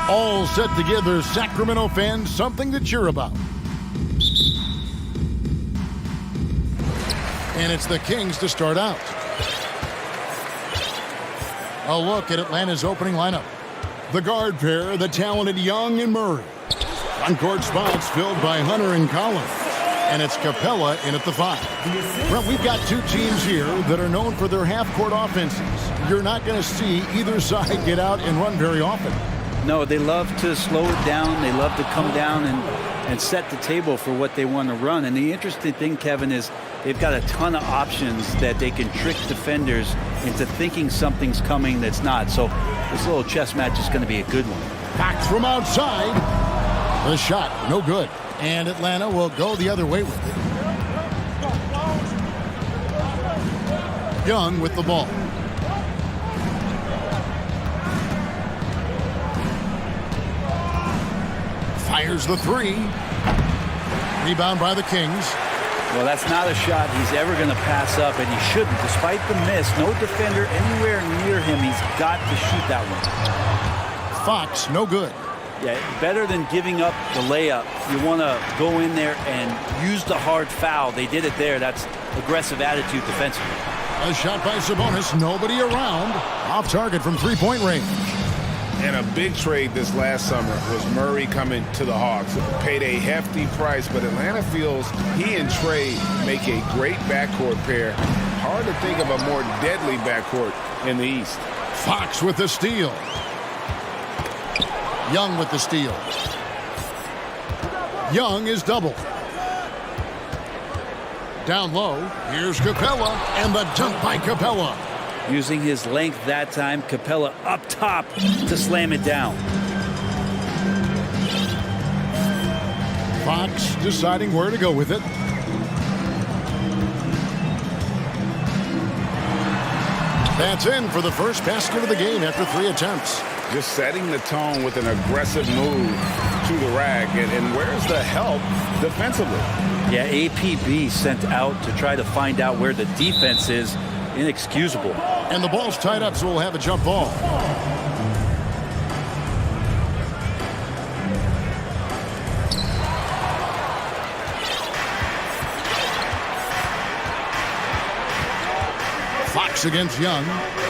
all set to give their Sacramento fans something to cheer about. And it's the Kings to start out. A look at Atlanta's opening lineup. The guard pair, the talented Young and Murray. On-court spots filled by Hunter and Collins. And it's Capella in at the 5. Well, we've got two teams here that are known for their half-court offenses. You're not going to see either side get out and run very often. No, they love to slow it down. They love to come down and set the table for what they want to run. And the interesting thing, Kevin, is they've got a ton of options that they can trick defenders into thinking something's coming that's not. So this little chess match is going to be a good one. Back from outside. The shot, no good. And Atlanta will go the other way with it. Young with the ball. Fires the 3. Rebound by the Kings. Well, that's not a shot he's ever going to pass up, and he shouldn't. Despite the miss, no defender anywhere near him. He's got to shoot that one. Fox, no good. Yeah, better than giving up the layup. You want to go in there and use the hard foul. They did it there. That's aggressive attitude defensively. A shot by Sabonis. Nobody around. Off target from three-point range. And a big trade this last summer was Murray coming to the Hawks. Paid a hefty price, but Atlanta feels he and Trey make a great backcourt pair. Hard to think of a more deadly backcourt in the East. Fox with the steal. Young with the steal. Young is double. Down low, here's Capella, and the dunk by Capella. Using his length that time, Capella up top to slam it down. Fox deciding where to go with it. That's in for the first basket of the game after 3 attempts. Just setting the tone with an aggressive move to the rack. And where's the help defensively? Yeah, APB sent out to try to find out where the defense is. Inexcusable. And the ball's tied up, so we'll have a jump ball. Fox against Young.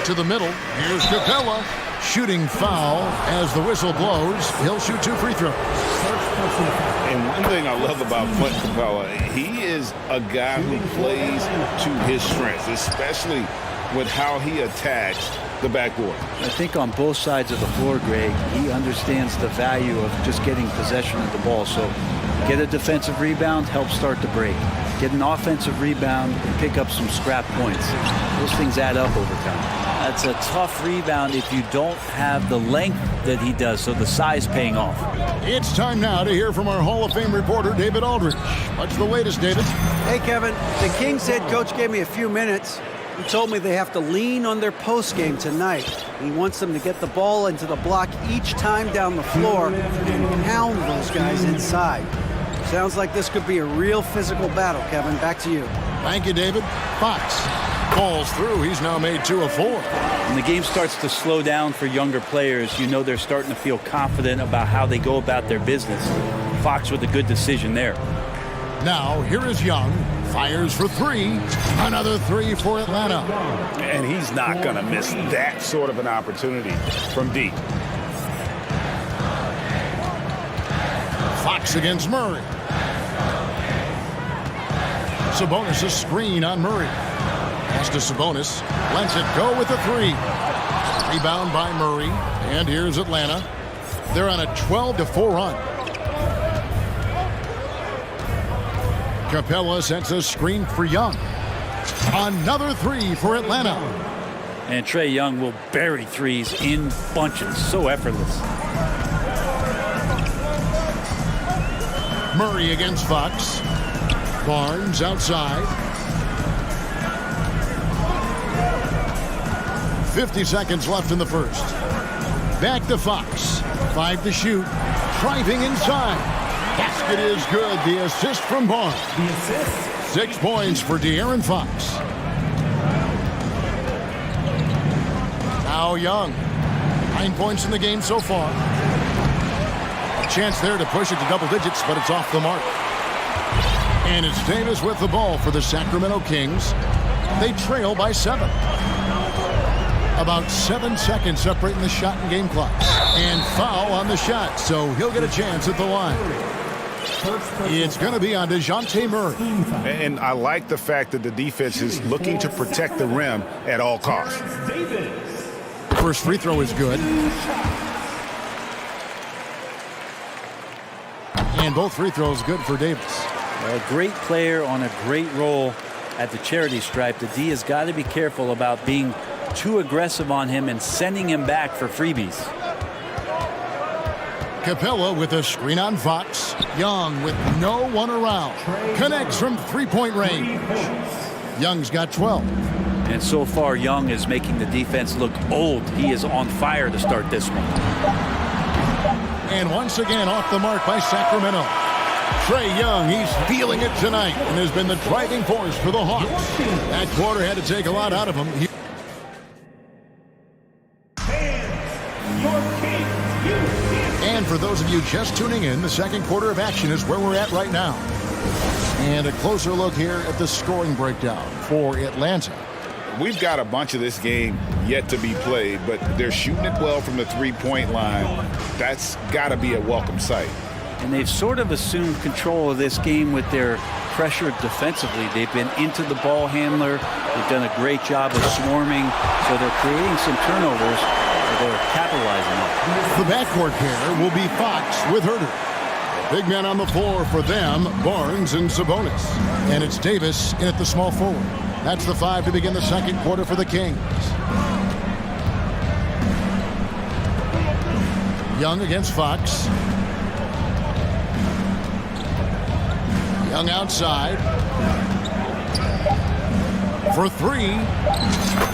To the middle. Here's Capella. Shooting foul as the whistle blows. He'll shoot 2 free throws. And one thing I love about Clint Capella, he is a guy who plays to his strengths, especially with how he attacks the backboard. I think on both sides of the floor, Greg, he understands the value of just getting possession of the ball. So get a defensive rebound, help start the break. Get an offensive rebound and pick up some scrap points. Those things add up over time. That's a tough rebound if you don't have the length that he does, so the size paying off. It's time now to hear from our Hall of Fame reporter, David Aldridge. What's the latest, David? Hey, Kevin. The Kings head coach gave me a few minutes. He told me they have to lean on their post game tonight. He wants them to get the ball into the block each time down the floor and pound those guys inside. Sounds like this could be a real physical battle, Kevin. Back to you. Thank you, David. Fox falls through. He's now made 2 of 4. When the game starts to slow down for younger players, you know they're starting to feel confident about how they go about their business. Fox with a good decision there. Now, here is Young. Fires for 3. Another 3 for Atlanta. And he's not going to miss that sort of an opportunity from deep. Fox against Murray. Sabonis' screen on Murray. Pass to Sabonis. Lets it go with a 3. Rebound by Murray. And here's Atlanta. They're on a 12-4 run. Capella sets a screen for Young. Another 3 for Atlanta. And Trae Young will bury threes in bunches. So effortless. Murray against Fox. Barnes outside. 50 seconds left in the first. Back to Fox. 5 to shoot. Driving inside. Basket is good. The assist from Barnes. 6 points for De'Aaron Fox. Now Young. 9 points in the game so far. Chance there to push it to double digits, but it's off the mark. And it's Davis with the ball for the Sacramento Kings. They trail by 7. About 7 seconds separating the shot and game clock. And foul on the shot, so he'll get a chance at the line. It's going to be on DeJounte Murray. And I like the fact that the defense is looking to protect the rim at all costs. The first free throw is good. And both free throws good for Davis. A great player on a great role at the charity stripe. The D has got to be careful about being too aggressive on him and sending him back for freebies. Capella with a screen on Fox. Young with no one around. Connects from three-point range. Young's got 12. And so far, Young is making the defense look old. He is on fire to start this one. And once again off the mark by Sacramento. Trae Young, he's feeling it tonight and has been the driving force for the Hawks. That quarter had to take a lot out of him. And for those of you just tuning in, the second quarter of action is where we're at right now. And a closer look here at the scoring breakdown for Atlanta. We've got a bunch of this game yet to be played, but they're shooting it well from the three-point line. That's got to be a welcome sight. And they've sort of assumed control of this game with their pressure defensively. They've been into the ball handler. They've done a great job of swarming, so they're creating some turnovers that they're capitalizing on. The backcourt pair will be Fox with Herter. Big men on the floor for them, Barnes and Sabonis. And it's Davis in at the small forward. That's the 5 to begin the second quarter for the Kings. Young against Fox. Young outside. For 3.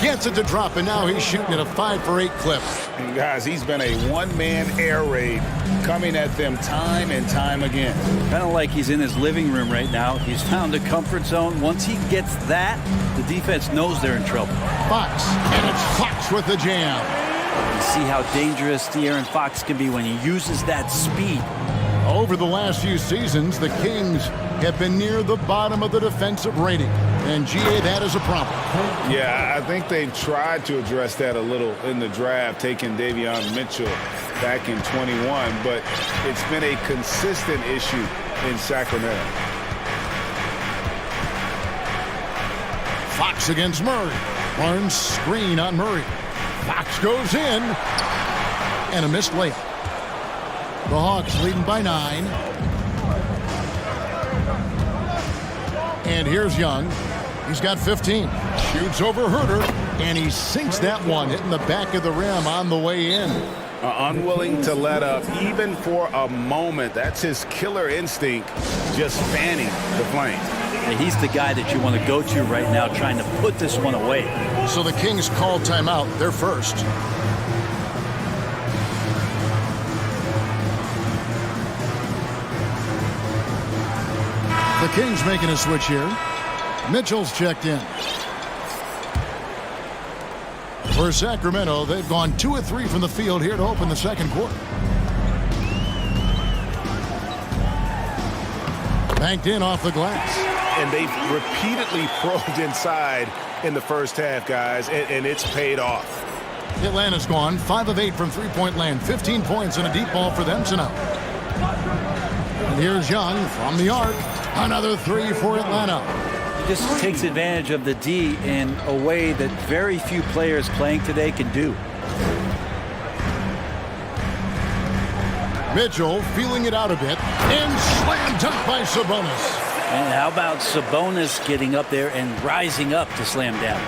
Gets it to drop, and now he's shooting at a 5-for-8 clip. And guys, he's been a one-man air raid coming at them time and time again. Kind of like he's in his living room right now. He's found a comfort zone. Once he gets that, the defense knows they're in trouble. Fox, and it's Fox with the jam. You see how dangerous De'Aaron Fox can be when he uses that speed. Over the last few seasons, the Kings have been near the bottom of the defensive rating. And GA, that is a problem. Yeah, I think they've tried to address that a little in the draft, taking Davion Mitchell back in 21, but it's been a consistent issue in Sacramento. Fox against Murray. Barnes screen on Murray. Fox goes in. And a missed layup. The Hawks leading by 9. And here's Young. He's got 15. Shoots over Herter. And he sinks that one, hitting the back of the rim on the way in. Unwilling to let up, even for a moment. That's his killer instinct, just fanning the flames. And he's the guy that you want to go to right now, trying to put this one away. So the Kings call timeout. They're first. The Kings making a switch here. Mitchell's checked in. For Sacramento, they've gone 2 of 3 from the field here to open the second quarter. Banked in off the glass. And they've repeatedly probed inside in the first half, guys, and it's paid off. Atlanta's gone 5 of 8 from three-point land. 15 points and a deep ball for them tonight. And here's Young from the arc. Another 3 for Atlanta. He just takes advantage of the D in a way that very few players playing today can do. Mitchell feeling it out a bit. And slam dunk by Sabonis. And how about Sabonis getting up there and rising up to slam down?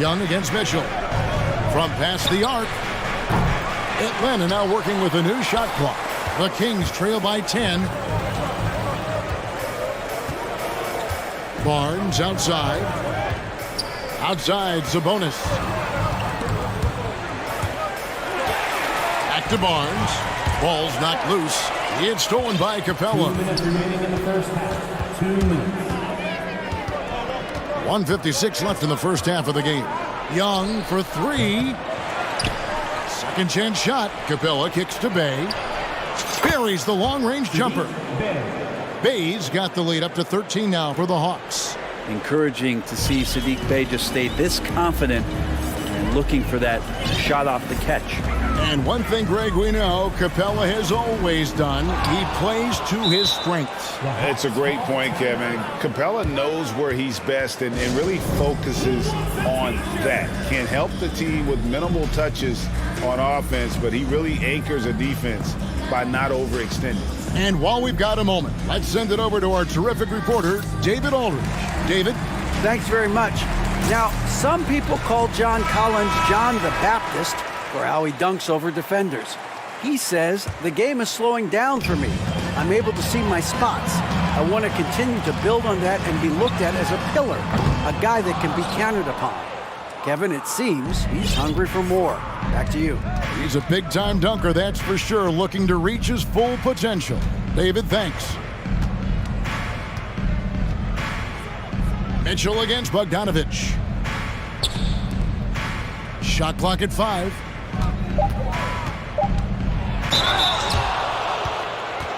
Young against Mitchell. From past the arc. Atlanta now working with a new shot clock. The Kings trail by 10. Barnes outside. Outside, Sabonis. Back to Barnes. Ball's knocked loose. It's stolen by Capella. 2 minutes remaining in the first half. 2 minutes. 1:56 left in the first half of the game. Young for 3. Second chance shot. Capella kicks to Bay. Buries the long-range jumper. Bay's got the lead up to 13 now for the Hawks. Encouraging to see Sadiq Bey just stay this confident and looking for that shot off the catch. And one thing, Greg, we know Capella has always done, he plays to his strengths. It's a great point, Kevin. Capella knows where he's best and really focuses on that. Can help the team with minimal touches on offense, but he really anchors a defense by not overextending. And while we've got a moment, let's send it over to our terrific reporter, David Aldridge. David? Thanks very much. Now, some people call John Collins John the Baptist for how he dunks over defenders. He says, the game is slowing down for me. I'm able to see my spots. I want to continue to build on that and be looked at as a pillar, a guy that can be counted upon. Kevin, it seems he's hungry for more. Back to you. He's a big-time dunker, that's for sure, looking to reach his full potential. David, thanks. Mitchell against Bogdanovich. Shot clock at 5.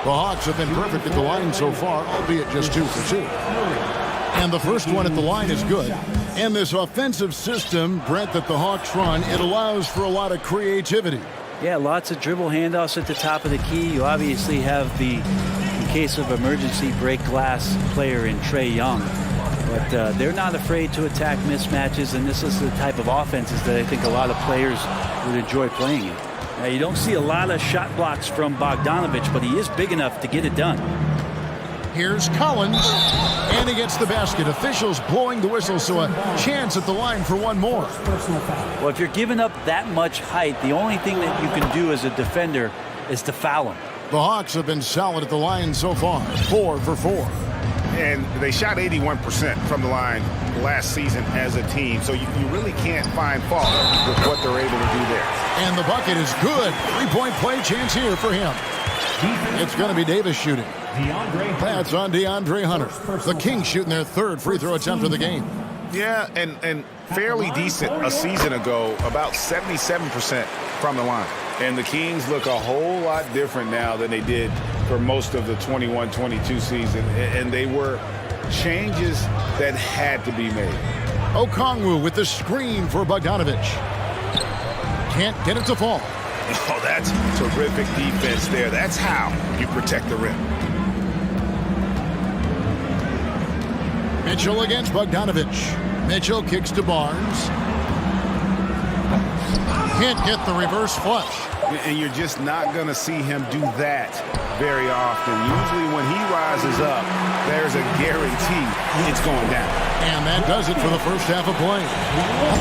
The Hawks have been perfect at the line so far, albeit just 2 for 2. And the first one at the line is good. And this offensive system, Brent, that the Hawks run, it allows for a lot of creativity. Yeah, lots of dribble handoffs at the top of the key. You obviously have the, in case of emergency, break glass player in Trae Young. But they're not afraid to attack mismatches, and this is the type of offenses that I think a lot of players would enjoy playing in. Now, you don't see a lot of shot blocks from Bogdanovich, but he is big enough to get it done. Here's Collins, and he gets the basket. Officials blowing the whistle, so a chance at the line for one more. Well, if you're giving up that much height, the only thing that you can do as a defender is to foul him. The Hawks have been solid at the line so far, 4 for 4. And they shot 81% from the line last season as a team, so you really can't find fault with what they're able to do there. And the bucket is good. 3-point play chance here for him. It's going to be Davis shooting. That's on DeAndre Hunter. The Kings shooting their 3rd free throw attempt of the game. Yeah, and fairly decent a season ago, about 77% from the line. And the Kings look a whole lot different now than they did for most of the 21-22 season. And they were changes that had to be made. Okongwu with the screen for Bogdanovich. Can't get it to fall. Oh, that's terrific defense there. That's how you protect the rim. Mitchell against Bogdanovich. Mitchell kicks to Barnes. Can't get the reverse flush. And you're just not going to see him do that very often. Usually when he rises up, there's a guarantee it's going down. And that does it for the first half of play.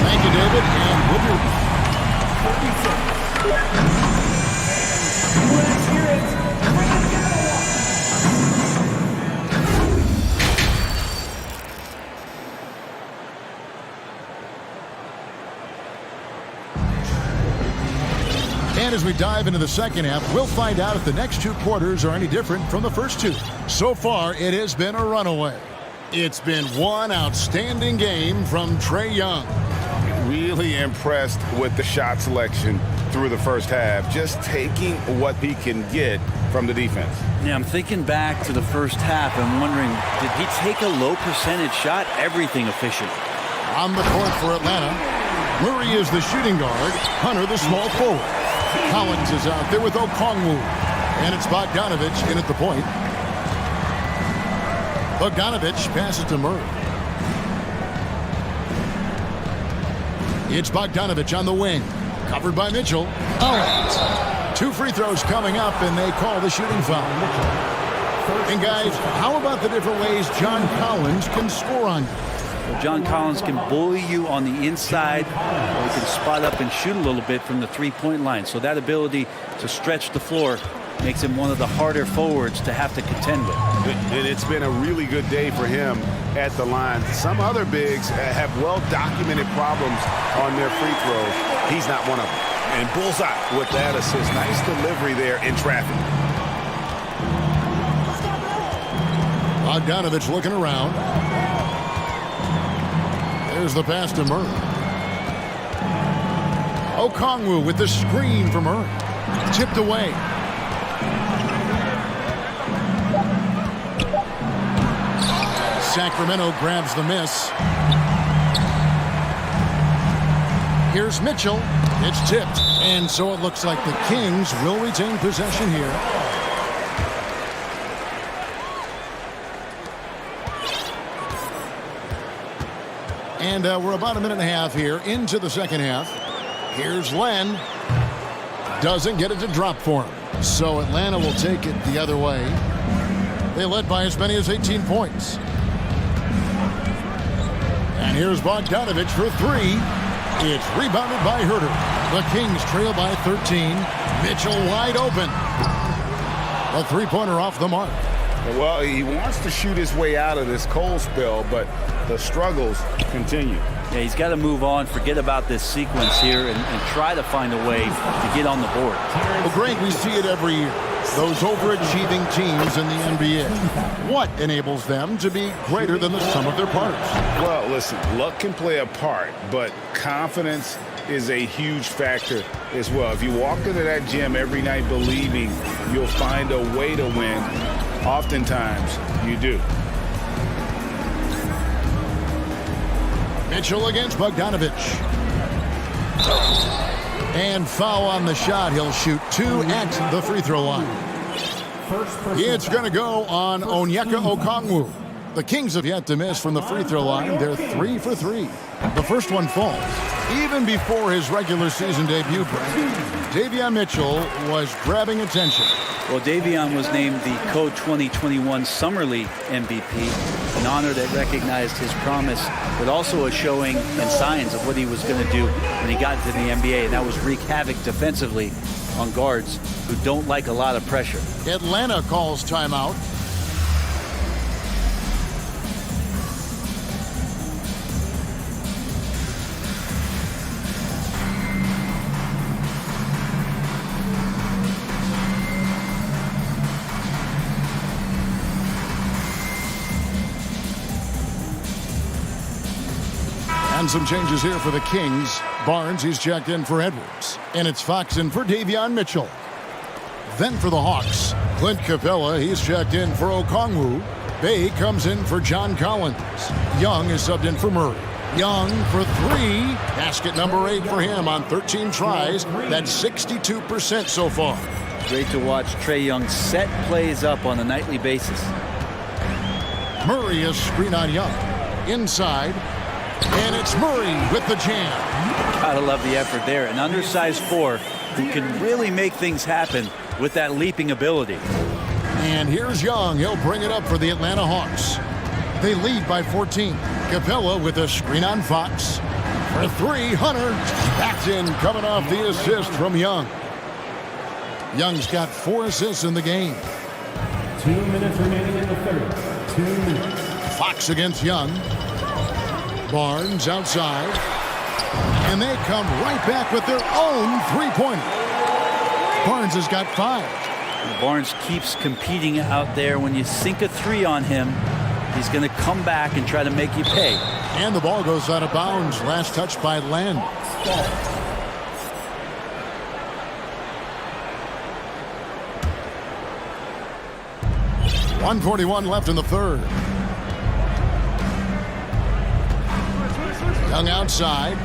Thank you, David, and we'll be right back. Let's hear it. And as we dive into the second half, we'll find out if the next 2 quarters are any different from the first 2. So far, it has been a runaway. It's been one outstanding game from Trae Young. Really impressed with the shot selection through the first half, just taking what he can get from the defense. Yeah, I'm thinking back to the first half and wondering, did he take a low percentage shot? Everything efficient. On the court for Atlanta, Murray is the shooting guard, Hunter the small forward. Collins is out there with Okongwu, and it's Bogdanovich in at the point. Bogdanovich passes to Murray. It's Bogdanovich on the wing, covered by Mitchell. Collins. 2 free throws coming up, and they call the shooting foul. And guys, how about the different ways John Collins can score on you? Well, John Collins can bully you on the inside, or he can spot up and shoot a little bit from the 3-point line. So that ability to stretch the floor makes him one of the harder forwards to have to contend with. And it's been a really good day for him at the line. Some other bigs have well-documented problems on their free throws. He's not one of them. And bullseye with that assist. Nice delivery there in traffic. Bogdanovich looking around. There's the pass to Murray. Okongwu with the screen from Murray. Tipped away. Sacramento grabs the miss. Here's Mitchell. It's tipped. And so it looks like the Kings will retain possession here. And we're about a minute and a half here into the second half. Here's Len. Doesn't get it to drop for him. So Atlanta will take it the other way. They led by as many as 18 points. And here's Bogdanovich for three. It's rebounded by Herter. The Kings trail by 13. Mitchell wide open. A three-pointer off the mark. Well, he wants to shoot his way out of this cold spell, but the struggles continue. Yeah, he's got to move on, forget about this sequence here, and try to find a way to get on the board. Well, Greg, we see it every year. Those overachieving teams in the NBA. What enables them to be greater than the sum of their parts? Well, listen, luck can play a part, but confidence is a huge factor as well. If you walk into that gym every night believing you'll find a way to win, oftentimes you do. Mitchell against Bogdanovich. And foul on the shot. He'll shoot two at the free throw line. It's going to go on Onyeka Okongwu. The Kings have yet to miss from the free throw line. They're 3 for 3. The first one falls. Even before his regular season debut, Davion Mitchell was grabbing attention. Well, Davion was named the Co-2021 Summer League MVP, an honor that recognized his promise, but also a showing and signs of what he was going to do when he got into the NBA, and that was wreak havoc defensively on guards who don't like a lot of pressure. Atlanta calls timeout. And some changes here for the Kings. Barnes, he's checked in for Edwards. And it's Fox in for Davion Mitchell. Then for the Hawks, Clint Capella, he's checked in for Okongwu. Bay comes in for John Collins. Young is subbed in for Murray. Young for three. Basket number 8 for him on 13 tries. That's 62% so far. Great to watch Trae Young set plays up on a nightly basis. Murray is screen on Young. Inside. And it's Murray with the jam. Gotta love the effort there. An undersized 4 who can really make things happen with that leaping ability. And here's Young. He'll bring it up for the Atlanta Hawks. They lead by 14. Capella with a screen on Fox. For three, Hunter. That's in, coming off the assist from Young. Young's got 4 assists in the game. 2 minutes remaining in the third. 2 minutes. Fox against Young. Barnes outside. And they come right back with their own three-pointer. Barnes has got 5. Barnes keeps competing out there. When you sink a 3 on him, he's going to come back and try to make you pay. And the ball goes out of bounds. Last touch by Len. 1:41 left in the third. Young outside.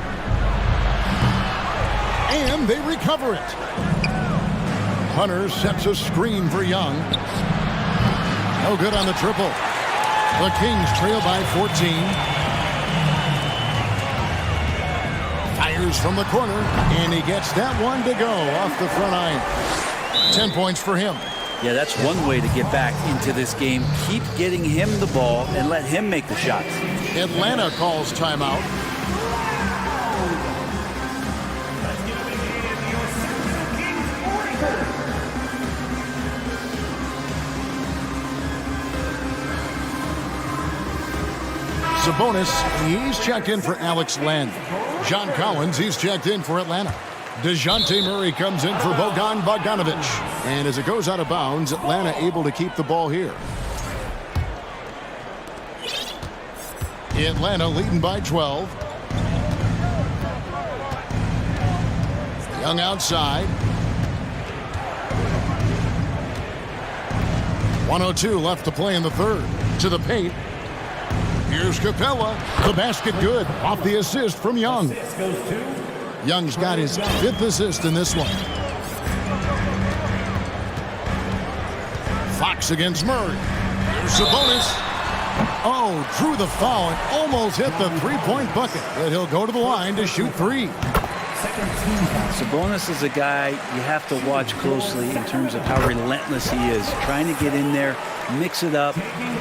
And they recover it. Hunter sets a screen for Young. No good on the triple. The Kings trail by 14. Fires from the corner, and he gets that one to go off the front iron. 10 points for him. Yeah, that's one way to get back into this game. Keep getting him the ball and let him make the shots. Atlanta calls timeout. Sabonis, he's checked in for Alex Len. John Collins, he's checked in for Atlanta. DeJounte Murray comes in for Bogdanovich. And as it goes out of bounds, Atlanta able to keep the ball here. Atlanta leading by 12. Young outside. 1:02 left to play in the third. To the paint. Here's Capella. The basket good. Off the assist from Young. Young's got his 5th assist in this one. Fox against Murray. Here's Sabonis. Oh, drew the foul and almost hit the three-point bucket. But he'll go to the line to shoot 3. Sabonis is a guy you have to watch closely in terms of how relentless he is. Trying to get in there, mix it up,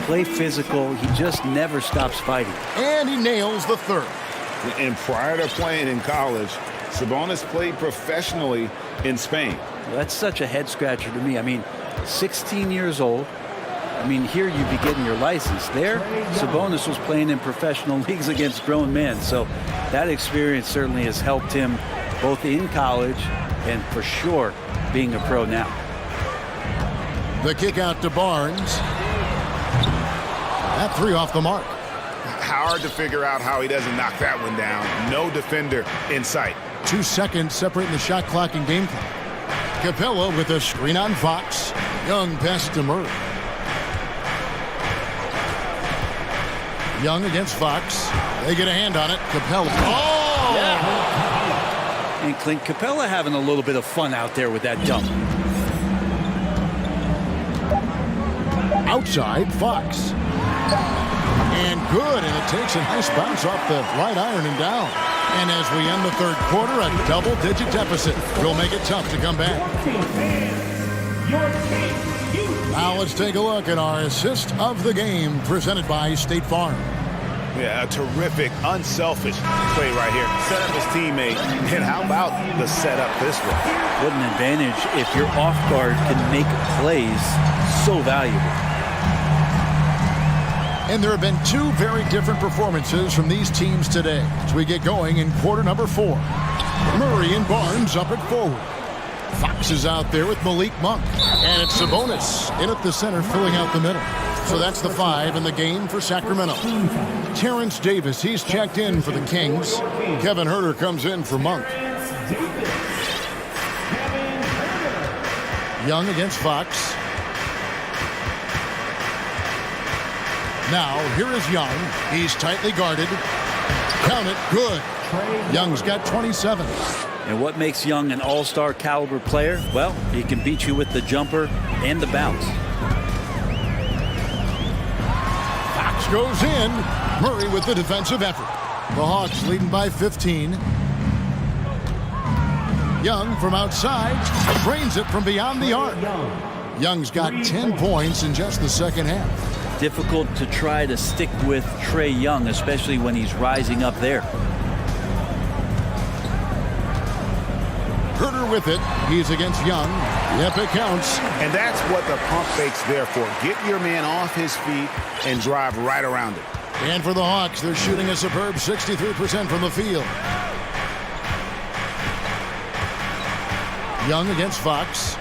play physical. He just never stops fighting. And he nails the third. And prior to playing in college, Sabonis played professionally in Spain. Well, that's such a head-scratcher to me. I mean, 16 years old. I mean, here you'd be getting your license. There, Sabonis was playing in professional leagues against grown men. So that experience certainly has helped him both in college and for sure being a pro now. The kick out to Barnes. That 3 off the mark. Hard to figure out how he doesn't knock that one down. No defender in sight. 2 seconds separating the shot clock and game clock. Capella with a screen on Fox. Young pass to Murray. Young against Fox. They get a hand on it. Capella. Oh! Yeah. And Clint Capella having a little bit of fun out there with that dunk. Outside, Fox. And good, and it takes a nice bounce off the right iron and down. And as we end the third quarter, a double-digit deficit will make it tough to come back. Now let's take a look at our assist of the game presented by State Farm. Yeah, a terrific, unselfish play right here. Set up his teammate, and how about the setup this way? What an advantage if your off guard can make plays so valuable. And there have been 2 very different performances from these teams today as we get going in quarter number 4. Murray and Barnes up at forward. Fox is out there with Malik Monk. And it's Sabonis in at the center, filling out the middle. So that's the 5 in the game for Sacramento. Terrence Davis, he's checked in for the Kings. Kevin Huerter comes in for Monk. Young against Fox. Now, here is Young. He's tightly guarded. Count it, good. Young's got 27. And what makes Young an all-star caliber player? Well, he can beat you with the jumper and the bounce. Fox goes in. Murray with the defensive effort. The Hawks leading by 15. Young from outside drains it from beyond the arc. Young's got 10 points in just the second half. Difficult to try to stick with Trae Young, especially when he's rising up there. Huerter with it. He's against Young. Yep, it counts. And that's what the pump fake's there for. Get your man off his feet and drive right around it. And for the Hawks, they're shooting a superb 63% from the field. Young against Fox.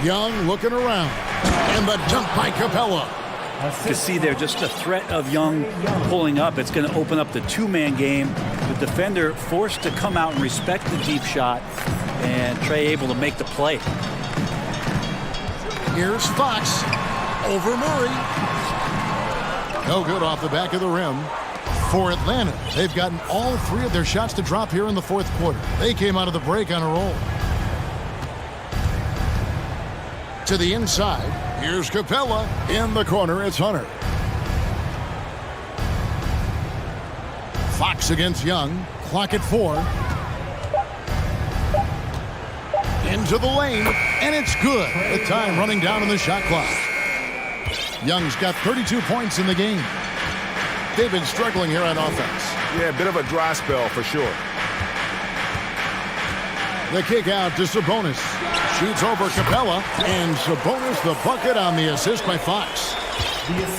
Young looking around. And the dunk by Capella. To see there just the threat of Young pulling up, it's going to open up the 2-man game. The defender forced to come out and respect the deep shot, and Trae able to make the play. Here's Fox over Murray. No good off the back of the rim. For Atlanta, they've gotten all 3 of their shots to drop here in the fourth quarter. They came out of the break on a roll. To the inside, here's Capella. In the corner, it's Hunter. Fox against Young. Clock at 4. Into the lane, and it's good. The time running down on the shot clock. Young's got 32 points in the game. They've been struggling here on offense. Yeah, a bit of a dry spell for sure. The kick out to Sabonis. Shoots over Capella, and Sabonis the bucket on the assist by Fox.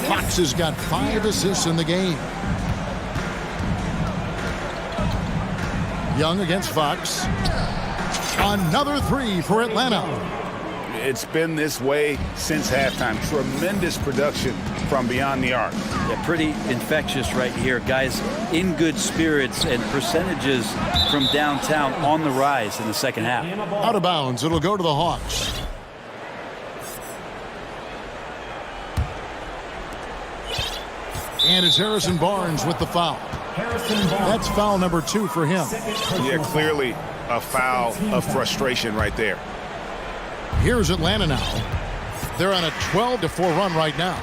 Fox has got 5 assists in the game. Young against Fox. Another 3 for Atlanta. It's been this way since halftime. Tremendous production from beyond the arc. Yeah, pretty infectious right here. Guys in good spirits and percentages from downtown on the rise in the second half. Out of bounds, it'll go to the Hawks. And it's Harrison Barnes with the foul. That's foul number 2 for him. Yeah, clearly a foul of frustration right there. Here's Atlanta now. They're on a 12-4 run right now.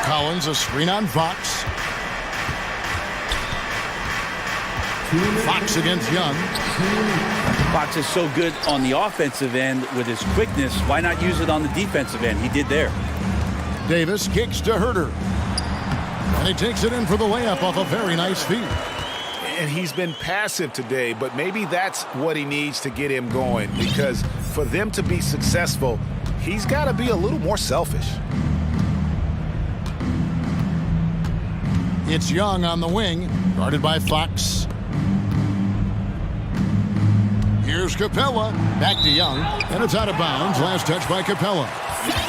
Collins, a screen on Fox. Fox against Young. Fox is so good on the offensive end with his quickness. Why not use it on the defensive end? He did there. Davis kicks to Herter. And he takes it in for the layup off a very nice feed. And he's been passive today, but maybe that's what he needs to get him going, because for them to be successful, he's got to be a little more selfish. It's Young on the wing, guarded by Fox. Here's Capella, back to Young, and it's out of bounds. Last touch by Capella.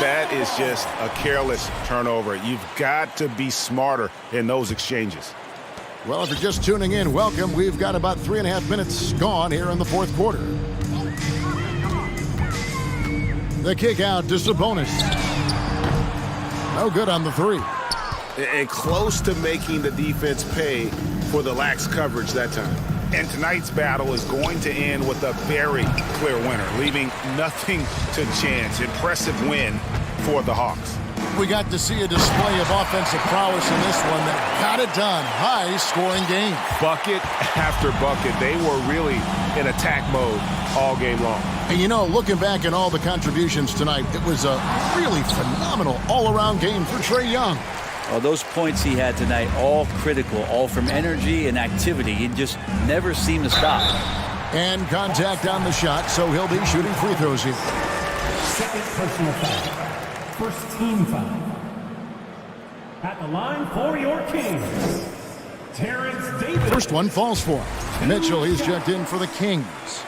That is just a careless turnover. You've got to be smarter in those exchanges. Well, if you're just tuning in, welcome. We've got about 3.5 minutes gone here in the fourth quarter. The kick out to Sabonis. No good on the 3. And close to making the defense pay for the lax coverage that time. And tonight's battle is going to end with a very clear winner, leaving nothing to chance. Impressive win for the Hawks. We got to see a display of offensive prowess in this one that got it done. High-scoring game. Bucket after bucket. They were really in attack mode all game long. And you know, looking back at all the contributions tonight, it was a really phenomenal all-around game for Trae Young. Well, those points he had tonight, all critical, all from energy and activity. He just never seemed to stop. And contact on the shot, so he'll be shooting free throws here. Second personal foul. First team foul. At the line for your Kings, Terrence Davis. First one falls for him. Mitchell, he's checked in for the Kings.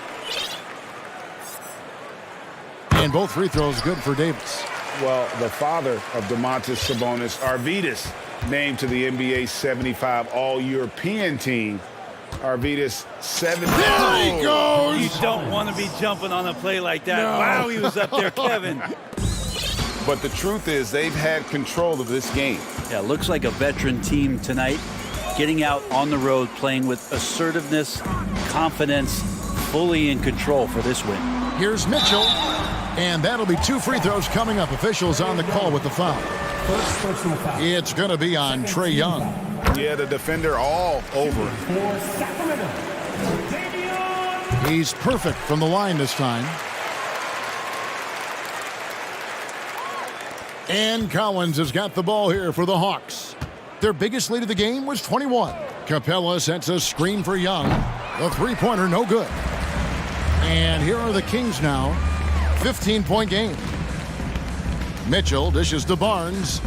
And both free throws good for Davis. Well, the father of Domantas Sabonis, Arvydas, named to the NBA 75 All-European team. Arvydas 7. There he goes! You don't want to be jumping on a play like that. No. Wow, he was up there, Kevin. But the truth is they've had control of this game. Yeah, looks like a veteran team tonight, getting out on the road, playing with assertiveness, confidence, fully in control for this win. Here's Mitchell. And that'll be 2 free throws coming up. Officials on the call with the foul. First personal foul. It's going to be on Trae Young. Yeah, the defender all over him. For Sacramento, Davion. He's perfect from the line this time. And Collins has got the ball here for the Hawks. Their biggest lead of the game was 21. Capella sets a screen for Young. The three-pointer, no good. And here are the Kings now. 15-point game. Mitchell dishes to Barnes.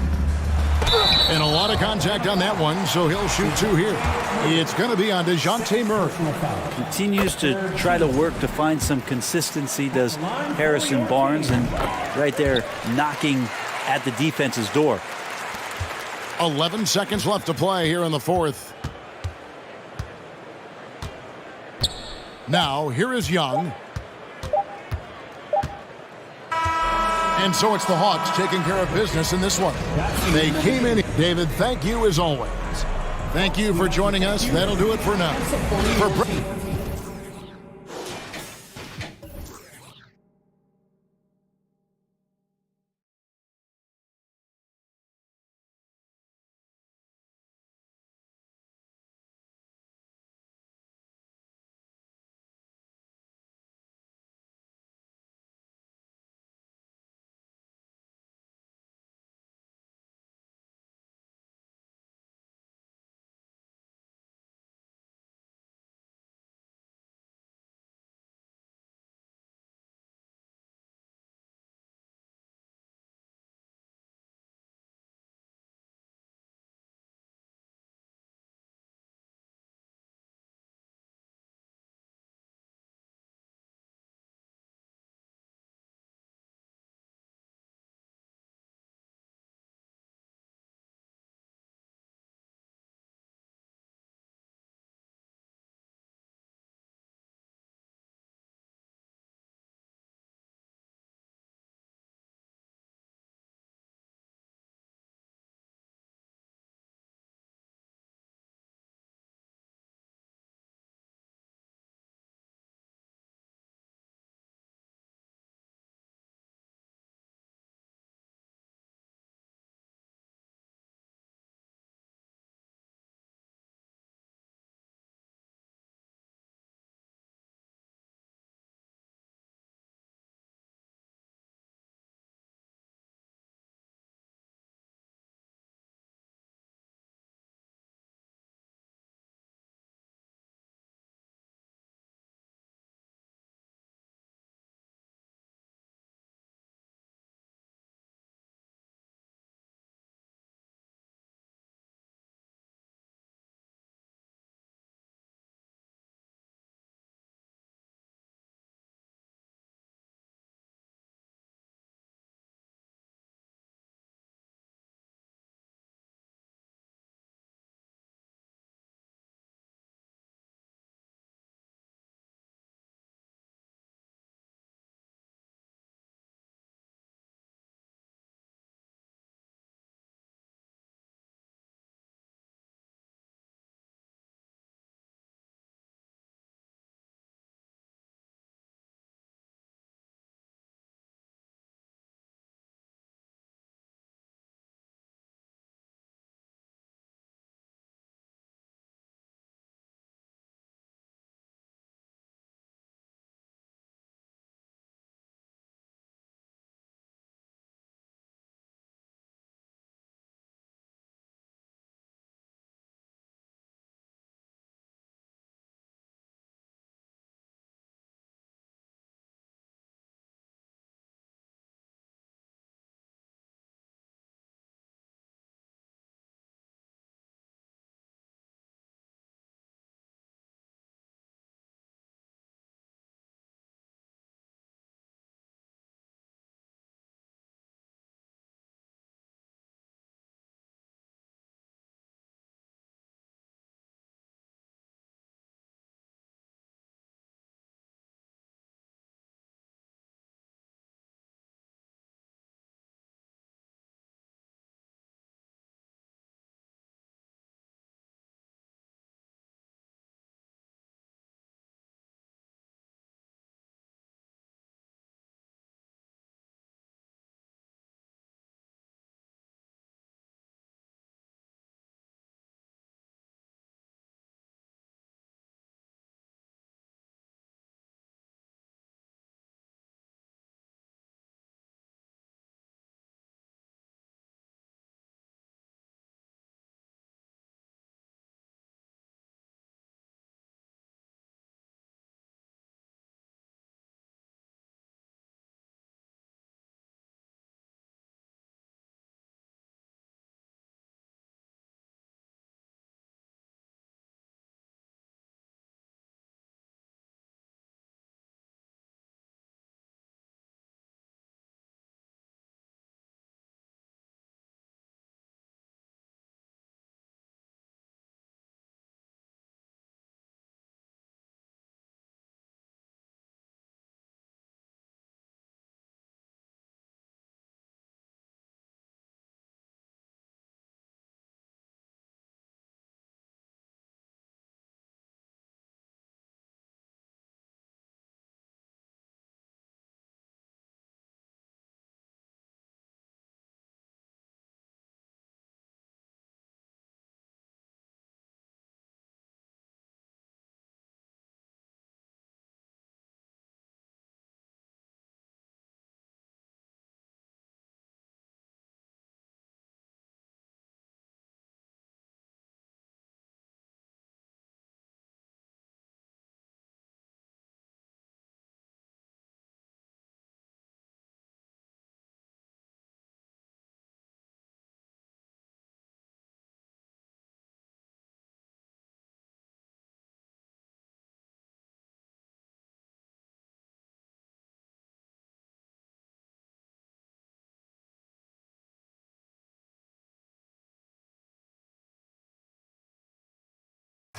And a lot of contact on that one, so he'll shoot 2 here. It's going to be on DeJounte Murray. Continues to try to work to find some consistency, does Harrison Barnes, and right there knocking at the defense's door. 11 seconds left to play here in the fourth. Now, here is Young. And so it's the Hawks taking care of business in this one. They came in. David, thank you as always. Thank you for joining us. That'll do it for now. For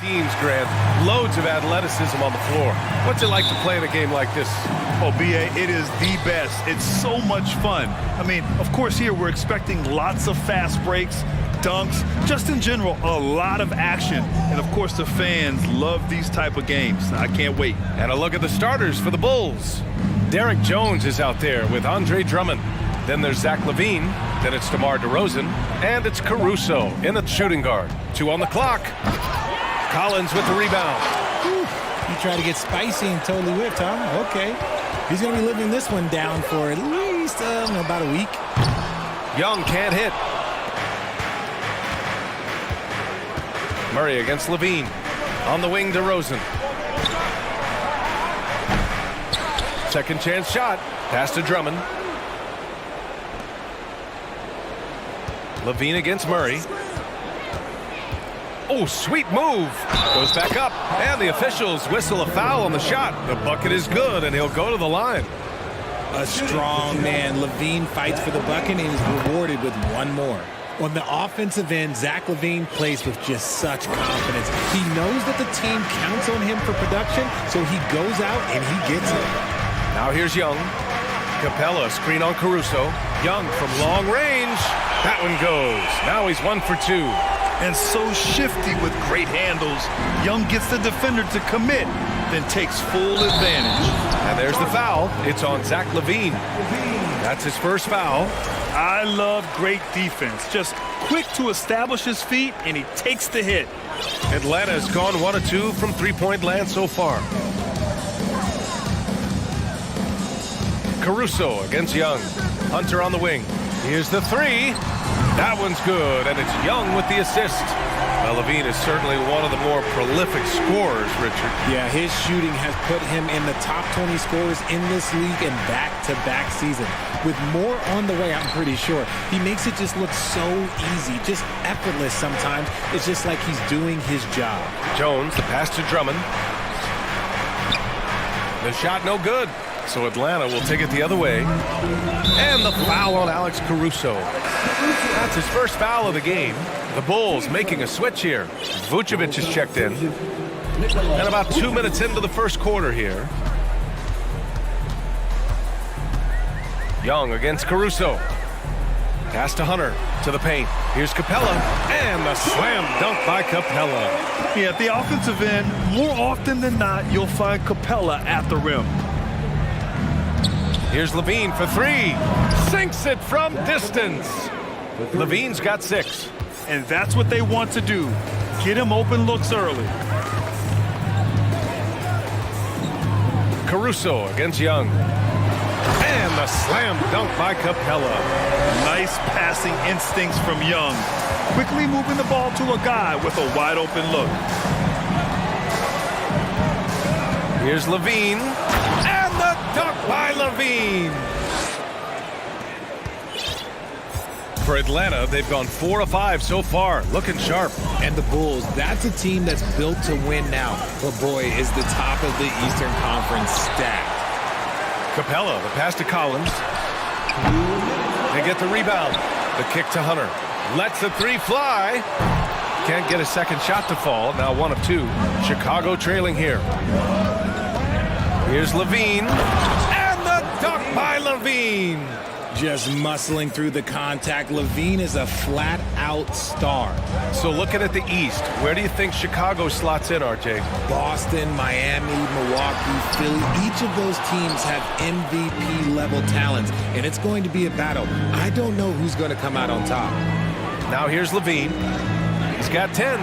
teams, Grant. Loads of athleticism on the floor. What's it like to play in a game like this? Oh, B.A., it is the best. It's so much fun. I mean, of course, here we're expecting lots of fast breaks, dunks, just in general, a lot of action. And, of course, the fans love these type of games. I can't wait. And a look at the starters for the Bulls. Derek Jones is out there with Andre Drummond. Then there's Zach LaVine. Then it's DeMar DeRozan. And it's Caruso in at shooting guard. 2 on the clock. Collins with the rebound. You try to get spicy and totally whipped, huh? Okay. He's going to be living this one down for at least about a week. Young can't hit. Murray against LaVine. On the wing, DeRozan. Second chance shot. Pass to Drummond. LaVine against Murray. Oh, sweet move. Goes back up. And the officials whistle a foul on the shot. The bucket is good, and he'll go to the line. A strong man. LaVine fights for the bucket and is rewarded with one more. On the offensive end, Zach LaVine plays with just such confidence. He knows that the team counts on him for production, so he goes out and he gets it. Now here's Young. Capella, screen on Caruso. Young from long range. That one goes. Now he's 1 for 2. And so shifty with great handles. Young gets the defender to commit, then takes full advantage. And there's the foul. It's on Zach LaVine. That's his first foul. I love great defense. Just quick to establish his feet, and he takes the hit. Atlanta's gone 1 of 2 from three-point land so far. Caruso against Young. Hunter on the wing. Here's the 3. That one's good, and it's Young with the assist. Well, LaVine is certainly one of the more prolific scorers, Richard. Yeah, his shooting has put him in the top 20 scorers in this league in back-to-back season. With more on the way, I'm pretty sure. He makes it just look so easy, just effortless sometimes. It's just like he's doing his job. Jones, the pass to Drummond. The shot no good. So Atlanta will take it the other way. And the foul on Alex Caruso. That's his first foul of the game. The Bulls making a switch here. Vucevic is checked in. And about 2 minutes into the first quarter here. Young against Caruso. Pass to Hunter to the paint. Here's Capella. And the slam dunk by Capella. Yeah, at the offensive end, more often than not, you'll find Capella at the rim. Here's LaVine for 3. Sinks it from distance. LaVine's got 6. And that's what they want to do. Get him open looks early. Caruso against Young. And the slam dunk by Capella. Nice passing instincts from Young. Quickly moving the ball to a guy with a wide open look. Here's LaVine. And the dunk by LaVine. For Atlanta, they've gone 4 of 5 so far. Looking sharp. And the Bulls, that's a team that's built to win now. But boy, is the top of the Eastern Conference stacked. Capella, the pass to Collins. They get the rebound. The kick to Hunter. Lets the 3 fly. Can't get a second shot to fall. Now 1 of 2. Chicago trailing here. Here's LaVine. And the dunk by LaVine. Just muscling through the contact. LaVine is a flat-out star. So looking at the East, where do you think Chicago slots in, RJ? Boston, Miami, Milwaukee, Philly, each of those teams have MVP-level talents, and it's going to be a battle. I don't know who's going to come out on top. Now here's LaVine. He's got 10.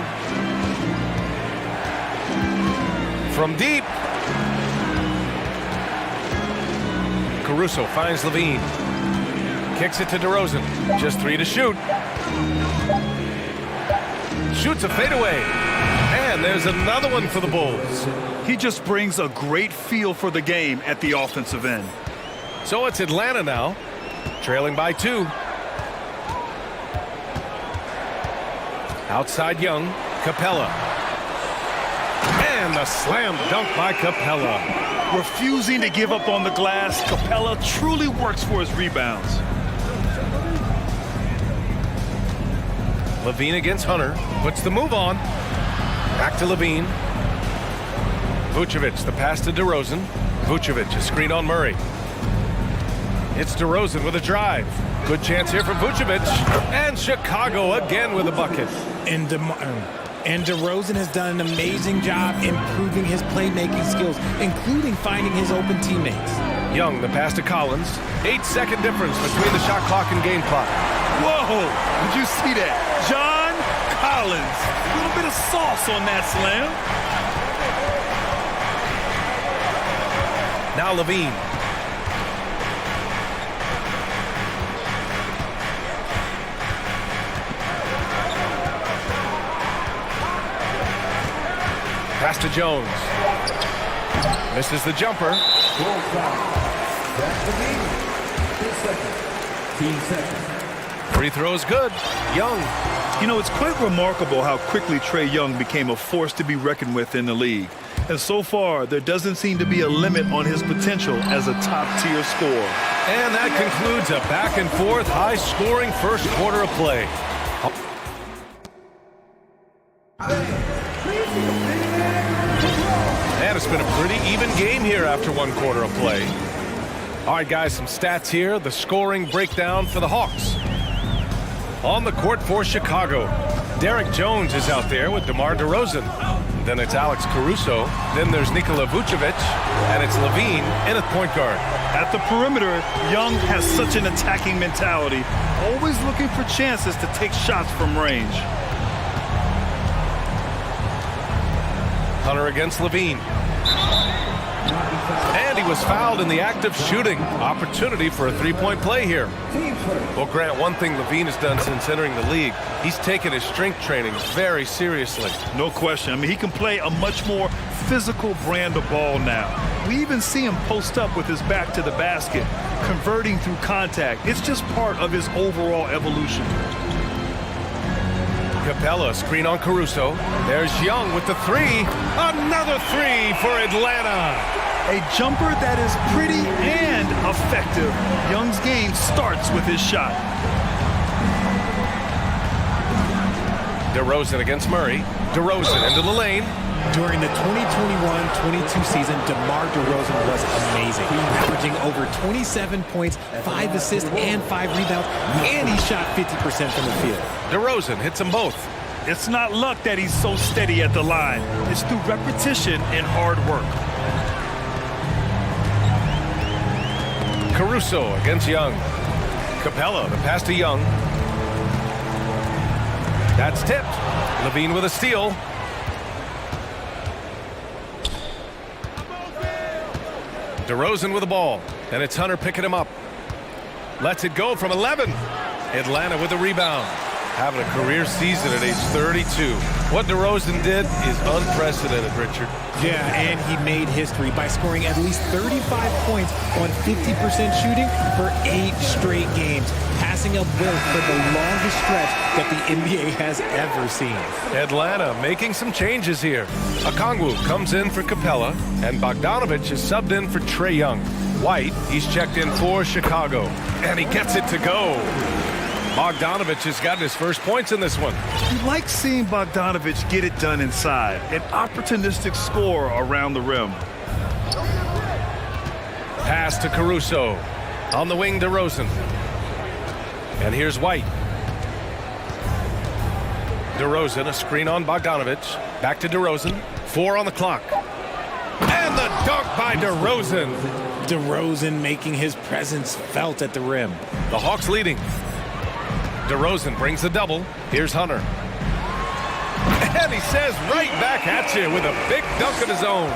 From deep. Caruso finds LaVine. Kicks it to DeRozan. Just 3 to shoot. Shoots a fadeaway. And there's another one for the Bulls. He just brings a great feel for the game at the offensive end. So it's Atlanta now, trailing by 2. Outside Young, Capella. And the slam dunk by Capella. Refusing to give up on the glass, Capella truly works for his rebounds. LaVine against Hunter. Puts the move on. Back to Levine. Vucevic, the pass to DeRozan. Vucevic, a screen on Murray. It's DeRozan with a drive. Good chance here for Vucevic. And Chicago again with a bucket. And DeRozan has done an amazing job improving his playmaking skills, including finding his open teammates. Young, the pass to Collins. 8-second difference between the shot clock and game clock. Whoa! Did you see that? John Collins. A little bit of sauce on that slam. Now Levine. Pass to Jones. Misses the jumper. Free throw's good. Young. You know, it's quite remarkable how quickly Trae Young became a force to be reckoned with in the league. And so far, there doesn't seem to be a limit on his potential as a top-tier scorer. And that concludes a back-and-forth, high-scoring first quarter of play. And it's been a pretty even game here after one quarter of play. All right, guys, some stats here. The scoring breakdown for the Hawks. On the court for Chicago, Derek Jones is out there with DeMar DeRozan. Then it's Alex Caruso. Then there's Nikola Vucevic. And it's Levine in at point guard. At the perimeter, Young has such an attacking mentality, always looking for chances to take shots from range. Hunter against Levine. And he was fouled in the act of shooting. Opportunity for a three-point play here. Well, Grant, one thing Levine has done since entering the league, he's taken his strength training very seriously. No question. I mean, he can play a much more physical brand of ball now. We even see him post up with his back to the basket, converting through contact. It's just part of his overall evolution. Capella, screen on Caruso. There's Young with the three. Another three for Atlanta. A jumper that is pretty and effective. Young's game starts with his shot. DeRozan against Murray. DeRozan into the lane. During the 2021-22 season, DeMar DeRozan was amazing, averaging over 27 points, 5 assists, and 5 rebounds, and he shot 50% from the field. DeRozan hits them both. It's not luck that he's so steady at the line. It's through repetition and hard work. Caruso against Young. Capella, the pass to Young. That's tipped. Levine with a steal. DeRozan with the ball, and it's Hunter picking him up. Lets it go from 11. Atlanta with the rebound. Having a career season at age 32. What DeRozan did is unprecedented, Richard. Yeah, and he made history by scoring at least 35 points on 50% shooting for 8 straight games, passing up Wilt for the longest stretch that the NBA has ever seen. Atlanta making some changes here. Okongwu comes in for Capella, and Bogdanovich is subbed in for Trae Young. White, he's checked in for Chicago, and he gets it to go. Bogdanovich has gotten his first points in this one. You like seeing Bogdanovich get it done inside, an opportunistic score around the rim. Pass to Caruso. On the wing, DeRozan. And here's White. DeRozan, a screen on Bogdanovich. Back to DeRozan. 4 on the clock. And the dunk by DeRozan. DeRozan making his presence felt at the rim. The Hawks leading. DeRozan brings the double. Here's Hunter. And he says right back at you with a big dunk of his own.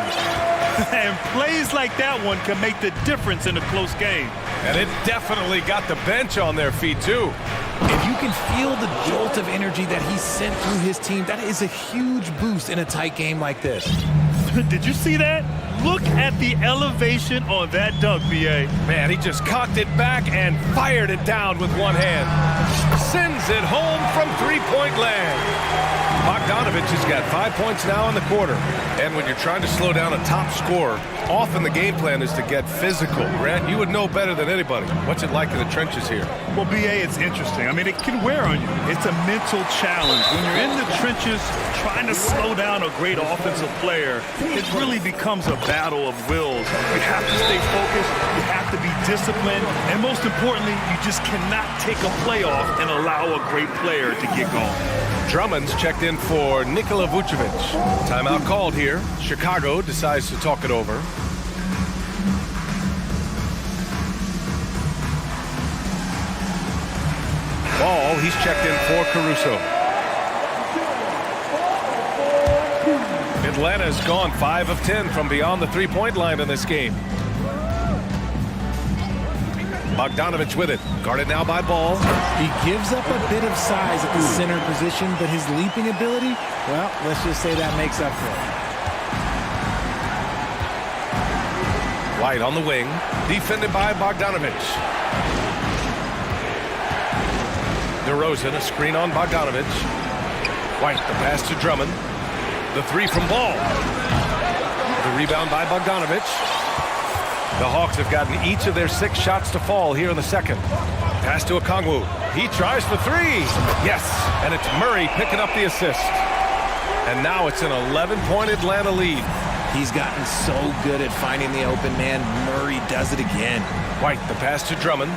And plays like that one can make the difference in a close game. And it definitely got the bench on their feet, too. If you can feel the jolt of energy that he sent through his team, that is a huge boost in a tight game like this. Did you see that? Look at the elevation on that dunk, B.A. Man, he just cocked it back and fired it down with one hand. Sends it home from three-point land. Bogdanovich has got 5 points now in the quarter. And when you're trying to slow down a top scorer, often the game plan is to get physical. Grant, you would know better than anybody. What's it like in the trenches here? Well, BA, it's interesting. I mean, it can wear on you. It's a mental challenge. When you're in the trenches trying to slow down a great offensive player, it really becomes a battle of wills. You have to stay focused, you have to be disciplined, and most importantly, you just cannot take a play off and allow a great player to get going. Drummond's checked in for Nikola Vucevic. Timeout called here. Chicago decides to talk it over. Ball, he's checked in for Caruso. Atlanta's gone 5 of 10 from beyond the three-point line in this game. Bogdanovich with it. Guarded now by Ball. He gives up a bit of size at the center position, but his leaping ability, well, let's just say that makes up for it. White on the wing. Defended by Bogdanovich. DeRozan, a screen on Bogdanovich. White, the pass to Drummond. The three from Ball. The rebound by Bogdanovich. The Hawks have gotten each of their 6 shots to fall here in the second. Pass to Okongwu. He tries for 3. Yes, and it's Murray picking up the assist. And now it's an 11-point Atlanta lead. He's gotten so good at finding the open man. Murray does it again. White, the pass to Drummond.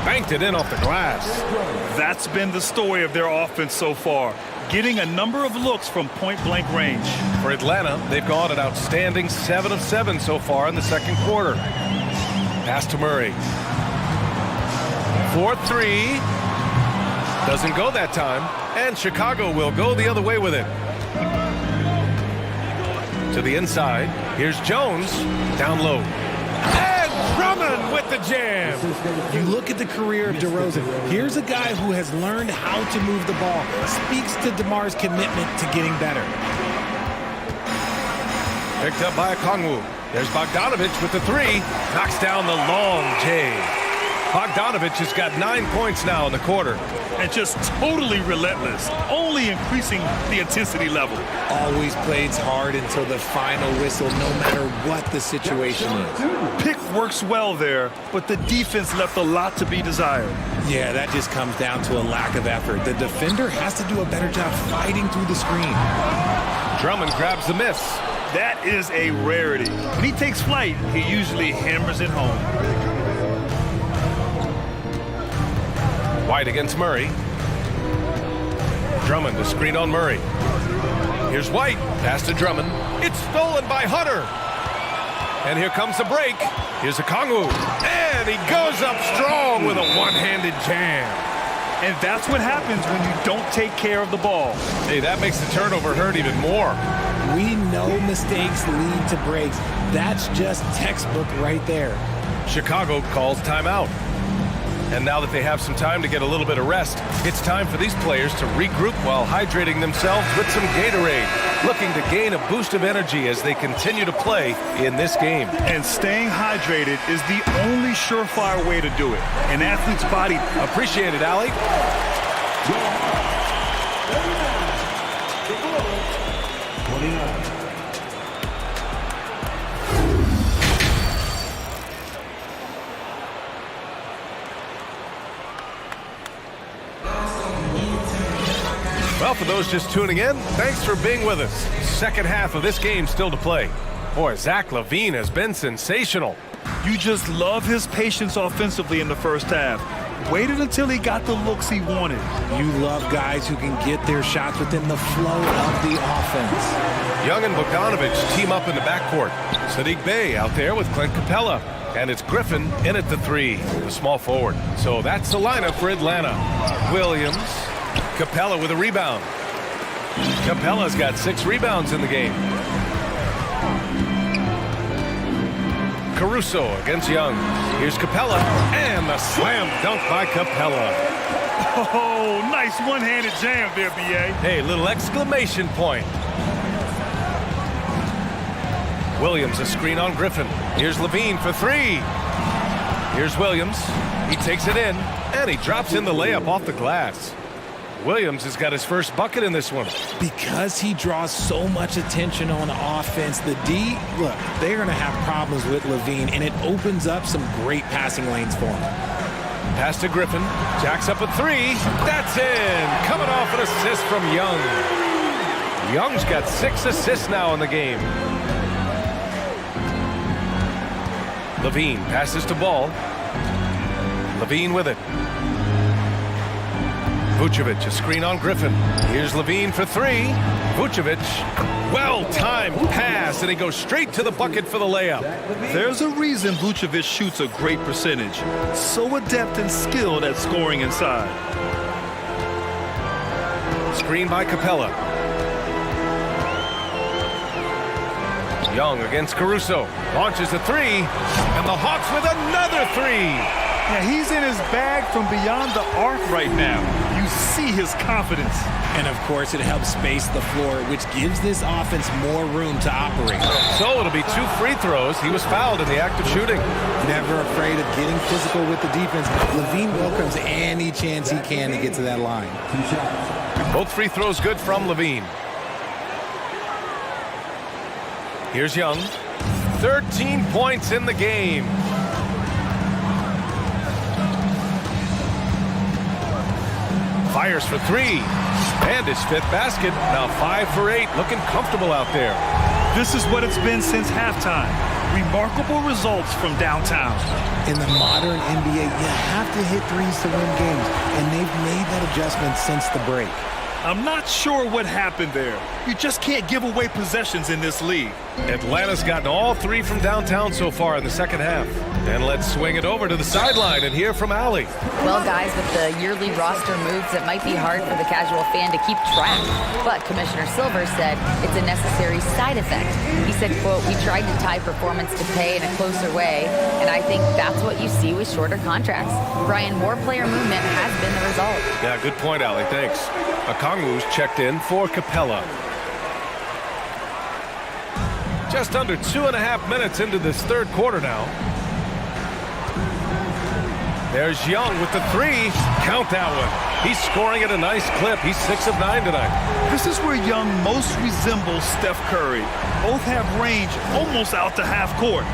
Banked it in off the glass. That's been the story of their offense so far, getting a number of looks from point-blank range. For Atlanta, they've gone an outstanding 7 of 7 so far in the second quarter. Pass to Murray. 4-3. Doesn't go that time, and Chicago will go the other way with it. To the inside. Here's Jones. Down low. And Drummond with the jam. You look at the career of DeRozan. Here's a guy who has learned how to move the ball. Speaks to DeMar's commitment to getting better. Picked up by Okongwu. There's Bogdanovich with the 3. Knocks down the long J. Bogdanovich has got 9 points now in the quarter. And just totally relentless, only increasing the intensity level. Always plays hard until the final whistle, no matter what the situation is. Pick works well there, but the defense left a lot to be desired. Yeah, that just comes down to a lack of effort. The defender has to do a better job fighting through the screen. Drummond grabs the miss. That is a rarity. When he takes flight, he usually hammers it home. White against Murray. Drummond, the screen on Murray. Here's White. Pass to Drummond. It's stolen by Hunter. And here comes the break. Here's Okongwu. And he goes up strong with a one-handed jam. And that's what happens when you don't take care of the ball. Hey, that makes the turnover hurt even more. We know mistakes lead to breaks. That's just textbook right there. Chicago calls timeout. And now that they have some time to get a little bit of rest, it's time for these players to regroup while hydrating themselves with some Gatorade, looking to gain a boost of energy as they continue to play in this game. And staying hydrated is the only surefire way to do it. An athlete's body. Appreciate it, Allie. Well, for those just tuning in, thanks for being with us. Second half of this game still to play. Boy, Zach LaVine has been sensational. You just love his patience offensively in the first half. Waited until he got the looks he wanted. You love guys who can get their shots within the flow of the offense. Young and Bogdanovich team up in the backcourt. Sadiq Bey out there with Clint Capella. And it's Griffin in at the 3, the small forward. So that's the lineup for Atlanta. Williams. Capella with a rebound. Capella's got 6 rebounds in the game. Caruso against Young. Here's Capella, and the slam dunk by Capella. Oh, nice one-handed jam there, B.A. Hey, little exclamation point. Williams, a screen on Griffin. Here's LaVine for 3. Here's Williams. He takes it in, and he drops in the layup off the glass. Williams has got his first bucket in this one. Because he draws so much attention on offense, the D, look, they're going to have problems with Levine, and it opens up some great passing lanes for him. Pass to Griffin. Jacks up a three. That's in. Coming off an assist from Young. Young's got 6 assists now in the game. Levine passes to Ball. Levine with it. Vucevic, a screen on Griffin. Here's Levine for 3. Vucevic, well-timed pass, and he goes straight to the bucket for the layup. There's a reason Vucevic shoots a great percentage. So adept and skilled at scoring inside. Screen by Capella. Young against Caruso. Launches a 3, and the Hawks with another 3. Yeah, he's in his bag from beyond the arc right now. You see his confidence. And of course, it helps space the floor, which gives this offense more room to operate. So it'll be 2 free throws. He was fouled in the act of shooting. Never afraid of getting physical with the defense. Levine welcomes any chance he can to get to that line. Both free throws good from Levine. Here's Young. 13 points in the game. Fires for 3. And his 5th basket. Now 5 for 8. Looking comfortable out there. This is what it's been since halftime. Remarkable results from downtown. In the modern NBA, you have to hit threes to win games, and they've made that adjustment since the break. I'm not sure what happened there. You just can't give away possessions in this league. Atlanta's gotten all 3 from downtown so far in the second half. And let's swing it over to the sideline and hear from Allie. Well, guys, with the yearly roster moves, it might be hard for the casual fan to keep track. But Commissioner Silver said it's a necessary side effect. He said, quote, "We tried to tie performance to pay in a closer way, and I think that's what you see with shorter contracts." Brian, more player movement has been the result. Yeah, good point, Allie. Thanks. Okongwu's checked in for Capella. Just under 2.5 minutes into this third quarter now. There's Young with the 3. Count that one. He's scoring at a nice clip. He's 6 of 9 tonight. This is where Young most resembles Steph Curry. Both have range almost out to half court.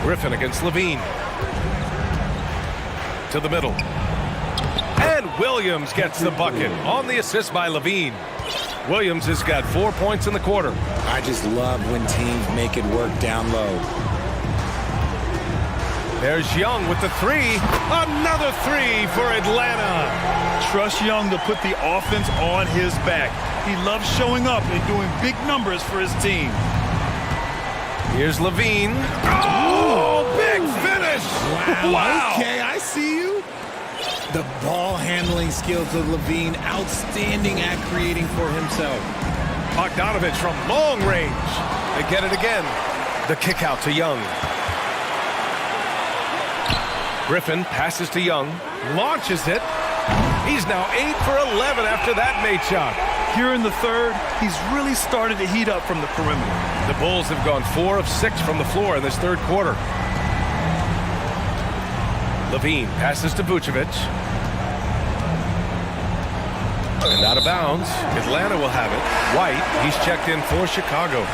Griffin against Levine. To the middle. And Williams gets the bucket on the assist by Levine. Williams has got 4 points in the quarter. I just love when teams make it work down low. There's Young with the 3. Another 3 for Atlanta. Trust Young to put the offense on his back. He loves showing up and doing big numbers for his team. Here's Levine. Oh, big finish. Wow. Okay, I see you. The ball handling skills of Levine, outstanding at creating for himself. Bogdanovich from long range. They get it again. The kick out to Young. Griffin passes to Young, launches it. He's now 8 for 11 after that made shot. Here in the third, he's really started to heat up from the perimeter. The Bulls have gone 4 of 6 from the floor in this third quarter. Levine passes to Vucevic. And out of bounds. Atlanta will have it. White, he's checked in for Chicago.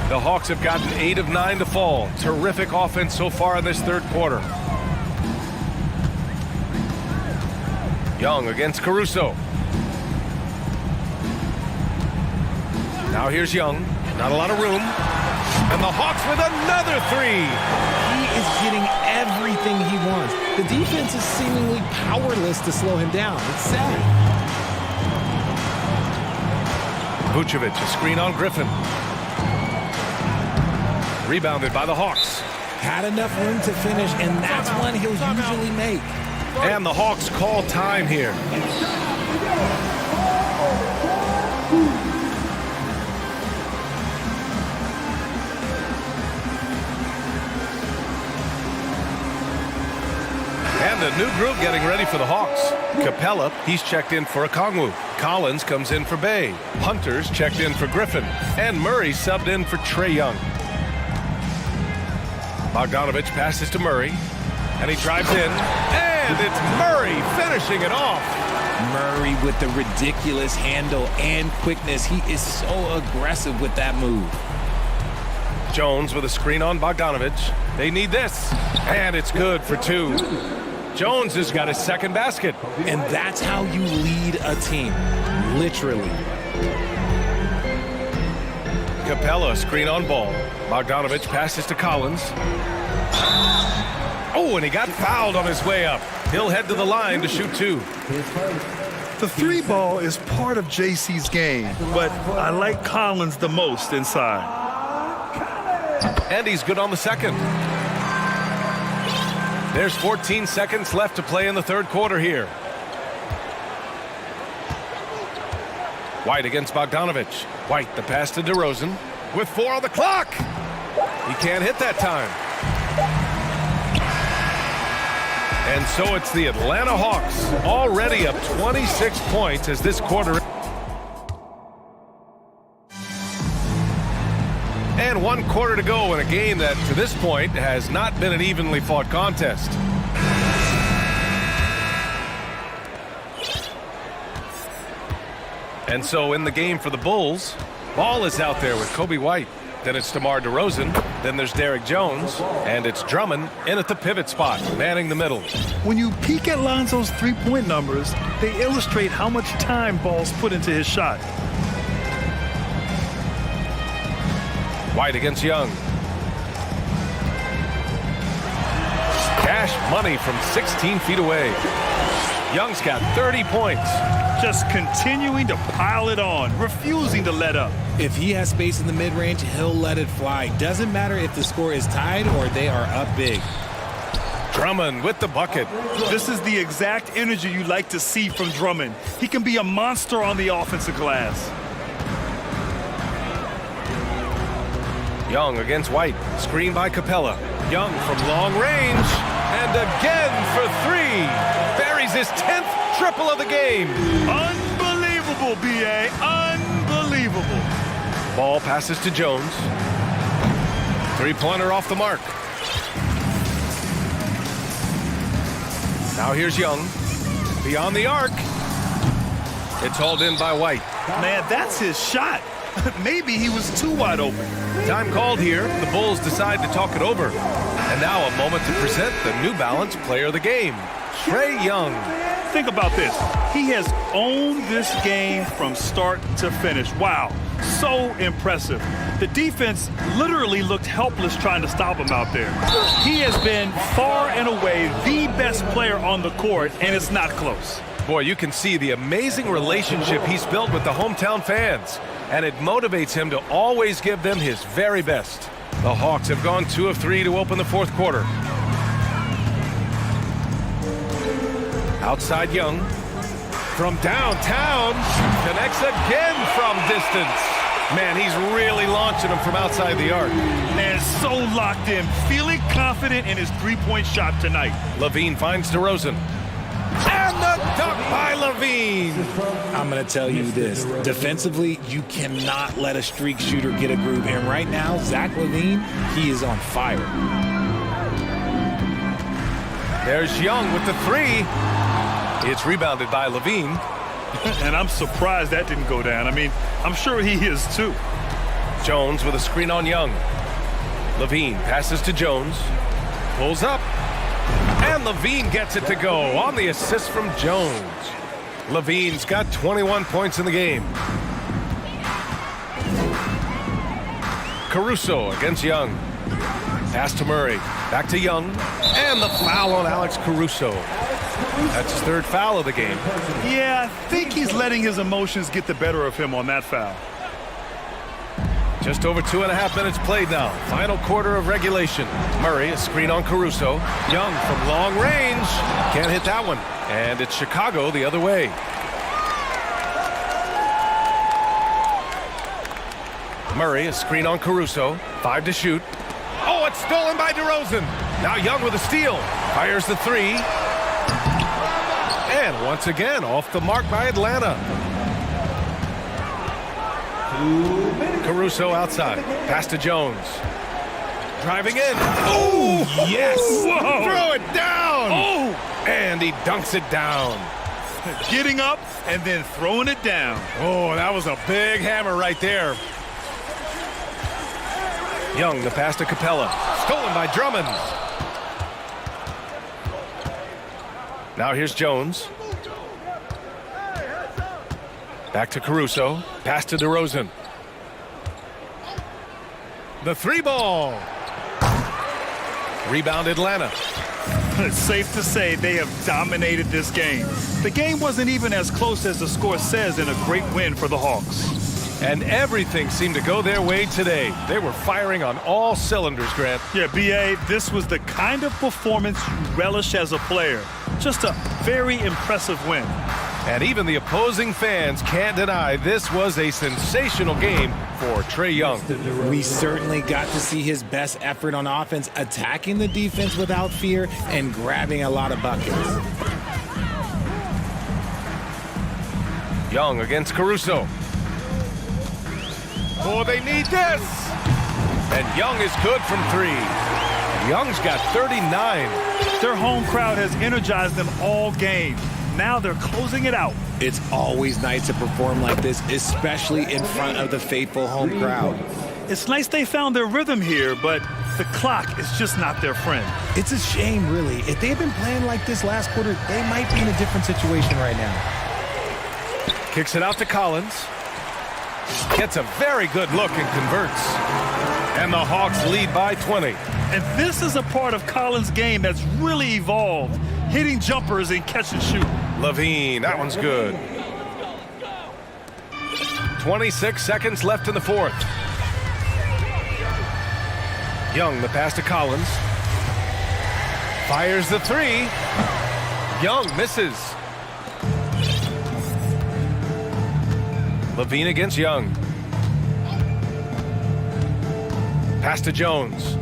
The Hawks have gotten 8 of 9 to fall. Terrific offense so far in this third quarter. Young against Caruso. Now here's Young. Not a lot of room. And the Hawks with another 3. He is getting everything he wants. The defense is seemingly powerless to slow him down. It's sad. Vucevic, a screen on Griffin. Rebounded by the Hawks. Had enough room to finish, and that's one he'll usually make. And the Hawks call time here. And a new group getting ready for the Hawks. Capella, he's checked in for Okongwu. Collins comes in for Bay. Hunter's checked in for Griffin. And Murray subbed in for Trae Young. Bogdanovich passes to Murray, and he drives in, and it's Murray finishing it off. Murray with the ridiculous handle and quickness. He is so aggressive with that move. Jones with a screen on Bogdanovich. They need this, and it's good for two. Jones has got his second basket. And that's how you lead a team, literally. Capella, screen on ball. Bogdanovich passes to Collins. Oh, and he got fouled on his way up. He'll head to the line to shoot two. The three ball is part of JC's game, but I like Collins the most inside. And he's good on the second. There's 14 seconds left to play in the third quarter here. White against Bogdanovich. White, the pass to DeRozan. With 4 on the clock. He can't hit that time. And so it's the Atlanta Hawks, already up 26 points as this quarter. And 1 quarter to go in a game that, to this point, has not been an evenly fought contest. And so in the game for the Bulls, Ball is out there with Kobe White. Then it's DeMar DeRozan. Then there's Derrick Jones. And it's Drummond in at the pivot spot, manning the middle. When you peek at Lonzo's three-point numbers, they illustrate how much time Ball's put into his shot. White against Young. Cash money from 16 feet away. Young's got 30 points. Just continuing to pile it on, refusing to let up. If he has space in the mid-range, he'll let it fly. Doesn't matter if the score is tied or they are up big. Drummond with the bucket. This is the exact energy you like to see from Drummond. He can be a monster on the offensive glass. Young against White. Screen by Capella. Young from long range. And again for three. Buries his 10th triple of the game. Unbelievable, B.A. Unbelievable. Ball passes to Jones. Three-pointer off the mark. Now here's Young. Beyond the arc. It's hauled in by White. Man, that's his shot. Maybe he was too wide open. Time called here. The Bulls decide to talk it over. And now a moment to present the New Balance Player of the Game, Trae Young. Think about this. He has owned this game from start to finish. Wow, so impressive. The defense literally looked helpless trying to stop him out there. He has been far and away the best player on the court, and it's not close. Boy, you can see the amazing relationship he's built with the hometown fans, and it motivates him to always give them his very best. The Hawks have gone 2 of 3 to open the fourth quarter. Outside Young. From downtown. Connects again from distance. Man, he's really launching them from outside the arc. And so locked in, feeling confident in his three-point shot tonight. LaVine finds DeRozan. And the dunk by LaVine. I'm going to tell you this. Defensively, you cannot let a streak shooter get a groove. And right now, Zach LaVine, he is on fire. There's Young with the three. It's rebounded by LaVine. And I'm surprised that didn't go down. I mean, I'm sure he is too. Jones with a screen on Young. LaVine passes to Jones. Pulls up. And LaVine gets it to go on the assist from Jones. LaVine's got 21 points in the game. Caruso against Young. Pass to Murray. Back to Young. And the foul on Alex Caruso. That's his third foul of the game. Yeah, I think he's letting his emotions get the better of him on that foul. Just over 2.5 minutes played now. Final quarter of regulation. Murray, a screen on Caruso. Young from long range. Can't hit that one. And it's Chicago the other way. Murray, a screen on Caruso. 5 to shoot. Oh, it's stolen by DeRozan. Now Young with a steal. Fires the three. And once again, off the mark by Atlanta. Caruso outside. Pass to Jones. Driving in. Oh, yes. Whoa. Throw it down. Oh, And he dunks it down. getting up and then throwing it down. Oh, that was a big hammer right there. Young, the pass to Capella. Stolen by Drummond. Now here's Jones. Back to Caruso. Pass to DeRozan. The three ball. Rebound Atlanta. It's safe to say they have dominated this game. The game wasn't even as close as the score says in a great win for the Hawks. And everything seemed to go their way today. They were firing on all cylinders, Grant. Yeah, B.A., this was the kind of performance you relish as a player. Just a very impressive win. And even the opposing fans can't deny this was a sensational game for Trae Young. We certainly got to see his best effort on offense, attacking the defense without fear and grabbing a lot of buckets. Young against Caruso. Oh, they need this! And Young is good from three. Young's got 39. Their home crowd has energized them all game. Now they're closing it out. It's always nice to perform like this, especially in front of the faithful home crowd. It's nice they found their rhythm here, but the clock is just not their friend. It's a shame, really. If they had been playing like this last quarter, they might be in a different situation right now. Kicks it out to Collins. Gets a very good look and converts. And the Hawks lead by 20. And this is a part of Collins' game that's really evolved, hitting jumpers and catch and shoot. Levine, that one's good. 26 seconds left in the fourth. Young, the pass to Collins. Fires the three. Young misses. Levine against Young. Pass to Jones.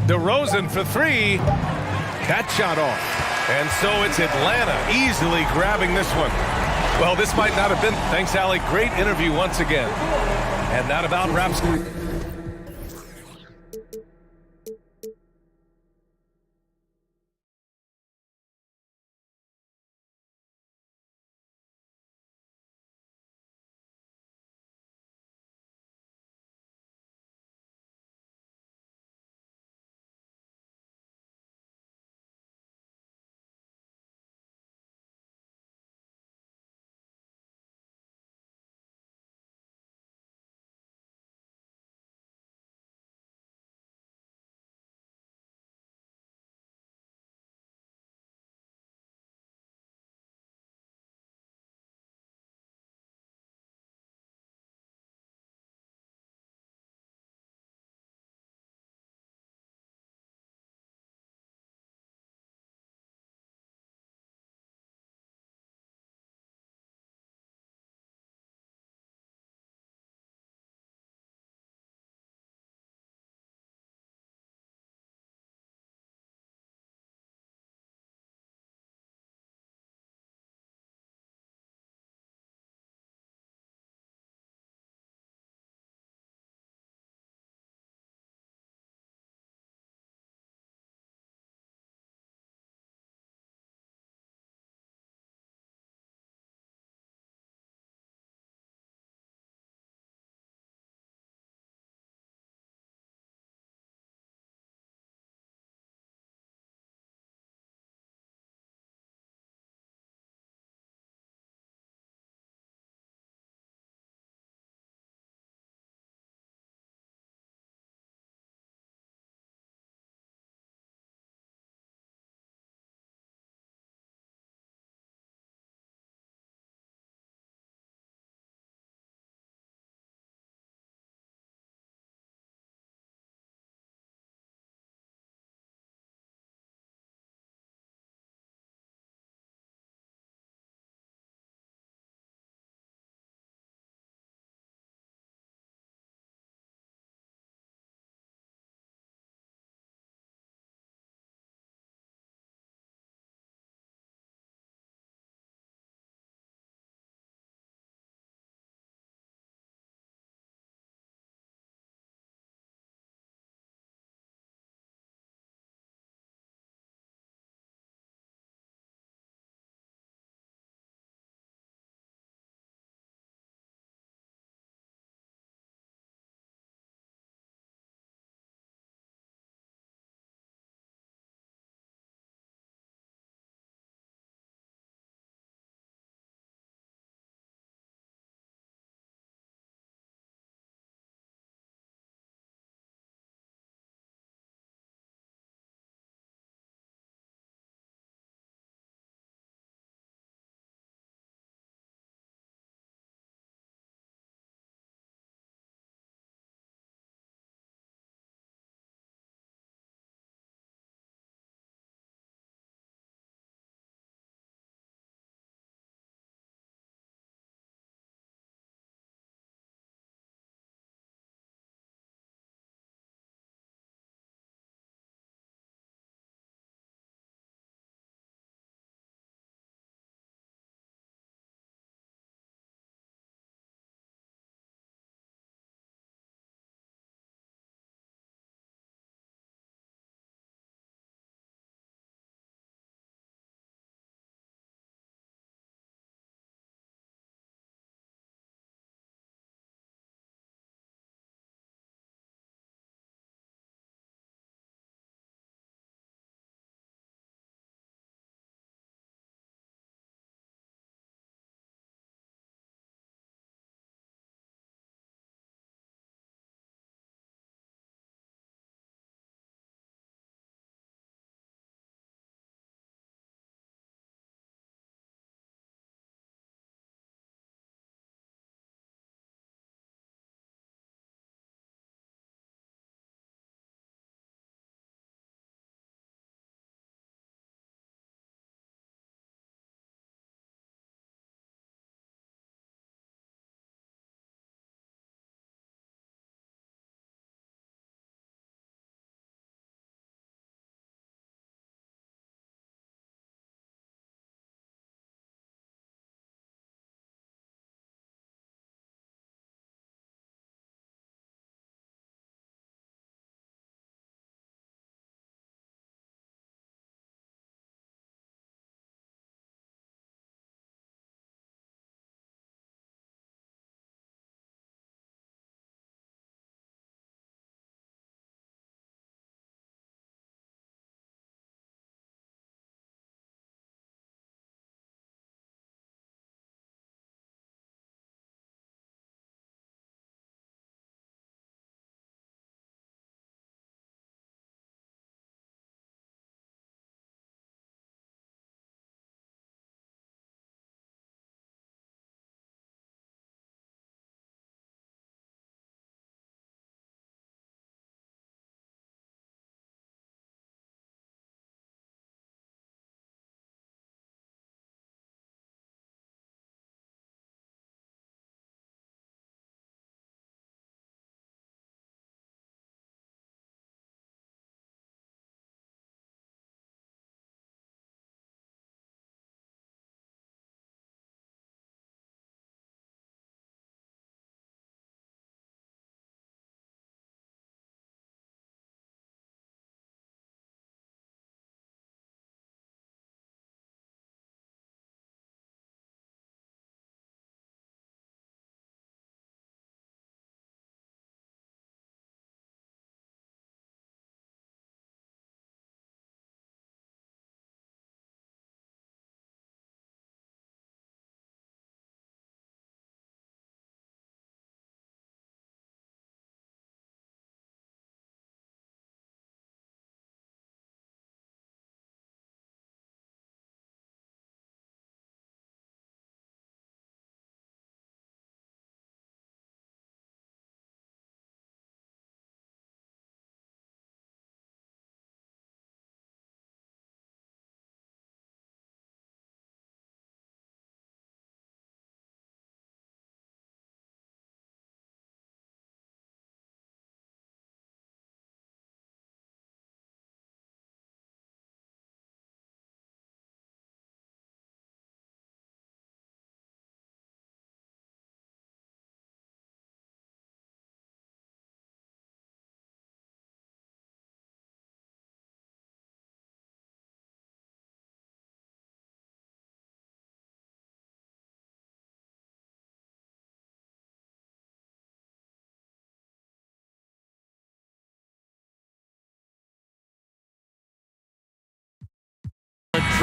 DeRozan for three. That shot off. And so it's Atlanta easily grabbing this one. Well, this might not have been. Thanks, Allie. Great interview once again. And that about wraps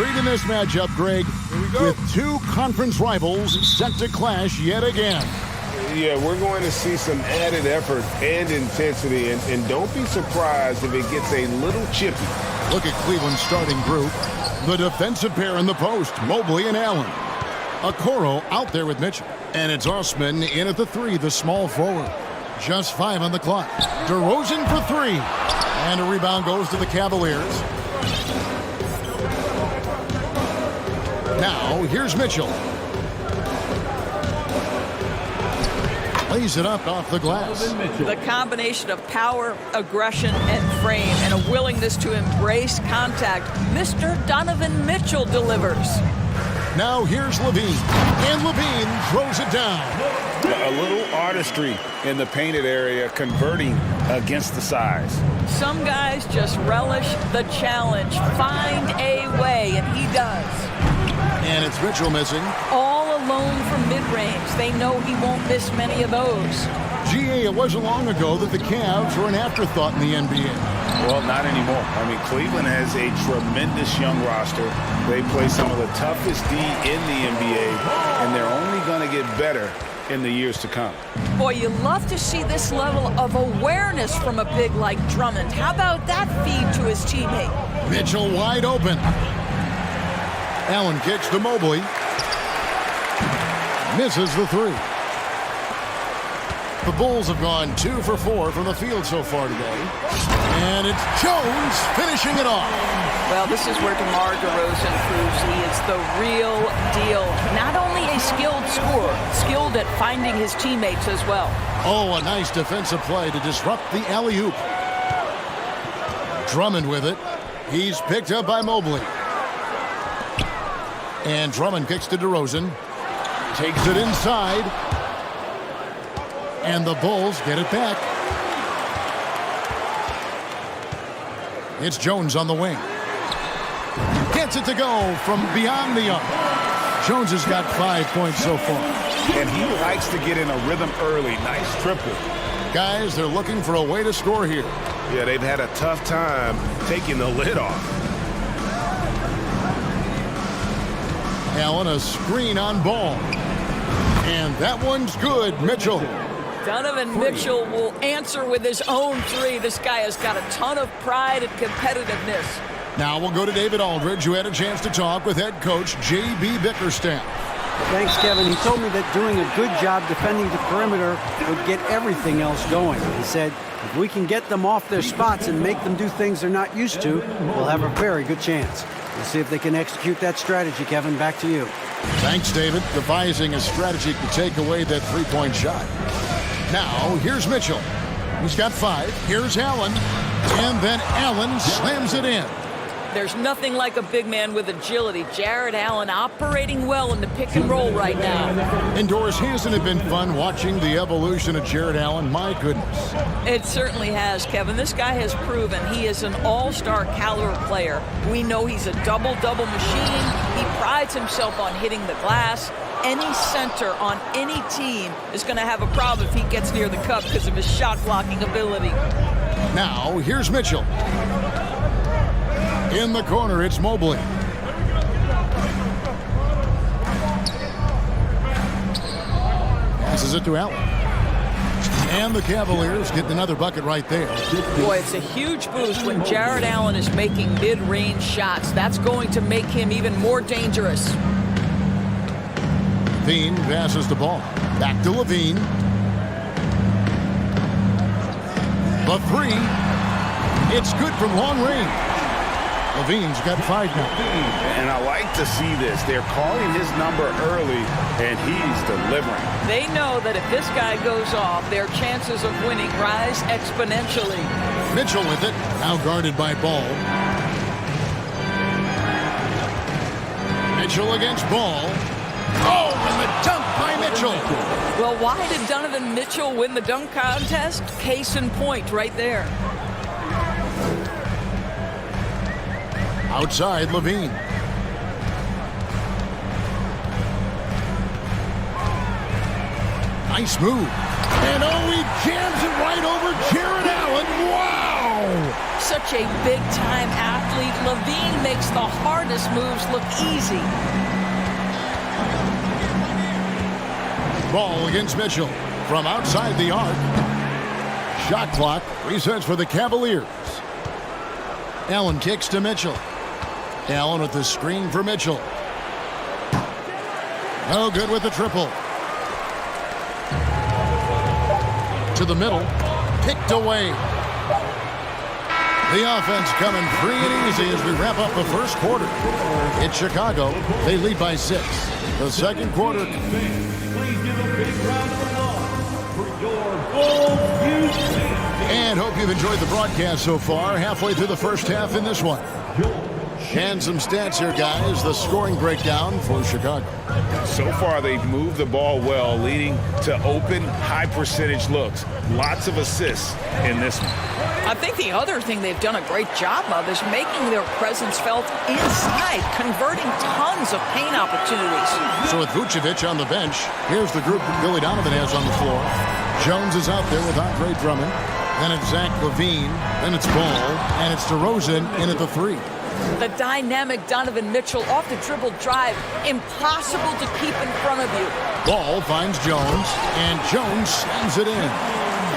treat in this matchup, Greg, with two conference rivals set to clash yet again. Yeah, we're going to see some added effort and intensity, and don't be surprised if it gets a little chippy. Look at Cleveland's starting group. The defensive pair in the post, Mobley and Allen. Okoro out there with Mitchell. And it's Osman in at the 3, the small forward. Just 5 on the clock. DeRozan for 3. And a rebound goes to the Cavaliers. Now, here's Mitchell. Lays it up off the glass. The combination of power, aggression, and frame, and a willingness to embrace contact, Mr. Donovan Mitchell delivers. Now here's Levine. And Levine throws it down. A little artistry in the painted area, converting against the size. Some guys just relish the challenge. Find a way, and he does. And it's Mitchell missing. All alone from mid-range. They know he won't miss many of those. GA, it wasn't long ago that the Cavs were an afterthought in the NBA. Well, not anymore. I mean, Cleveland has a tremendous young roster. They play some of the toughest D in the NBA, and they're only going to get better in the years to come. Boy, you love to see this level of awareness from a big like Drummond. How about that feed to his teammate? Mitchell wide open. Allen kicks to Mobley. Misses the 3. The Bulls have gone 2 for 4 from the field so far today. And it's Jones finishing it off. Well, this is where DeMar DeRozan proves he is the real deal. Not only a skilled scorer, skilled at finding his teammates as well. Oh, a nice defensive play to disrupt the alley-oop. Drummond with it. He's picked up by Mobley. And Drummond kicks to DeRozan. Takes it inside. And the Bulls get it back. It's Jones on the wing. Gets it to go from beyond the arc. Jones has got 5 points so far. And he likes to get in a rhythm early. Nice triple. Guys, they're looking for a way to score here. Yeah, they've had a tough time taking the lid off. Allen, a screen on Ball. And that one's good. Mitchell. Donovan Mitchell will answer with his own 3. This guy has got a ton of pride and competitiveness. Now we'll go to David Aldridge, who had a chance to talk with head coach J.B. Bickerstaff. Thanks, Kevin. He told me that doing a good job defending the perimeter would get everything else going. He said, if we can get them off their spots and make them do things they're not used to, we'll have a very good chance. We'll see if they can execute that strategy, Kevin. Back to you. Thanks, David. Devising a strategy to take away that three-point shot. Now, here's Mitchell. He's got 5. Here's Allen. And then Allen slams it in. There's nothing like a big man with agility. Jared Allen operating well in the pick and roll right now. Indoors, hasn't it been fun watching the evolution of Jared Allen? My goodness. It certainly has, Kevin. This guy has proven he is an all-star caliber player. We know he's a double-double machine. He prides himself on hitting the glass. Any center on any team is going to have a problem if he gets near the cup because of his shot-blocking ability. Now, here's Mitchell. In the corner, it's Mobley. Passes it to Allen. And the Cavaliers get another bucket right there. Boy, it's a huge boost when Jared Allen is making mid-range shots. That's going to make him even more dangerous. Levine passes the ball. Back to Levine. The 3. It's good from long range. Levine's got 5 now. And I like to see this. They're calling his number early, and he's delivering. They know that if this guy goes off, their chances of winning rise exponentially. Mitchell with it, now guarded by Ball. Mitchell against Ball. Oh, and the dunk by Mitchell. Well, why did Donovan Mitchell win the dunk contest? Case in point right there. Outside, Levine. Nice move. And oh, he jams it right over Jared Allen. Wow! such a big-time athlete. Levine makes the hardest moves look easy. Ball against Mitchell from outside the arc. Shot clock resets for the Cavaliers. Allen kicks to Mitchell. Allen with the screen for Mitchell. No good with the triple. To the middle. Picked away. The offense coming free and easy as we wrap up the first quarter. It's Chicago. They lead by 6. The second quarter. Please give a big round of applause for your Bulls youth. And hope you've enjoyed the broadcast so far. Halfway through the first half in this one. And some stats here, guys. The scoring breakdown for Chicago. So far, they've moved the ball well, leading to open, high-percentage looks. Lots of assists in this one. I think the other thing they've done a great job of is making their presence felt inside, converting tons of paint opportunities. So with Vucevic on the bench, here's the group that Billy Donovan has on the floor. Jones is out there with Andre Drummond. Then it's Zach LaVine. Then it's Ball. And it's DeRozan in at the 3. The dynamic Donovan Mitchell off the dribble drive. Impossible to keep in front of you. Ball finds Jones. And Jones slams it in.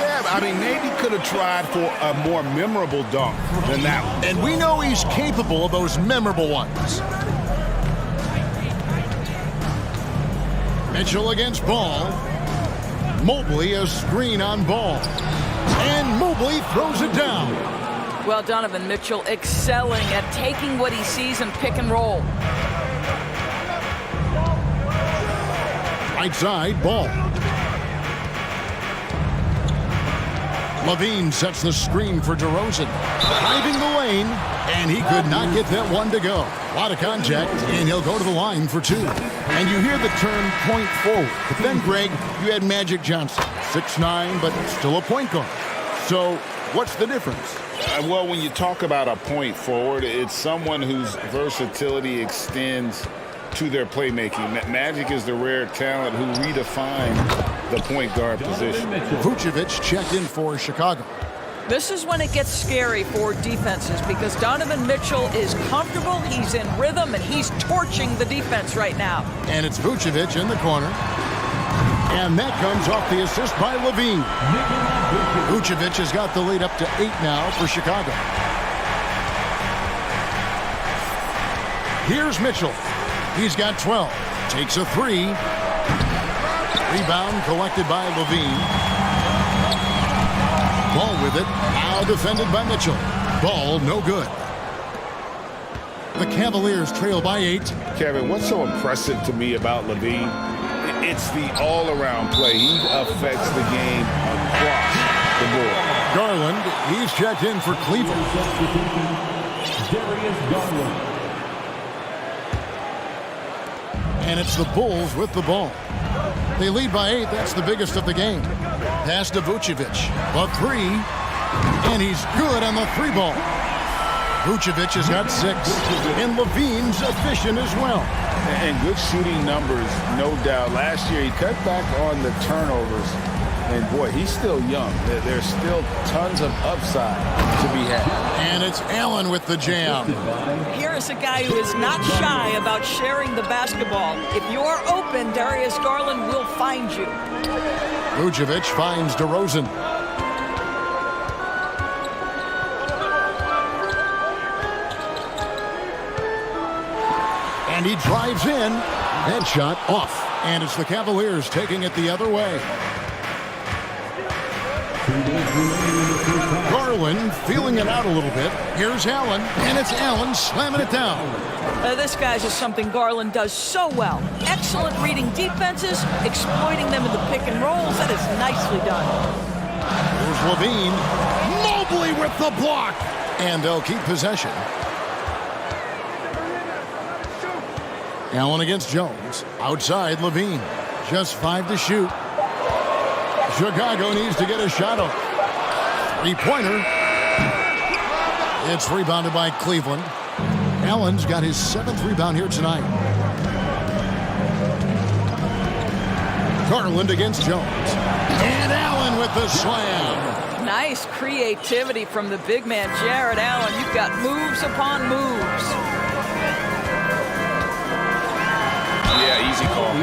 Yeah, I mean, maybe could have tried for a more memorable dunk than that one. And we know he's capable of those memorable ones. Mitchell against Ball. Mobley a screen on Ball. And Mobley throws it down. Well, Donovan Mitchell excelling at taking what he sees in pick and roll. Right side, Ball. LaVine sets the screen for DeRozan. Driving the lane, and he could not get that one to go. A lot of contact, and he'll go to the line for 2. And you hear the term point forward. But then, Greg, you had Magic Johnson, 6'9", but still a point guard. So what's the difference? Well, when you talk about a point forward, it's someone whose versatility extends to their playmaking. Magic is the rare talent who redefined the point guard position. Vucevic checked in for Chicago. This is when it gets scary for defenses because Donovan Mitchell is comfortable, he's in rhythm, and he's torching the defense right now. And it's Vucevic in the corner. And that comes off the assist by LaVine. Vucevic has got the lead up to 8 now for Chicago. Here's Mitchell. He's got 12. Takes a 3. Rebound collected by LaVine. Ball with it. Now defended by Mitchell. Ball no good. The Cavaliers trail by 8. Kevin, what's so impressive to me about LaVine? It's the all-around play. He affects the game across the board. Garland, he's checked in for Cleveland. And it's the Bulls with the ball. They lead by 8. That's the biggest of the game. Pass to Vucevic. A 3. And he's good on the 3 ball. Vucevic has got 6. And LaVine's efficient as well. And good shooting numbers, no doubt. Last year, he cut back on the turnovers. And, boy, he's still young. There's still tons of upside to be had. And it's Allen with the jam. Here is a guy who is not shy about sharing the basketball. If you are open, Darius Garland will find you. Vucevic finds DeRozan. And he drives in. That shot off. And it's the Cavaliers taking it the other way. Garland feeling it out a little bit. Here's Allen, and it's Allen slamming it down. This guy's just something Garland does so well. Excellent reading defenses, exploiting them in the pick and rolls. That is nicely done. Here's LaVine. Mobley with the block. And they'll keep possession. Allen against Jones. Outside, LaVine. Just 5 to shoot. Chicago needs to get a shot up. 3-pointer. It's rebounded by Cleveland. Allen's got his 7th rebound here tonight. Garland against Jones. And Allen with the slam. Nice creativity from the big man, Jared Allen. You've got moves upon moves. Yeah, easy call.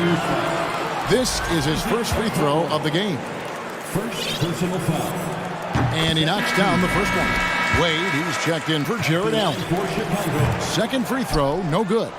This is his first free throw of the game. First personal foul. And he knocks down the first one. Wade, he's checked in for Jared Allen. For Chicago. Second free throw, no good.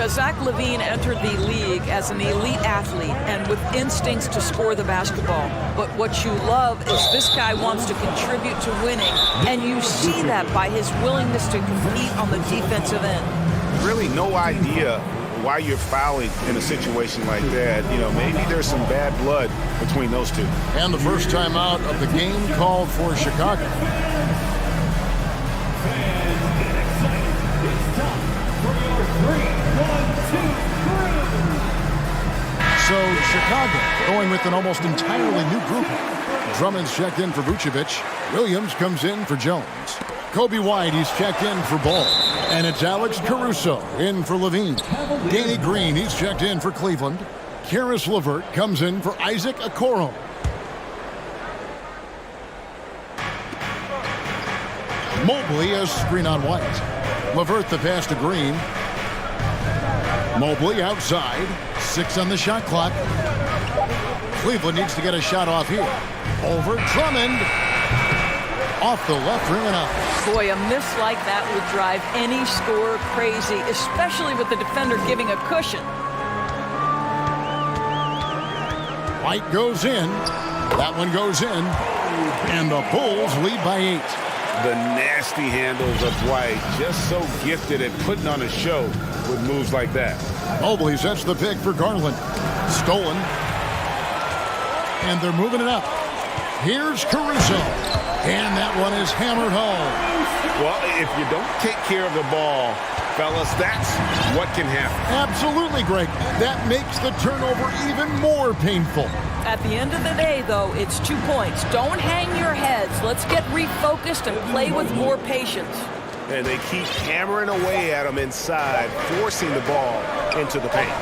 Zach LaVine entered the league as an elite athlete and with instincts to score the basketball. But what you love is this guy wants to contribute to winning, and you see that by his willingness to compete on the defensive end. Really no idea why you're fouling in a situation like that. You know, maybe there's some bad blood between those two. And the first time out of the game called for Chicago. Fans, get excited. It's time for your 3-1-2-3. So Chicago going with an almost entirely new group. Drummond's checked in for Vucevic. Williams comes in for Jones. Kobe White, he's checked in for Ball. And it's Alex Caruso in for Levine. Danny Green, he's checked in for Cleveland. Karis LeVert comes in for Isaac Okoro. Mobley has screen on White. LeVert the pass to Green. Mobley outside. 6 on the shot clock. Cleveland needs to get a shot off here. Over Drummond. Off the left rim and out. Boy, a miss like that would drive any scorer crazy, especially with the defender giving a cushion. White goes in. That one goes in. And the Bulls lead by 8. The nasty handles of White, just so gifted at putting on a show with moves like that. Mobley sets the pick for Garland. Stolen. And they're moving it up. Here's Caruso. And that one is hammered home. Well, if you don't take care of the ball, fellas, that's what can happen. Absolutely, Greg. That makes the turnover even more painful. At the end of the day, though, it's 2 points. Don't hang your heads. Let's get refocused and play with more patience. And they keep hammering away at them inside, forcing the ball into the paint.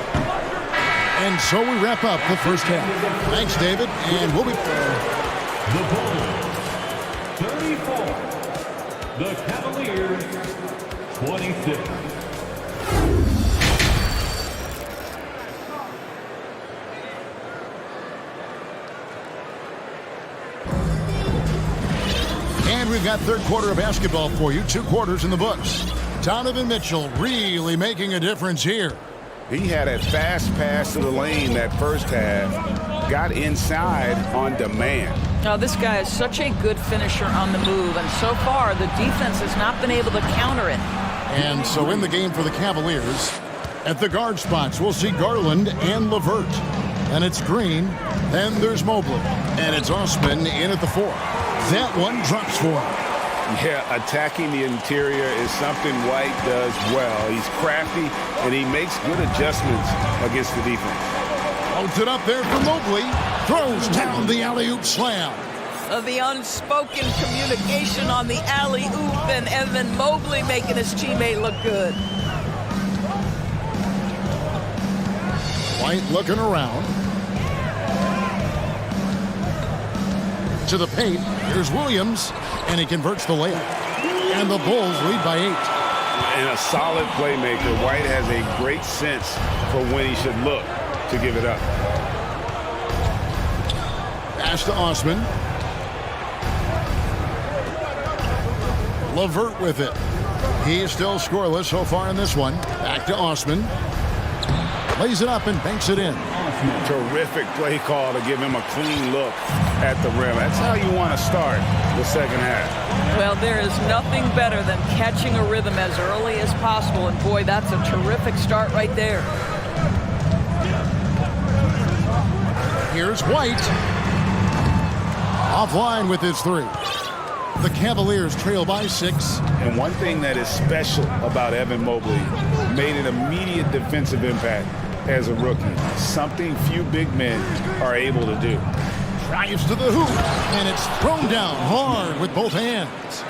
And so we wrap up the first half. Thanks, David, and we'll be... The Bulls, 34. The Cavaliers, 26. And we've got third quarter of basketball for you. 2 quarters in the books. Donovan Mitchell really making a difference here. He had a fast pass to the lane that first half. Got inside on demand. Now, this guy is such a good finisher on the move, and so far the defense has not been able to counter it. And so in the game for the Cavaliers, at the guard spots, we'll see Garland and LeVert. And it's Green, then there's Mobley, and it's Osman in at the 4. That one drops for him. Yeah, attacking the interior is something White does well. He's crafty, and he makes good adjustments against the defense. Holds it up there for Mobley. Throws down the alley-oop slam. The unspoken communication on the alley-oop, and Evan Mobley making his teammate look good. White looking around. To the paint. Here's Williams, and he converts the layup. And the Bulls lead by 8. And a solid playmaker. White has a great sense for when he should look to give it up. Pass to Osman. LeVert with it. He is still scoreless so far in this one. Back to Osman. Lays it up and banks it in. Terrific play call to give him a clean look at the rim. That's how you want to start the second half. Well, there is nothing better than catching a rhythm as early as possible, and boy, that's a terrific start right there. Here's White. Offline with his 3. The Cavaliers trail by 6. And one thing that is special about Evan Mobley, made an immediate defensive impact as a rookie. Something few big men are able to do. Drives to the hoop, and it's thrown down hard with both hands.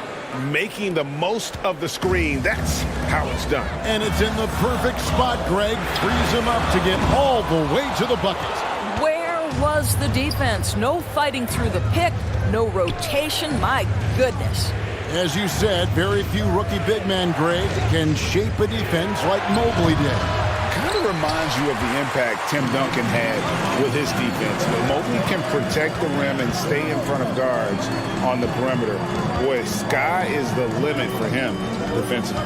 Making the most of the screen, that's how it's done. And it's in the perfect spot, Greg. Frees him up to get all the way to the bucket. Where was the defense? No fighting through the pick, no rotation. My goodness. As you said, very few rookie big men, Greg, can shape a defense like Mobley did. Kind of reminds you of the impact Tim Duncan had with his defense. Mobley can protect the rim and stay in front of guards on the perimeter. Boy, sky is the limit for him defensively.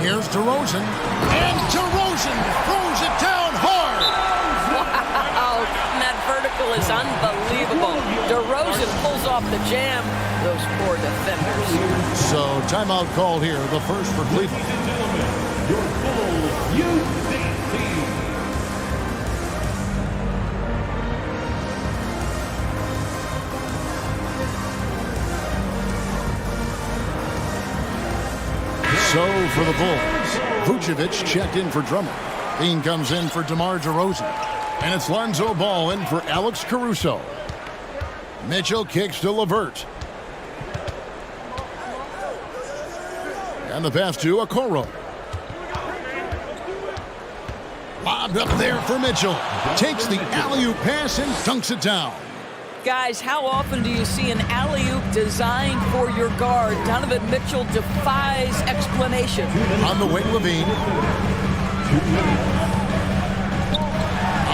Here's DeRozan, and DeRozan throws it down hard. Wow, that vertical is unbelievable. DeRozan pulls off the jam. Those poor defenders. So timeout called here, the first for Cleveland. Your Bulls UCC. So for the Bulls, Vucevic checked in for Drummond. Bean comes in for DeMar DeRozan. And it's Lonzo Ball in for Alex Caruso. Mitchell kicks to LeVert. And the pass to Okoro. Lobbed up there for Mitchell. Takes the alley-oop pass and dunks it down. Guys, how often do you see an alley-oop designed for your guard? Donovan Mitchell defies explanation. On the wing, Levine.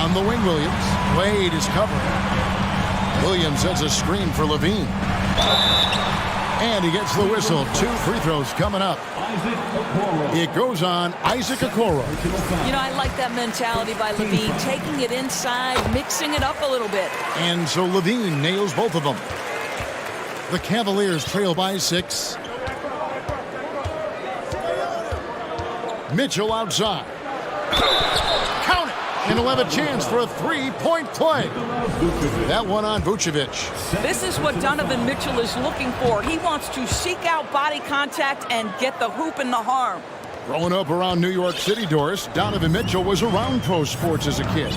On the wing, Williams. Wade is covering. Williams sets a screen for Levine. And he gets the whistle. 2 free throws coming up. It goes on Isaac Okoro. You know, I like that mentality by Levine, taking it inside, mixing it up a little bit. And so Levine nails both of them. The Cavaliers trail by 6. Mitchell outside. Count it! And he'll have a chance for a 3-point play. That one on Vucevic. This is what Donovan Mitchell is looking for. He wants to seek out body contact and get the hoop in the harm. Growing up around New York City, Doris, Donovan Mitchell was around pro sports as a kid.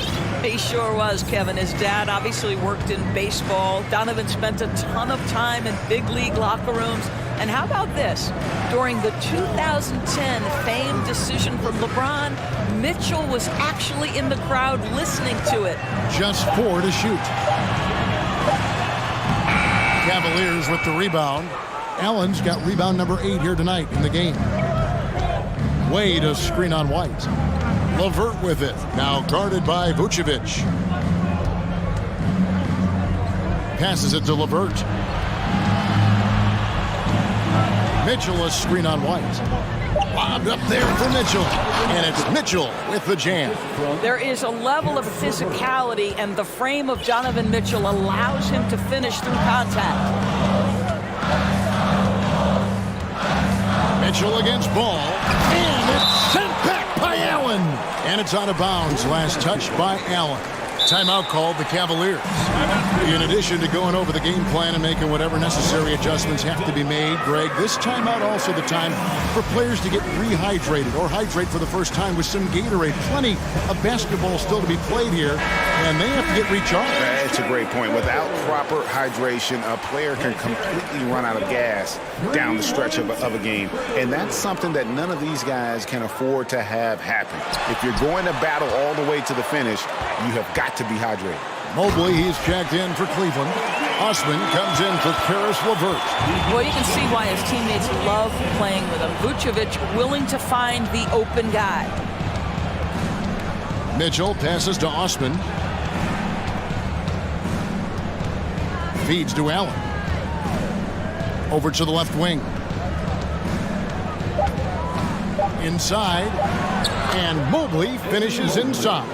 He sure was, Kevin. His dad obviously worked in baseball. Donovan spent a ton of time in big league locker rooms. And how about this? During the 2010 famed decision from LeBron, Mitchell was actually in the crowd listening to it. Just 4 to shoot. Cavaliers with the rebound. Allen's got rebound number 8 here tonight in the game. Wade a screen on White. LeVert with it. Now guarded by Vucevic. Passes it to LeVert. Mitchell a screen on White. Lobbed up there for Mitchell. And it's Mitchell with the jam. There is a level of physicality, and the frame of Donovan Mitchell allows him to finish through contact. Mitchell against Ball. And it's sent back by Allen. And it's out of bounds. Last touch by Allen. Timeout called the Cavaliers. In addition to going over the game plan and making whatever necessary adjustments have to be made, Greg, this timeout also the time for players to get rehydrated or hydrate for the first time with some Gatorade. Plenty of basketball still to be played here, and they have to get recharged. That's a great point. Without proper hydration, a player can completely run out of gas down the stretch of a game. And that's something that none of these guys can afford to have happen. If you're going to battle all the way to the finish, you have got to be hydrated. Mobley, he's checked in for Cleveland. Osman comes in for Karis LeVert. Well, you can see why his teammates love playing with him. Vucevic willing to find the open guy. Mitchell passes to Osman. Feeds to Allen. Over to the left wing. Inside. And Mobley finishes inside.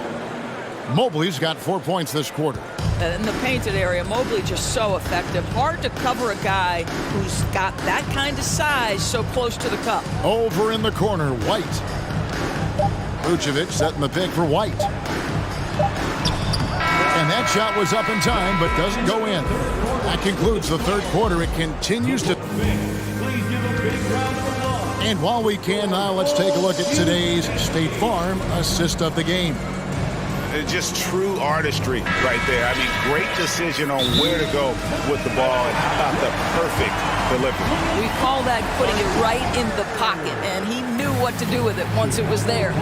Mobley's got 4 points this quarter. In the painted area, Mobley just so effective. Hard to cover a guy who's got that kind of size so close to the cup. Over in the corner, White. Vucevic setting the pick for White. And that shot was up in time, but doesn't go in. That concludes the third quarter. It continues to... And while we can now, let's take a look at today's State Farm assist of the game. Just true artistry right there. I mean, great decision on where to go with the ball. And how about the perfect delivery? We call that putting it right in the pocket, and he knew what to do with it once it was there.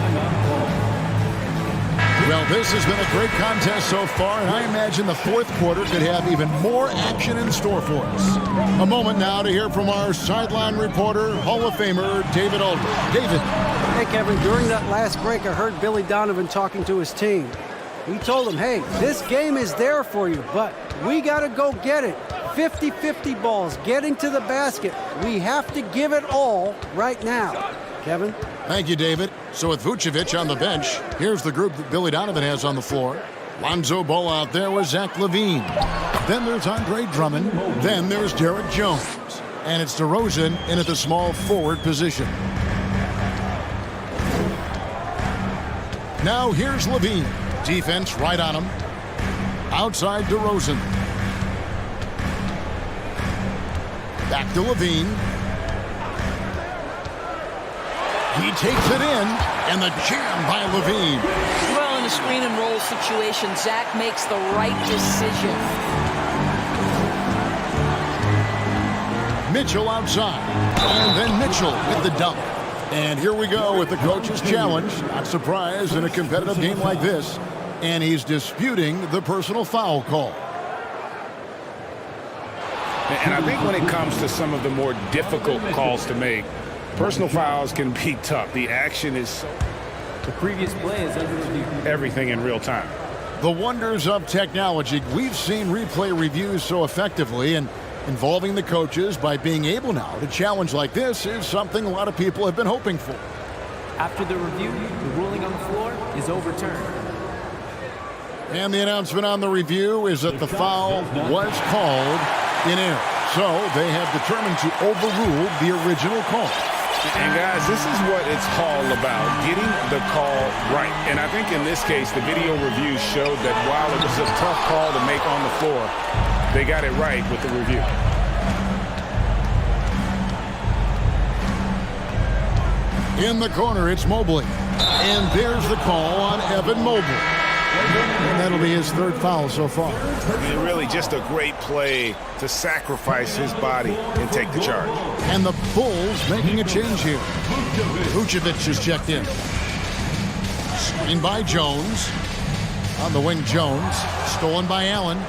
Well, this has been a great contest so far, and I imagine the fourth quarter could have even more action in store for us. A moment now to hear from our sideline reporter, Hall of Famer David Aldridge. David. Hey, Kevin, during that last break, I heard Billy Donovan talking to his team. He told them, hey, this game is there for you, but we got to go get it. 50-50 balls, getting to the basket. We have to give it all right now. Kevin? Thank you, David. So with Vucevic on the bench, here's the group that Billy Donovan has on the floor. Lonzo Ball out there with Zach LaVine. Then there's Andre Drummond. Then there's Derek Jones. And it's DeRozan in at the small forward position. Now here's LaVine. Defense right on him. Outside DeRozan. Back to LaVine. He takes it in, and the jam by LaVine. Well, in a screen and roll situation, Zach makes the right decision. Mitchell outside, and then Mitchell with the dunk. And here we go with the coach's challenge. Not surprised in a competitive game like this. And he's disputing the personal foul call. And I think when it comes to some of the more difficult calls to make, personal fouls can be tough. The action is the previous play is under review. Everything in real time. The wonders of technology. We've seen replay reviews so effectively, and involving the coaches by being able now to challenge like this is something a lot of people have been hoping for. After the review, the ruling on the floor is overturned. And the announcement on the review is that the foul was called in error. So they have determined to overrule the original call. And guys, this is what it's all about, getting the call right. And I think in this case, the video review showed that while it was a tough call to make on the floor, they got it right with the review. In the corner, it's Mobley. And there's the call on Evan Mobley. And that'll be his third foul so far. And really just a great play to sacrifice his body and take the charge. And the Bulls making a change here. Vucevic is checked in. Screen by Jones. On the wing, Jones. Stolen by Allen.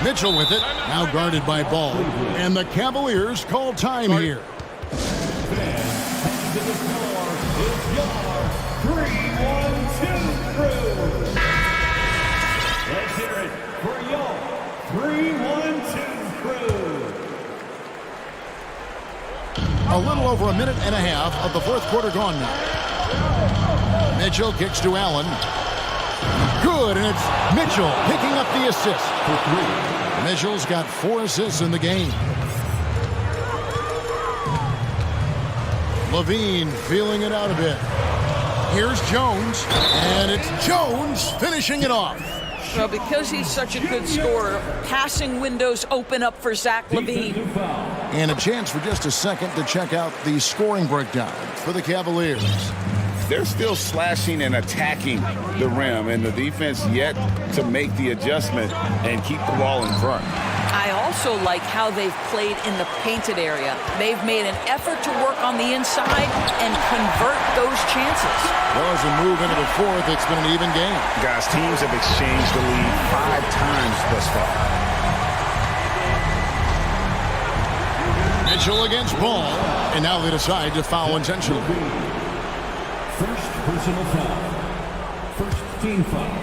Mitchell with it. Now guarded by Ball. And the Cavaliers call time here. 3-1-2 crew. Let's hear it for y'all. 3-1-2 crew. A little over a minute and a half of the fourth quarter gone now. Mitchell kicks to Allen. Good, and it's Mitchell picking up the assist for three. Mitchell's got 4 assists in the game. LaVine feeling it out a bit. Here's Jones, and it's Jones finishing it off. Well, because he's such a good scorer, passing windows open up for Zach LaVine. And a chance for just a second to check out the scoring breakdown for the Cavaliers. They're still slashing and attacking the rim, and the defense yet to make the adjustment and keep the ball in front. I also like how they've played in the painted area. They've made an effort to work on the inside and convert those chances. Well, as we move into the fourth, it's been an even game. Guys, teams have exchanged the lead 5 times thus far. Mitchell against Ball, and now they decide to foul intentionally. First personal foul. First team foul.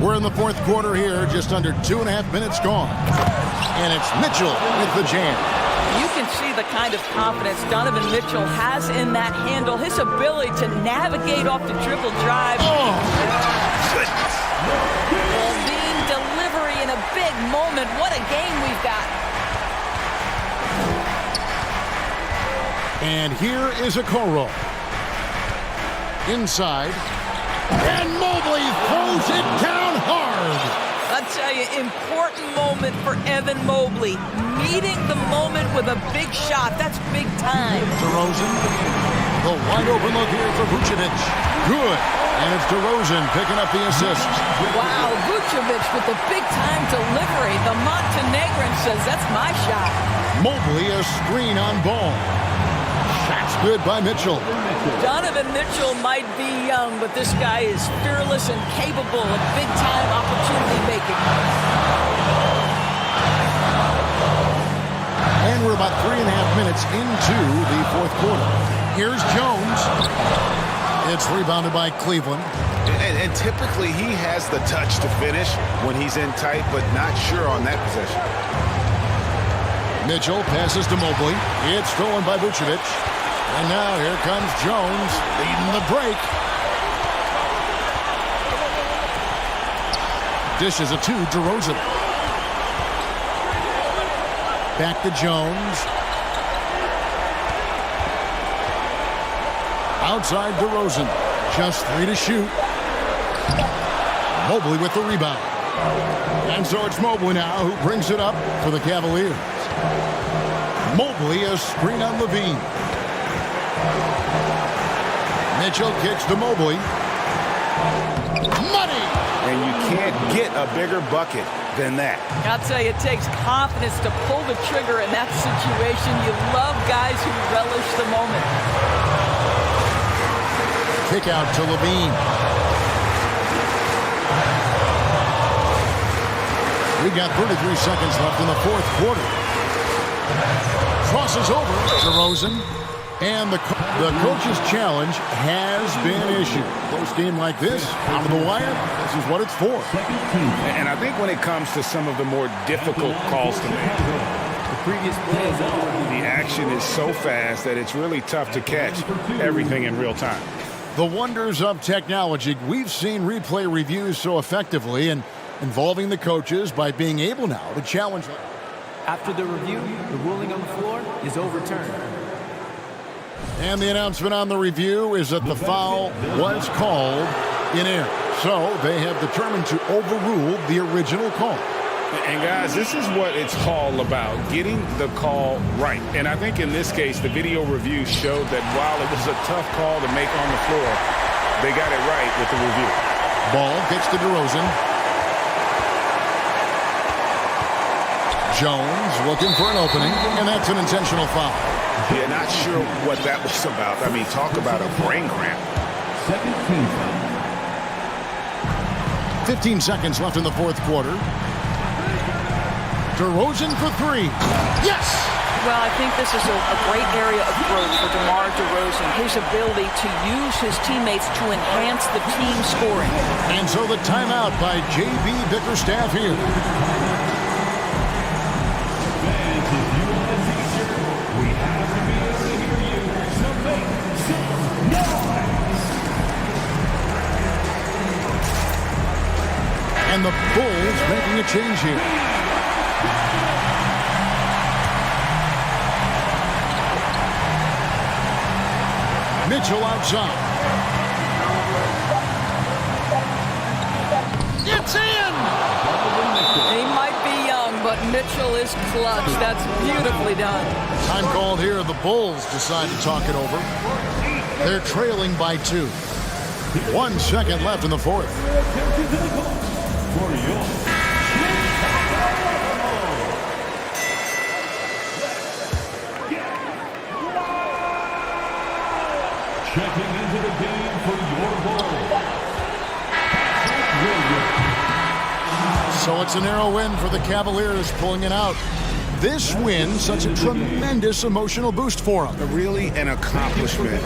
We're in the fourth quarter here, just under 2.5 minutes gone. And it's Mitchell with the jam. You can see the kind of confidence Donovan Mitchell has in that handle, his ability to navigate off the dribble drive. Oh, LaVine delivery in a big moment. What a game we've got. and here is a Okoro. Inside. And Mobley throws it down hard. I'll tell you, important moment for Evan Mobley. Meeting the moment with a big shot. That's big time. DeRozan. The wide open look here for Vucevic. Good. And it's DeRozan picking up the assist. Wow, Vucevic with the big time delivery. The Montenegrin says, that's my shot. Mobley a screen on Ball. Shots good by Mitchell. Donovan Mitchell might be young, but this guy is fearless and capable of big-time opportunity making. And we're about 3.5 minutes into the fourth quarter. Here's Jones. It's rebounded by Cleveland. And typically he has the touch to finish when he's in tight, but not sure on that possession. Mitchell passes to Mobley. It's stolen by Vucevic. And now here comes Jones leading the break. Dishes it to DeRozan. Back to Jones. Outside DeRozan. Just 3 to shoot. Mobley with the rebound. And so it's Mobley now who brings it up for the Cavaliers. Mobley, a screen on Levine. Mitchell kicks to Mobley. Money! And you can't get a bigger bucket than that. I'll tell you, it takes confidence to pull the trigger in that situation. You love guys who relish the moment. Kick out to Levine. We got 33 seconds left in the fourth quarter. Crosses over DeRozan. And the coach's challenge has been issued. Close game like this, out of the wire, this is what it's for. And I think when it comes to some of the more difficult calls to make, The previous play is over. the action is so fast that it's really tough to catch everything in real time. The wonders of technology. We've seen replay reviews so effectively and involving the coaches by being able now to challenge. After the review, the ruling on the floor is overturned. And the announcement on the review is that the foul was called in air. So they have determined to overrule the original call. And guys, this is what it's all about, getting the call right. And I think in this case, the video review showed that while it was a tough call to make on the floor, they got it right with the review. Ball gets to DeRozan. Jones looking for an opening, and that's an intentional foul. Yeah, not sure what that was about. I mean, talk about a brain cramp. 15 seconds left in the fourth quarter. DeRozan for 3. Yes! Well, I think this is a great area of growth for DeMar DeRozan. His ability to use his teammates to enhance the team scoring. And so the timeout by J.B. Bickerstaff here. And the Bulls making a change here. Mitchell outside. It's in! He might be young, but Mitchell is clutch. That's beautifully done. Time called here. The Bulls decide to talk it over. They're trailing by 2. 1 second left in the fourth. Checking into the game for your ball. So it's a narrow win for the Cavaliers, pulling it out. This win, such a tremendous emotional boost for them. Really an accomplishment.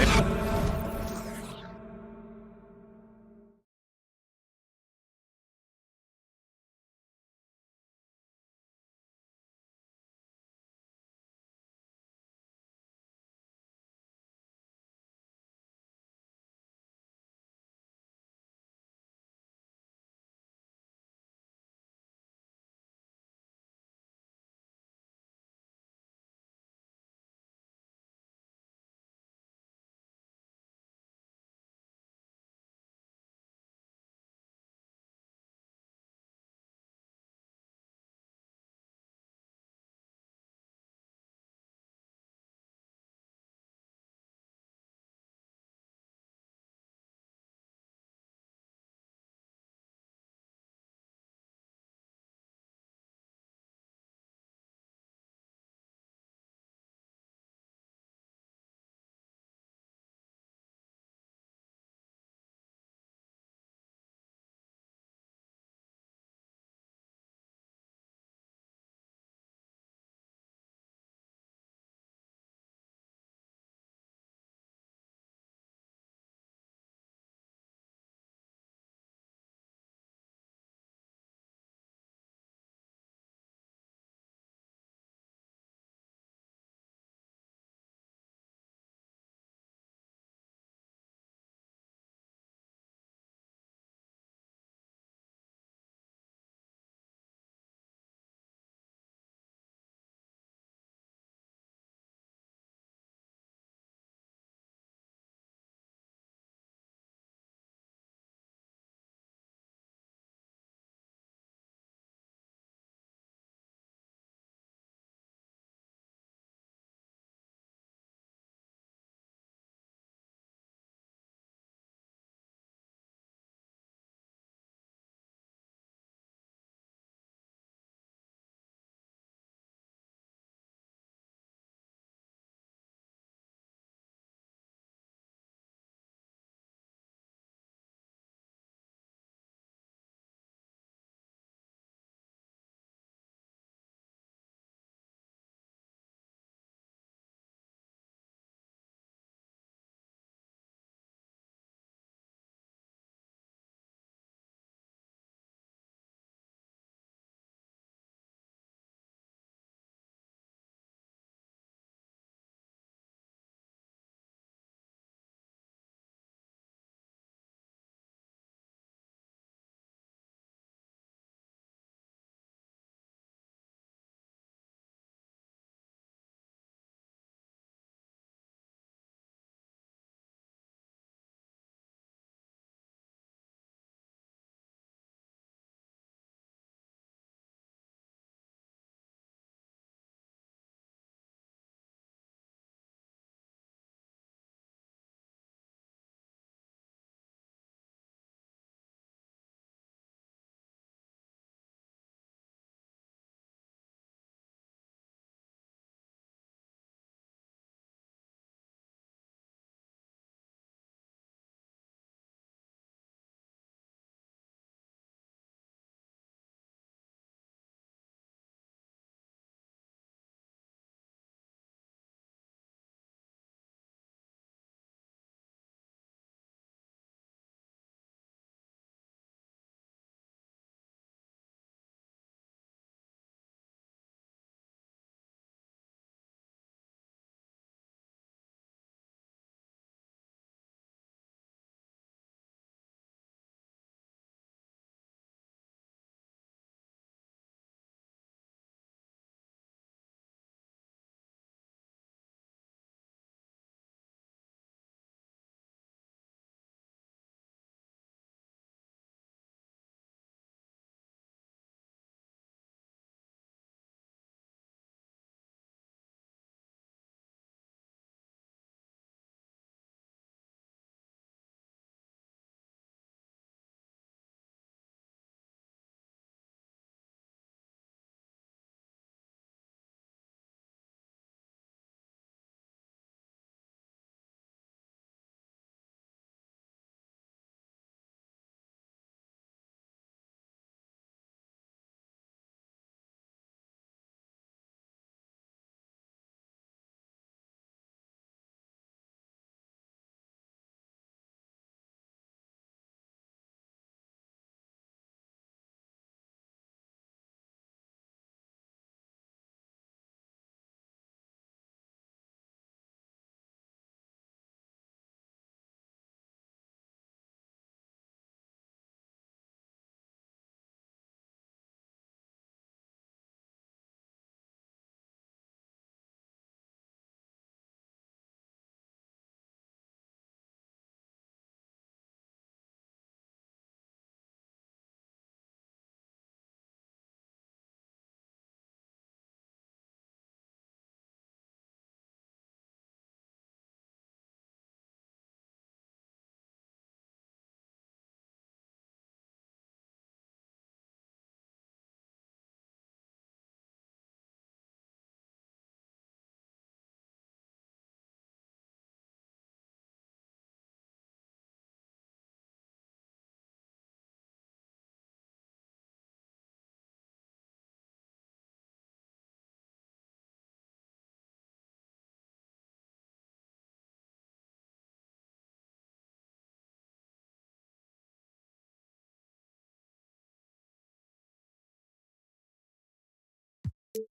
Tonight,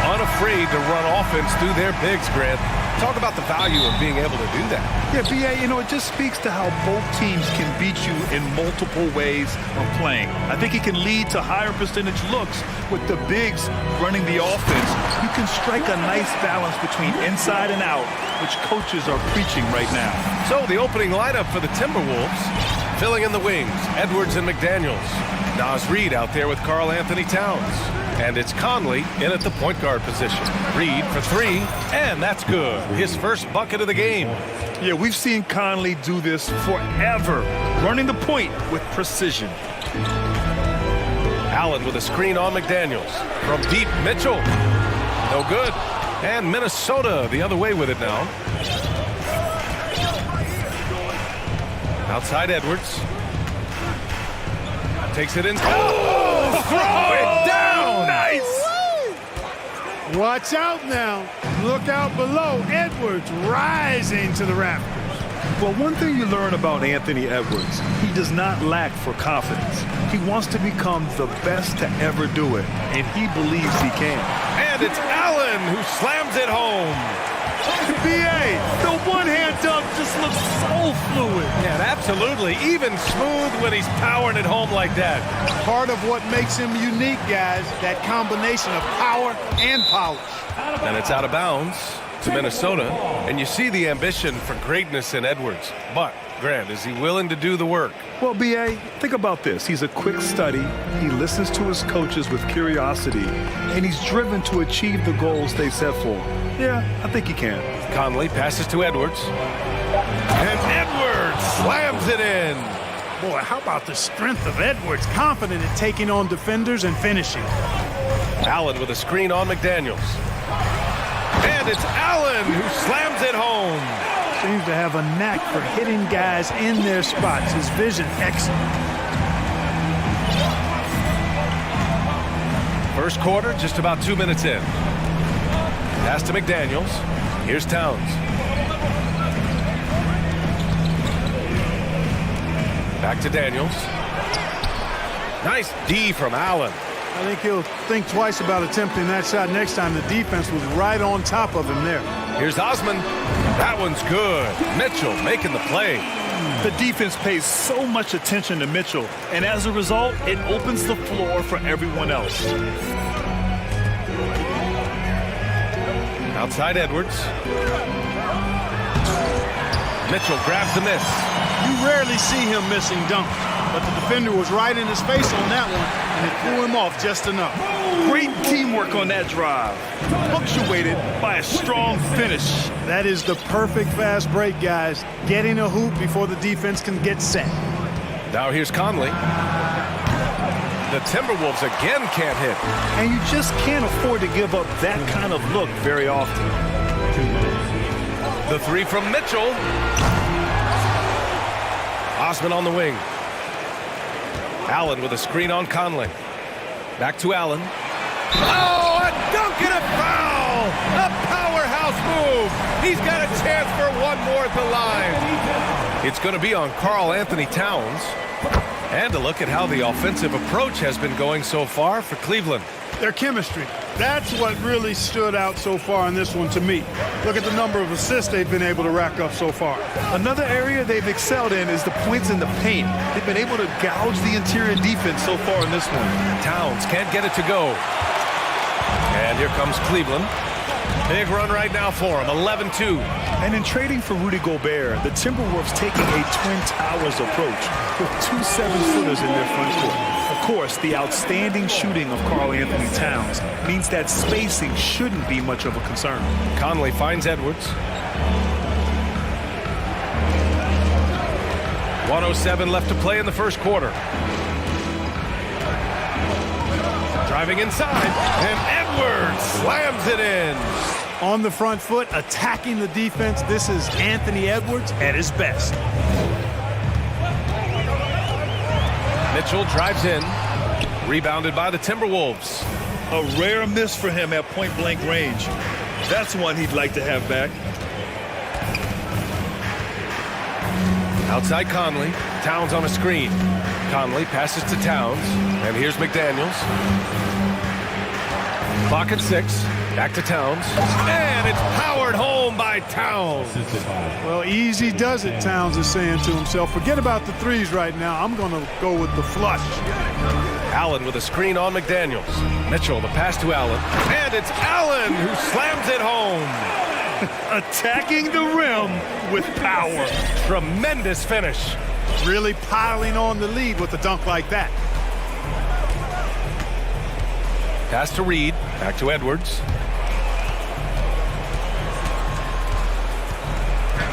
unafraid to run offense through their bigs, Grant. Talk about the value of being able to do that. Yeah, BA, it just speaks to how both teams can beat you in multiple ways of playing. I think it can lead to higher percentage looks with the bigs running the offense. You can strike a nice balance between inside and out, which coaches are preaching right now. So the opening lineup for the Timberwolves, filling in the wings, Edwards and McDaniels. Nas Reed out there with Karl Anthony Towns. And it's Conley in at the point guard position. Reed for three, and that's good. His first bucket of the game. Yeah, we've seen Conley do this forever, running the point with precision. Allen with a screen on McDaniels. From deep, Mitchell. No good. And Minnesota the other way with it now. Outside Edwards. Takes it in. Oh, throw it down! Nice! Watch out now. Look out below. Edwards rising to the rafters. Well, one thing you learn about Anthony Edwards, he does not lack for confidence. He wants to become the best to ever do it, and he believes he can. And it's Allen who slams it home. BA, the one-hand dunk just looks so fluid. Yeah, absolutely. Even smooth when he's powering it home like that. Part of what makes him unique, guys, that combination of power and polish. And it's out of bounds to Minnesota. And you see the ambition for greatness in Edwards. But, Grant, is he willing to do the work? Well, BA, think about this. He's a quick study. He listens to his coaches with curiosity, and he's driven to achieve the goals they set for him. Yeah, I think he can. Conley passes to Edwards. And Edwards slams it in. Boy, how about the strength of Edwards, confident in taking on defenders and finishing. Allen with a screen on McDaniels. And it's Allen who slams it home. Seems to have a knack for hitting guys in their spots. His vision excellent. First quarter, just about 2 minutes in. Pass to McDaniels. Here's Towns. Back to Daniels. Nice D from Allen. I think he'll think twice about attempting that shot next time. The defense was right on top of him there. Here's Osman. That one's good. Mitchell making the play. The defense pays so much attention to Mitchell, and as a result, it opens the floor for everyone else. Outside Edwards. Mitchell grabs the miss. You rarely see him missing dunks, but the defender was right in his face on that one, and it threw him off just enough. Great teamwork on that drive, punctuated by a strong finish. That is the perfect fast break, guys. Getting a hoop before the defense can get set. Now here's Conley. The Timberwolves again can't hit. And you just can't afford to give up that kind of look very often. The three from Mitchell. Osman on the wing. Allen with a screen on Conley. Back to Allen. Oh, a dunk and a foul! A powerhouse move! He's got a chance for one more at the line. It's going to be on Karl Anthony Towns. And a look at how the offensive approach has been going so far for Cleveland. Their chemistry. That's what really stood out so far in this one to me. Look at the number of assists they've been able to rack up so far. Another area they've excelled in is the points in the paint. They've been able to gouge the interior defense so far in this one. Towns can't get it to go. And here comes Cleveland. Big run right now for him, 11-2. And in trading for Rudy Gobert, the Timberwolves taking a Twin Towers approach with 2 7-footers in their front court. Of course, the outstanding shooting of Karl Anthony Towns means that spacing shouldn't be much of a concern. Conley finds Edwards. 1:07 left to play in the first quarter. Driving inside, and Edwards slams it in. On the front foot, attacking the defense. This is Anthony Edwards at his best. Mitchell drives in. Rebounded by the Timberwolves. A rare miss for him at point-blank range. That's one he'd like to have back. Outside Conley. Towns on a screen. Conley passes to Towns. And here's McDaniels. Clock at 6. Back to Towns. And it's powered home by Towns. Well, easy does it, Towns is saying to himself. Forget about the threes right now. I'm going to go with the flush. Allen with a screen on McDaniels. Mitchell, the pass to Allen. And it's Allen who slams it home. Attacking the rim with power. Tremendous finish. Really piling on the lead with a dunk like that. Pass to Reed. Back to Edwards.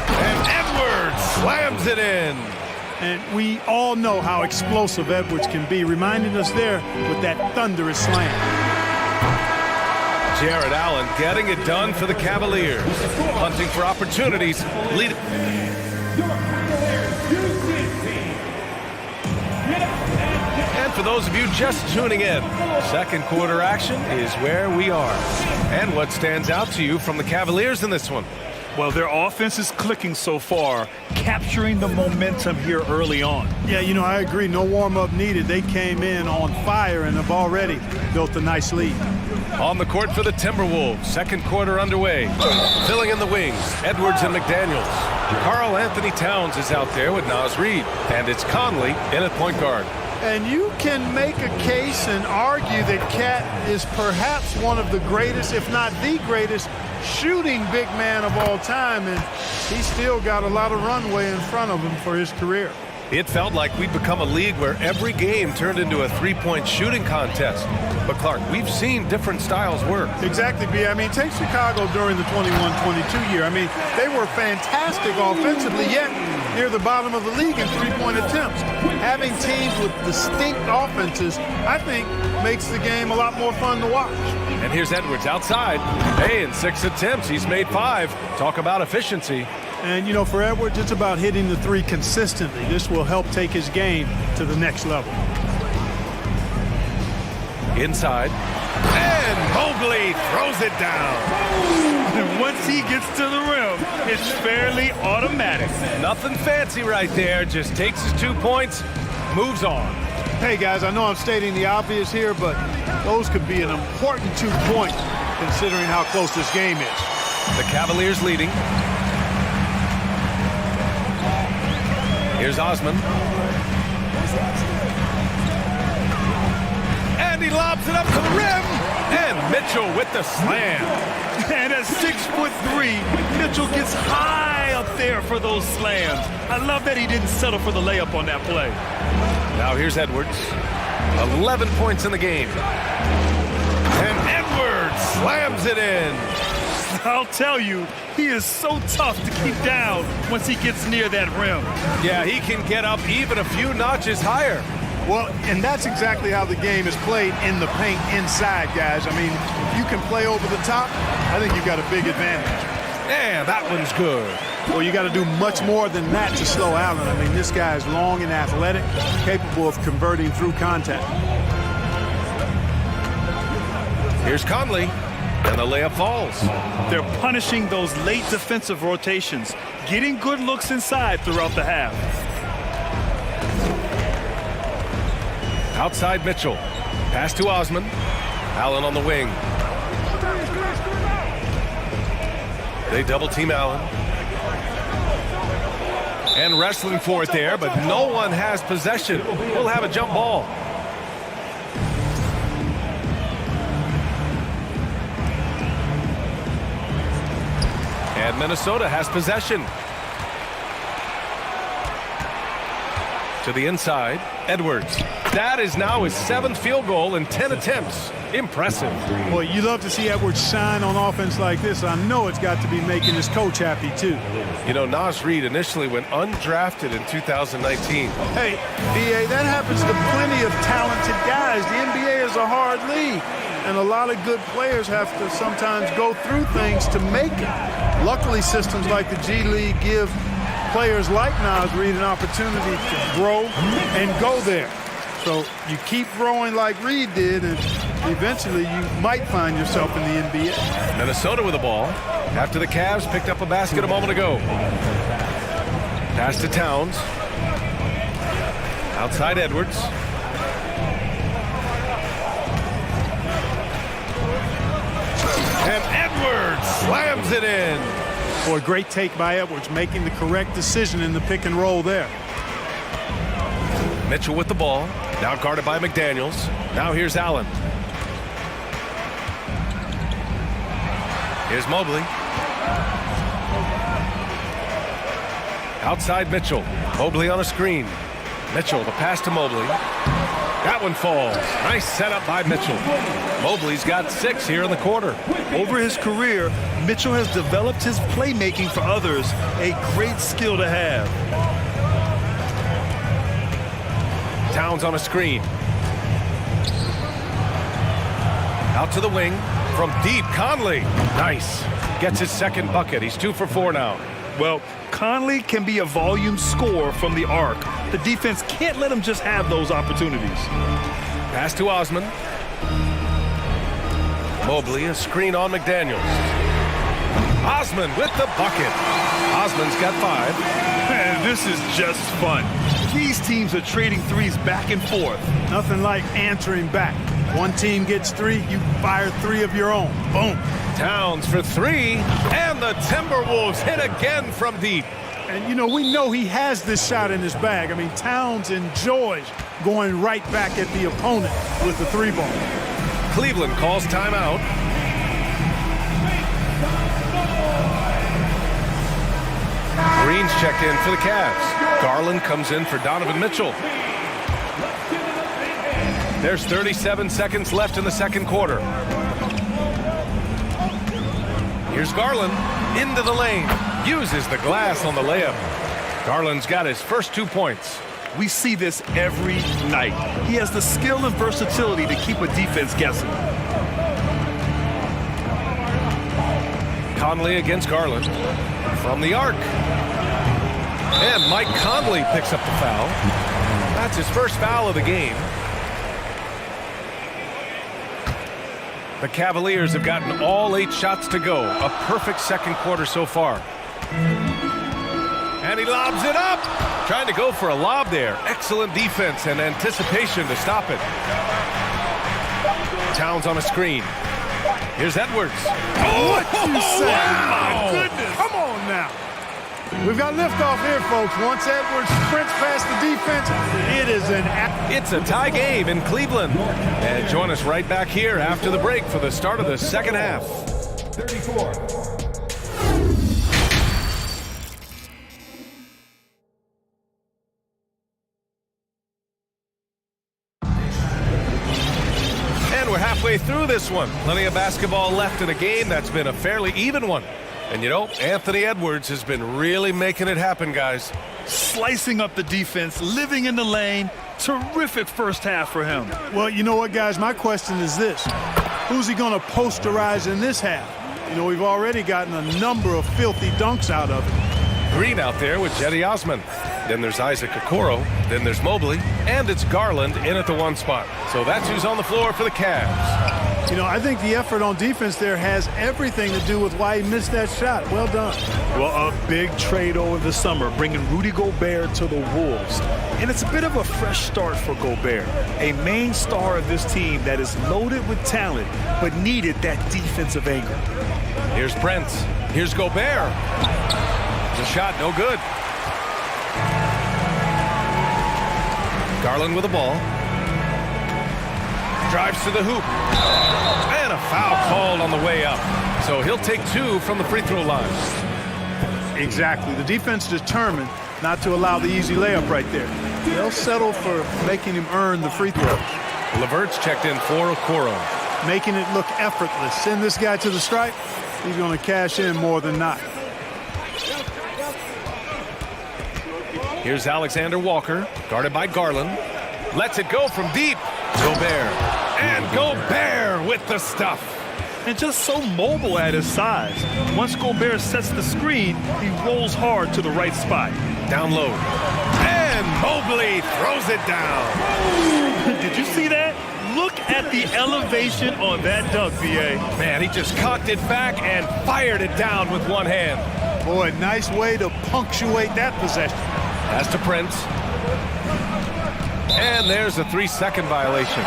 And Edwards slams it in. And we all know how explosive Edwards can be, reminding us there with that thunderous slam. Jared Allen getting it done for the Cavaliers. Hunting for opportunities. And for those of you just tuning in, second quarter action is where we are. And what stands out to you from the Cavaliers in this one? Well, their offense is clicking so far, capturing the momentum here early on. Yeah, you know, I agree. No warm-up needed. They came in on fire and have already built a nice lead. On the court for the Timberwolves, second quarter underway. Filling in the wings, Edwards and McDaniels. Karl Anthony Towns is out there with Naz Reid. And it's Conley in at point guard. And you can make a case and argue that Cat is perhaps one of the greatest, if not the greatest, shooting big man of all time, and he's still got a lot of runway in front of him for his career. It felt like we'd become a league where every game turned into a three-point shooting contest. But Clark, we've seen different styles work. Exactly, B. I mean, take Chicago during the 21-22 year. I mean, they were fantastic offensively, yet near the bottom of the league in three-point attempts. Having teams with distinct offenses, I think, makes the game a lot more fun to watch. And here's Edwards outside. Hey, in 6 attempts, he's made 5. Talk about efficiency. And, you know, for Edwards, it's about hitting the three consistently. This will help take his game to the next level. Inside. And Mobley throws it down. And once he gets to the rim, it's fairly automatic. Nothing fancy right there. Just takes his 2 points, moves on. Hey, guys, I know I'm stating the obvious here, but those could be an important 2 points considering how close this game is. The Cavaliers leading. Here's Osman. And he lobs it up to the rim. And Mitchell with the slam. And at 6'3", Mitchell gets high up there for those slams. I love that he didn't settle for the layup on that play. Now here's Edwards. 11 points in the game. And Edwards slams it in. I'll tell you, he is so tough to keep down once he gets near that rim. Yeah, he can get up even a few notches higher. Well, and that's exactly how the game is played in the paint inside, guys. I mean, if you can play over the top, I think you've got a big advantage. Yeah, that one's good. Well, you got to do much more than that to slow Allen. I mean, this guy is long and athletic, capable of converting through contact. Here's Conley, and the layup falls. They're punishing those late defensive rotations, getting good looks inside throughout the half. Outside Mitchell. Pass to Osman. Allen on the wing. They double team Allen. And wrestling for it there, but no one has possession. We'll have a jump ball. And Minnesota has possession. To the inside, Edwards. That is now his 7th field goal in 10 attempts. Impressive. Boy, you love to see Edwards shine on offense like this. I know it's got to be making his coach happy, too. You know, Naz Reid initially went undrafted in 2019. Hey, B.A., that happens to plenty of talented guys. The NBA is a hard league, and a lot of good players have to sometimes go through things to make it. Luckily, systems like the G League give players like Naz Reid an opportunity to grow and go there. So you keep throwing like Reed did, and eventually you might find yourself in the NBA. Minnesota with the ball. After the Cavs picked up a basket a moment ago. Pass to Towns. Outside Edwards. And Edwards slams it in. Boy, great take by Edwards, making the correct decision in the pick and roll there. Mitchell with the ball. Now guarded by McDaniels. Now here's Allen. Here's Mobley. Outside Mitchell. Mobley on a screen. Mitchell, the pass to Mobley. That one falls. Nice setup by Mitchell. Mobley's got 6 here in the quarter. Over his career, Mitchell has developed his playmaking for others, a great skill to have. Towns on a screen. Out to the wing. From deep, Conley. Nice. Gets his second bucket. He's 2 for 4 now. Well, Conley can be a volume scorer from the arc. The defense can't let him just have those opportunities. Pass to Osman. Mobley, a screen on McDaniels. Osman with the bucket. Osman's got 5. Man, this is just fun. These teams are trading threes back and forth. Nothing like answering back. One team gets 3, you fire 3 of your own. Boom. Towns for 3, and the Timberwolves hit again from deep. And, you know, we know he has this shot in his bag. I mean, Towns enjoys going right back at the opponent with the 3-ball. Cleveland calls timeout. Green's checked in for the Cavs. Garland comes in for Donovan Mitchell. There's 37 seconds left in the second quarter. Here's Garland into the lane. Uses the glass on the layup. Garland's got his first 2 points. We see this every night. He has the skill and versatility to keep a defense guessing. Conley against Garland. From the arc. And Mike Conley picks up the foul. That's his first foul of the game. The Cavaliers have gotten all 8 shots to go. A perfect second quarter so far. And he lobs it up. Trying to go for a lob there. Excellent defense and anticipation to stop it. Towns on a screen. Here's Edwards. Oh, what you say? Wow. My goodness. Come on now. We've got liftoff here, folks. Once Edwards sprints past the defense, it is an... It's a tie game in Cleveland. And join us right back here after the break for the start of the second half. 34. And we're halfway through this one. Plenty of basketball left in a game that's been a fairly even one. And you know, Anthony Edwards has been really making it happen, guys. Slicing up the defense, living in the lane. Terrific first half for him. Well, you know what, guys? My question is this. Who's he going to posterize in this half? You know, we've already gotten a number of filthy dunks out of it. Green out there with Cedi Osman. Then there's Isaac Okoro. Then there's Mobley. And it's Garland in at the 1 spot. So that's who's on the floor for the Cavs. You know, I think the effort on defense there has everything to do with why he missed that shot. Well done. Well, a big trade over the summer, bringing Rudy Gobert to the Wolves. And it's a bit of a fresh start for Gobert, a main star of this team that is loaded with talent, but needed that defensive anchor. Here's Prince. Here's Gobert. The shot, no good. Garland with the ball. Drives to the hoop. And a foul called on the way up. So he'll take 2 from the free throw line. Exactly. The defense determined not to allow the easy layup right there. They'll settle for making him earn the free throws. LeVert's checked in for Okoro. Making it look effortless. Send this guy to the stripe. He's going to cash in more than not. Here's Alexander Walker, guarded by Garland. Lets it go from deep. Gobert. And Gobert with the stuff. And just so mobile at his size. Once Gobert sets the screen, he rolls hard to the right spot. Down low. And Mobley throws it down. Did you see that? Look at the elevation on that dunk, B.A. Man, he just cocked it back and fired it down with one hand. Boy, nice way to punctuate that possession. Pass to Prince. And there's a 3-second violation.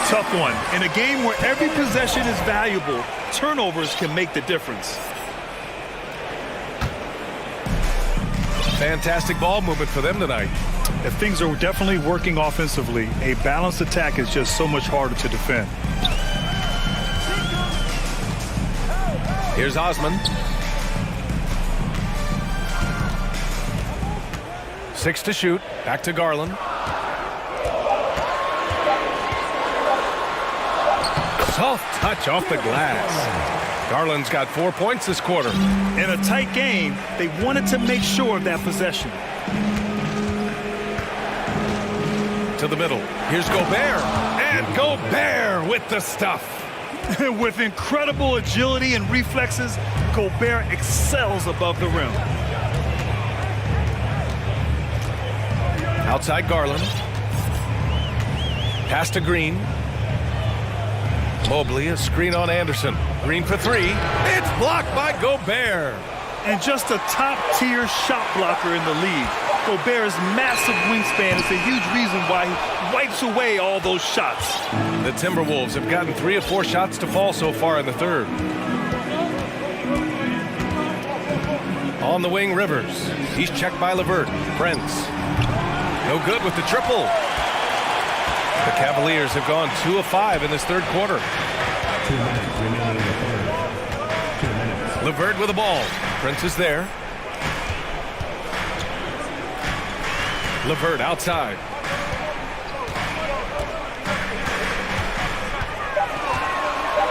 Tough one. In a game where every possession is valuable, turnovers can make the difference. Fantastic ball movement for them tonight. If things are definitely working offensively, a balanced attack is just so much harder to defend. Here's Osman. 6 to shoot. Back to Garland. Soft touch off the glass. Garland's got 4 points this quarter. In a tight game, they wanted to make sure of that possession. To the middle. Here's Gobert. And Gobert with the stuff. With incredible agility and reflexes, Gobert excels above the rim. Outside Garland. Pass to Green. Mobley, a screen on Anderson. Green for 3. It's blocked by Gobert. And just a top-tier shot blocker in the league. Gobert's massive wingspan is a huge reason why he wipes away all those shots. The Timberwolves have gotten 3 of 4 shots to fall so far in the third. On the wing, Rivers. He's checked by LeVert. Prince. No good with the triple. The Cavaliers have gone 2 of 5 in this third quarter. 2 minutes remaining in the third. 2 minutes. LeVert with the ball. Prince is there. LeVert outside.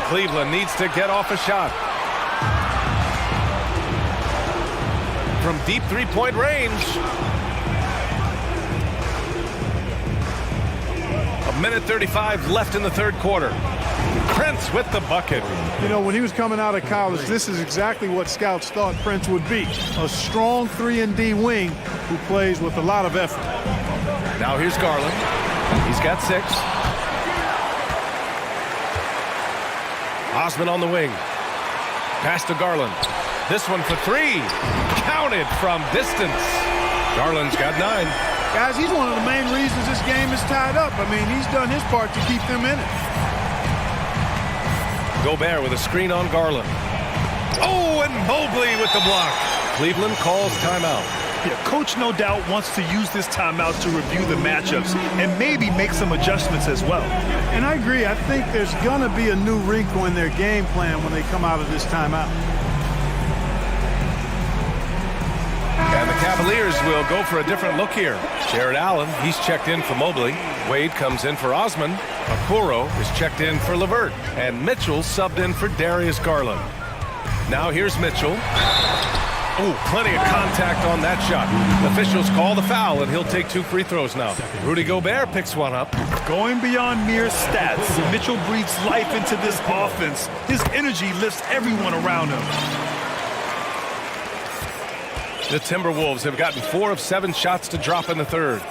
Cleveland needs to get off a shot. From deep three-point range. A minute 35 left in the third quarter. Prince with the bucket. You know, when he was coming out of college, this is exactly what scouts thought Prince would be. A strong 3-and-D wing who plays with a lot of effort. Now here's Garland. He's got 6. Osman on the wing. Pass to Garland. This one for 3. Counted from distance. Garland's got 9. Guys, he's one of the main reasons this game is tied up. I mean, he's done his part to keep them in it. Gobert with a screen on Garland. Oh, and Mobley with the block. Cleveland calls timeout. Yeah, coach no doubt wants to use this timeout to review the matchups and maybe make some adjustments as well. And I agree. I think there's going to be a new wrinkle in their game plan when they come out of this timeout. And the Cavaliers will go for a different look here. Jared Allen, he's checked in for Mobley. Wade comes in for Osman. Okoro is checked in for LeVert. And Mitchell subbed in for Darius Garland. Now here's Mitchell. Oh, plenty of contact on that shot. Officials call the foul, and he'll take 2 free throws now. Rudy Gobert picks one up. Going beyond mere stats, Mitchell breathes life into this offense. His energy lifts everyone around him. The Timberwolves have gotten 4 of 7 shots to drop in the third.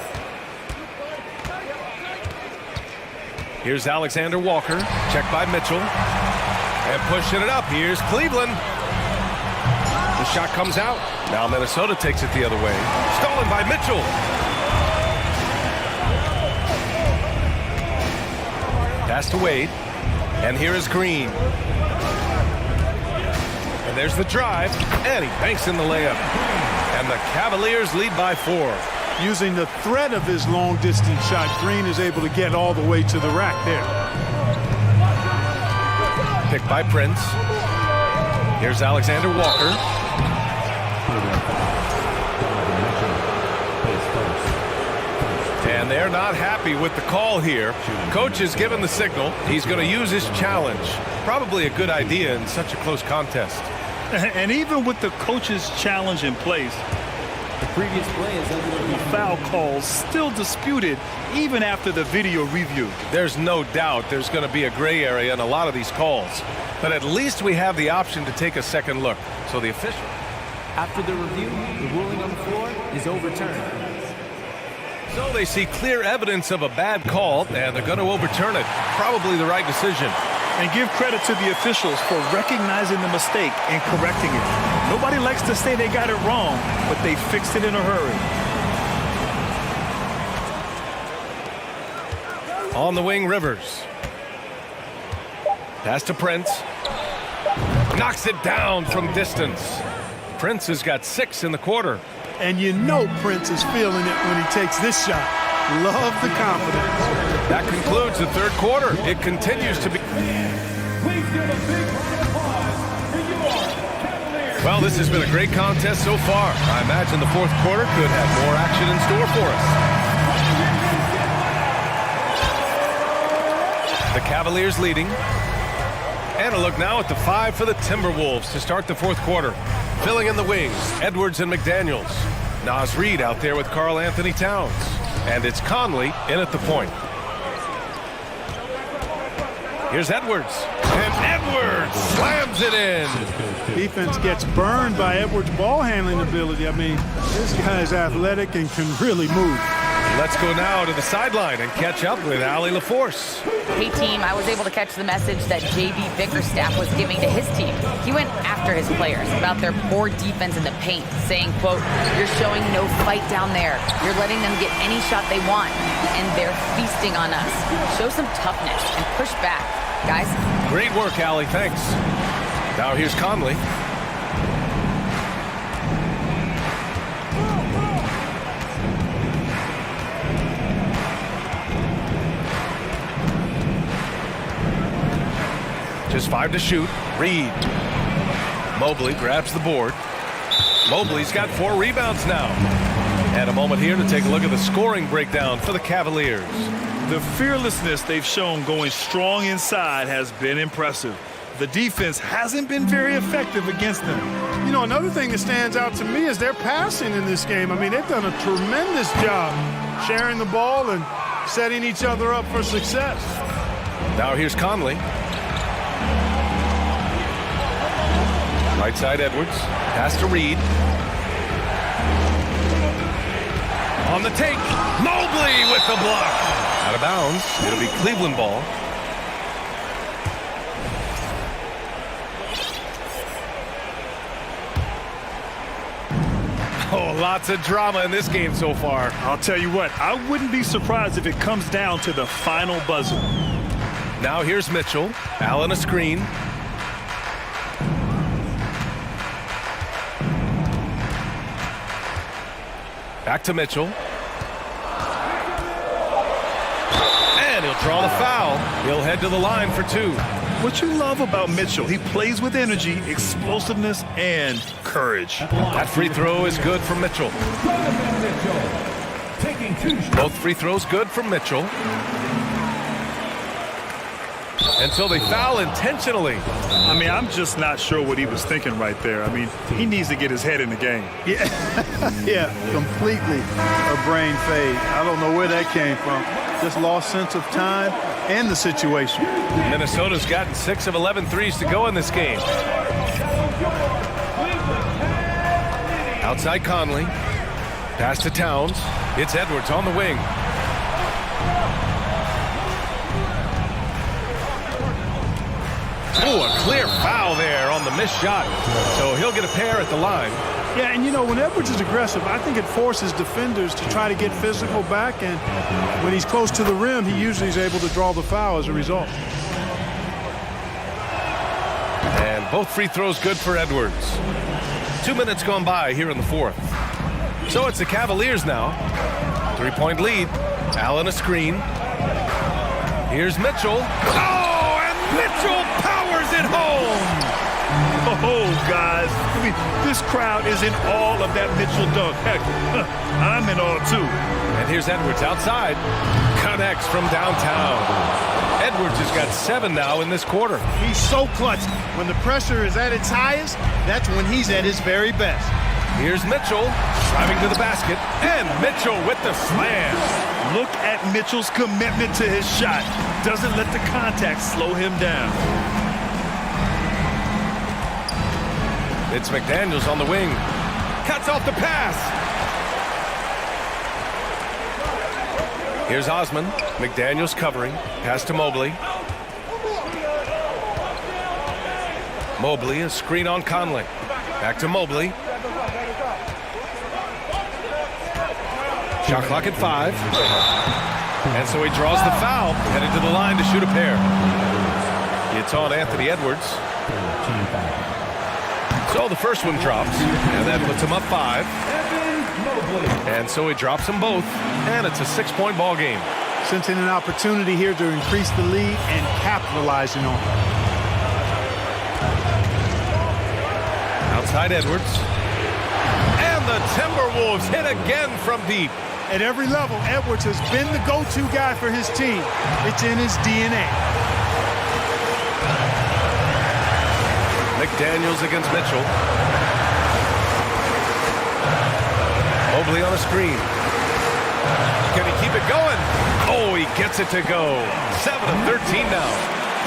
Here's Alexander Walker, checked by Mitchell. And pushing it up, here's Cleveland. The shot comes out. Now Minnesota takes it the other way. Stolen by Mitchell. Pass to Wade. And here is Green. And there's the drive. And he banks in the layup. And the Cavaliers lead by 4. Using the threat of his long-distance shot, Green is able to get all the way to the rack there. Picked by Prince. Here's Alexander Walker. And they're not happy with the call here. Coach has given the signal. He's going to use his challenge. Probably a good idea in such a close contest. And even with the coach's challenge in place, the previous play is the foul calls still disputed even after the video review. There's no doubt there's going to be a gray area in a lot of these calls. But at least we have the option to take a second look. So the official. After the review, the ruling on the floor is overturned. So they see clear evidence of a bad call, and they're going to overturn it. Probably the right decision. And give credit to the officials for recognizing the mistake and correcting it. Nobody likes to say they got it wrong, but they fixed it in a hurry. On the wing, Rivers. Pass to Prince. Knocks it down from distance. Prince has got 6 in the quarter. And you know Prince is feeling it when he takes this shot. Love the confidence. That concludes the third quarter. It continues to be... Please give a big round of applause for your Cavaliers. Well, this has been a great contest so far. I imagine the fourth quarter could have more action in store for us. The Cavaliers leading. And a look now at the 5 for the Timberwolves to start the fourth quarter. Filling in the wings, Edwards and McDaniels. Naz Reid out there with Karl Anthony Towns. And it's Conley in at the point. Here's Edwards. And Edwards slams it in. Defense gets burned by Edwards' ball handling ability. I mean, this guy is athletic and can really move. Let's go now to the sideline and catch up with Allie LaForce. Hey team, I was able to catch the message that JB Bickerstaff was giving to his team. He went after his players about their poor defense in the paint, saying, quote, "You're showing no fight down there. You're letting them get any shot they want, and they're feasting on us. Show some toughness and push back, guys." Great work, Allie. Thanks. Now here's Conley. Just 5 to shoot. Reid. Mobley grabs the board. Mobley's got 4 rebounds now. And a moment here to take a look at the scoring breakdown for the Cavaliers. The fearlessness they've shown going strong inside has been impressive. The defense hasn't been very effective against them. You know, another thing that stands out to me is their passing in this game. I mean, they've done a tremendous job sharing the ball and setting each other up for success. Now here's Conley. Right side Edwards. Pass to Reid. On the take. Mobley with the block. Out of bounds. It'll be Cleveland ball. Oh, lots of drama in this game so far. I'll tell you what, I wouldn't be surprised if it comes down to the final buzzer. Now here's Mitchell. Allen a screen. Back to Mitchell. And he'll draw the foul. He'll head to the line for 2. What you love about Mitchell, he plays with energy, explosiveness, and courage. That free throw is good from Mitchell. Both free throws good from Mitchell. And so they foul intentionally. I mean, I'm just not sure what he was thinking right there. I mean, he needs to get his head in the game. Yeah, completely a brain fade. I don't know where that came from. Just lost sense of time and the situation. Minnesota's gotten 6 of 11 threes to go in this game. Outside Conley. Pass to Towns. It's Edwards on the wing. Oh, a clear foul there on the missed shot. So he'll get a pair at the line. Yeah, and you know, when Edwards is aggressive, I think it forces defenders to try to get physical back, and when he's close to the rim, he usually is able to draw the foul as a result. And both free throws good for Edwards. 2 minutes gone by here in the fourth. So it's the Cavaliers now. 3-point lead. Allen a screen. Here's Mitchell. Oh, and Mitchell powers it home. Oh, guys, I mean, this crowd is in awe of that Mitchell dunk. Heck, I'm in awe, too. And here's Edwards outside. Connects from downtown. Edwards has got 7 now in this quarter. He's so clutch. When the pressure is at its highest, that's when he's at his very best. Here's Mitchell driving to the basket. And Mitchell with the slam. Look at Mitchell's commitment to his shot. Doesn't let the contact slow him down. It's McDaniels on the wing. Cuts off the pass. Here's Osman. McDaniels covering. Pass to Mobley. Mobley, a screen on Conley. Back to Mobley. Shot clock at 5. And so he draws the foul, headed to the line to shoot a pair. It's on Anthony Edwards. So the first one drops, and that puts him up 5. And so he drops them both, and it's a 6-point ball game. Sensing an opportunity here to increase the lead and capitalizing on it. Outside Edwards. And the Timberwolves hit again from deep. At every level, Edwards has been the go-to guy for his team. It's in his DNA. McDaniels against Mitchell. Mobley on a screen. Can he keep it going? Oh, he gets it to go. 7 of 13 now.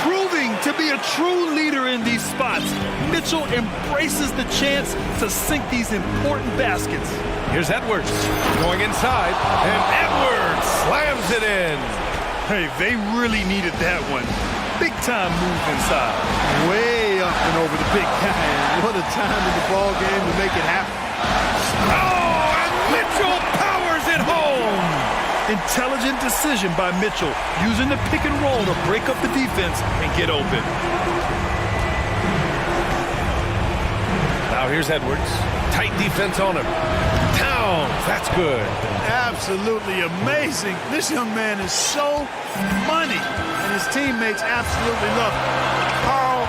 Proving to be a true leader in these spots, Mitchell embraces the chance to sink these important baskets. Here's Edwards going inside, and Edwards slams it in. Hey, they really needed that one. Big time move inside. Way up and over the big guy. What a time in the ball game to make it happen. Oh, and Mitchell powers it home. Intelligent decision by Mitchell, using the pick and roll to break up the defense and get open. Now here's Edwards. Tight defense on him. Towns, that's good. Absolutely amazing. This young man is so money, and his teammates absolutely love him. Karl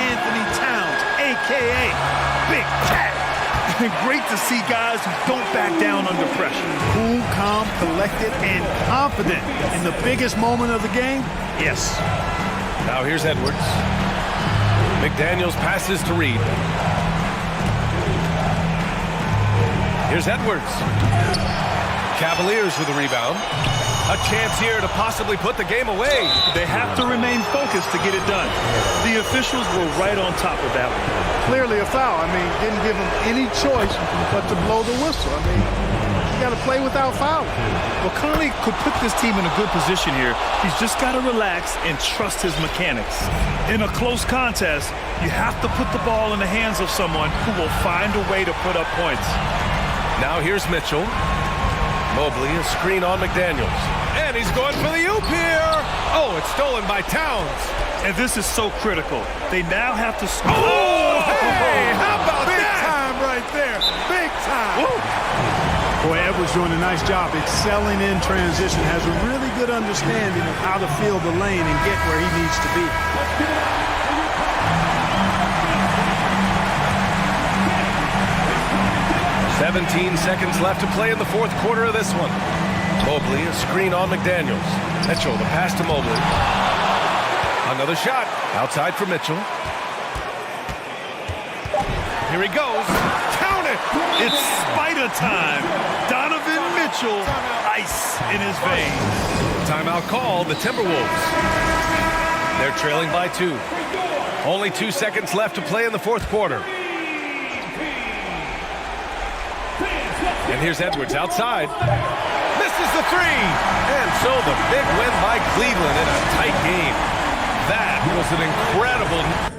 Anthony Towns, a.k.a. Big Cat. Great to see guys who don't back down under pressure. Cool, calm, collected, and confident in the biggest moment of the game. Yes. Now here's Edwards. McDaniels passes to Reed. Here's Edwards. Cavaliers with a rebound. A chance here to possibly put the game away. They have to remain focused to get it done. The officials were right on top of that one. Clearly a foul. I mean, didn't give him any choice but to blow the whistle. I mean, you got to play without fouling. Well, Conley could put this team in a good position here. He's just got to relax and trust his mechanics. In a close contest, you have to put the ball in the hands of someone who will find a way to put up points. Now here's Mitchell. Mobley, a screen on McDaniels. And he's going for the oop here. Oh, it's stolen by Towns. And this is so critical. They now have to score. Oh, hey, how about Big that? time right there. Big time. Woo. Boy, Edwards doing a nice job excelling in transition. Has a really good understanding of how to fill the lane and get where he needs to be. "17 seconds left to play in the fourth quarter of this one. Mobley, a screen on McDaniels. Mitchell, the pass to Mobley. Another shot. Outside for Mitchell. Here he goes. Count it! It's spider time. Donovan Mitchell, ice in his veins. Timeout called, the Timberwolves. They're trailing by 2. Only 2 seconds left to play in the fourth quarter. And here's Edwards outside. Misses the 3. And so the big win by Cleveland in a tight game. That was an incredible...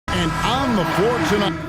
And on the floor tonight.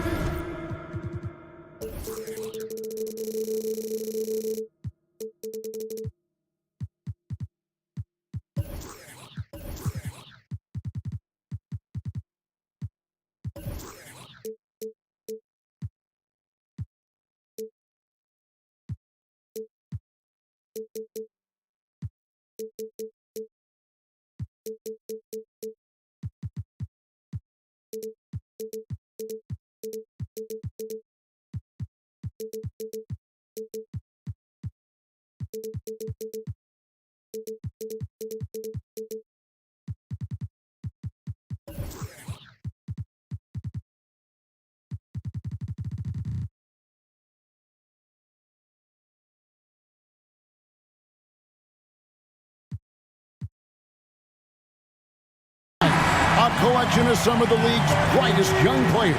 A collection of some of the league's brightest young players.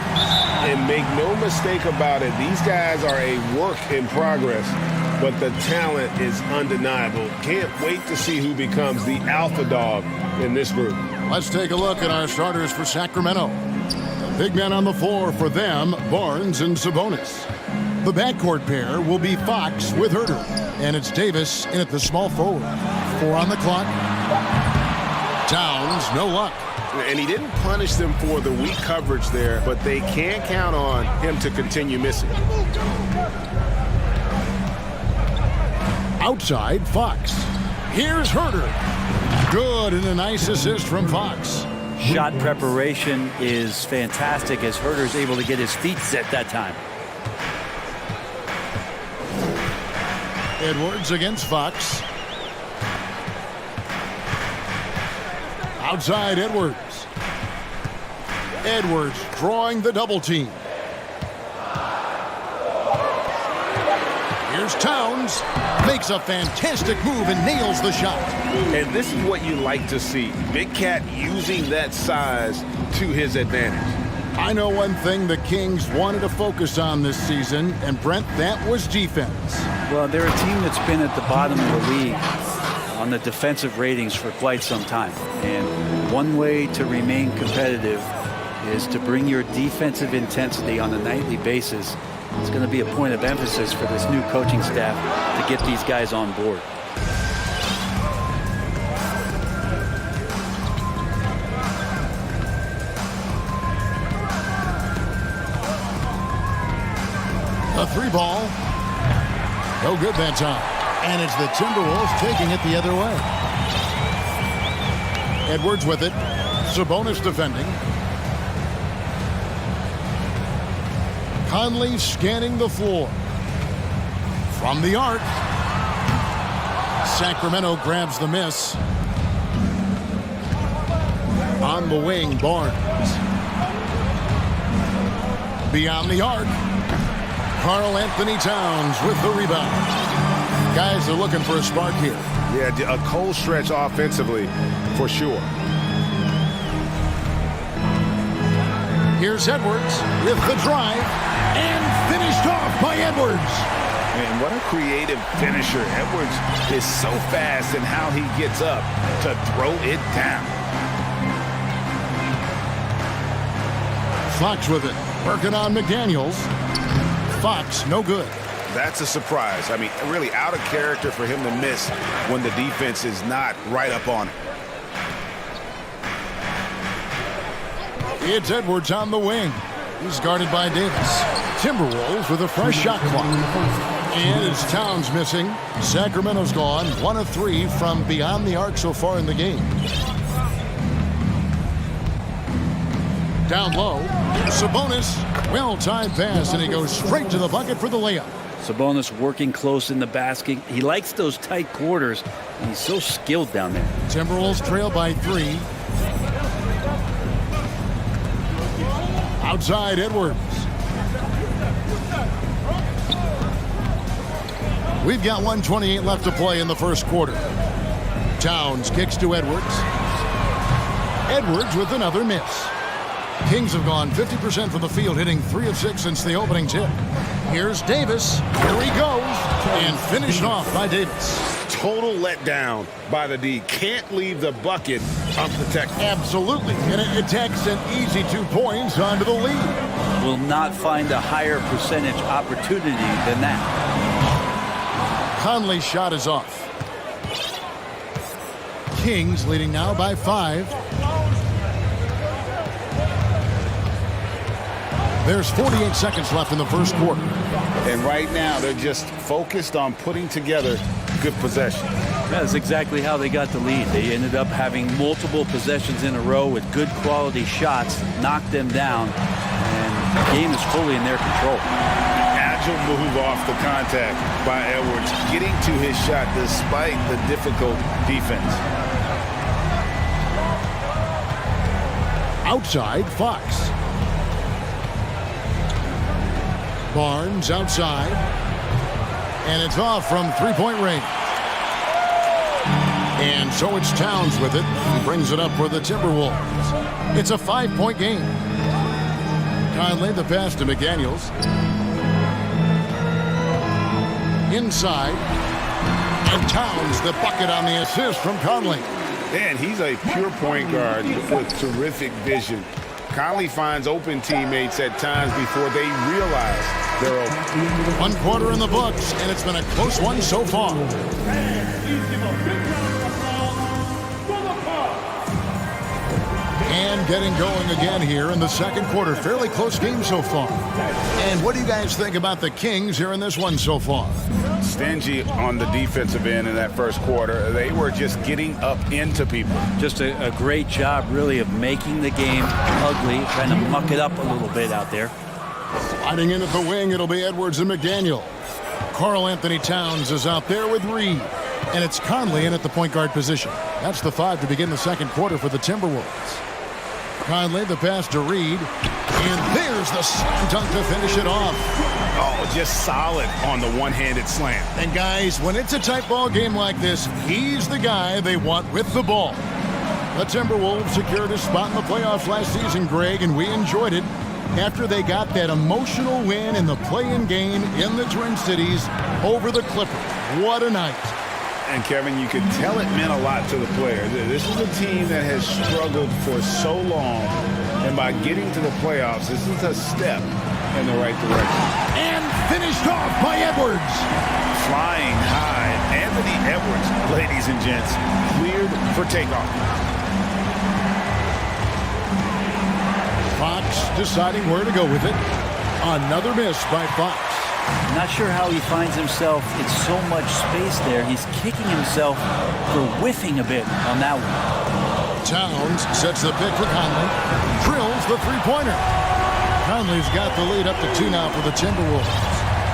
And make no mistake about it, these guys are a work in progress, but the talent is undeniable. Can't wait to see who becomes the alpha dog in this group. Let's take a look at our starters for Sacramento. Big men on the floor for them, Barnes and Sabonis. The backcourt pair will be Fox with Herter, and it's Davis in at the small forward. 4 on the clock. Towns, no luck. And he didn't punish them for the weak coverage there, but they can't count on him to continue missing. Outside, Fox. Here's Herter. Good, and a nice assist from Fox. Shot preparation is fantastic as Herter's able to get his feet set that time. Edwards against Fox. Outside, Edwards. Edwards drawing the double team. Here's Towns. Makes a fantastic move and nails the shot. And this is what you like to see. Big Cat using that size to his advantage. I know one thing the Kings wanted to focus on this season, and Brent, that was defense. Well, they're a team that's been at the bottom of the league on the defensive ratings for quite some time. And one way to remain competitive is to bring your defensive intensity on a nightly basis. It's going to be a point of emphasis for this new coaching staff to get these guys on board. A 3-ball. No good that time. And it's the Timberwolves taking it the other way. Edwards with it. Sabonis defending. Conley scanning the floor. From the arc. Sacramento grabs the miss. On the wing, Barnes. Beyond the arc. Karl Anthony Towns with the rebound. Guys are looking for a spark here. Yeah, a cold stretch offensively, for sure. Here's Edwards with the drive, and finished off by Edwards. Man, what a creative finisher. Edwards is so fast in how he gets up to throw it down. Fox with it, working on McDaniels. Fox, no good. That's a surprise. I mean, really out of character for him to miss when the defense is not right up on it. It's Edwards on the wing. He's guarded by Davis. Timberwolves with a fresh shot clock. And it's Towns missing. Sacramento's gone 1 of 3 from beyond the arc so far in the game. Down low, Sabonis. Well-timed pass, and he goes straight to the bucket for the layup. Sabonis working close in the basket. He likes those tight quarters, and he's so skilled down there. Timberwolves trail by 3. Outside, Edwards. We've got 1:28 left to play in the first quarter. Towns kicks to Edwards. Edwards with another miss. Kings have gone 50% from the field, hitting 3 of 6 since the opening tip. Here's Davis. Here he goes. And finished off by Davis. Total letdown by the D. Can't leave the bucket unprotected. Absolutely. And it takes an easy 2 points onto the lead. Will not find a higher percentage opportunity than that. Conley's shot is off. Kings leading now by 5. There's 48 seconds left in the first quarter. And right now, they're just focused on putting together good possession. That's exactly how they got the lead. They ended up having multiple possessions in a row with good quality shots, knocked them down, and the game is fully in their control. Agile move off the contact by Edwards, getting to his shot despite the difficult defense. Outside, Fox. Barnes outside. And it's off from 3-point range. And so it's Towns with it. He brings it up for the Timberwolves. It's a 5-point game. Conley the pass to McDaniels. Inside. And Towns the bucket on the assist from Conley. And he's a pure point guard with terrific vision. Conley finds open teammates at times before they realize they're open. 1 quarter in the books, and it's been a close one so far. And getting going again here in the second quarter. Fairly close game so far. And what do you guys think about the Kings here in this one so far? Stingy on the defensive end in that first quarter. They were just getting up into people. Just a great job, really, of making the game ugly, trying to muck it up a little bit out there. Sliding in at the wing, it'll be Edwards and McDaniel. Karl Anthony Towns is out there with Reed. And it's Conley in at the point guard position. That's the 5 to begin the second quarter for the Timberwolves. Conley, the pass to Reed. And there's the slam dunk to finish it off. Oh, just solid on the one-handed slam. And guys, when it's a tight ball game like this, he's the guy they want with the ball. The Timberwolves secured a spot in the playoffs last season, Greg, and we enjoyed it after they got that emotional win in the play-in game in the Twin Cities over the Clippers. What a night. And Kevin, you could tell it meant a lot to the players. This is a team that has struggled for so long, and by getting to the playoffs, this is a step in the right direction. And finished off by Edwards. Flying high, Anthony Edwards, ladies and gents, cleared for takeoff. Fox deciding where to go with it. Another miss by Fox. Not sure how he finds himself in so much space there. He's kicking himself for whiffing a bit on that one. Towns sets the pick for Conley. Drills the three-pointer. Conley's got the lead up to 2 now for the Timberwolves.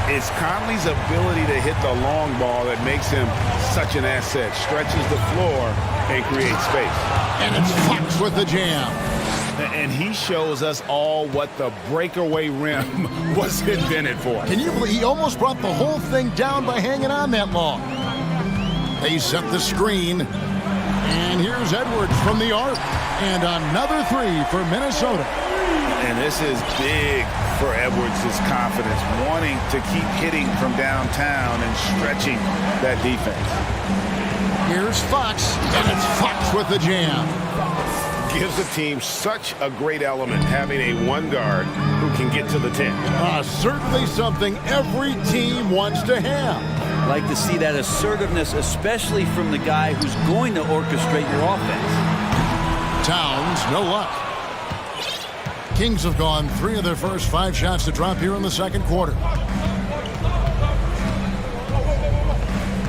It's Conley's ability to hit the long ball that makes him such an asset. Stretches the floor and creates space. And it's Fox with the jam. And he shows us all what the breakaway rim was invented for. Can you believe he almost brought the whole thing down by hanging on that long? They set the screen. And here's Edwards from the arc. And another 3 for Minnesota. And this is big for Edwards' confidence, wanting to keep hitting from downtown and stretching that defense. Here's Fox, and it's Fox with the jam. Gives the team such a great element, having a one guard who can get to the 10. Certainly something every team wants to have. Like to see that assertiveness, especially from the guy who's going to orchestrate your offense. Towns, no luck. Kings have gone 3 of their first 5 shots to drop here in the second quarter.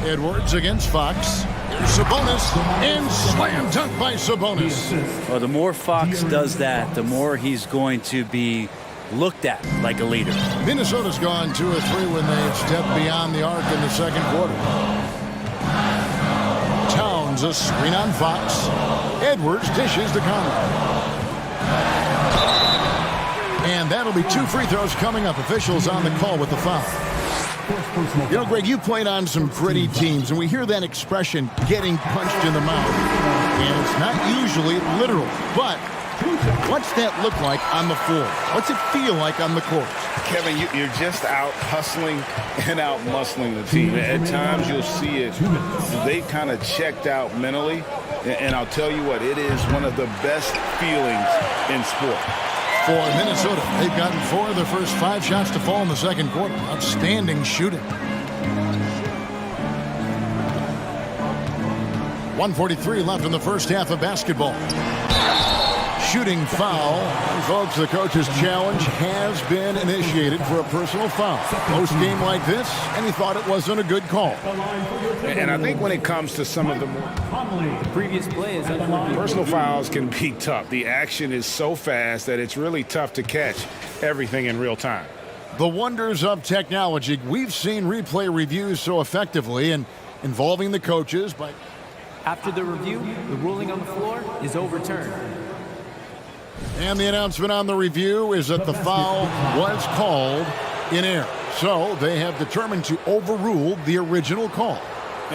Edwards against Fox. Here's Sabonis, and slam dunk by Sabonis. Well, the more Fox does that, the more he's going to be looked at like a leader. Minnesota's gone 2 of 3 when they've stepped beyond the arc in the second quarter. Towns a screen on Fox. Edwards dishes to Conley. And that'll be 2 free throws coming up. Officials on the call with the foul. You know, Greg, you played on some gritty teams, and we hear that expression, getting punched in the mouth. And it's not usually literal, but What's that look like on the floor? What's it feel like on the court? Kevin, you're just out hustling and out muscling the team. At times you'll see it. They kind of checked out mentally. And I'll tell you what, it is one of the best feelings in sport. For Minnesota, they've gotten 4 of their first 5 shots to fall in the second quarter. Outstanding shooting. 1:43 left in the first half of basketball. Shooting foul. Folks, the coach's challenge has been initiated for a personal foul. Post game like this, and he thought it wasn't a good call. And I think when it comes to some of the more Previous play is personal fouls can be tough. The action is so fast that it's really tough to catch everything in real time. The wonders of technology. We've seen replay reviews so effectively and involving the coaches, but After the review, the ruling on the floor is overturned. and the announcement on the review is that the foul was called in error. So they have determined to overrule the original call.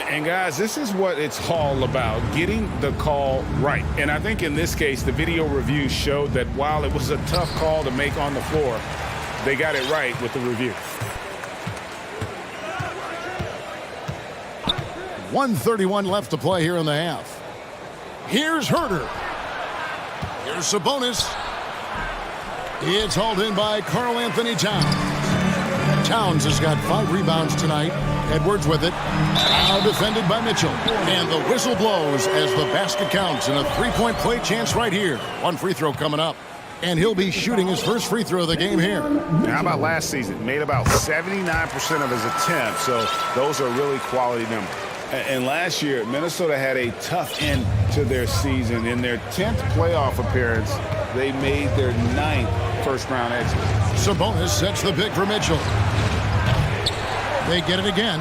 And guys, this is what it's all about, getting the call right. And I think in this case, the video review showed that while it was a tough call to make on the floor, they got it right with the review. 1:31 left to play here in the half. Here's Herder. Here's Sabonis. It's hauled in by Karl Anthony Towns. Towns has got 5 rebounds tonight. Edwards with it. Now defended by Mitchell. And the whistle blows as the basket counts in a 3-point play chance right here. 1 free throw coming up. And he'll be shooting his first free throw of the game here. How about last season? Made about 79% of his attempts, so those are really quality numbers. And last year, Minnesota had a tough end to their season. In their 10th playoff appearance, they made their 9th first-round exit. Sabonis sets the pick for Mitchell. They get it again.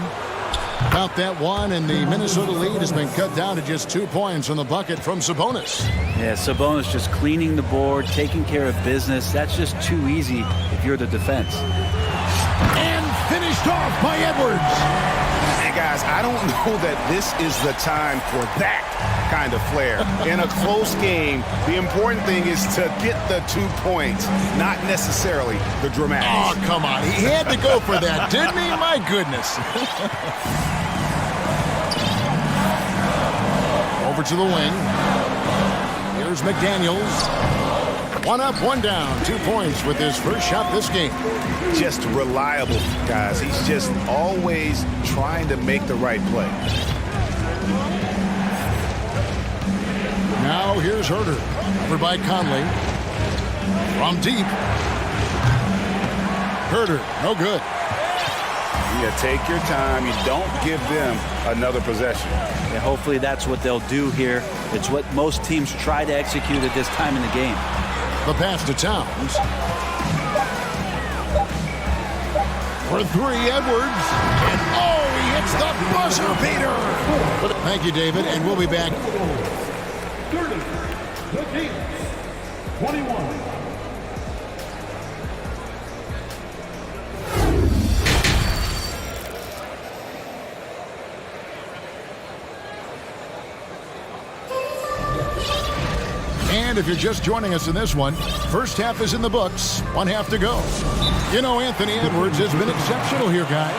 About that one, and the Minnesota lead has been cut down to just 2 points on the bucket from Sabonis. Yeah, Sabonis just cleaning the board, taking care of business. That's just too easy if you're the defense. And finished off by Edwards. And guys, I don't know that this is the time for that kind of flair. In a close game, the important thing is to get the 2 points, not necessarily the dramatics. Oh, come on. He had to go for that, didn't he? My goodness. Over to the wing. Here's McDaniels. 1 up, 1 down. 2 points with his first shot this game. Just reliable, guys. He's just always trying to make the right play. Now here's Herder. Over by Conley. From deep. Herder, no good. Yeah, take your time. You don't give them another possession. Yeah, hopefully that's what they'll do here. It's what most teams try to execute at this time in the game. The pass to Towns. For 3, Edwards. And oh, he hits the buzzer beater. Thank you, David, and we'll be back. 30, the Kings, 21. And if you're just joining us in this one, first half is in the books, 1 half to go. You know, Anthony Edwards has been exceptional here, guys.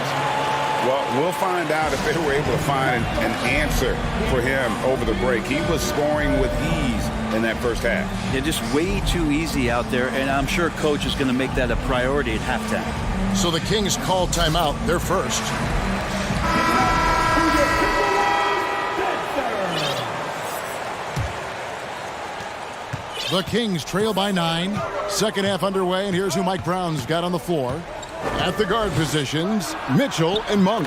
Well, we'll find out if they were able to find an answer for him over the break. He was scoring with ease in that first half. Yeah, just way too easy out there, and I'm sure coach is going to make that a priority at halftime. So the Kings call timeout. They're first. The Kings trail by 9. Second half underway, and here's who Mike Brown's got on the floor. At the guard positions, Mitchell and Monk.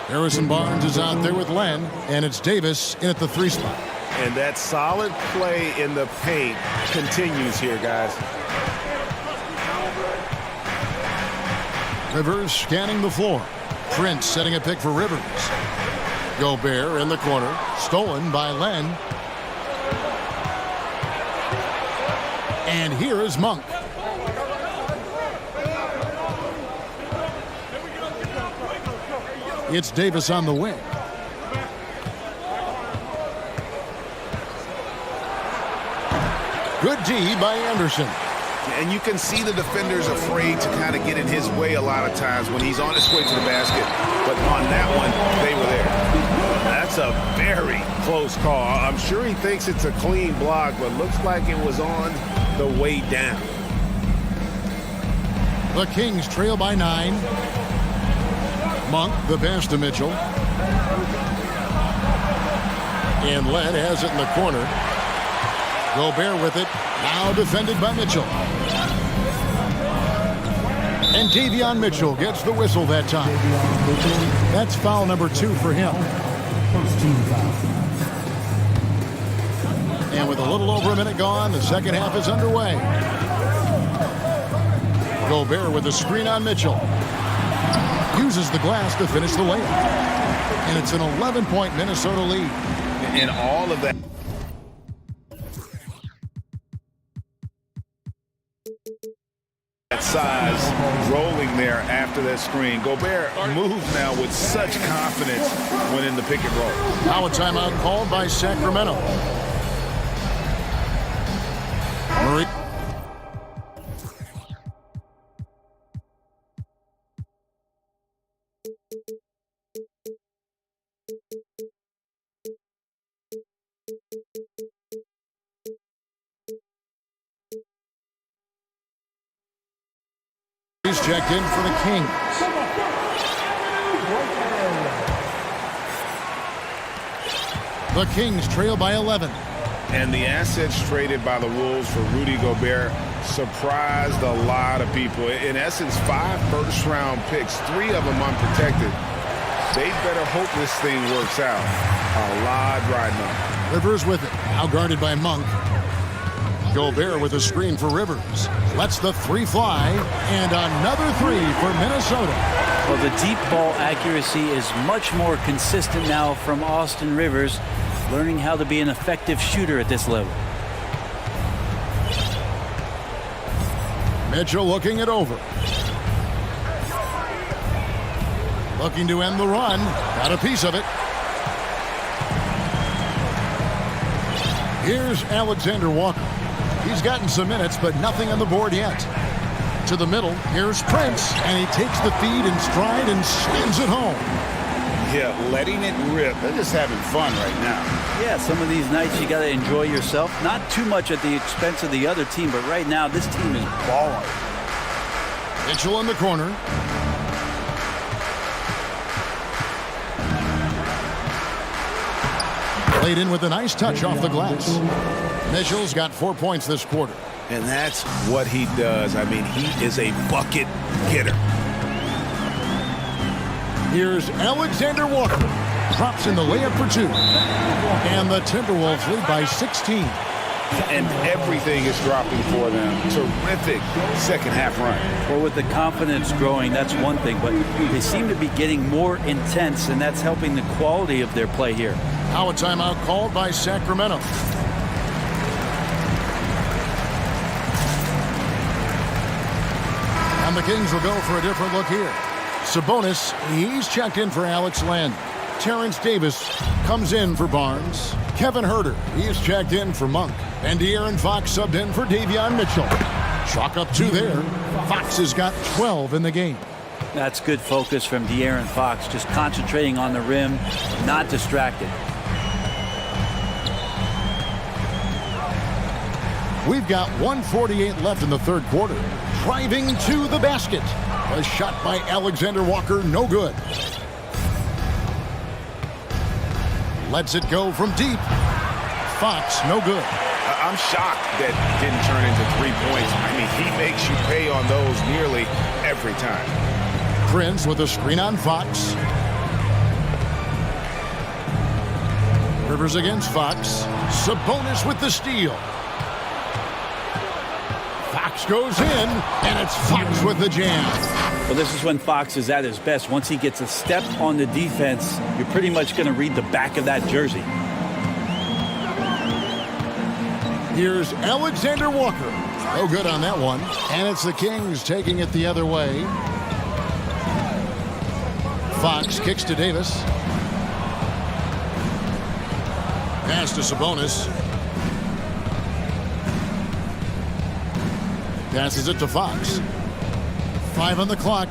Harrison Barnes is out there with Len, and it's Davis in at the 3 spot. And that solid play in the paint continues here, guys. Rivers scanning the floor. Prince setting a pick for Rivers. Gobert in the corner, stolen by Len. And here is Monk. It's Davis on the wing. Good Good D by Anderson. And you can see the defenders afraid to kind of get in his way a lot of times when he's on his way to the basket. But on that one, they were there. That's a very close call. I'm sure he thinks it's a clean block, but looks like it was on the way down. The Kings trail by 9. Monk, the pass to Mitchell. And Led has it in the corner. Gobert with it. Now defended by Mitchell. And Davion Mitchell gets the whistle that time. That's foul number 2 for him. First team foul. And with a little over a minute gone, the second half is underway. Gobert with a screen on Mitchell. Uses the glass to finish the layup. And it's an 11-point Minnesota lead. And all of that. Size rolling there after that screen. Gobert moves now with such confidence when in the pick and roll. Now a timeout called by Sacramento. Murray. He's checked in for the Kings. The Kings trail by 11. And the assets traded by the Wolves for Rudy Gobert surprised a lot of people. In essence, 5 first-round picks, 3 of them unprotected. They better hope this thing works out. A lot riding on. Rivers with it, now guarded by Monk. Gobert with a screen for Rivers. Lets the 3 fly, and another 3 for Minnesota. Well, the deep ball accuracy is much more consistent now from Austin Rivers, learning how to be an effective shooter at this level. Mitchell looking it over. Looking to end the run. Got a piece of it. Here's Alexander Walker. He's gotten some minutes, but nothing on the board yet. To the middle, here's Prince, and he takes the feed in stride and slams it home. Yeah, letting it rip. They're just having fun right now. Yeah, some of these nights you got to enjoy yourself. Not too much at the expense of the other team, but right now this team is balling. Mitchell in the corner. Played in with a nice touch off the glass. Mitchell's got 4 points this quarter. And that's what he does. I mean, he is a bucket getter. Here's Alexander Walker. Drops in the layup for 2. And the Timberwolves lead by 16. And everything is dropping for them. Terrific second half run. Well, with the confidence growing, that's one thing, but they seem to be getting more intense, and that's helping the quality of their play here. Now a timeout called by Sacramento. And the Kings will go for a different look here. Sabonis, he's checked in for Alex Len. Terrence Davis comes in for Barnes. Kevin Huerter, he's checked in for Monk. And De'Aaron Fox subbed in for Davion Mitchell. Chalk up 2 there. Fox has got 12 in the game. That's good focus from De'Aaron Fox, just concentrating on the rim, not distracted. We've got 1:48 left in the third quarter. Driving to the basket. A shot by Alexander Walker, no good. Lets it go from deep. Fox, no good. I'm shocked that didn't turn into 3 points. I mean, he makes you pay on those nearly every time. Prince with a screen on Fox. Rivers against Fox. Sabonis with the steal. Fox goes in, and it's Fox with the jam. Well, this is when Fox is at his best. Once he gets a step on the defense, you're pretty much going to read the back of that jersey. Here's Alexander Walker. No good on that one. And it's the Kings taking it the other way. Fox kicks to Davis. Pass to Sabonis. Passes it to Fox. 5 on the clock.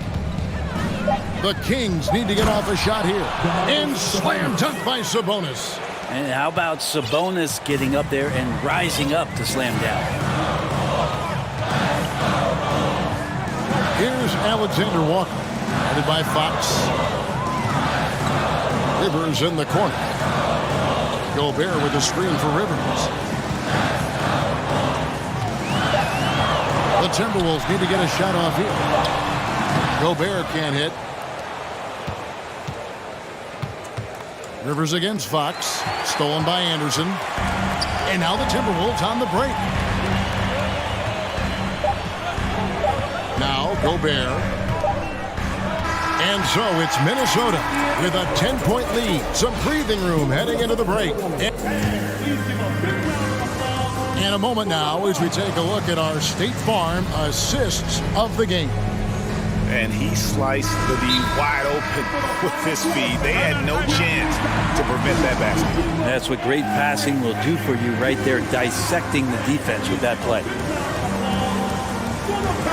The Kings need to get off a shot here. And slam dunk by Sabonis. And how about Sabonis getting up there and rising up to slam down? Here's Alexander Walker, guarded by Fox. Rivers in the corner. Gobert with the screen for Rivers. The Timberwolves need to get a shot off here. Gobert can't hit. Rivers against Fox. Stolen by Anderson. And now the Timberwolves on the break. Now Gobert. And so it's Minnesota with a 10-point lead. Some breathing room heading into the break. And a moment now as we take a look at our State Farm assists of the game. And he sliced the D wide open with his speed. They had no chance to prevent that basket. That's what great passing will do for you right there, dissecting the defense with that play.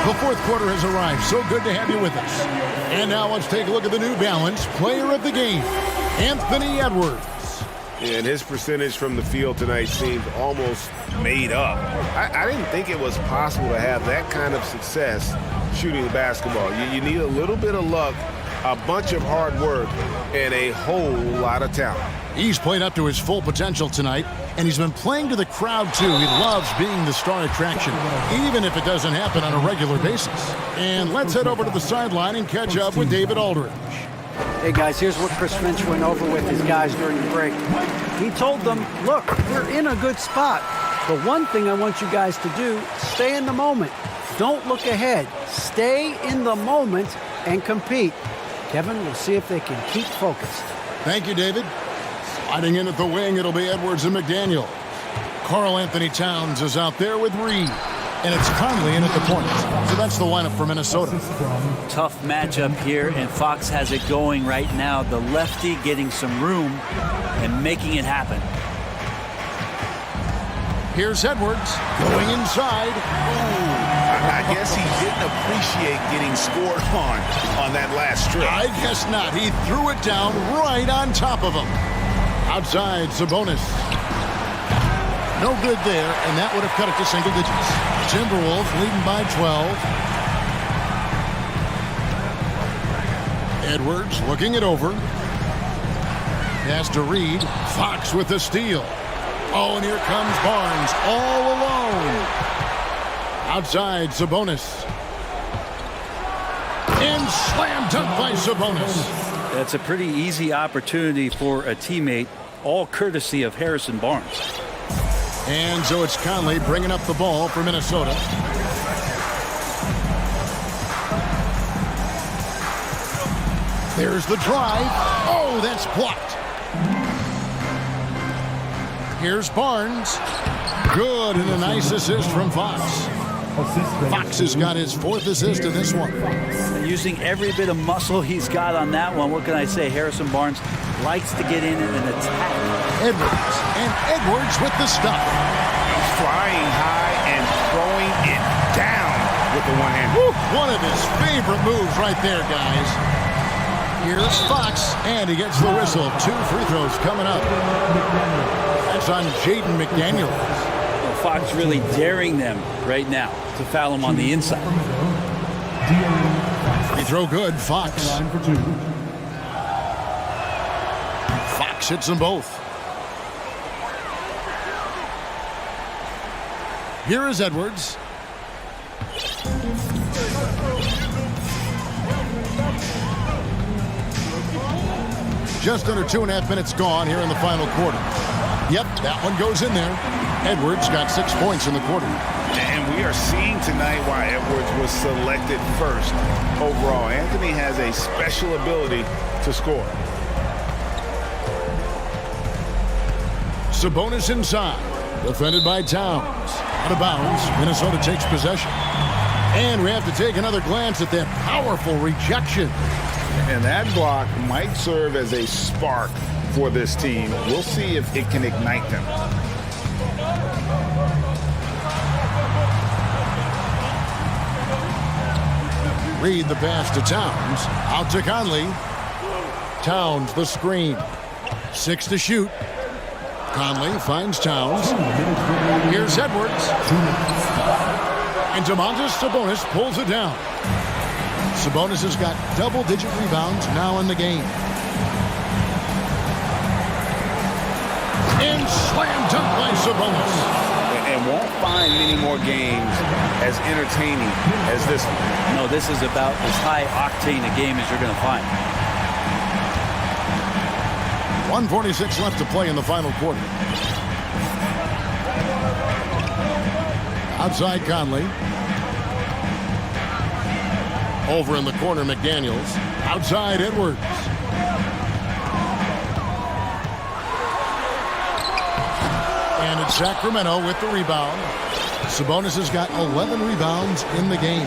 The fourth quarter has arrived. So good to have you with us. And now let's take a look at the New Balance player of the game, Anthony Edwards. And his percentage from the field tonight seemed almost made up. I didn't think it was possible to have that kind of success shooting the basketball. You need a little bit of luck, a bunch of hard work, and a whole lot of talent. He's played up to his full potential tonight, and he's been playing to the crowd, too. He loves being the star attraction, even if it doesn't happen on a regular basis. And let's head over to the sideline and catch up with David Aldridge. Hey, guys, here's what Chris Finch went over with his guys during the break. He told them, look, we're in a good spot. The one thing I want you guys to do, stay in the moment. Don't look ahead. Stay in the moment and compete. Kevin, we'll see if they can keep focused. Thank you, David. Sliding in at the wing, it'll be Edwards and McDaniel. Karl Anthony Towns is out there with Reed. And it's Conley in at the point. So that's the lineup for Minnesota. Tough matchup here, and Fox has it going right now. The lefty getting some room and making it happen. Here's Edwards going inside. I guess he didn't appreciate getting scored on that last strip. I guess not. He threw it down right on top of him. Outside, Sabonis. No good there, and that would have cut it to single digits. Timberwolves leading by 12. Edwards looking it over. Pass to Reed. Fox with the steal. Oh, and here comes Barnes all alone. Outside, Sabonis. And slam dunk by Sabonis. That's a pretty easy opportunity for a teammate, all courtesy of Harrison Barnes. And so it's Conley bringing up the ball for Minnesota. There's the drive. Oh, that's blocked. Here's Barnes. Good, and a nice assist from Fox. Fox has got his fourth assist in this one. Using every bit of muscle he's got on that one. What can I say? Harrison Barnes likes to get in and attack. Edwards, and Edwards with the stuff. Flying high and throwing it down with the one hand. One of his favorite moves right there, guys. Here's Fox, and he gets the whistle. 2 free throws coming up. That's on Jaden McDaniels. Well, Fox really daring them right now to foul him on the inside. Free throw good, Fox. Fox hits them both. Here is Edwards. Just under 2.5 minutes gone here in the final quarter. Yep, that one goes in there. Edwards got 6 points in the quarter. And we are seeing tonight why Edwards was selected first overall. Anthony has a special ability to score. Sabonis inside. Defended by Towns. Out of bounds. Minnesota takes possession. And we have to take another glance at that powerful rejection. And that block might serve as a spark for this team. We'll see if it can ignite them. Reed the pass to Towns. Out to Conley. Towns the screen. 6 to shoot. Conley finds Towns. Here's Edwards. And Domantas Sabonis pulls it down. Sabonis has got double-digit rebounds now in the game. And slam dunk by Sabonis. And won't find many more games as entertaining as this one. No, this is about as high octane a game as you're going to find. 1:46 left to play in the final quarter. Outside Conley. Over in the corner, McDaniels. Outside Edwards. And it's Sacramento with the rebound. Sabonis has got 11 rebounds in the game.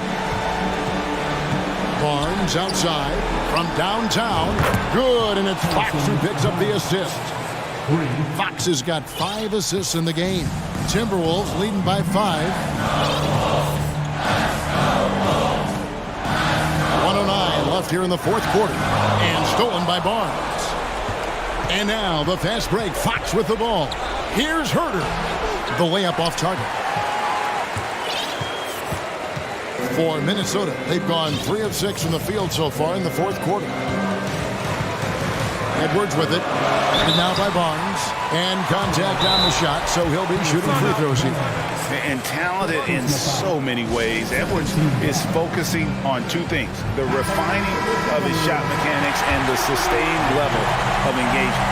Barnes outside from downtown. Good, and it's Fox who picks up the assist. Fox has got 5 assists in the game. Timberwolves leading by 5. 1:09 left here in the fourth quarter. And stolen by Barnes. And now the fast break. Fox with the ball. Here's Herter. The layup off target. For Minnesota, they've gone 3 of 6 from the field so far in the fourth quarter. Edwards with it. And now by Barnes. And contact on the shot, so he'll be shooting free throws here. And talented in so many ways. Edwards is focusing on 2 things: the refining of his shot mechanics and the sustained level of engagement.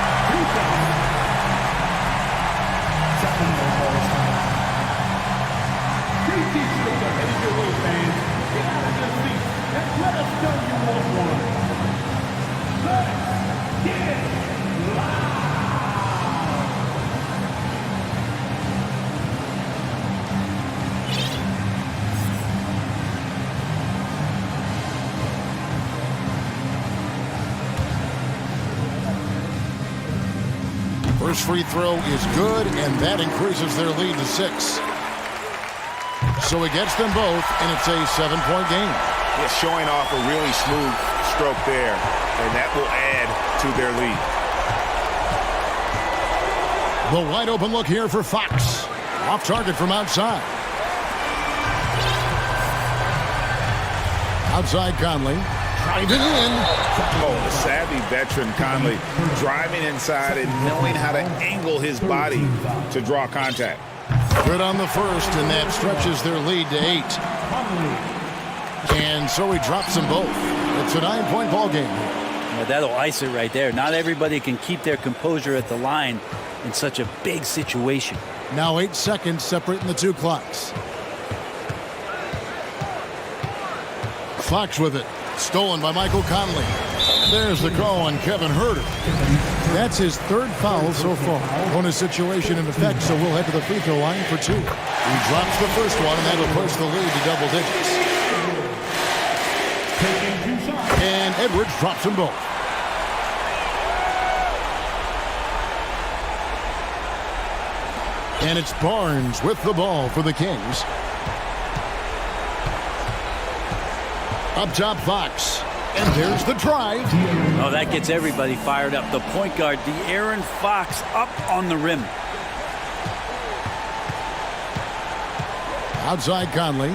First free throw is good, and that increases their lead to 6. So he gets them both, and it's a 7-point game. Yeah, showing off a really smooth stroke there, and that will add to their lead. The wide open look here for Fox. Off target from outside. Outside Conley. Driving in. Oh, the savvy veteran Conley driving inside and knowing how to angle his body to draw contact. Good on the first, and that stretches their lead to 8. And so he drops them both. It's a 9-point ball game. Yeah, that'll ice it right there. Not everybody can keep their composure at the line in such a big situation. Now 8 seconds separating the 2 clocks. Fox with it. Stolen by Michael Conley. There's the call on Kevin Herter. That's his 3rd foul so far. Bonus situation in effect, so we'll head to the free throw line for 2. He drops the first one, and that'll push the lead to double digits. And Edwards drops them both. And it's Barnes with the ball for the Kings. Up top, Fox. And there's the drive. Oh, that gets everybody fired up. The point guard, De'Aaron Fox, up on the rim. Outside Conley.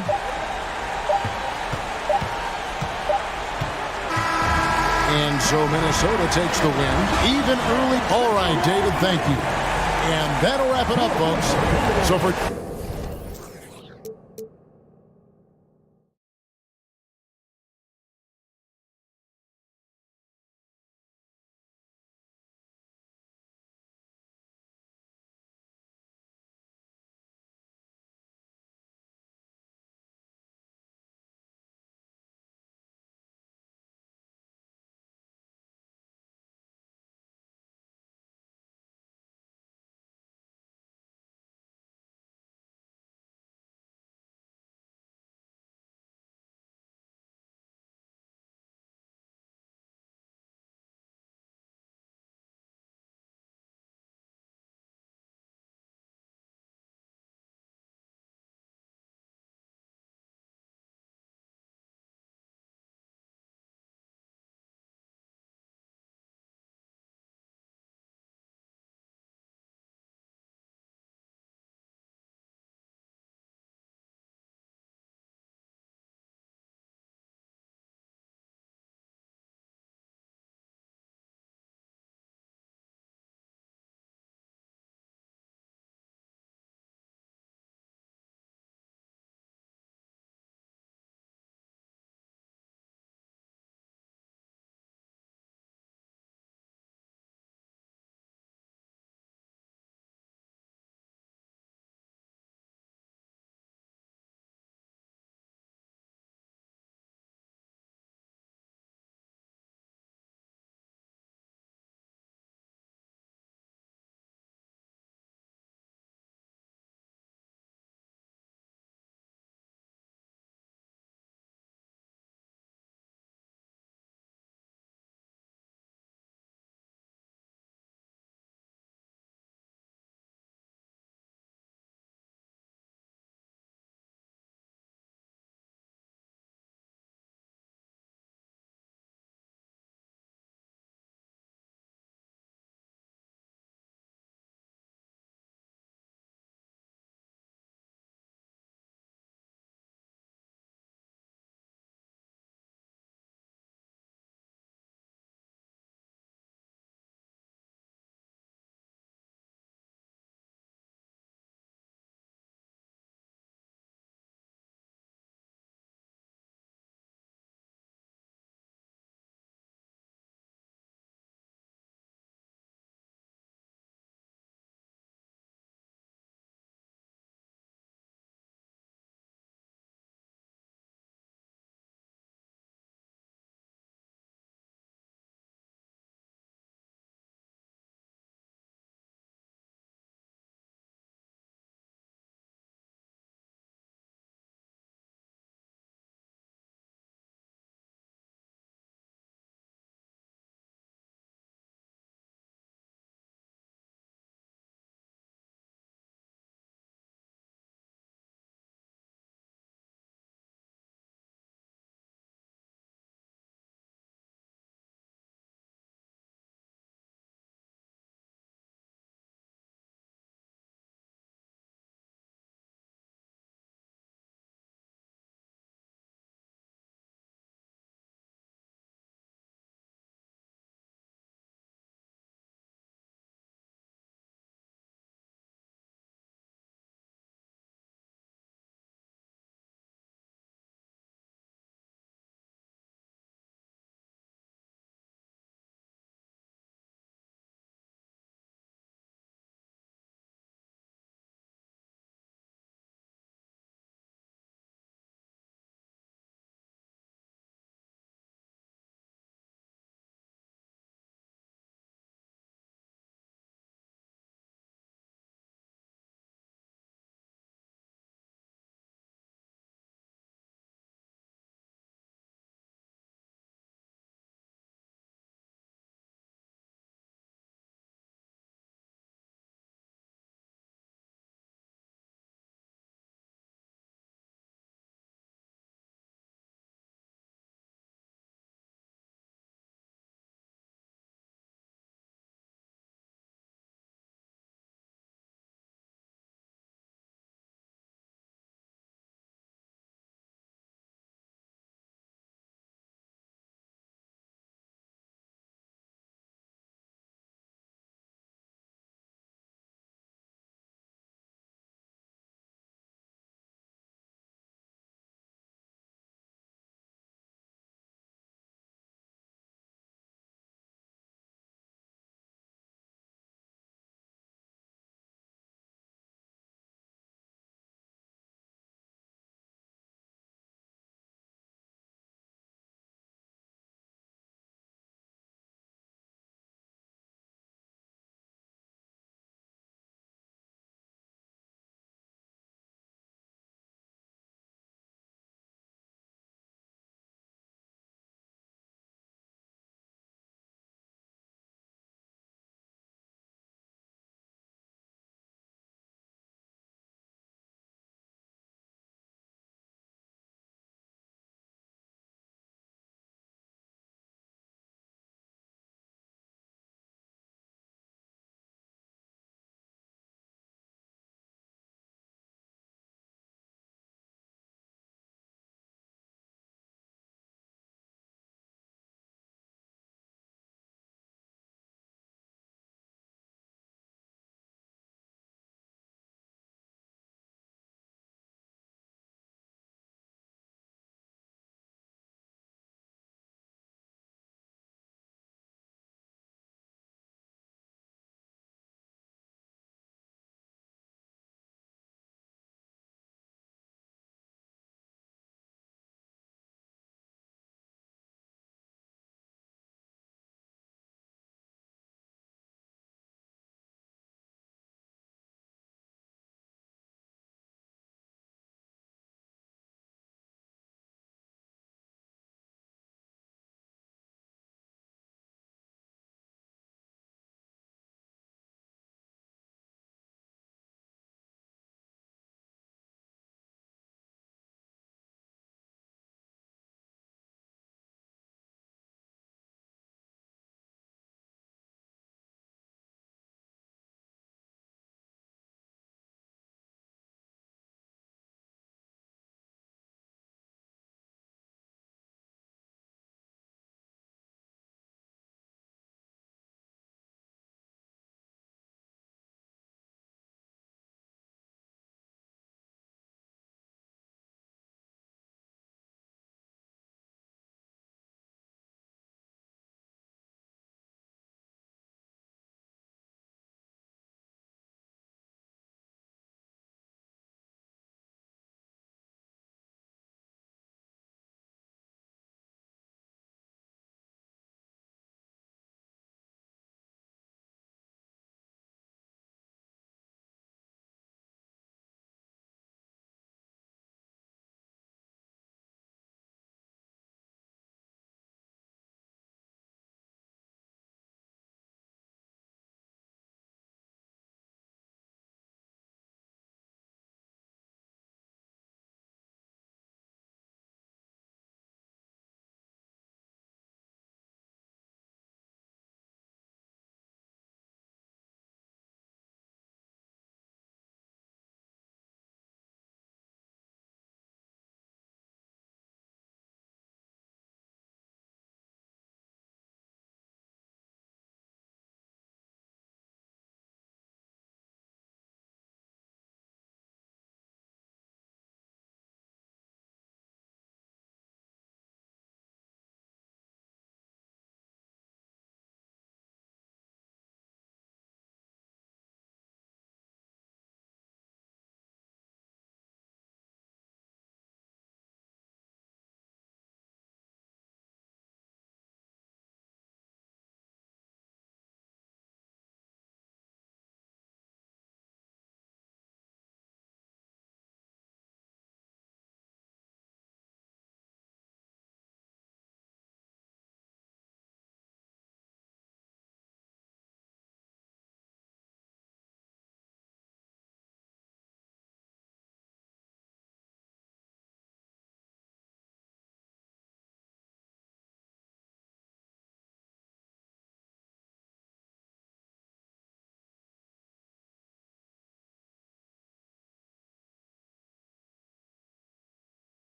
And so Minnesota takes the win. Even early. All right, David, thank you. And that'll wrap it up, folks. So for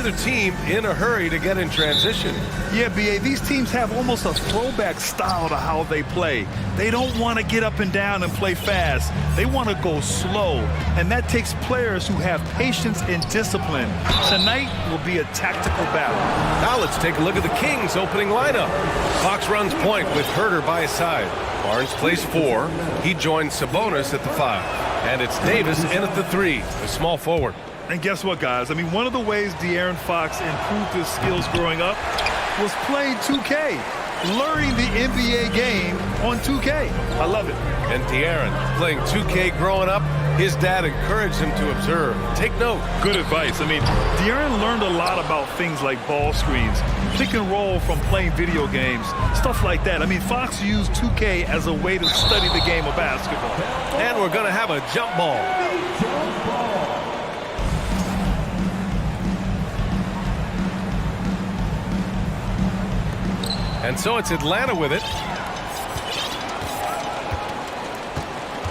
neither team in a hurry to get in transition. Yeah, B.A., these teams have almost a throwback style to how they play. They don't want to get up and down and play fast. They want to go slow, and that takes players who have patience and discipline. Tonight will be a tactical battle. Now let's take a look at the Kings' opening lineup. Fox runs point with Herter by his side. Barnes plays 4. He joins Sabonis at the 5. And it's Davis in at the 3, a small forward. And guess what, guys? I mean, one of the ways De'Aaron Fox improved his skills growing up was playing 2K, learning the NBA game on 2K. I love it. And De'Aaron, playing 2K growing up, his dad encouraged him to observe. Take note. Good advice. I mean, De'Aaron learned a lot about things like ball screens, pick and roll from playing video games, stuff like that. I mean, Fox used 2K as a way to study the game of basketball. And we're going to have a jump ball. And so it's Atlanta with it.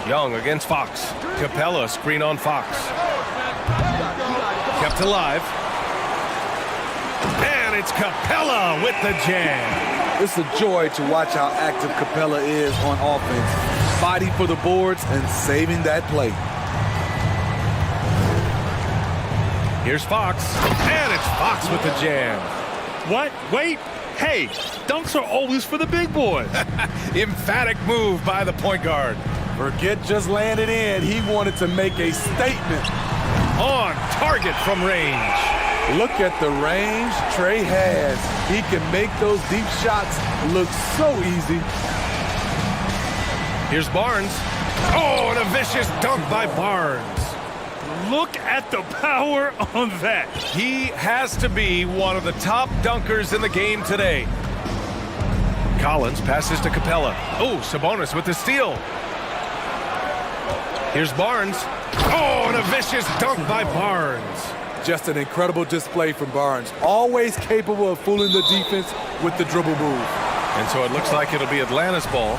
Young against Fox. Capella screen on Fox. Kept alive. And it's Capella with the jam. It's a joy to watch how active Capella is on offense. Body for the boards and saving that play. Here's Fox. And it's Fox with the jam. What? Wait. Hey, dunks are always for the big boys. Emphatic move by the point guard. Forget just landed in. He wanted to make a statement. On target from range. Look at the range Trey has. He can make those deep shots look so easy. Here's Barnes. Oh, and a vicious dunk by Barnes. Look at the power on that. He has to be one of the top dunkers in the game today. Collins passes to Capella. Oh, Sabonis with the steal. Here's Barnes. Oh, and a vicious dunk by Barnes. Just an incredible display from Barnes. Always capable of fooling the defense with the dribble move. And so it looks like it'll be Atlanta's ball.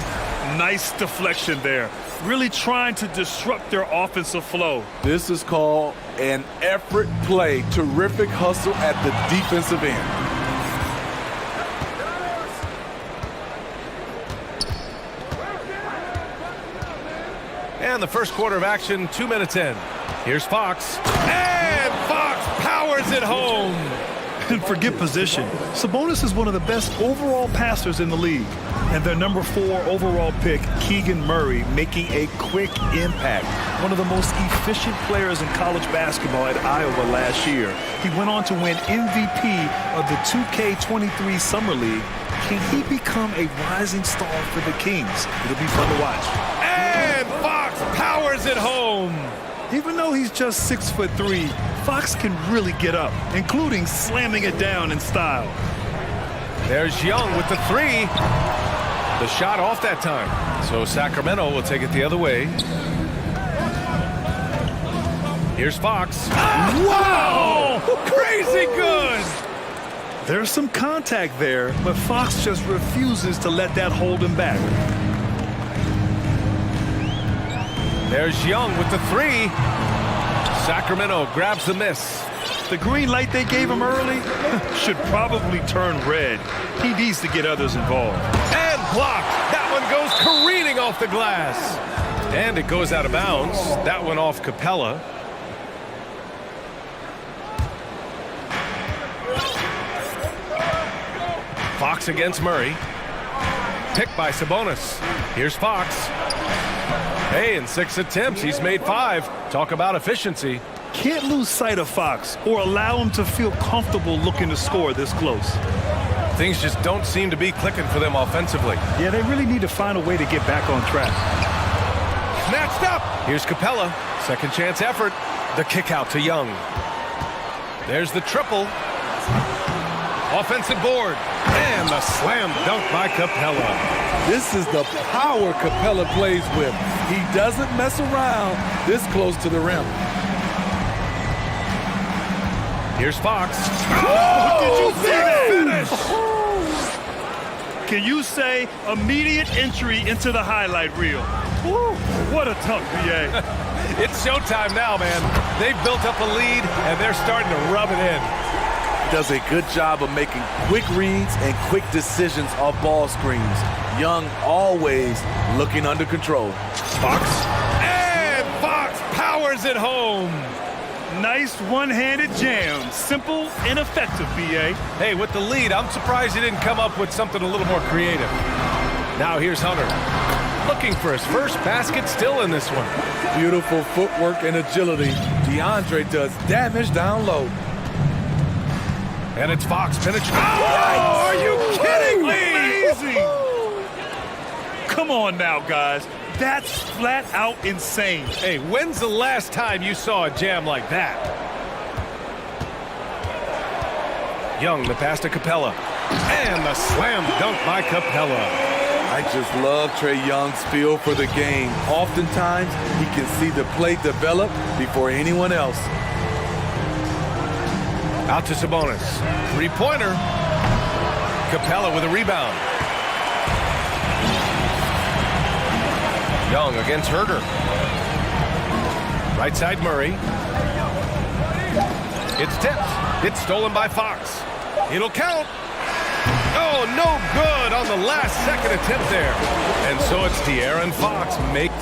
Nice deflection there. Really trying to disrupt their offensive flow. This is called an effort play. Terrific hustle at the defensive end. And the first quarter of action, 2 minutes in. Here's Fox. And Fox powers it home. And forget position. Sabonis is one of the best overall passers in the league. And their number 4 overall pick, Keegan Murray, making a quick impact. One of the most efficient players in college basketball at Iowa last year. He went on to win MVP of the 2K23 Summer League. Can he become a rising star for the Kings? It'll be fun to watch. And Fox powers it home. Even though he's just 6'3", Fox can really get up, including slamming it down in style. There's Young with the 3. The shot off that time. So Sacramento will take it the other way. Here's Fox. Wow! Crazy good! There's some contact there, but Fox just refuses to let that hold him back. There's Young with the 3. Sacramento grabs the miss. The green light they gave him early should probably turn red. He needs to get others involved. And blocked. That one goes careening off the glass. And it goes out of bounds. That one off Capella. Fox against Murray. Picked by Sabonis. Here's Fox. Hey, in 6 attempts, he's made 5. Talk about efficiency. Can't lose sight of Fox or allow him to feel comfortable looking to score this close. Things just don't seem to be clicking for them offensively. Yeah, they really need to find a way to get back on track. Snatched up. Here's Capella. Second chance effort. The kick out to Young. There's the triple. Offensive board. And the slam dunk by Capella. This is the power Capella plays with. He doesn't mess around this close to the rim. Here's Fox. Oh, did you see that finish? Can you say immediate entry into the highlight reel? Woo, what a tough BA. It's showtime now, man. They've built up a lead, and they're starting to rub it in. does a good job of making quick reads and quick decisions off ball screens. Young always looking under control. Fox. And Fox powers it home. Nice one-handed jam. Simple and effective, B.A. Hey, with the lead, I'm surprised he didn't come up with something a little more creative. Now here's Hunter. Looking for his first basket, still in this one. Beautiful footwork and agility. DeAndre does damage down low. And it's Fox penetrating. Oh, are you kidding me? Amazing! Come on now, guys. That's flat out insane. Hey, when's the last time you saw a jam like that? Young, the pass to Capella. And the slam dunk by Capella. I just love Trae Young's feel for the game. Oftentimes, he can see the play develop before anyone else. Out to Sabonis. Three-pointer. Capella with a rebound. Young against Herder. Right side Murray. It's tipped. It's stolen by Fox. It'll count. Oh, no good on the last second attempt there. And so it's De'Aaron Fox make.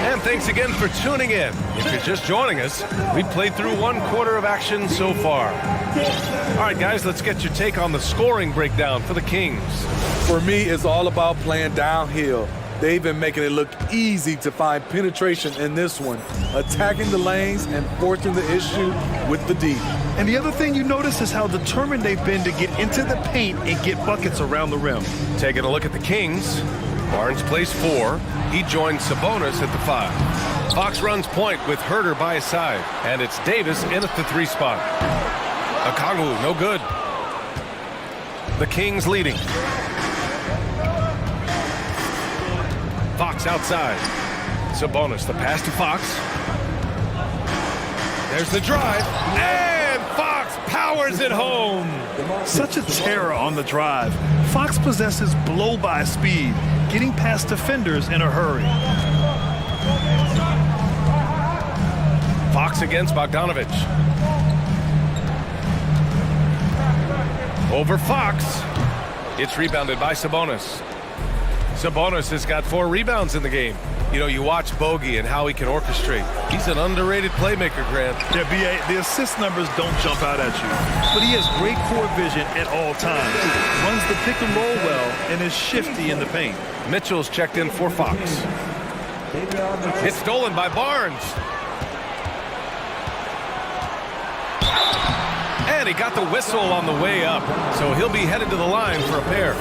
And thanks again for tuning in. If you're just joining us, we played through 1/4 of action so far. All right, guys, let's get your take on the scoring breakdown for the Kings. For me, it's all about playing downhill. They've been making it look easy to find penetration in this one, attacking the lanes and forcing the issue with the D. And the other thing you notice is how determined they've been to get into the paint and get buckets around the rim. Taking a look at the Kings. Barnes plays 4. He joins Sabonis at the 5. Fox runs point with Herder by his side. And it's Davis in at the 3 spot. Okongwu, no good. The Kings leading. Fox outside. Sabonis, the pass to Fox. There's the drive. And Fox powers it home. Such a terror on the drive. Fox possesses blow-by speed, getting past defenders in a hurry. Fox against Bogdanovich. Over Fox. It's rebounded by Sabonis. Sabonis has got 4 rebounds in the game. You know, you watch Bogey and how he can orchestrate. He's an underrated playmaker, Grant. Yeah, B.A., the assist numbers don't jump out at you, but he has great court vision at all times. Runs the pick and roll well and is shifty in the paint. Mitchell's checked in for Fox. It's stolen by Barnes. And he got the whistle on the way up, so he'll be headed to the line for a pair.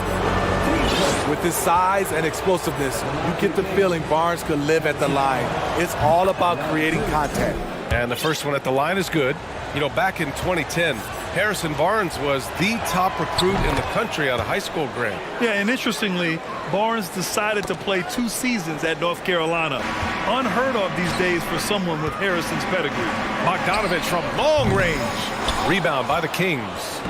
With his size and explosiveness, you get the feeling Barnes could live at the line. It's all about creating contact. And the first one at the line is good. You know, back in 2010, Harrison Barnes was the top recruit in the country out of high school, Grant. Yeah, and interestingly, Barnes decided to play 2 seasons at North Carolina. Unheard of these days for someone with Harrison's pedigree. Bogdanovich from long range. Rebound by the Kings.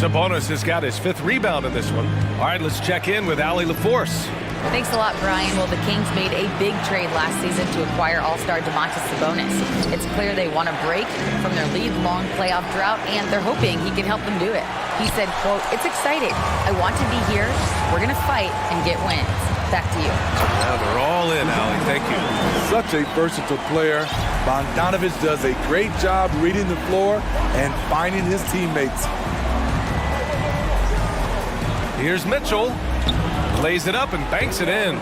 Sabonis has got his 5th rebound in this one. All right, let's check in with Allie LaForce. Thanks a lot, Brian. Well, the Kings made a big trade last season to acquire all-star Domantas Sabonis. It's clear they want to break from their league-long playoff drought, and they're hoping he can help them do it. He said, quote, "It's exciting. I want to be here. We're going to fight and get wins." Back to you. Now they're all in, Allie. Thank you. Such a versatile player. Bogdanovich does a great job reading the floor and finding his teammates. Here's Mitchell. Lays it up and banks it in.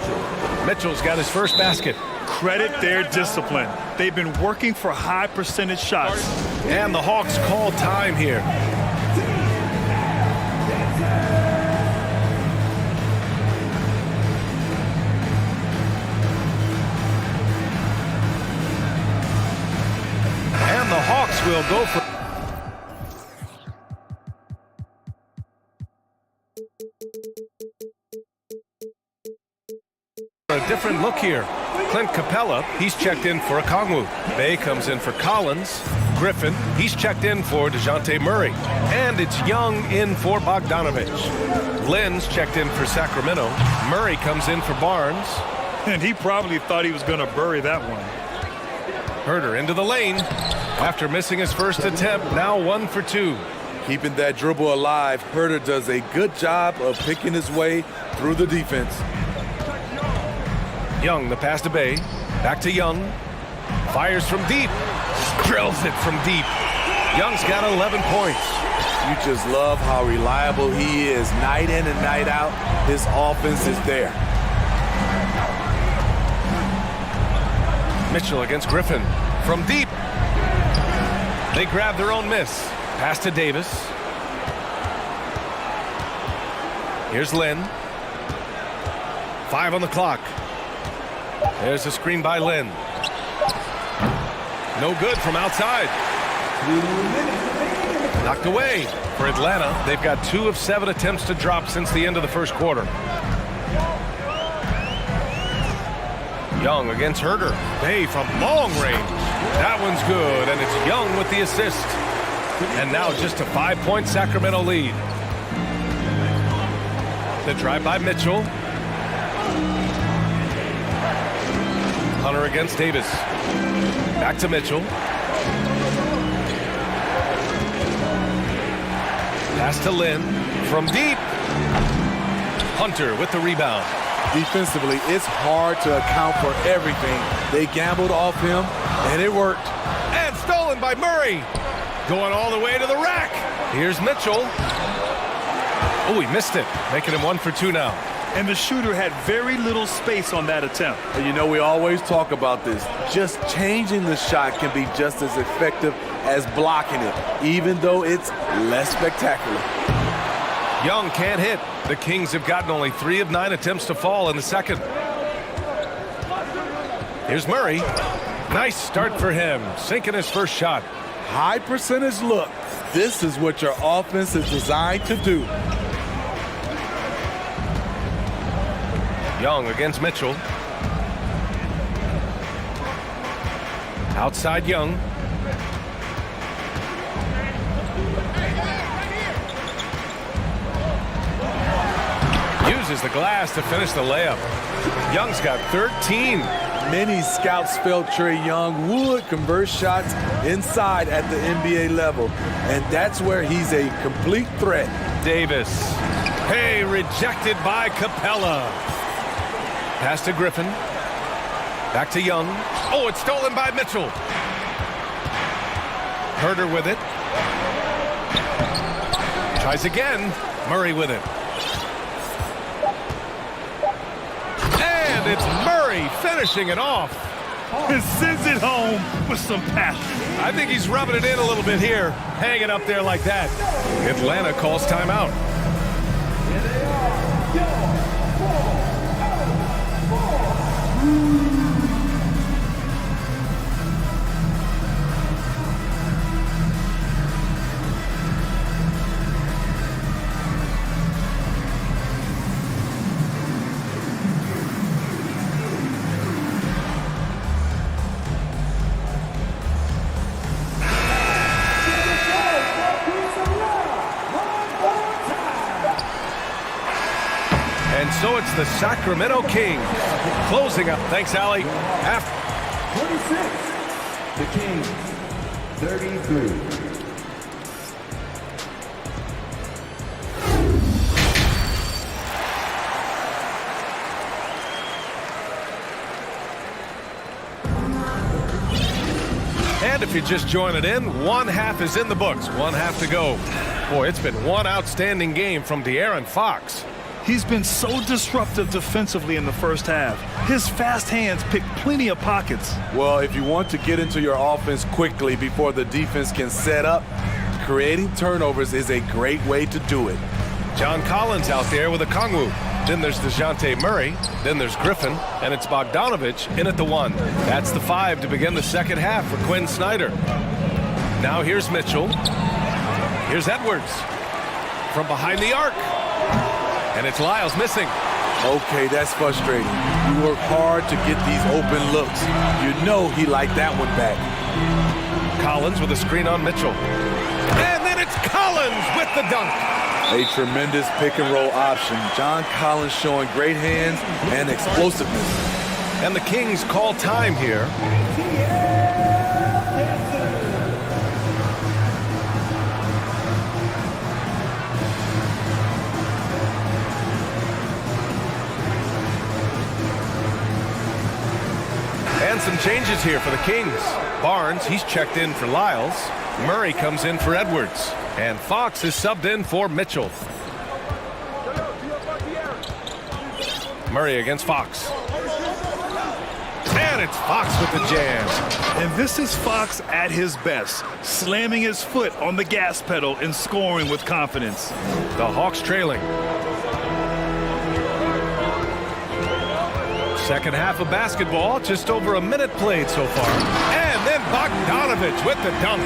Mitchell's got his first basket. Credit their discipline. They've been working for high percentage shots. And the Hawks call time here. And the Hawks will go for a different look here. Clint Capella, he's checked in for Okongwu. Bay comes in for Collins. Griffin, he's checked in for DeJounte Murray. And it's Young in for Bogdanovich. Lynn's checked in for Sacramento. Murray comes in for Barnes. And he probably thought he was going to bury that one. Herder into the lane. After missing his first attempt, now 1 for 2. Keeping that dribble alive, Herder does a good job of picking his way through the defense. Young, the pass to Bay. Back to Young. Fires from deep. Drills it from deep. Young's got 11 points. You just love how reliable he is. Night in and night out, his offense is there. Mitchell against Griffin. From deep. They grab their own miss. Pass to Davis. Here's Lynn. 5 on the clock. There's a screen by Lynn. No good from outside. Knocked away. For Atlanta, they've got 2 of 7 attempts to drop since the end of the first quarter. Young against Herder. Bay from long range. That one's good, and it's Young with the assist. And now just a 5-point Sacramento lead. The drive by Mitchell. Hunter against Davis. Back to Mitchell. Pass to Lynn. From deep. Hunter with the rebound. Defensively, it's hard to account for everything. They gambled off him, and it worked. And stolen by Murray. Going all the way to the rack. Here's Mitchell. Oh, he missed it. Making him 1 for 2 now. And the shooter had very little space on that attempt. You know, we always talk about this. Just changing the shot can be just as effective as blocking it, even though it's less spectacular. Young can't hit. The Kings have gotten only 3 of 9 attempts to fall in the second. Here's Murray. Nice start for him. Sinking his first shot. High percentage look. This is what your offense is designed to do. Young against Mitchell. Outside Young. Uses the glass to finish the layup. Young's got 13. Many scouts felt Trae Young would convert shots inside at the NBA level, and that's where he's a complete threat. Davis. Hey, rejected by Capella. Pass to Griffin. Back to Young. Oh, it's stolen by Mitchell. Herder with it. Tries again. Murray with it. And it's Murray finishing it off. And sends it home with some passion. I think he's rubbing it in a little bit here. Hanging up there like that. Atlanta calls timeout. And so it's the Sacramento Kings closing up. Thanks, Allie. 26. The Kings, 33. And if you're just joining in, 1 half is in the books. 1 half to go. Boy, it's been one outstanding game from De'Aaron Fox. He's been so disruptive defensively in the first half. His fast hands pick plenty of pockets. Well, if you want to get into your offense quickly before the defense can set up, creating turnovers is a great way to do it. John Collins out there with a Kongwu. Then there's DeJounte Murray. Then there's Griffin. And it's Bogdanovich in at the 1. That's the 5 to begin the second half for Quinn Snyder. Now here's Mitchell. Here's Edwards. From behind the arc. And it's Lyles missing. Okay, that's frustrating. You work hard to get these open looks. You know he liked that one back. Collins with a screen on Mitchell. And then it's Collins with the dunk. A tremendous pick and roll option. John Collins showing great hands and explosiveness. And the Kings call time here. changes here for the Kings. Barnes, he's checked in for Lyles. Murray comes in for Edwards. And Fox is subbed in for Mitchell. Murray against Fox. And it's Fox with the jam. And this is Fox at his best, slamming his foot on the gas pedal and scoring with confidence. The Hawks trailing. Second half of basketball, just over a minute played so far. And then Bogdanovich with the dunk.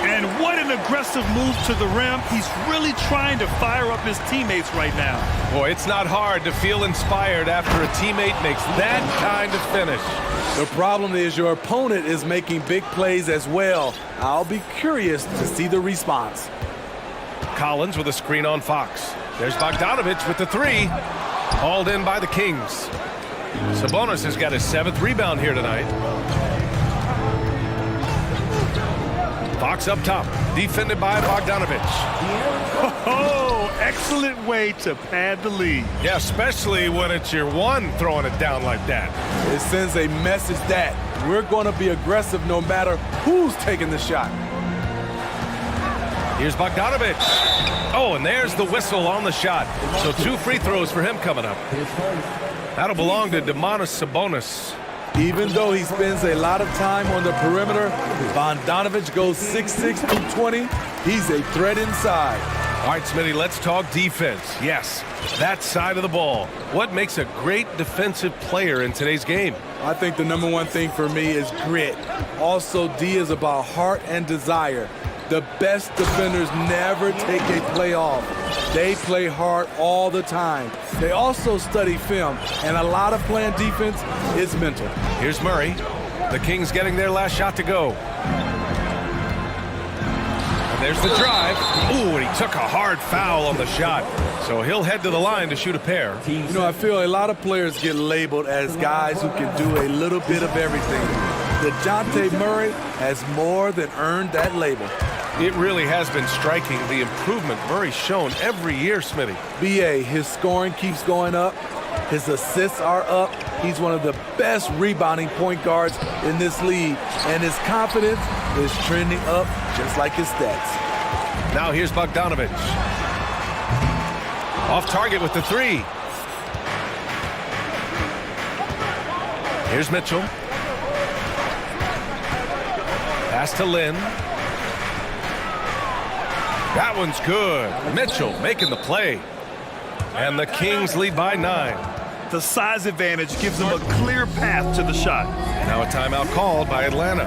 And what an aggressive move to the rim. He's really trying to fire up his teammates right now. Boy, it's not hard to feel inspired after a teammate makes that kind of finish. The problem is your opponent is making big plays as well. I'll be curious to see the response. Collins with a screen on Fox. There's Bogdanovich with the three. Hauled in by the Kings. Sabonis has got his 7th rebound here tonight. Fox up top, defended by Bogdanovich. Oh, excellent way to pad the lead. Yeah, especially when it's your one throwing it down like that. It sends a message that we're going to be aggressive no matter who's taking the shot. Here's Bogdanovich. Oh, and there's the whistle on the shot. So 2 free throws for him coming up. That'll belong to Domantas Sabonis. Even though he spends a lot of time on the perimeter, Bogdanovich goes 6'6", 220. He's a threat inside. All right, Smitty, let's talk defense. Yes, that side of the ball. What makes a great defensive player in today's game? I think the number one thing for me is grit. Also, D is about heart and desire. The best defenders never take a play off. They play hard all the time. They also study film, and a lot of playing defense is mental. Here's Murray. The Kings getting their last shot to go. And there's the drive. Ooh, and he took a hard foul on the shot. So he'll head to the line to shoot a pair. You know, I feel a lot of players get labeled as guys who can do a little bit of everything. DeJounte Murray has more than earned that label. It really has been striking, the improvement Murray's shown every year, Smitty. BA, his scoring keeps going up. His assists are up. He's one of the best rebounding point guards in this league. And his confidence is trending up just like his stats. Now here's Bogdanovich. Off target with the three. Here's Mitchell. Pass to Lynn. That one's good. Mitchell making the play. And the Kings lead by 9. The size advantage gives them a clear path to the shot. Now a timeout called by Atlanta.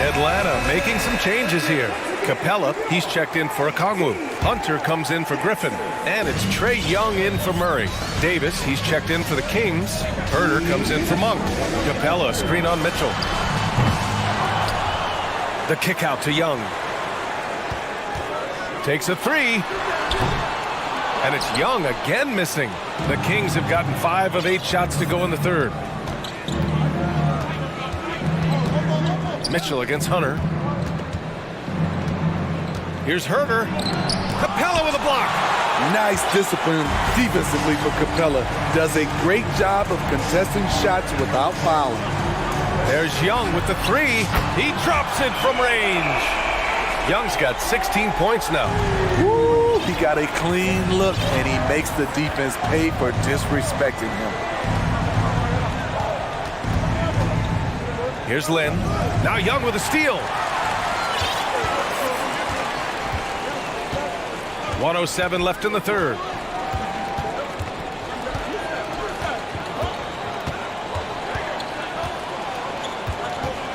Atlanta making some changes here. Capella, he's checked in for Okongwu. Hunter comes in for Griffin. And it's Trae Young in for Murray. Davis, he's checked in for the Kings. Herder comes in for Monk. Capella, screen on Mitchell. The kick out to Young. Takes a three. And it's Young again missing. The Kings have gotten 5 of 8 shots to go in the third. Mitchell against Hunter. Here's Herder. Capella with a block. Nice discipline defensively for Capella. Does a great job of contesting shots without fouling. There's Young with the three. He drops it from range. Young's got 16 points now. Woo! He got a clean look, and he makes the defense pay for disrespecting him. Here's Lynn. Now Young with a steal. 1:07 left in the third.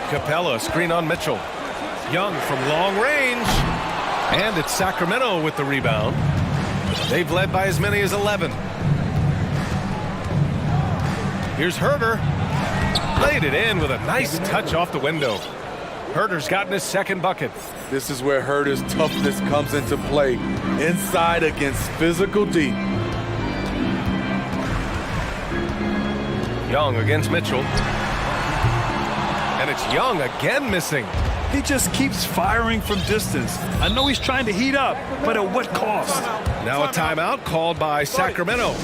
Capella, screen on Mitchell. Young from long range. And it's Sacramento with the rebound. They've led by as many as 11. Here's Herder. Laid it in with a nice touch off the window. Herder's gotten his second bucket. This is where Herder's toughness comes into play. Inside against physical D. Young against Mitchell. And it's Young again missing. He just keeps firing from distance. I know he's trying to heat up, but at what cost? Now a timeout called by Sacramento.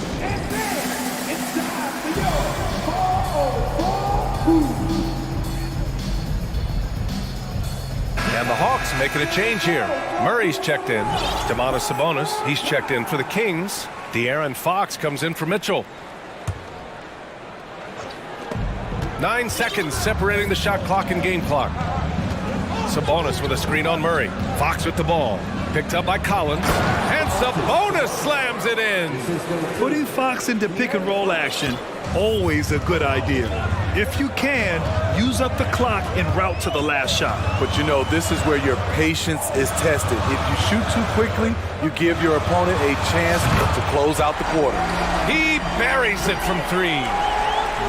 And the Hawks making a change here. Murray's checked in. Domantas Sabonis, he's checked in for the Kings. De'Aaron Fox comes in for Mitchell. 9 seconds separating the shot clock and game clock. Sabonis with a screen on Murray. Fox with the ball. Picked up by Collins. And Sabonis slams it in. Putting Fox into pick-and-roll action, always a good idea. If you can, use up the clock en route to the last shot. But you know, this is where your patience is tested. If you shoot too quickly, you give your opponent a chance to close out the quarter. He buries it from 3.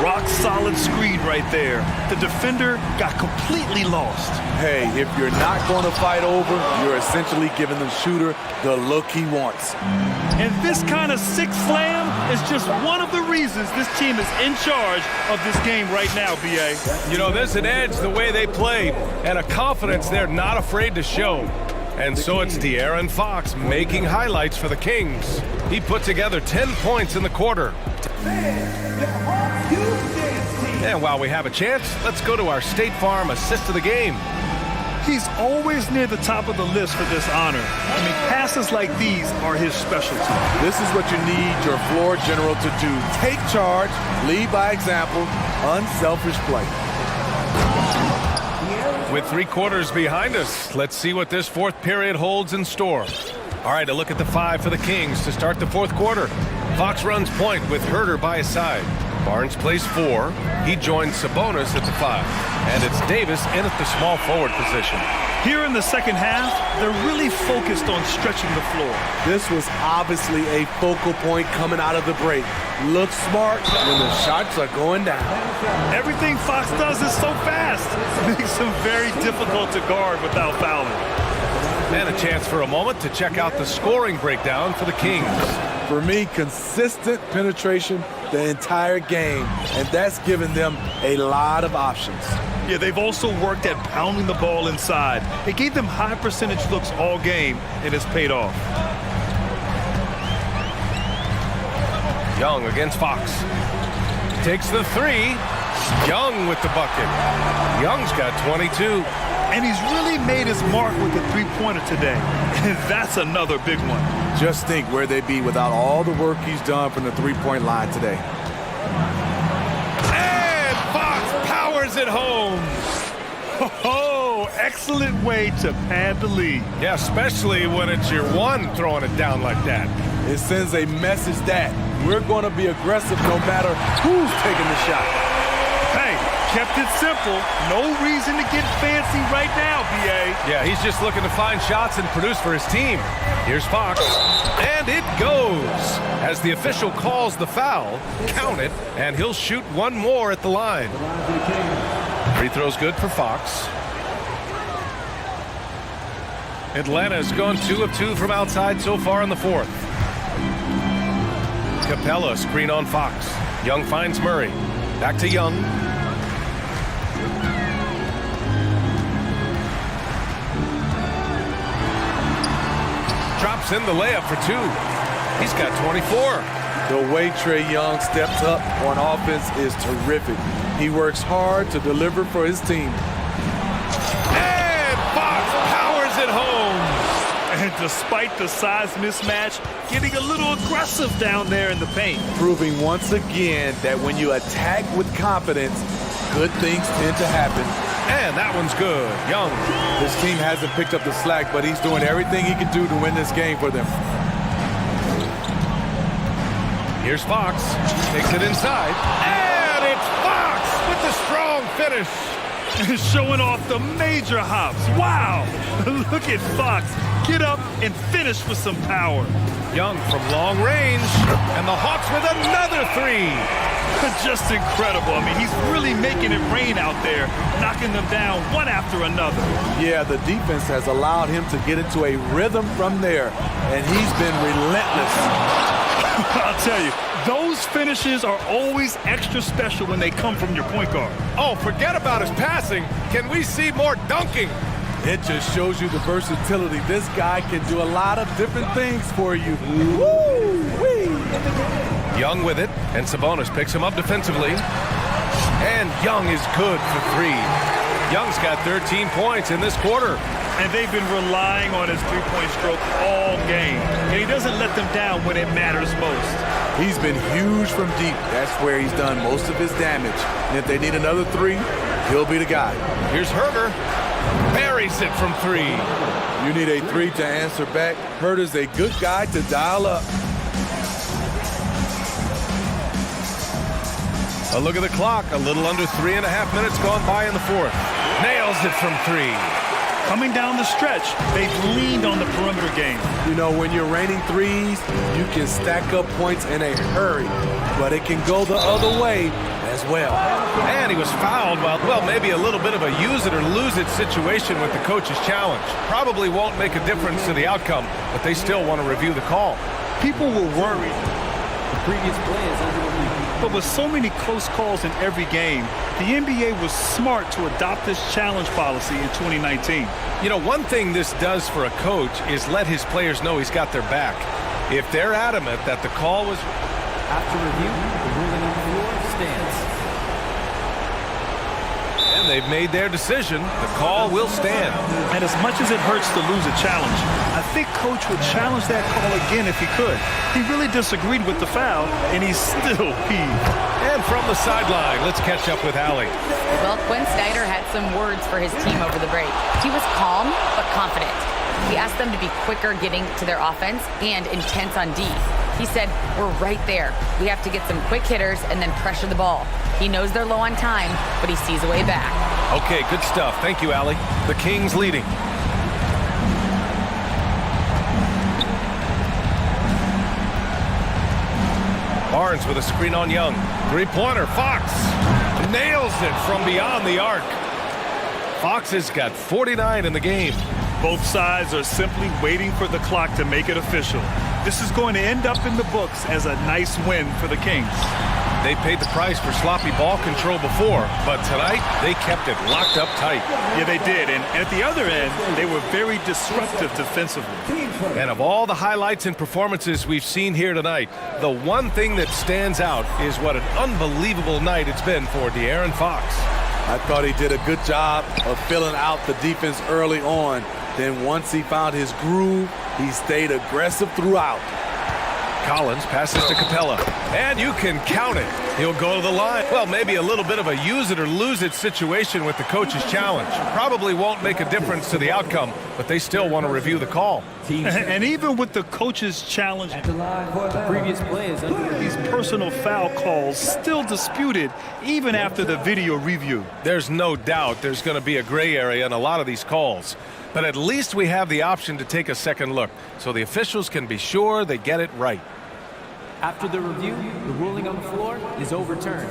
Rock solid screen right there. The defender got completely lost. Hey, if you're not going to fight over, you're essentially giving the shooter the look he wants. And this kind of sick slam is just one of the reasons this team is in charge of this game right now, B.A. You know, there's an edge the way they play and a confidence they're not afraid to show. And so it's De'Aaron Fox making highlights for the Kings. He put together 10 points in the quarter. And while we have a chance, let's go to our State Farm assist of the game. He's always near the top of the list for this honor. I mean, passes like these are his specialty. This is what you need your floor general to do. Take charge, lead by example, unselfish play. With 3 quarters behind us, let's see what this 4th period holds in store. All right, a look at the 5 for the Kings to start the 4th quarter. Fox runs point with Herter by his side. Barnes plays 4. He joins Sabonis at the 5. And it's Davis in at the small forward position. Here in the second half, they're really focused on stretching the floor. This was obviously a focal point coming out of the break. Look smart when the shots are going down. Everything Fox does is so fast. It makes him very difficult to guard without fouling. And a chance for a moment to check out the scoring breakdown for the Kings. For me, consistent penetration the entire game, and that's given them a lot of options. Yeah, they've also worked at pounding the ball inside. It gave them high percentage looks all game, and it's paid off. Young against Fox. Takes the 3. Young with the bucket. Young's got 22. And he's really made his mark with the three-pointer today. And that's another big one. Just think where they'd be without all the work he's done from the three-point line today. And Fox powers it home. Oh, excellent way to pad the lead. Yeah, especially when it's your one throwing it down like that. It sends a message that we're going to be aggressive no matter who's taking the shot. Hey, kept it simple. No reason to get fancy right now, B.A. Yeah, he's just looking to find shots and produce for his team. Here's Fox. And it goes. As the official calls the foul, count it, and he'll shoot one more at the line. Free throw's good for Fox. Atlanta's gone 2 of 2 from outside so far in the 4th. Capella screen on Fox. Young finds Murray. Back to Young. Drops in the layup for 2. He's got 24. The way Trae Young steps up on offense is terrific. He works hard to deliver for his team. And Fox powers it home. And despite the size mismatch, getting a little aggressive down there in the paint. Proving once again that when you attack with confidence, good things tend to happen. And that one's good. Young. This team hasn't picked up the slack, but he's doing everything he can do to win this game for them. Here's Fox. Takes it inside. And it's Fox with the strong finish. Showing off the major hops. Wow. Look at Fox. Get up and finish with some power. Young from long range. And the Hawks with another 3. Just incredible. I mean, he's really making it rain out there, knocking them down one after another. Yeah, the defense has allowed him to get into a rhythm from there, and he's been relentless. I'll tell you, Those finishes are always extra special when they come from your point guard. Oh, forget about his passing. Can we see more dunking? It just shows you the versatility. This guy can do a lot of different things for you. Woo-wee. Young with it, and Sabonis picks him up defensively. And Young is good for three. Young's got 13 points in this quarter. And they've been relying on his three-point stroke all game. And he doesn't let them down when it matters most. He's been huge from deep. That's where he's done most of his damage. And if they need another three, he'll be the guy. Here's Herter. Buries it from three. You need a three to answer back. Herter's a good guy to dial up. A look at the clock. A little under 3.5 minutes gone by in the fourth. Nails it from three. Coming down the stretch, they've leaned on the perimeter game. You know, when you're raining threes, you can stack up points in a hurry, but it can go the other way as well. And he was fouled while, well, maybe a little bit of a use it or lose it situation with the coach's challenge. Probably won't make a difference to the outcome, but they still want to review the call. People were worried. The previous play is under review. But with so many close calls in every game, the NBA was smart to adopt this challenge policy in 2019. You know, one thing this does for a coach is let his players know he's got their back. If they're adamant that the call was... After review, the ruling on the floor stands. And they've made their decision. The call will stand. And as much as it hurts to lose a challenge, I think Coach would challenge that call again if he could. He really disagreed with the foul, and he's still peeved. And from the sideline, let's catch up with Allie. Well, Quinn Snyder had some words for his team over the break. He was calm but confident. He asked them to be quicker getting to their offense and intense on D. He said, we're right there. We have to get some quick hitters and then pressure the ball. He knows they're low on time, but he sees a way back. Okay, good stuff. Thank you, Allie. The Kings leading. Barnes with a screen on Young. Three-pointer, Fox nails it from beyond the arc. Fox has got 49 in the game. Both sides are simply waiting for the clock to make it official. This is going to end up in the books as a nice win for the Kings. They paid the price for sloppy ball control before, but tonight they kept it locked up tight. Yeah, they did. And at the other end, they were very disruptive defensively. And of all the highlights and performances we've seen here tonight, the one thing that stands out is what an unbelievable night it's been for De'Aaron Fox. I thought he did a good job of filling out the defense early on. Then once he found his groove, he stayed aggressive throughout. Collins passes to Capella, and you can count it. He'll go to the line. Well, maybe a little bit of a use it or lose it situation with the coach's challenge. Probably won't make a difference to the outcome, but they still want to review the call. And even with the coach's challenge, The previous play is under review. these personal foul calls still disputed even after the video review. There's no doubt there's going to be a gray area in a lot of these calls. But at least we have the option to take a second look, so the officials can be sure they get it right. After the review, the ruling on the floor is overturned.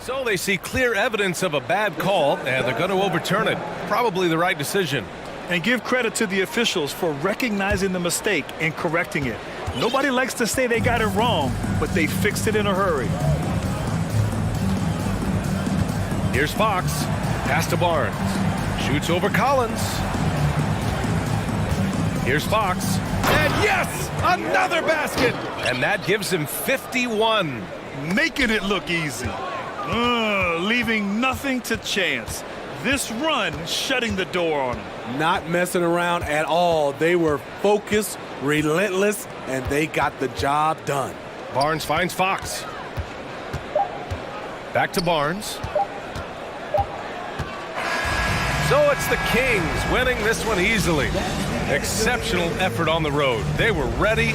So they see clear evidence of a bad call, and they're going to overturn it. Probably the right decision. And give credit to the officials for recognizing the mistake and correcting it. Nobody likes to say they got it wrong, but they fixed it in a hurry. Here's Fox. Pass to Barnes. Shoots over Collins. Here's Fox. And yes! Another basket! And that gives him 51. Making it look easy. Leaving nothing to chance. This run shutting the door on him. Not messing around at all. They were focused, relentless, and they got the job done. Barnes finds Fox. Back to Barnes. So it's the Kings winning this one easily. Exceptional effort on the road. They were ready.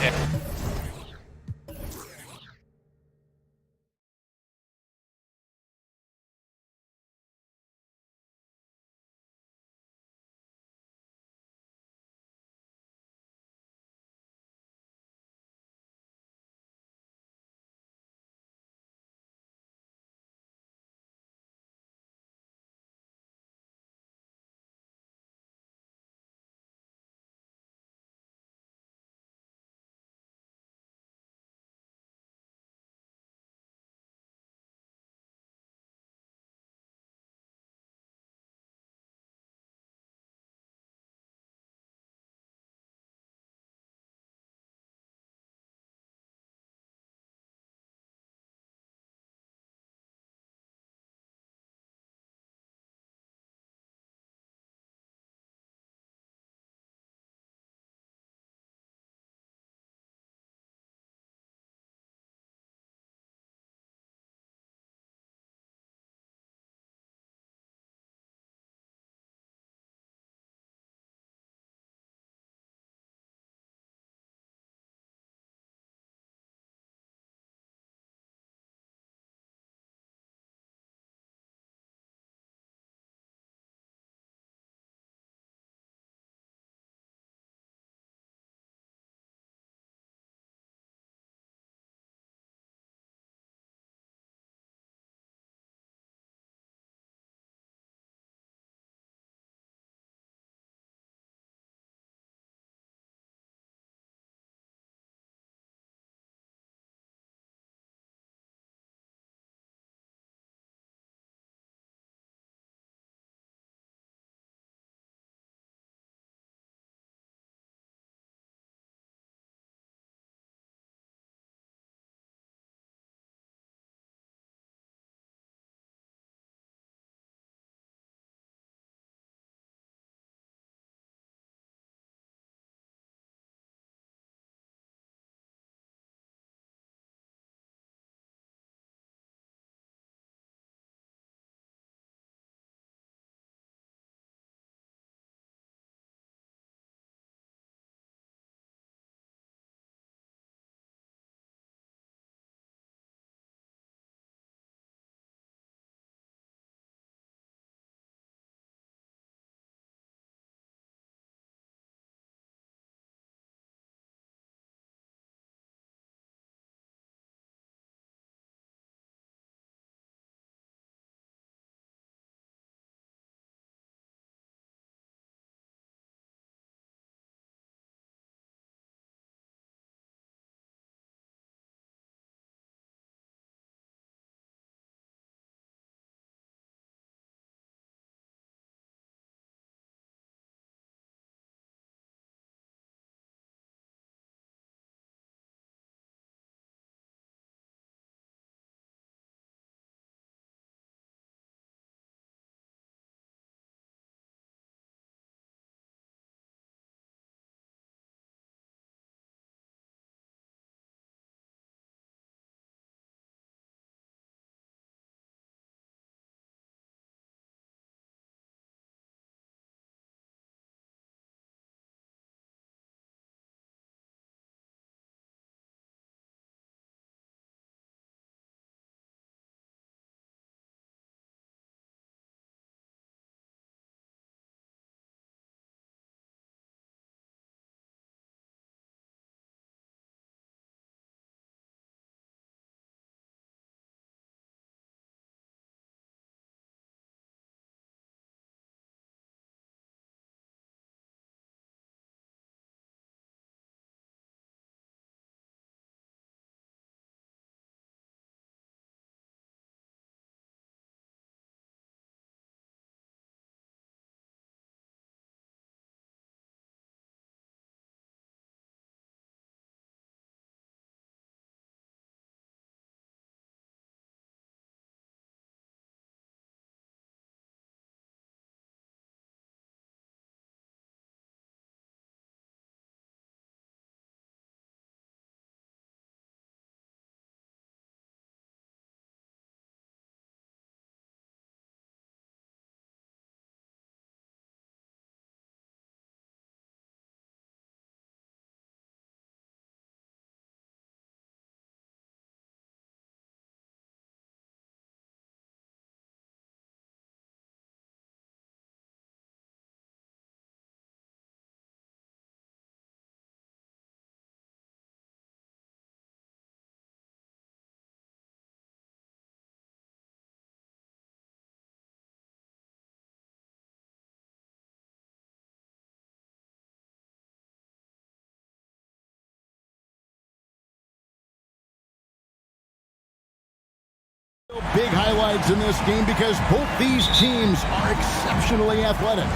Big highlights in this game because both these teams are exceptionally athletic.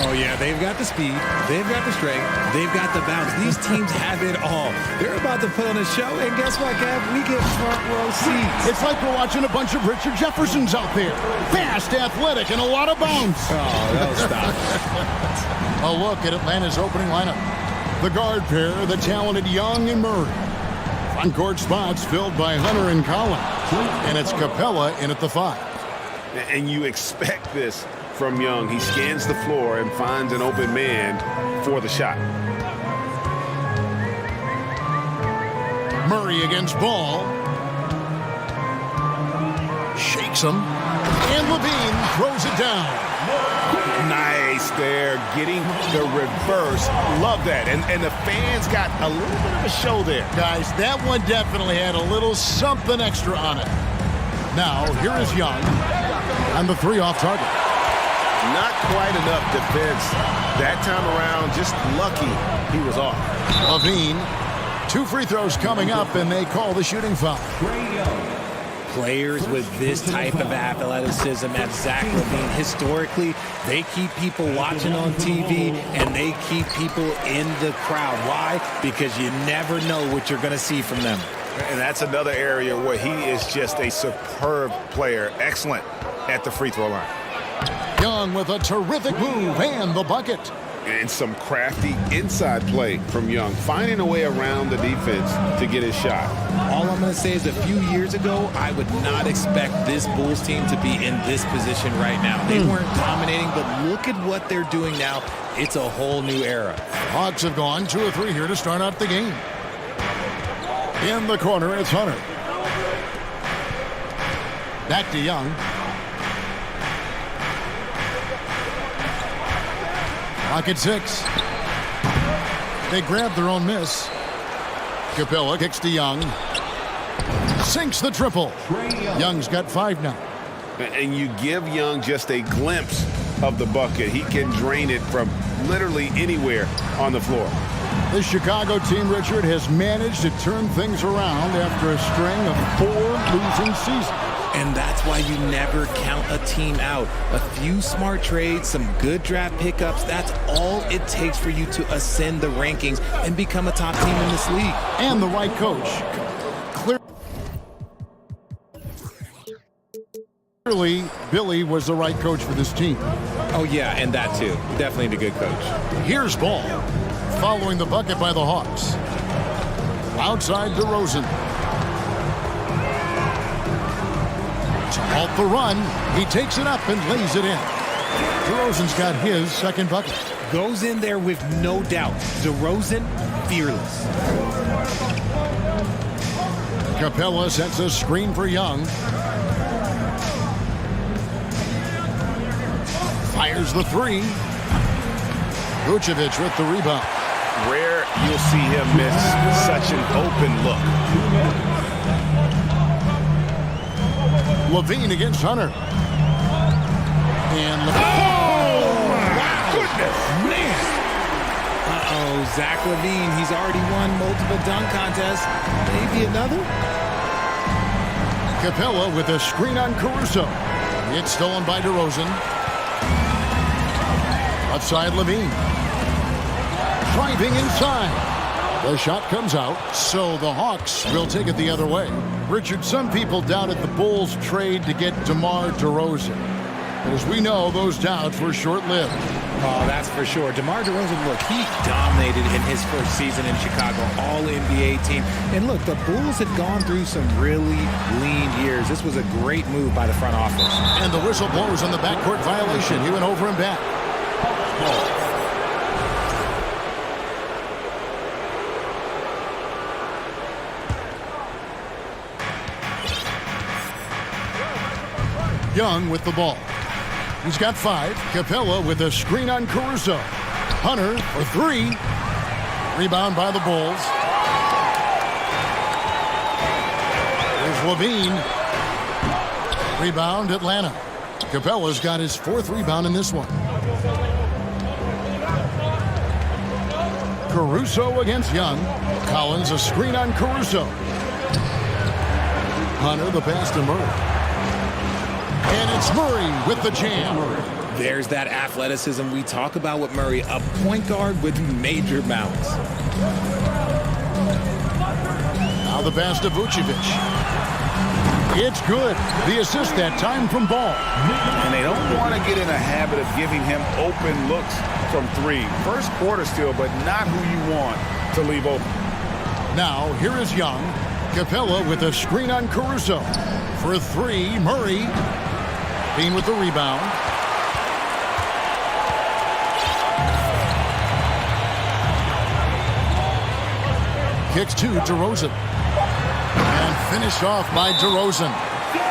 Oh, yeah, they've got the speed, they've got the strength, they've got the bounce. These teams have it all. They're about to put on a show, and guess what, Kev? We get front row seats. It's like we're watching a bunch of Richard Jeffersons out there. Fast, athletic, and a lot of bounce. Oh, that'll stop. A look at Atlanta's opening lineup. The guard pair, the talented Young and Murray. Front court spots filled by Hunter and Collins. And it's Capella in at the 5. And you expect this from Young. He scans the floor and finds an open man for the shot. Murray against Ball. Shakes him. And Levine throws it down. Nice there, getting the reverse. Love that. And the fans got a little bit of a show there. Guys, that one definitely had a little something extra on it. Now, here is Young on the 3 off target. Not quite enough defense that time around. Just lucky he was off. Levine, 2 free throws coming up, and they call the shooting foul. Players with this type of athleticism as Zach Levine, historically, they keep people watching on TV and they keep people in the crowd. Why? Because you never know what you're going to see from them. And that's another area where he is just a superb player. Excellent at the free throw line. Young with a terrific move and the bucket. And some crafty inside play from Young, finding a way around the defense to get his shot. All I'm going to say is a few years ago, I would not expect this Bulls team to be in this position right now. They weren't dominating, but look at what they're doing now. It's a whole new era. Hawks have gone 2 of 3 here to start out the game. In the corner, it's Hunter. Back to Young. Clock at 6. They grab their own miss. Capella kicks to Young. Sinks the triple. Young's got 5 now. And you give Young just a glimpse of the bucket. He can drain it from literally anywhere on the floor. The Chicago team, Richard, has managed to turn things around after a string of 4 losing seasons. And that's why you never count a team out. A few smart trades, some good draft pickups, that's all it takes for you to ascend the rankings and become a top team in this league. And the right coach. Clearly, Billy was the right coach for this team. Oh, yeah, and that too. Definitely the good coach. Here's Ball, following the bucket by the Hawks. Outside DeRozan. To halt the run, he takes it up and lays it in. DeRozan's got his second bucket. Goes in there with no doubt. DeRozan, fearless. Capella sets a screen for Young. Fires the 3. Vucevic with the rebound. Rare you'll see him miss such an open look. Levine against Hunter. And oh, my goodness, man. Uh-oh, Zach Levine, he's already won multiple dunk contests. Maybe another? Capella with a screen on Caruso. It's stolen by DeRozan. Outside Levine. Driving inside. The shot comes out, so the Hawks will take it the other way. Richard, some people doubted the Bulls' trade to get DeMar DeRozan. But as we know, those doubts were short-lived. Oh, that's for sure. DeMar DeRozan, look, he dominated in his first season in Chicago, all-NBA team. And look, the Bulls had gone through some really lean years. This was a great move by the front office. And the whistle blows on the backcourt violation. He went over and back. Oh. Young with the ball. He's got 5. Capella with a screen on Caruso. Hunter for 3. Rebound by the Bulls. Here's Levine. Rebound Atlanta. Capella's got his 4th rebound in this one. Caruso against Young. Collins a screen on Caruso. Hunter the pass to Murray. And it's Murray with the jam. There's that athleticism we talk about with Murray, a point guard with major bounce. Now the pass to Vucevic. It's good. The assist that time from Ball. And they don't want to get in a habit of giving him open looks from three. First quarter still, but not who you want to leave open. Now, here is Young. Capella with a screen on Caruso. For three, Murray. Bean with the rebound. Kicks to DeRozan. And finished off by DeRozan.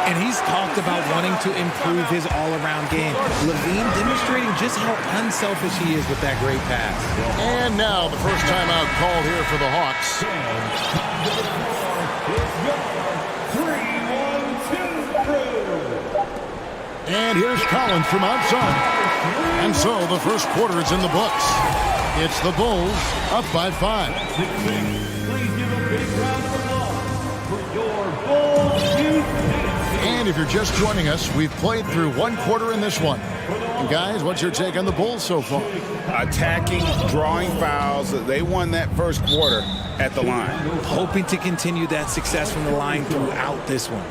And he's talked about wanting to improve his all-around game. Levine demonstrating just how unselfish he is with that great pass. And now the first timeout called here for the Hawks. And here's Collins from outside. And so the first quarter is in the books. It's the Bulls up by 5. And if you're just joining us, we've played through one quarter in this one. And guys, what's your take on the Bulls so far? Attacking, drawing fouls. They won that first quarter at the line. Hoping to continue that success from the line throughout this one.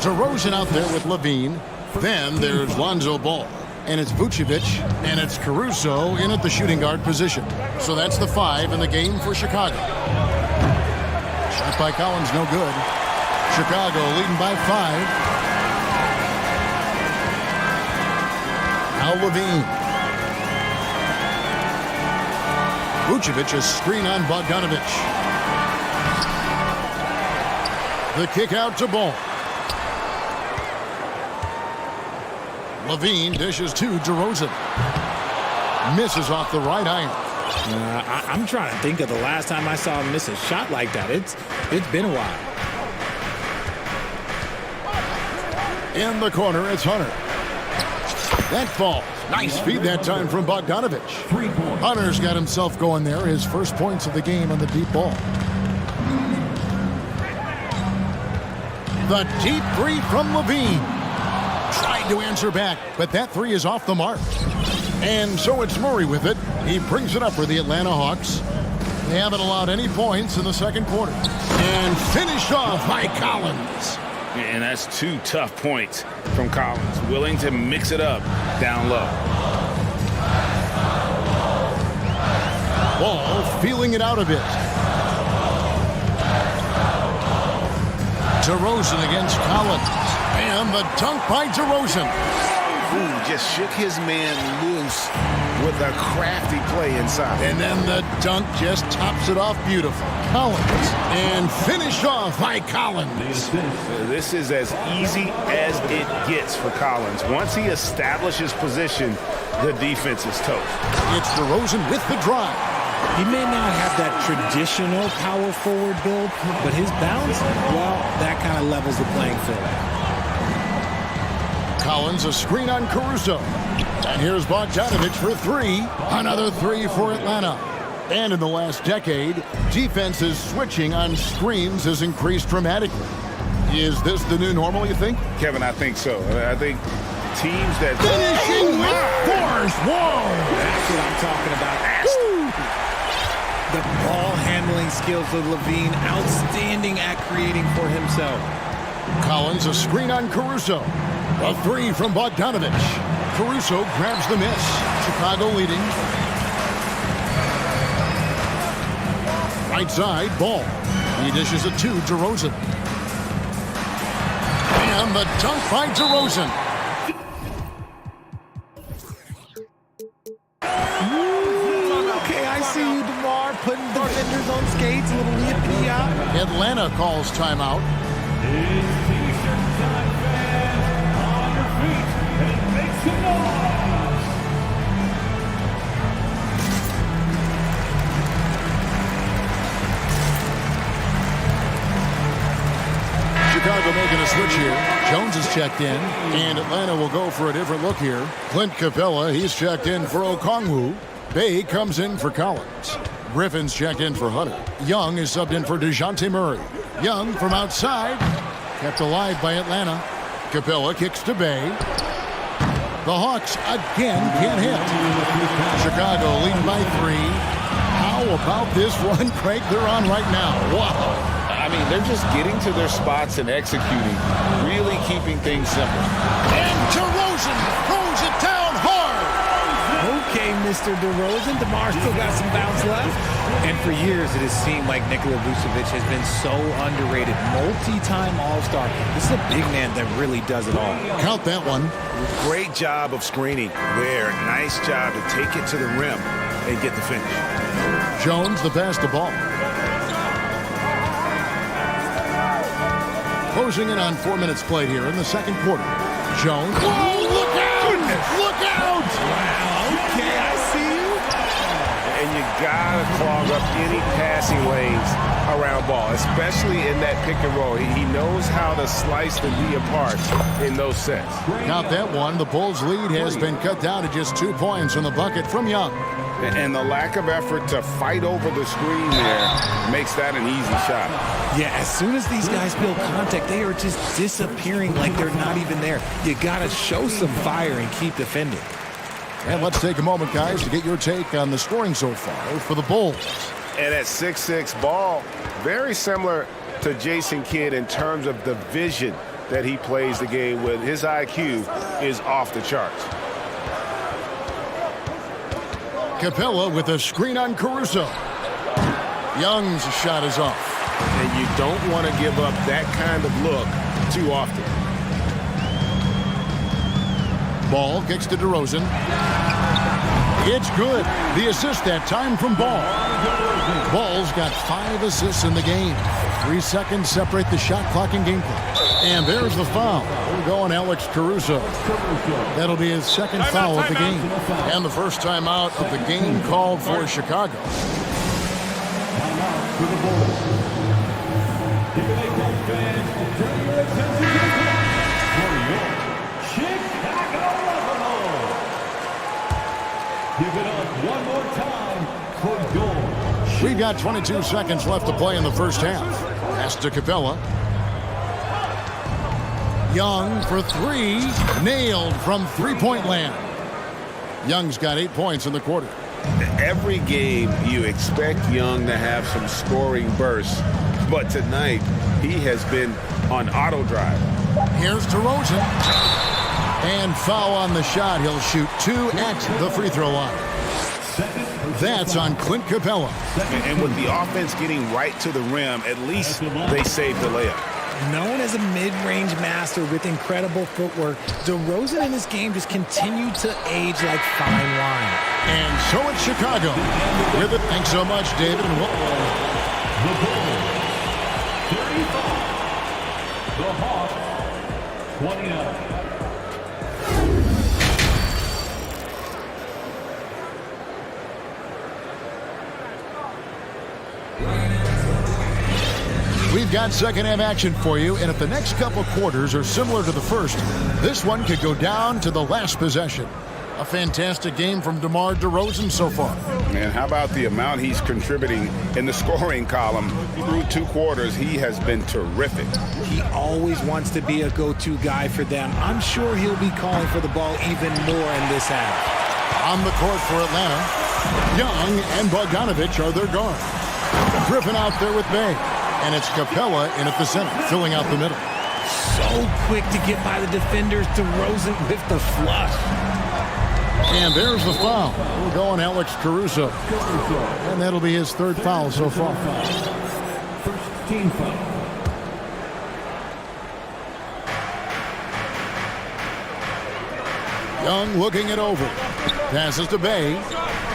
DeRozan out there with Levine. Then there's Lonzo Ball. And it's Vucevic, and it's Caruso in at the shooting guard position. So that's the 5 in the game for Chicago. Shot by Collins, no good. Chicago leading by 5. Now Levine. Vucevic, a screen on Bogdanovic. The kick out to Ball. Levine dishes to DeRozan. Misses off the right iron. I'm trying to think of the last time I saw him miss a shot like that. It's been a while. In the corner, it's Hunter. That falls. Nice feed that time from Bogdanovic. Hunter's got himself going there. His first points of the game on the deep ball. The deep three from Levine. Tried to answer back, but that three is off the mark. And so it's Murray with it. He brings it up for the Atlanta Hawks. They haven't allowed any points in the second quarter. And finished off by Collins. And that's 2 tough points from Collins. Willing to mix it up down low. Ball feeling it out a bit. DeRozan against Collins. And the dunk by DeRozan. Ooh, just shook his man loose with a crafty play inside. And then the dunk just tops it off beautiful. Collins. And finished off by Collins. This is as easy as it gets for Collins. Once he establishes position, the defense is toast. It's DeRozan with the drive. He may not have that traditional power forward build, but his bounce, well, that kind of levels the playing field. Collins, a screen on Caruso. And here's Bogdanovic for 3. Another 3 for Atlanta. And in the last decade, defenses switching on screens has increased dramatically. Is this the new normal, you think? Kevin, I think so. I think teams that... Finishing with force! Whoa! That's what I'm talking about. The ball handling skills of Levine, outstanding at creating for himself. Collins, a screen on Caruso. A 3 from Bogdanovic. Caruso grabs the miss. Chicago leading. Right side, Ball. He dishes it to DeRozan. And the dunk by DeRozan. Okay, I see you, DeMar, putting defenders on skates, a little yippee out. Atlanta calls timeout. Chicago making a switch here. Jones is checked in, and Atlanta will go for a different look here. Clint Capella, he's checked in for Okongwu. Bay comes in for Collins. Griffin's checked in for Hunter. Young is subbed in for DeJounte Murray. Young from outside, kept alive by Atlanta. Capella kicks to Bay. The Hawks again can't hit. Chicago leading by 3. How about this one, Craig, they're on right now? Wow. I mean, they're just getting to their spots and executing, really keeping things simple. And DeRozan throws it down hard. Okay, Mr. DeRozan. DeMar still got some bounce left. And for years, it has seemed like Nikola Vucevic has been so underrated. Multi-time All-Star. This is a big man that really does it all. Count that one. Great job of screening there. Nice job to take it to the rim and get the finish. Jones the pass to Ball. Closing in on 4 minutes played here in the second quarter. Jones. Whoa, look out! Goodness. Look out! Wow, okay, I see you. And you gotta clog up any passing lanes around Ball, especially in that pick and roll. He knows how to slice the D apart in those sets. Count that one. The Bulls' lead has been cut down to just 2 points in the bucket from Young. And the lack of effort to fight over the screen there makes that an easy shot. Yeah, as soon as these guys build contact, they are just disappearing like they're not even there. You gotta show some fire and keep defending. And let's take a moment, guys, to get your take on the scoring so far for the Bulls. And at 6'6", Ball, very similar to Jason Kidd in terms of the vision that he plays the game with. His IQ is off the charts. Capella with a screen on Caruso. Young's shot is off. And you don't want to give up that kind of look too often. Ball kicks to DeRozan. It's good. The assist that time from Ball. Ball's got 5 assists in the game. 3 seconds separate the shot clock and game clock. And there's the foul. We're going Alex Caruso. That'll be his second foul of the game. And the first time out of the game called for Chicago. Give it up one more time for goal. We've got 22 seconds left to play in the first half. Pass to Capella. Young for 3. Nailed from three-point land. Young's got 8 points in the quarter. Every game you expect Young to have some scoring bursts, but tonight he has been on auto drive. Here's DeRozan. And foul on the shot. He'll shoot 2 at the free throw line. That's on Clint Capella. And with the offense getting right to the rim, at least they saved the layup. Known as a mid-range master with incredible footwork, DeRozan in this game just continued to age like fine wine. And so it's Chicago. With it, thanks so much, David. And The Bulls, 35. The Hawks, 29. We've got second half action for you, and if the next couple quarters are similar to the first, this one could go down to the last possession. A fantastic game from DeMar DeRozan so far. And how about the amount he's contributing in the scoring column? Through 2 quarters, he has been terrific. He always wants to be a go-to guy for them. I'm sure he'll be calling for the ball even more in this half. On the court for Atlanta, Young and Bogdanovich are their guards. Griffin out there with Bay. And it's Capella in at the center, filling out the middle. So quick to get by the defenders. DeRozan with the flush. And there's the foul. We're going Alex Caruso. And that'll be his 3rd foul so far. First team foul. Young looking it over. Passes to Bay.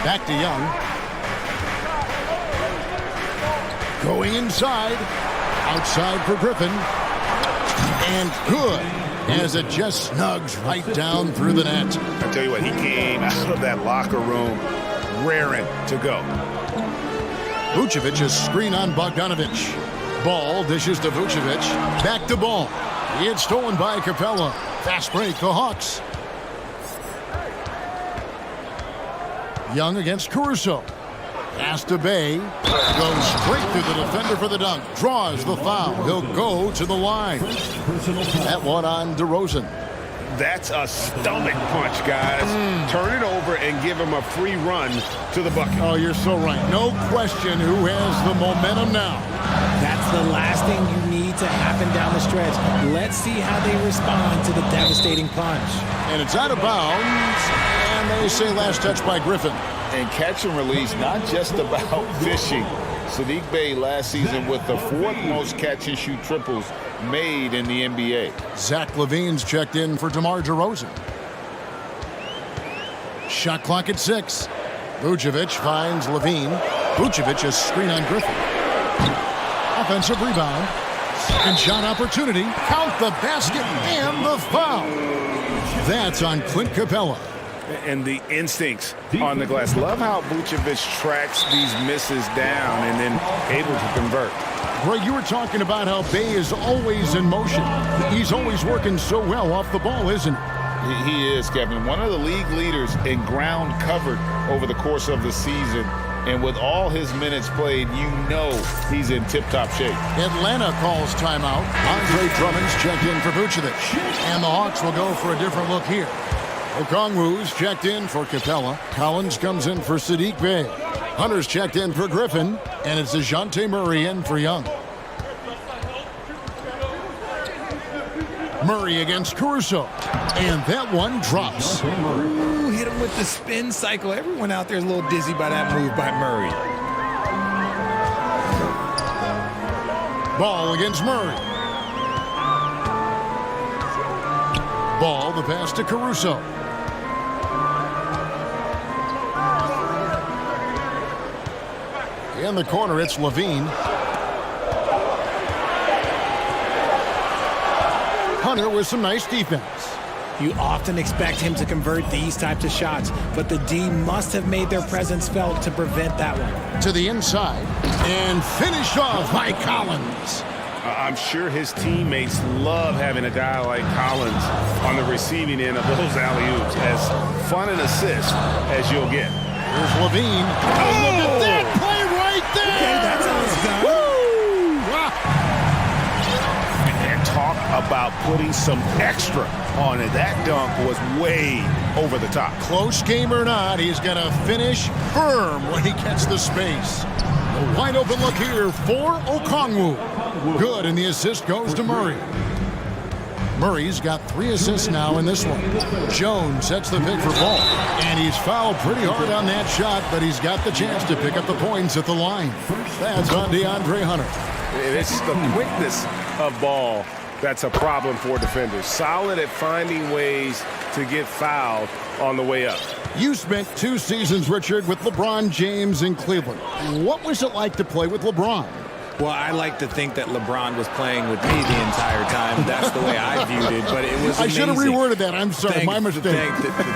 Back to Young. Going inside. Outside for Griffin. And good. As it just snugs right down through the net. I tell you what, he came out of that locker room raring to go. Vucevic is screen on Bogdanovich. Ball dishes to Vucevic. Back to Ball. It's stolen by Capella. Fast break, the Hawks. Young against Caruso. Pass to Bay. Goes straight through the defender for the dunk. Draws the foul. He'll go to the line. That one on DeRozan. That's a stomach punch, guys. Turn it over and give him a free run to the bucket. Oh, you're so right. No question who has the momentum now. That's the last thing you need to happen down the stretch. Let's see how they respond to the devastating punch. And it's out of bounds. And they say last touch by Griffin. And catch and release, not just about fishing. Sadiq Bey last season with the 4th most catch and shoot triples made in the NBA. Zach LaVine's checked in for DeMar DeRozan. Shot clock at 6. Vucevic finds LaVine. Vucevic a screen on Griffin. Offensive rebound. Second shot opportunity. Count the basket and the foul. That's on Clint Capella. And the instincts on the glass. Love how Vucevic tracks these misses down and then able to convert. Greg, you were talking about how Bey is always in motion. He's always working so well off the ball, isn't he? He is, Kevin. One of the league leaders in ground covered over the course of the season. And with all his minutes played, you know he's in tip-top shape. Atlanta calls timeout. Andre Drummond's checked in for Vucevic. And the Hawks will go for a different look here. Okongwu's checked in for Capella. Collins comes in for Sadiq Bey. Hunter's checked in for Griffin. And it's DeJounte Murray in for Young. Murray against Caruso. And that one drops. Ooh, hit him with the spin cycle. Everyone out there is a little dizzy by that move by Murray. Ball against Murray. Ball, the pass to Caruso. In the corner, it's LaVine. Hunter with some nice defense. You often expect him to convert these types of shots, but the D must have made their presence felt to prevent that one. To the inside, and finished off by Collins. I'm sure his teammates love having a guy like Collins on the receiving end of those alley-oops. As fun an assist as you'll get. Here's LaVine. Oh, look at that play right there! Okay, that's how it's done. Woo! And talk about putting some extra on it. That dunk was way over the top. Close game or not, he's going to finish firm when he gets the space. A wide open look here for Okongwu. Good, and the assist goes to Murray. Murray's got 3 assists now in this one. Jones sets the pick for Ball. And he's fouled pretty hard on that shot, but he's got the chance to pick up the points at the line. That's on DeAndre Hunter. It's the quickness of Ball that's a problem for defenders. Solid at finding ways to get fouled on the way up. You spent 2 seasons, Richard, with LeBron James in Cleveland. What was it like to play with LeBron? Well, I like to think that LeBron was playing with me the entire time. That's the way I viewed it, but it was amazing. I should have reworded that. I'm sorry, my mistake.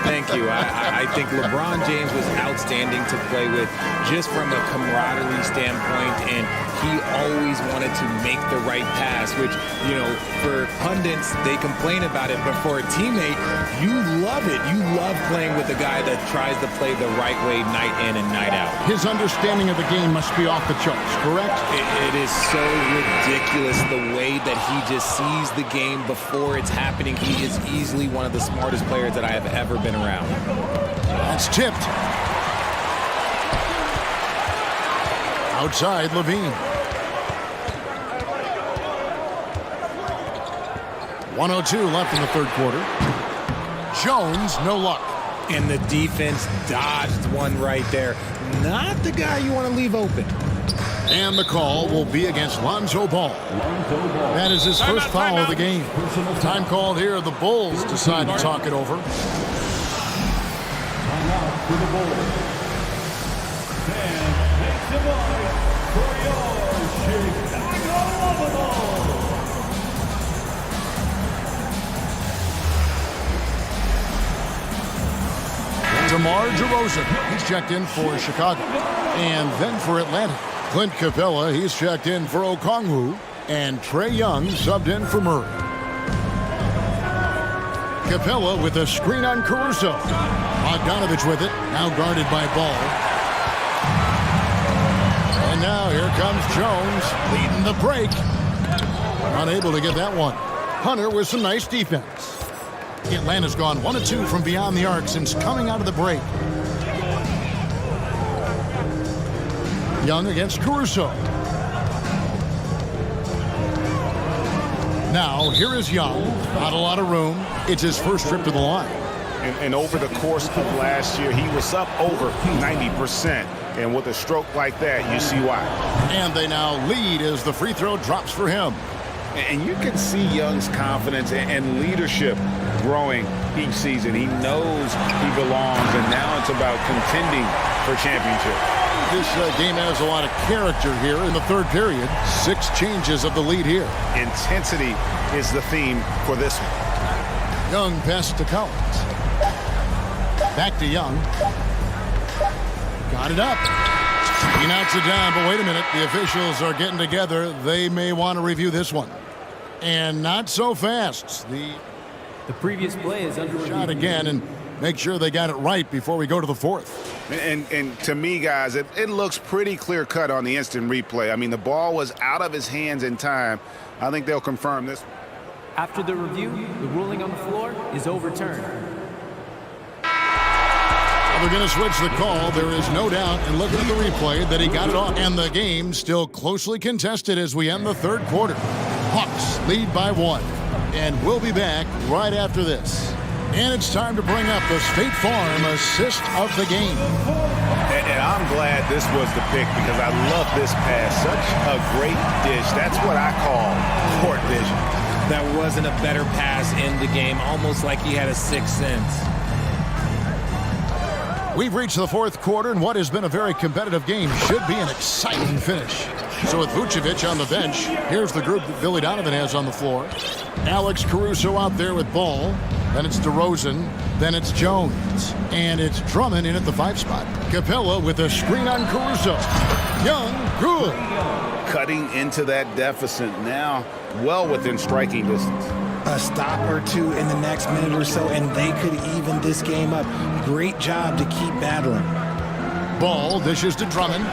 Thank you. I think LeBron James was outstanding to play with just from a camaraderie standpoint, and he always wanted to make the right pass, which, you know, for pundits, they complain about it, but for a teammate, you love it. You love playing with a guy that tries to play the right way night in and night out. His understanding of the game must be off the charts, correct? It is so ridiculous the way that he just sees the game before it's happening. He is easily one of the smartest players that I have ever been around. That's tipped. Outside, LaVine. 1:02 left in the third quarter. Jones, no luck. And the defense dodged one right there. Not the guy you want to leave open. And the call will be against Lonzo Ball. That is his first foul of the game. Time called here. The Bulls decide to talk it over. DeMar DeRozan, he's checked in for Chicago. And then for Atlanta, Clint Capella, he's checked in for Okongwu. And Trae Young subbed in for Murray. Capella with a screen on Caruso. Bogdanovich with it, now guarded by Ball. now, here comes Jones, leading the break. Unable to get that one. Hunter with some nice defense. Atlanta's gone 1 of 2 from beyond the arc since coming out of the break. Young against Caruso. Now, here is Young. Not a lot of room. It's his first trip to the line. And over the course of last year, he was up over 90%. And with a stroke like that, you see why. And they now lead as the free throw drops for him. And you can see Young's confidence and leadership growing each season. He knows he belongs, and now it's about contending for championship. This game has a lot of character here in the third period. 6 changes of the lead here. Intensity is the theme for this one. Young pass to Collins. Back to Young. Got it up. He knocks it down, but wait a minute. The officials are getting together. They may want to review this one. And not so fast. The previous play is under shot again, and make sure they got it right before we go to the fourth. And to me, guys, it looks pretty clear-cut on the instant replay. I mean, the ball was out of his hands in time. I think they'll confirm this. After the review, the ruling on the floor is overturned. They're going to switch the call. There is no doubt, and looking at the replay, that he got it off. And the game still closely contested as we end the third quarter. Hawks lead by 1. And we'll be back right after this. And it's time to bring up the State Farm assist of the game. And I'm glad this was the pick because I love this pass. Such a great dish. That's what I call court vision. That wasn't a better pass in the game, almost like he had a sixth sense. We've reached the fourth quarter, and what has been a very competitive game should be an exciting finish. So with Vucevic on the bench, here's the group that Billy Donovan has on the floor. Alex Caruso out there with ball. Then it's DeRozan. Then it's Jones. And it's Drummond in at the 5 spot. Capella with a screen on Caruso. Young, good. Cutting into that deficit now, well within striking distance. A stop or two in the next minute or so, and they could even this game up. Great job to keep battling. Ball dishes to Drummond.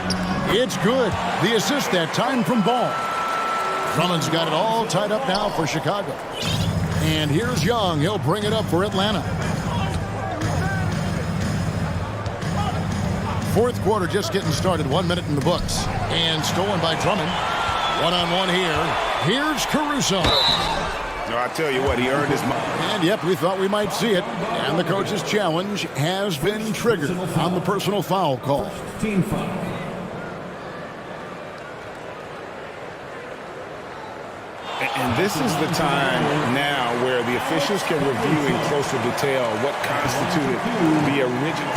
It's good. The assist that time from Ball. Drummond's got it all tied up now for Chicago. And here's Young. He'll bring it up for Atlanta. Fourth quarter just getting started. 1 minute in the books. And stolen by Drummond. One-on-one here. Here's Caruso. No, I tell you what, he earned his money. And yep, we thought we might see it. And the coach's challenge has been triggered on the personal foul call. Team foul. And this is the time now where the officials can review in closer detail what constituted the original.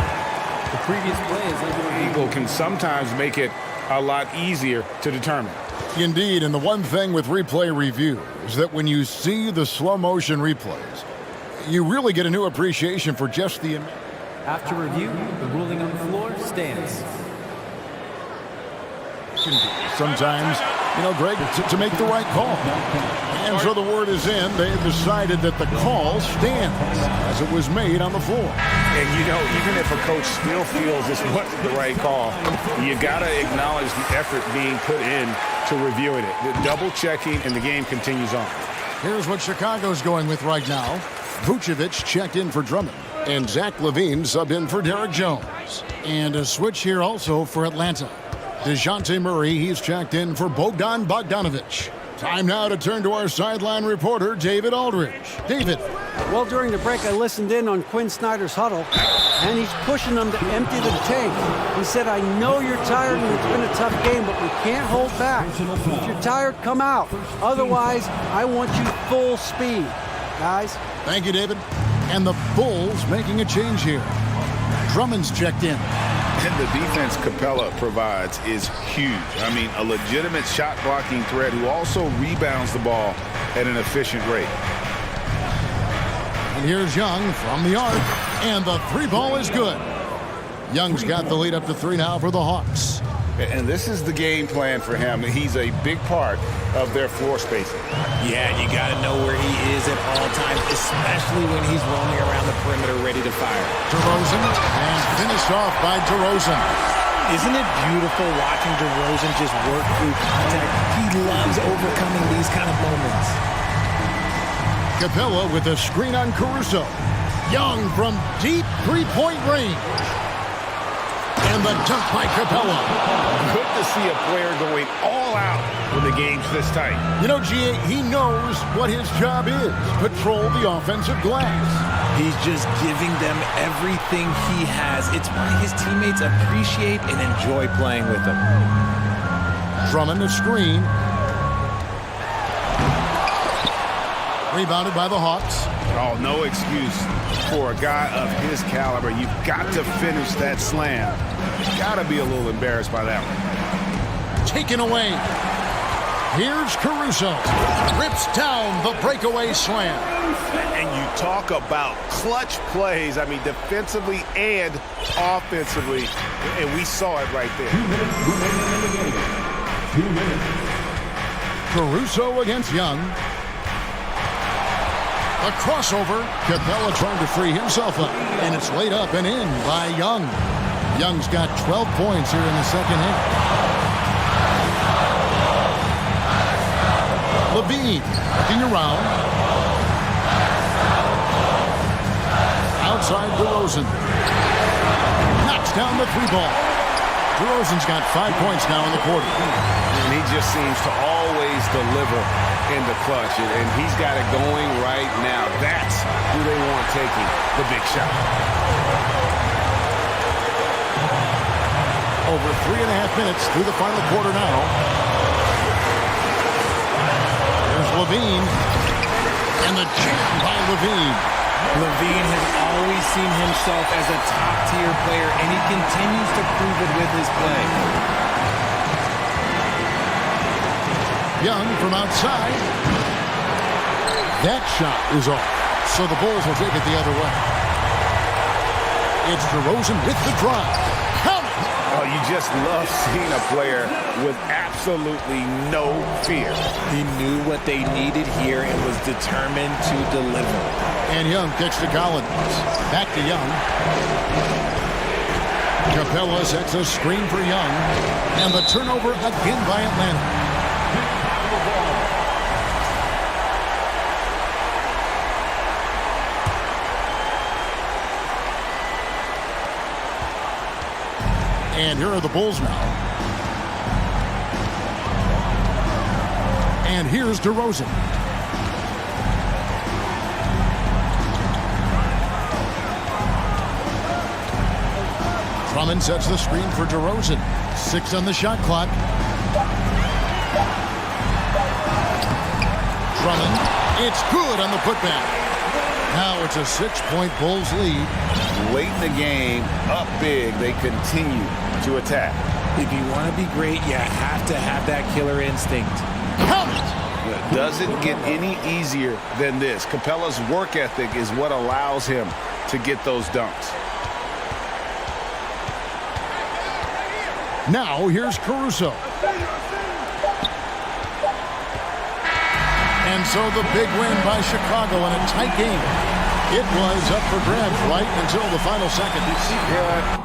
The previous play is under Eagle can sometimes make it a lot easier to determine. Indeed, and the one thing with replay review is that when you see the slow motion replays, you really get a new appreciation for just the... After review, the ruling on the floor stands. Sometimes, you know, Greg, to make the right call. And so the word is in. They've decided that the call stands as it was made on the floor. And, you know, even if a coach still feels this wasn't the right call, you got to acknowledge the effort being put in to reviewing it. The double checking, and the game continues on. Here's what Chicago's going with right now. Vucevic checked in for Drummond. And Zach LaVine subbed in for Derek Jones. And a switch here also for Atlanta. DeJounte Murray, he's checked in for Bogdan Bogdanovic. Time now to turn to our sideline reporter, David Aldridge. David. Well, during the break, I listened in on Quinn Snyder's huddle, and he's pushing them to empty the tank. He said, I know you're tired and it's been a tough game, but we can't hold back. If you're tired, come out. Otherwise, I want you full speed, guys. Thank you, David. And the Bulls making a change here. Drummond's checked in. And the defense Capella provides is huge. I mean, a legitimate shot-blocking threat who also rebounds the ball at an efficient rate. And here's Young from the arc, and the 3 ball is good. Young's got the lead up to 3 now for the Hawks. And this is the game plan for him. He's a big part of their floor spacing. Yeah, you got to know where he is at all times, especially when he's roaming around the perimeter ready to fire. DeRozan, and finished off by DeRozan. Isn't it beautiful watching DeRozan just work through contact? He loves overcoming these kind of moments. Capella with a screen on Caruso. Young from deep three-point range. And the dunk by Capella. Good to see a player going all out when the game's this tight. You know, G.A., he knows what his job is. Patrol the offensive glass. He's just giving them everything he has. It's why his teammates appreciate and enjoy playing with him. Drummond a screen. Rebounded by the Hawks. Oh, no excuse for a guy of his caliber. You've got to finish that slam. You've got to be a little embarrassed by that one. Taken away. Here's Caruso. Rips down the breakaway slam. And you talk about clutch plays. I mean, defensively and offensively. And we saw it right there. 2 minutes. Caruso against Young. A crossover. Capella trying to free himself up. And it's laid up and in by Young. Young's got 12 points here in the second half. Levine looking around. Outside DeRozan. Knocks down the three ball. DeRozan's got 5 points now in the quarter. And he just seems to always deliver in the clutch. And he's got it going right now. That's who they want taking the big shot. Over 3.5 minutes through the final quarter now. There's Levine. And the jam by Levine. Levine has always seen himself as a top-tier player, and he continues to prove it with his play. Young from outside. That shot is off. So the Bulls will take it the other way. It's DeRozan with the drive. Count it! Oh, you just love seeing a player with absolutely no fear. He knew what they needed here and was determined to deliver. And Young kicks to Collins. Back to Young. Capella sets a screen for Young. And the turnover again by Atlanta. And here are the Bulls now. And here's DeRozan. Drummond sets the screen for DeRozan. 6 on the shot clock. Drummond. It's good on the putback. Now it's a 6-point Bulls lead. Late in the game, up big, they continue to attack. If you want to be great, you have to have that killer instinct. Count it! It doesn't get any easier than this. Capella's work ethic is what allows him to get those dunks. Now here's Caruso. And so the big win by Chicago in a tight game. It was up for grabs right until the final seconds. Yeah.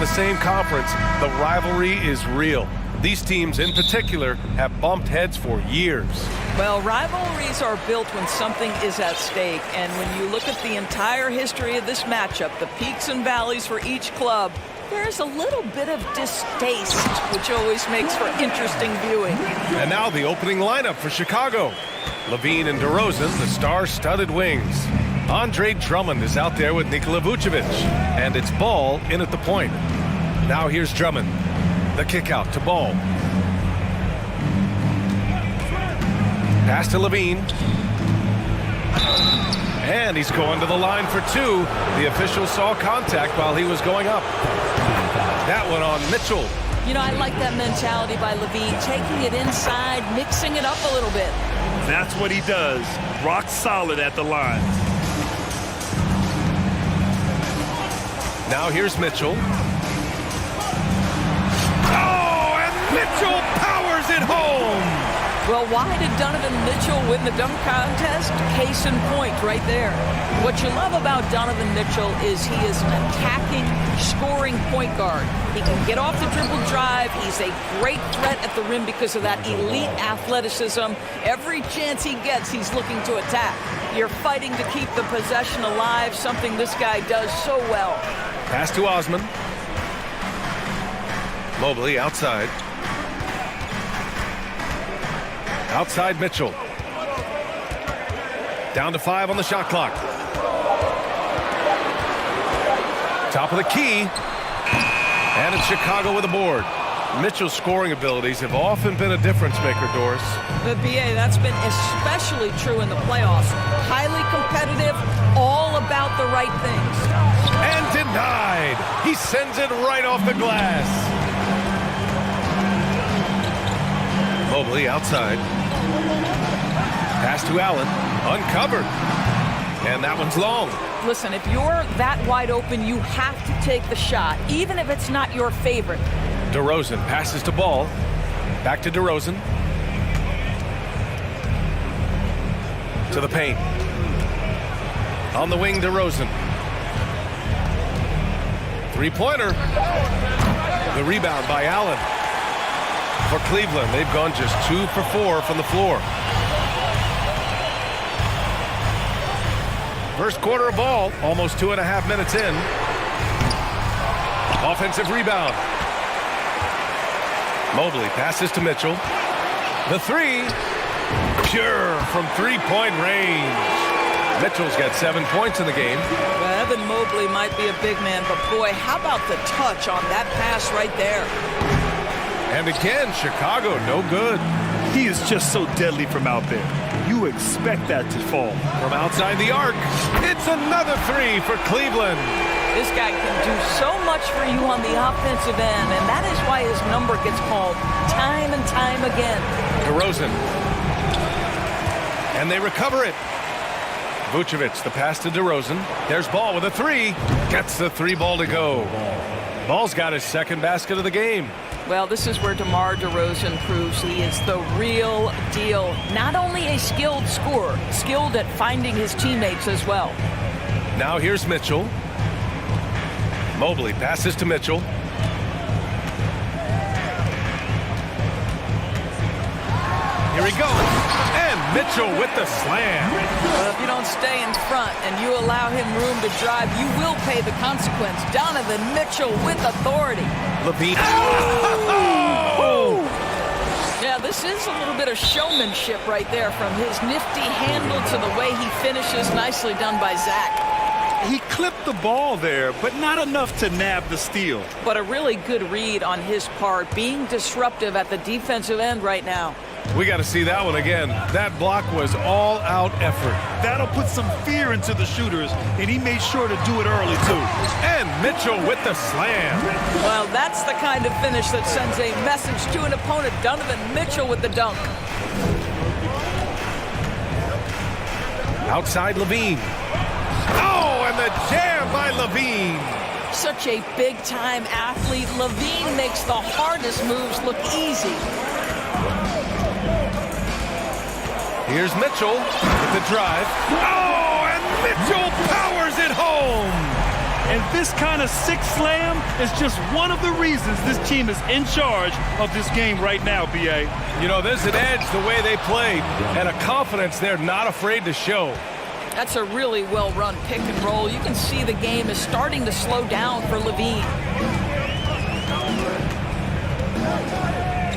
the same conference, the rivalry is real. These teams in particular have bumped heads for years. Well, rivalries are built when something is at stake. And when you look at the entire history of this matchup, the peaks and valleys for each club, there's a little bit of distaste, which always makes for interesting viewing. And now the opening lineup for Chicago. Levine and DeRozan, the star-studded wings. Andre Drummond is out there with Nikola Vucevic. And it's Ball in at the point. Now here's Drummond. The kick out to Ball. Pass to Levine. And he's going to the line for two. The official saw contact while he was going up. That one on Mitchell. You know, I like that mentality by Levine, taking it inside, mixing it up a little bit. That's what he does. Rock solid at the line. Now here's Mitchell. Oh, and Mitchell powers it home. Well, why did Donovan Mitchell win the dunk contest? Case in point right there. What you love about Donovan Mitchell is he is an attacking, scoring point guard. He can get off the dribble drive. He's a great threat at the rim because of that elite athleticism. Every chance he gets, he's looking to attack. You're fighting to keep the possession alive, something this guy does so well. Pass to Osman. Mobley outside. Outside Mitchell. Down to 5 on the shot clock. Top of the key. And it's Chicago with a board. Mitchell's scoring abilities have often been a difference maker, Doris. The BA, that's been especially true in the playoffs. Highly competitive, all about the right things. And denied. He sends it right off the glass. Mobley outside. Pass to Allen. Uncovered. And that one's long. Listen, if you're that wide open, you have to take the shot, even if it's not your favorite. DeRozan passes to Ball. Back to DeRozan. To the paint. On the wing, DeRozan. Three-pointer. The rebound by Allen. For Cleveland, they've gone just 2 for 4 from the floor. First quarter of ball, almost 2.5 minutes in. Offensive rebound. Mobley passes to Mitchell. The three, pure from three-point range. Mitchell's got 7 points in the game. Well, Evan Mobley might be a big man, but boy, how about the touch on that pass right there? And again, Chicago, no good. He is just so deadly from out there. You expect that to fall. From outside the arc, it's another three for Cleveland. This guy can do so much for you on the offensive end, and that is why his number gets called time and time again. DeRozan. And they recover it. Vucevic, the pass to DeRozan. There's Ball with a three. Gets the three ball to go. Ball's got his second basket of the game. Well, this is where DeMar DeRozan proves he is the real deal. Not only a skilled scorer, skilled at finding his teammates as well. Now here's Mitchell. Mobley passes to Mitchell. Here he goes. And Mitchell with the slam. Well, if you don't stay in front and you allow him room to drive, you will pay the consequence. Donovan Mitchell with authority. Levine. Oh! Yeah, this is a little bit of showmanship right there, from his nifty handle to the way he finishes. Nicely done by Zach. He clipped the ball there, but not enough to nab the steal. But a really good read on his part, being disruptive at the defensive end right now. We got to see that one again. That block was all-out effort. That'll put some fear into the shooters, and he made sure to do it early, too. And Mitchell with the slam. Well, that's the kind of finish that sends a message to an opponent. Donovan Mitchell with the dunk. Outside Levine. Oh, and the jam by Levine. Such a big-time athlete. Levine makes the hardest moves look easy. Here's Mitchell with the drive. Oh, and Mitchell powers it home. And this kind of six slam is just one of the reasons this team is in charge of this game right now, B.A. You know, there's an edge the way they played and a confidence they're not afraid to show. That's a really well-run pick and roll. You can see the game is starting to slow down for Levine.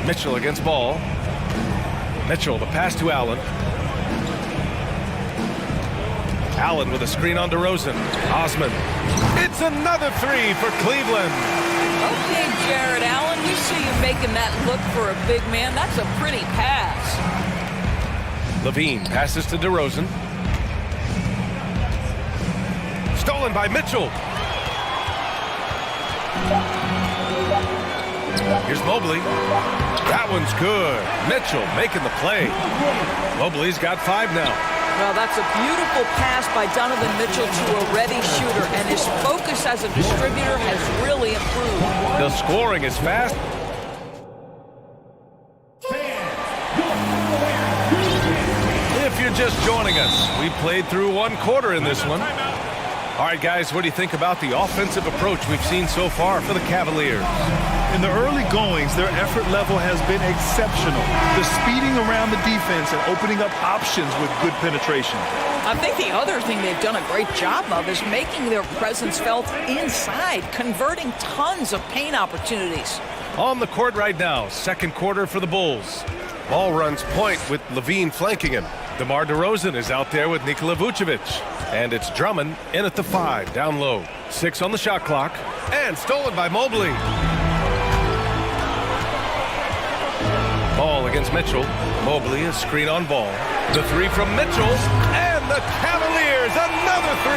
Mitchell against ball. Mitchell, the pass to Allen. Allen with a screen on DeRozan. Osman. It's another three for Cleveland. Okay, Jared Allen, we see you making that look for a big man. That's a pretty pass. Levine passes to DeRozan. Stolen by Mitchell. Here's Mobley. That one's good. Mitchell making the play. Mobley's got 5 now. Well, that's a beautiful pass by Donovan Mitchell to a ready shooter, and his focus as a distributor has really improved. The scoring is fast. If you're just joining us, we played through 1 quarter in this one. All right, guys, what do you think about the offensive approach we've seen so far for the Cavaliers? In the early goings, their effort level has been exceptional. They're speeding around the defense and opening up options with good penetration. I think the other thing they've done a great job of is making their presence felt inside, converting tons of paint opportunities. On the court right now, second quarter for the Bulls. Ball runs point with Levine flanking him. DeMar DeRozan is out there with Nikola Vucevic. And it's Drummond in at the 5, down low. 6 on the shot clock. And stolen by Mobley. Ball against Mitchell. Mobley, a screen on ball. The 3 from Mitchell. And the Cavaliers, another 3.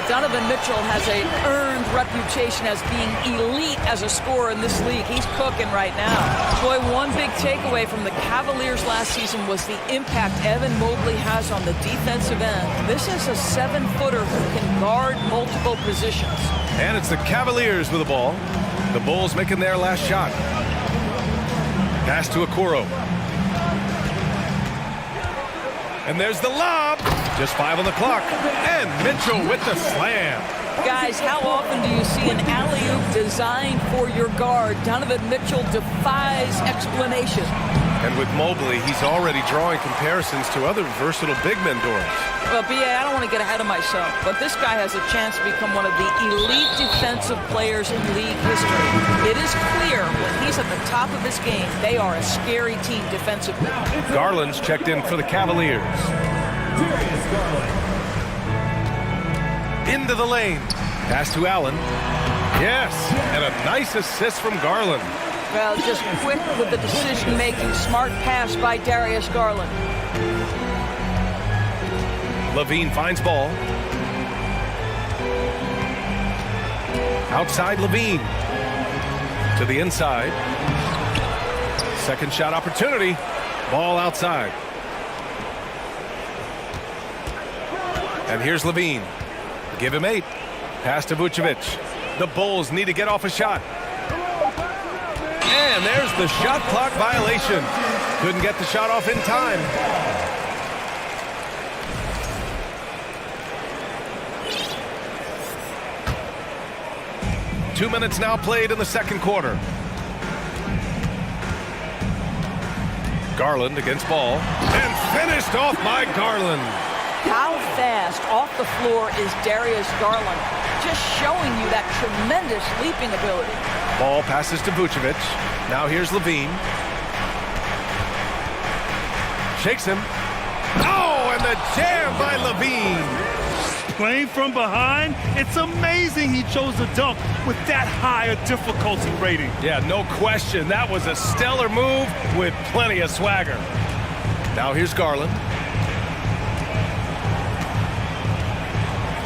Donovan Mitchell has an earned reputation as being elite as a scorer in this league. He's cooking right now. Boy, one big takeaway from the Cavaliers last season was the impact Evan Mobley has on the defensive end. This is a 7-footer who can guard multiple positions. And it's the Cavaliers with the ball. The Bulls making their last shot. Pass to Okoro. And there's the lob. Just 5 on the clock. And Mitchell with the slam. Guys, how often do you see an alley-oop designed for your guard? Donovan Mitchell defies explanation. And with Mobley, he's already drawing comparisons to other versatile big men doors. Well, B.A., I don't want to get ahead of myself, but this guy has a chance to become one of the elite defensive players in league history. It is clear when he's at the top of his game, they are a scary team defensively. Garland's checked in for the Cavaliers. Into the lane. Pass to Allen. Yes, and a nice assist from Garland. Well, just quick with the decision-making, smart pass by Darius Garland. Levine finds ball. Outside Levine. To the inside. Second shot opportunity. Ball outside. And here's Levine. Give him 8. Pass to Vucevic. The Bulls need to get off a shot. And there's the shot clock violation. Couldn't get the shot off in time. Two minutes now played in the second quarter. Garland against ball. And finished off by Garland. How fast off the floor is Darius Garland? Just showing you that tremendous leaping ability. Ball passes to Vucevic. Now here's Levine. Shakes him. Oh, and the jam by Levine. Playing from behind, it's amazing he chose to dunk with that high a difficulty rating. Yeah, no question. That was a stellar move with plenty of swagger. Now here's Garland.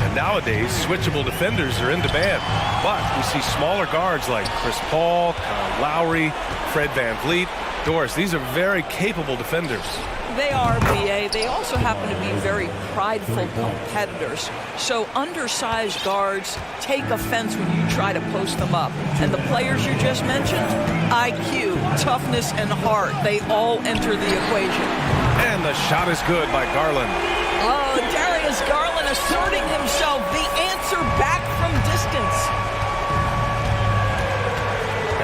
And nowadays, switchable defenders are in demand. But we see smaller guards like Chris Paul, Kyle Lowry, Fred VanVleet. Doris, these are very capable defenders. They are, B.A. They also happen to be very prideful competitors. So undersized guards take offense when you try to post them up. And the players you just mentioned, IQ, toughness, and heart, they all enter the equation. And the shot is good by Garland. Oh, Darius Garland asserting himself, the answer back from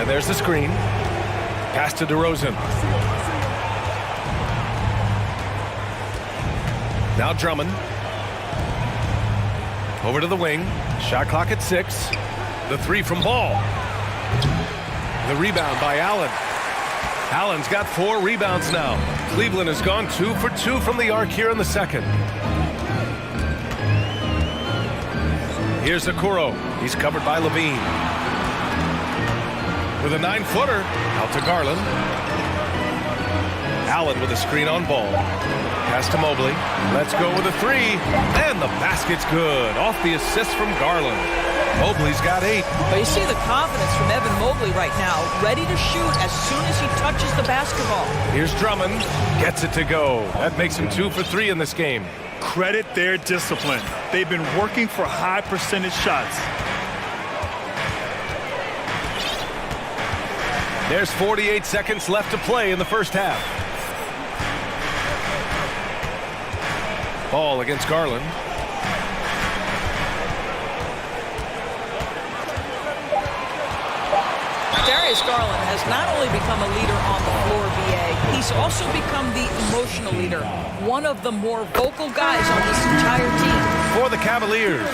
And there's the screen. Pass to DeRozan. Now Drummond. Over to the wing. Shot clock at 6. The three from Ball. The rebound by Allen. Allen's got 4 rebounds now. Cleveland has gone 2 for 2 from the arc here in the second. Here's Okoro. He's covered by Levine. With a 9-footer, out to Garland. Allen with a screen on Ball. Pass to Mobley. Let's go with a 3. And the basket's good. Off the assist from Garland. Mobley's got 8. But you see the confidence from Evan Mobley right now, ready to shoot as soon as he touches the basketball. Here's Drummond. Gets it to go. That makes him 2 for 3 in this game. Credit their discipline. They've been working for high percentage shots. There's 48 seconds left to play in the first half. Ball against Garland. Darius Garland has not only become a leader on the floor, BA, he's also become the emotional leader, one of the more vocal guys on this entire team. For the Cavaliers,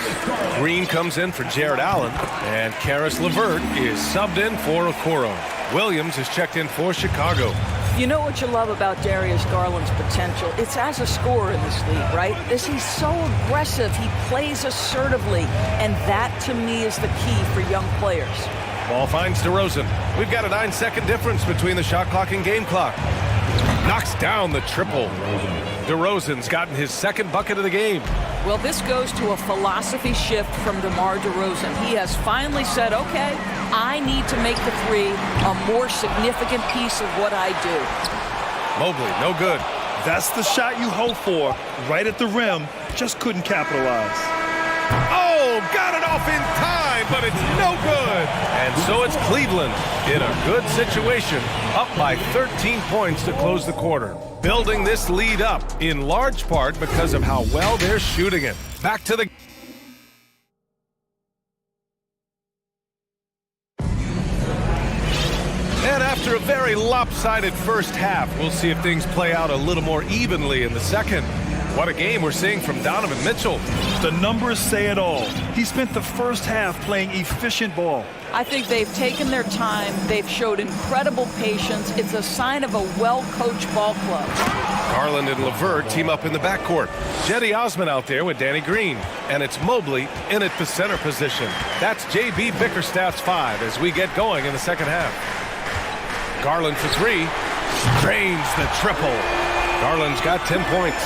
Green comes in for Jared Allen, and Karis LeVert is subbed in for Okoro. Williams is checked in for Chicago. You know what you love about Darius Garland's potential? It's as a scorer in this league, right? He's so aggressive, he plays assertively, and that to me is the key for young players. Ball finds DeRozan. We've got a 9-second difference between the shot clock and game clock. Knocks down the triple. DeRozan's gotten his second bucket of the game. Well, this goes to a philosophy shift from DeMar DeRozan. He has finally said, okay, I need to make the 3 a more significant piece of what I do. Mobley, no good. That's the shot you hope for, right at the rim, just couldn't capitalize. Oh, got it off in time, but it's no good. And so it's Cleveland in a good situation, up by 13 points to close the quarter. Building this lead up in large part because of how well they're shooting it. Back to the... And after a very lopsided first half, we'll see if things play out a little more evenly in the second. What a game we're seeing from Donovan Mitchell. The numbers say it all. He spent the first half playing efficient ball. I think they've taken their time. They've showed incredible patience. It's a sign of a well-coached ball club. Garland and LeVert team up in the backcourt. Jetty Osman out there with Danny Green. And it's Mobley in at the center position. That's J.B. Bickerstaff's 5 as we get going in the second half. Garland for 3. Drains the triple. Garland's got 10 points.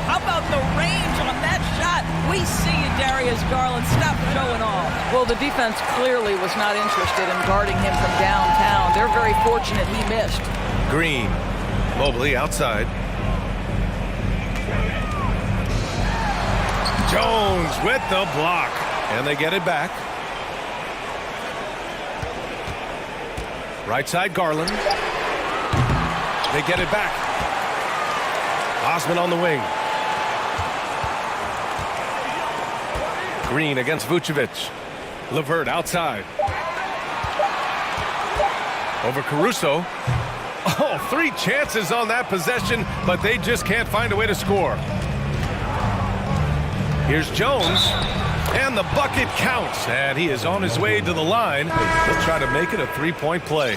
How about the range on that shot? We see you, Darius Garland. Stop showing off. Well, the defense clearly was not interested in guarding him from downtown. They're very fortunate he missed. Green. Mobley outside. Jones with the block. And they get it back. Right side, Garland. They get it back. Osman on the wing. Green against Vucevic. LeVert outside. Over Caruso. Oh, 3 chances on that possession, but they just can't find a way to score. Here's Jones. And the bucket counts. And he is on his way to the line. He'll try to make it a 3-point play.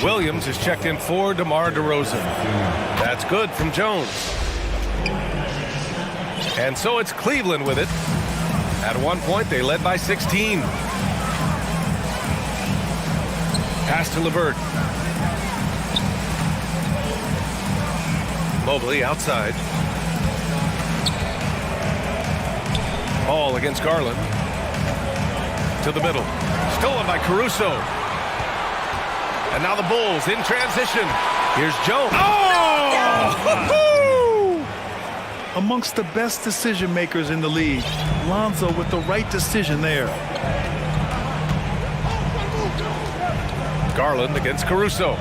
Williams is checked in for DeMar DeRozan. That's good from Jones. And so it's Cleveland with it. At one point, they led by 16. Pass to LeVert. Mobley outside. Ball against Garland. To the middle. Stolen by Caruso. And now the Bulls in transition. Here's Jones. Oh! Amongst the best decision makers in the league, Lonzo with the right decision there. Garland against Caruso.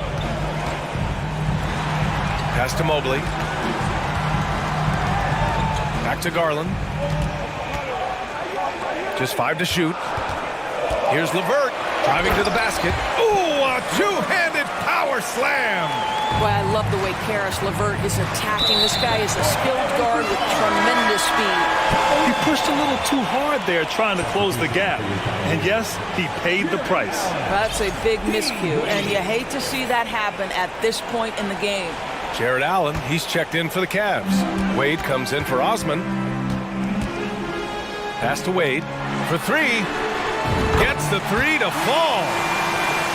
Pass to Mobley. Back to Garland. Just 5 to shoot. Here's LeVert. Driving to the basket. Ooh, a two-handed power slam. Boy, I love the way Karis LeVert is attacking. This guy is a skilled guard with tremendous speed. He pushed a little too hard there trying to close the gap. And yes, he paid the price. That's a big miscue, and you hate to see that happen at this point in the game. Jared Allen, he's checked in for the Cavs. Wade comes in for Osman. Pass to Wade for three. Gets the three to fall.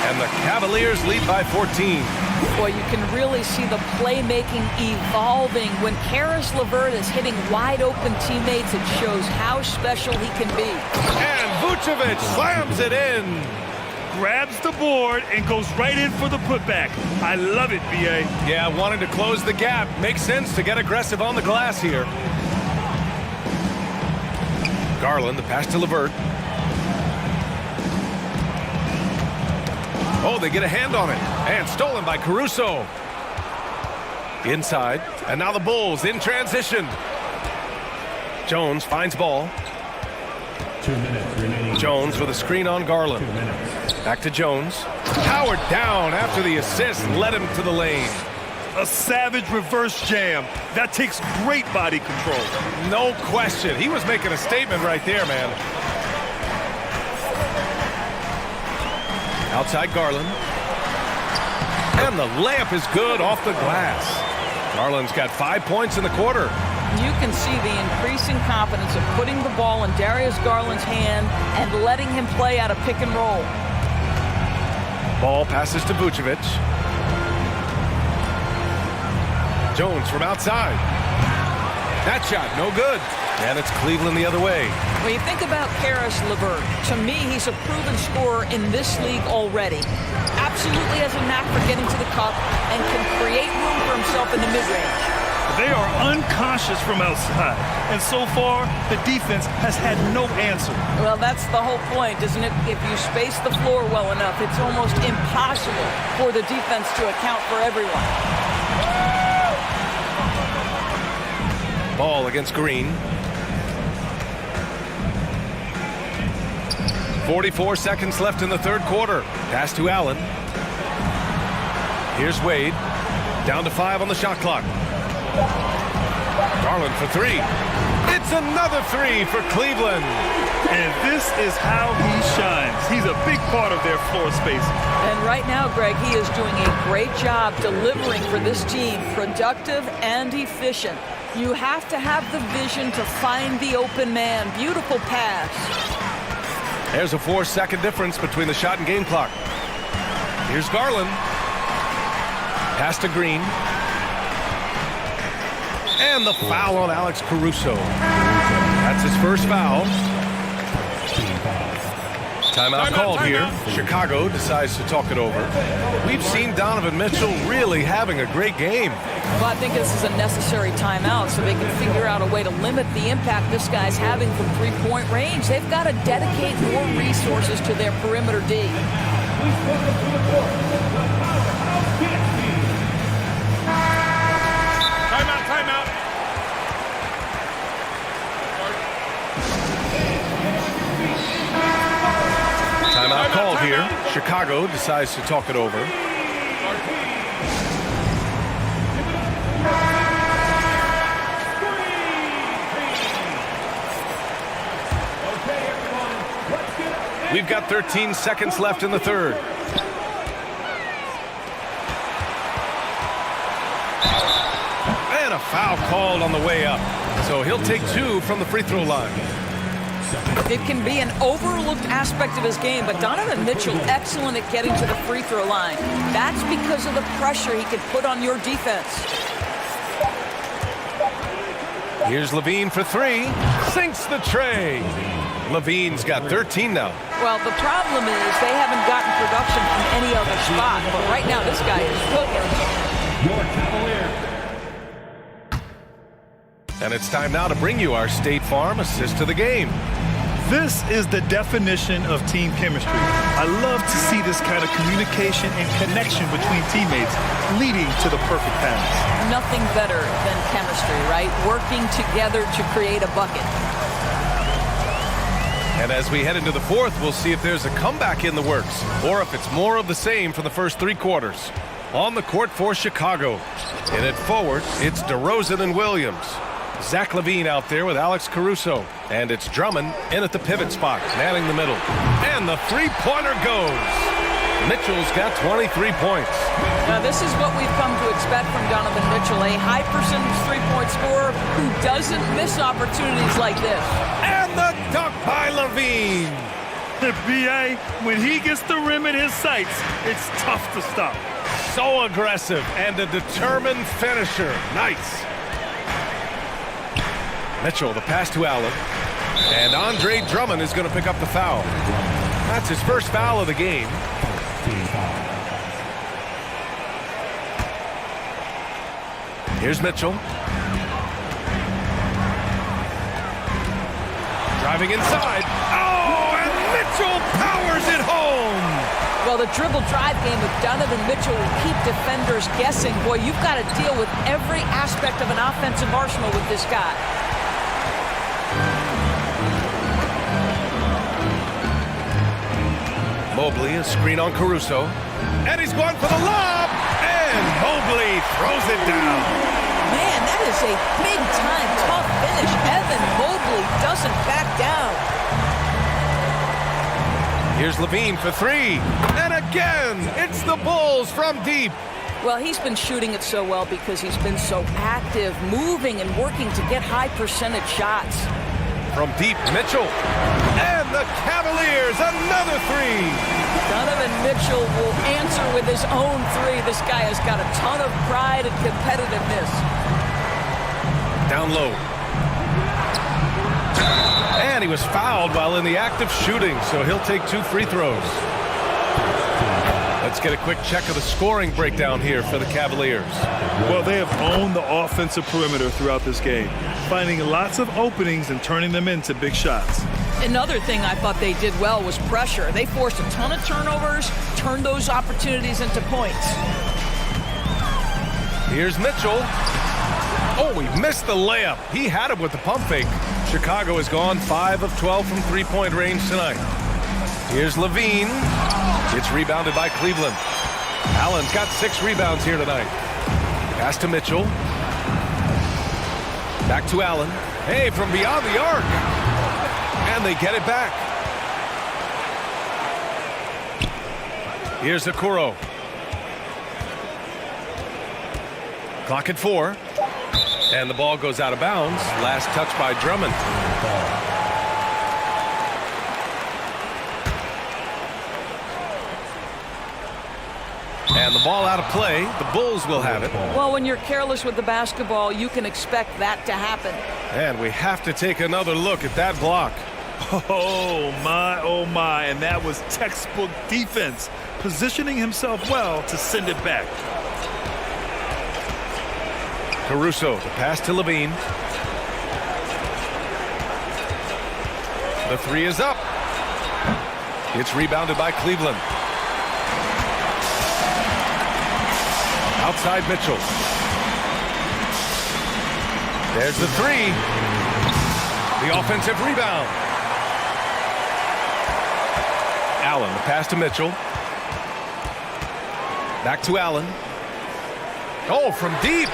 And the Cavaliers lead by 14. Boy, you can really see the playmaking evolving. When Karis LeVert is hitting wide-open teammates, it shows how special he can be. And Vucevic slams it in. Grabs the board and goes right in for the putback. I love it, B.A. Yeah, wanting to close the gap. Makes sense to get aggressive on the glass here. Garland, the pass to LeVert. Oh, they get a hand on it. And stolen by Caruso. Inside. And now the Bulls in transition. Jones finds ball. 2 minutes remaining. Jones with a screen on Garland. 2 minutes. Back to Jones. Howard down after the assist led him to the lane. A savage reverse jam. That takes great body control. No question. He was making a statement right there, man. Outside Garland. And the layup is good off the glass. Garland's got 5 points in the quarter. You can see the increasing confidence of putting the ball in Darius Garland's hand and letting him play out of pick and roll. Ball passes to Vucevic. Jones from outside. That shot, no good. And it's Cleveland the other way. When you think about Karis LeVert, to me, he's a proven scorer in this league already. Absolutely has a knack for getting to the cup and can create room for himself in the mid-range. They are unconscious from outside. And so far, the defense has had no answer. Well, that's the whole point, isn't it? If you space the floor well enough, it's almost impossible for the defense to account for everyone. Ball against Green. 44 seconds left in the third quarter. Pass to Allen. Here's Wade. Down to 5 on the shot clock. Garland for three. It's another three for Cleveland. And this is how he shines. He's a big part of their floor space. And right now, Greg, he is doing a great job delivering for this team, productive and efficient. You have to have the vision to find the open man. Beautiful pass. There's a 4-second difference between the shot and game clock. Here's Garland. Pass to Green. And the foul on Alex Caruso. That's his first foul. Timeout called here. Chicago decides to talk it over. We've seen Donovan Mitchell really having a great game. Well, I think this is a necessary timeout so they can figure out a way to limit the impact this guy's having from three-point range. They've got to dedicate more resources to their perimeter D. Timeout. Timeout called here. Chicago decides to talk it over. We've got 13 seconds left in the third. And a foul called on the way up. So he'll take 2 from the free throw line. It can be an overlooked aspect of his game, but Donovan Mitchell excellent at getting to the free throw line. That's because of the pressure he can put on your defense. Here's Levine for 3. Sinks the tray. Levine's got 13 now. Well, the problem is they haven't gotten production from any other spot, but right now this guy is cooking. Your Cavaliers. And it's time now to bring you our State Farm assist to the game. This is the definition of team chemistry. I love to see this kind of communication and connection between teammates leading to the perfect pass. Nothing better than chemistry, right? Working together to create a bucket. And as we head into the fourth, we'll see if there's a comeback in the works or if it's more of the same for the first three quarters. On the court for Chicago. In it forward, it's DeRozan and Williams. Zach LaVine out there with Alex Caruso. And it's Drummond in at the pivot spot, manning the middle. And the three-pointer goes. Mitchell's got 23 points. Now, this is what we've come to expect from Donovan Mitchell, a high-percentage three-point scorer who doesn't miss opportunities like this. And the dunk by LaVine. B.A., when he gets the rim in his sights, it's tough to stop. So aggressive and a determined finisher. Nice. Mitchell, the pass to Allen. And Andre Drummond is going to pick up the foul. That's his first foul of the game. Here's Mitchell. Driving inside. Oh, and Mitchell powers it home. Well, the dribble drive game with Donovan Mitchell will keep defenders guessing. Boy, you've got to deal with every aspect of an offensive arsenal with this guy. Mobley, a screen on Caruso. And he's going for the lob. And Mobley throws it down. Man, that is a big-time tough finish. Evan Mobley doesn't back down. Here's LaVine for three. And again, it's the Bulls from deep. Well, he's been shooting it so well because he's been so active, moving and working to get high-percentage shots. From deep, Mitchell. And the Cavaliers, another three. Donovan Mitchell will answer with his own three. This guy has got a ton of pride and competitiveness. Down low. And he was fouled while in the act of shooting, so he'll take two free throws. Let's get a quick check of the scoring breakdown here for the Cavaliers. Well, they have owned the offensive perimeter throughout this game, finding lots of openings and turning them into big shots. Another thing I thought they did well was pressure. They forced a ton of turnovers, turned those opportunities into points. Here's Mitchell. Oh, he missed the layup. He had it with the pump fake. Chicago has gone 5 of 12 from three-point range tonight. Here's LaVine. It's rebounded by Cleveland. Allen's got 6 rebounds here tonight. Pass to Mitchell. Back to Allen. Hey, from beyond the arc. And they get it back. Here's Okoro. Clock at 4. And the ball goes out of bounds. Last touch by Drummond. And the ball out of play. The Bulls will have it. Well, when you're careless with the basketball, you can expect that to happen. And we have to take another look at that block. Oh, my. And that was textbook defense, positioning himself well to send it back. Caruso, the pass to LaVine. The three is up. It's rebounded by Cleveland. Outside Mitchell. There's the three. The offensive rebound. Allen, the pass to Mitchell. Back to Allen. Oh, from deep.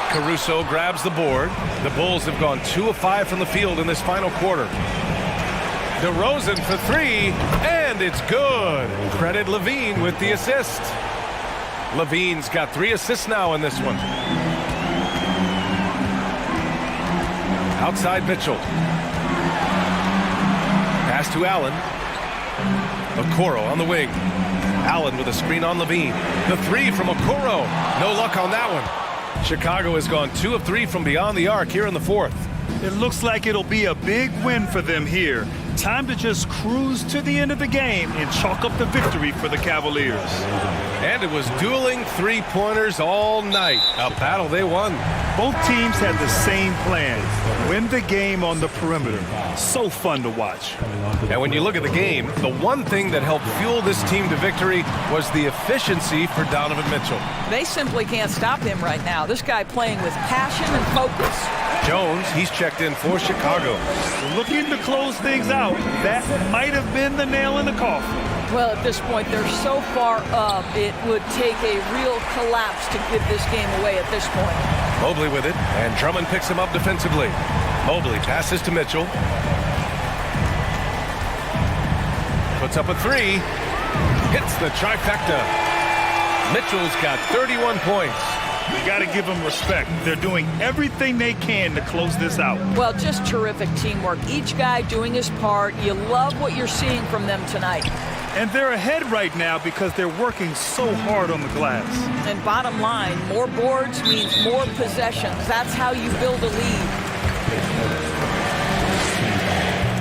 Caruso grabs the board. The Bulls have gone 2 of 5 from the field in this final quarter. DeRozan for three, and it's good. Credit LaVine with the assist. LaVine's got 3 assists now in this one. Outside Mitchell. Pass to Allen. Okoro on the wing. Allen with a screen on LaVine. The three from Okoro. No luck on that one. Chicago has gone 2 of 3 from beyond the arc here in the fourth. It looks like it'll be a big win for them here. Time to just cruise to the end of the game and chalk up the victory for the Cavaliers. And it was dueling three-pointers all night. A battle they won. Both teams had the same plan. Win the game on the perimeter. So fun to watch. And when you look at the game, the one thing that helped fuel this team to victory was the efficiency for Donovan Mitchell. They simply can't stop him right now. This guy playing with passion and focus. Jones, he's checked in for Chicago. Looking to close things out. That might have been the nail in the coffin. Well, at this point, they're so far up, it would take a real collapse to give this game away at this point. Mobley with it, and Drummond picks him up defensively. Mobley passes to Mitchell. Puts up a three. Hits the trifecta. Mitchell's got 31 points. You got to give them respect. They're doing everything they can to close this out. Well, just terrific teamwork. Each guy doing his part. You love what you're seeing from them tonight. And they're ahead right now because they're working so hard on the glass. And bottom line, more boards means more possessions. That's how you build a lead.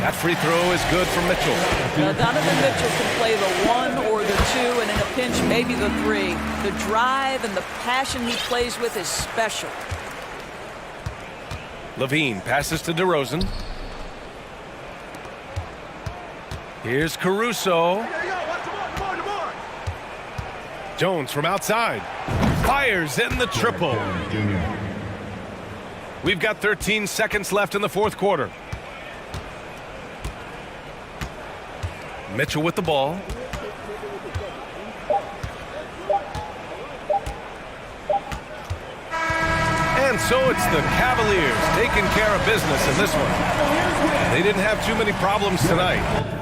That free throw is good for Mitchell. Now, Donovan Mitchell can play the one or the two, and in a pinch, maybe the three. The drive and the passion he plays with is special. Levine passes to DeRozan. Here's Caruso. Jones from outside. Fires in the triple. We've got 13 seconds left in the fourth quarter. Mitchell with the ball. And so it's the Cavaliers taking care of business in this one. They didn't have too many problems tonight.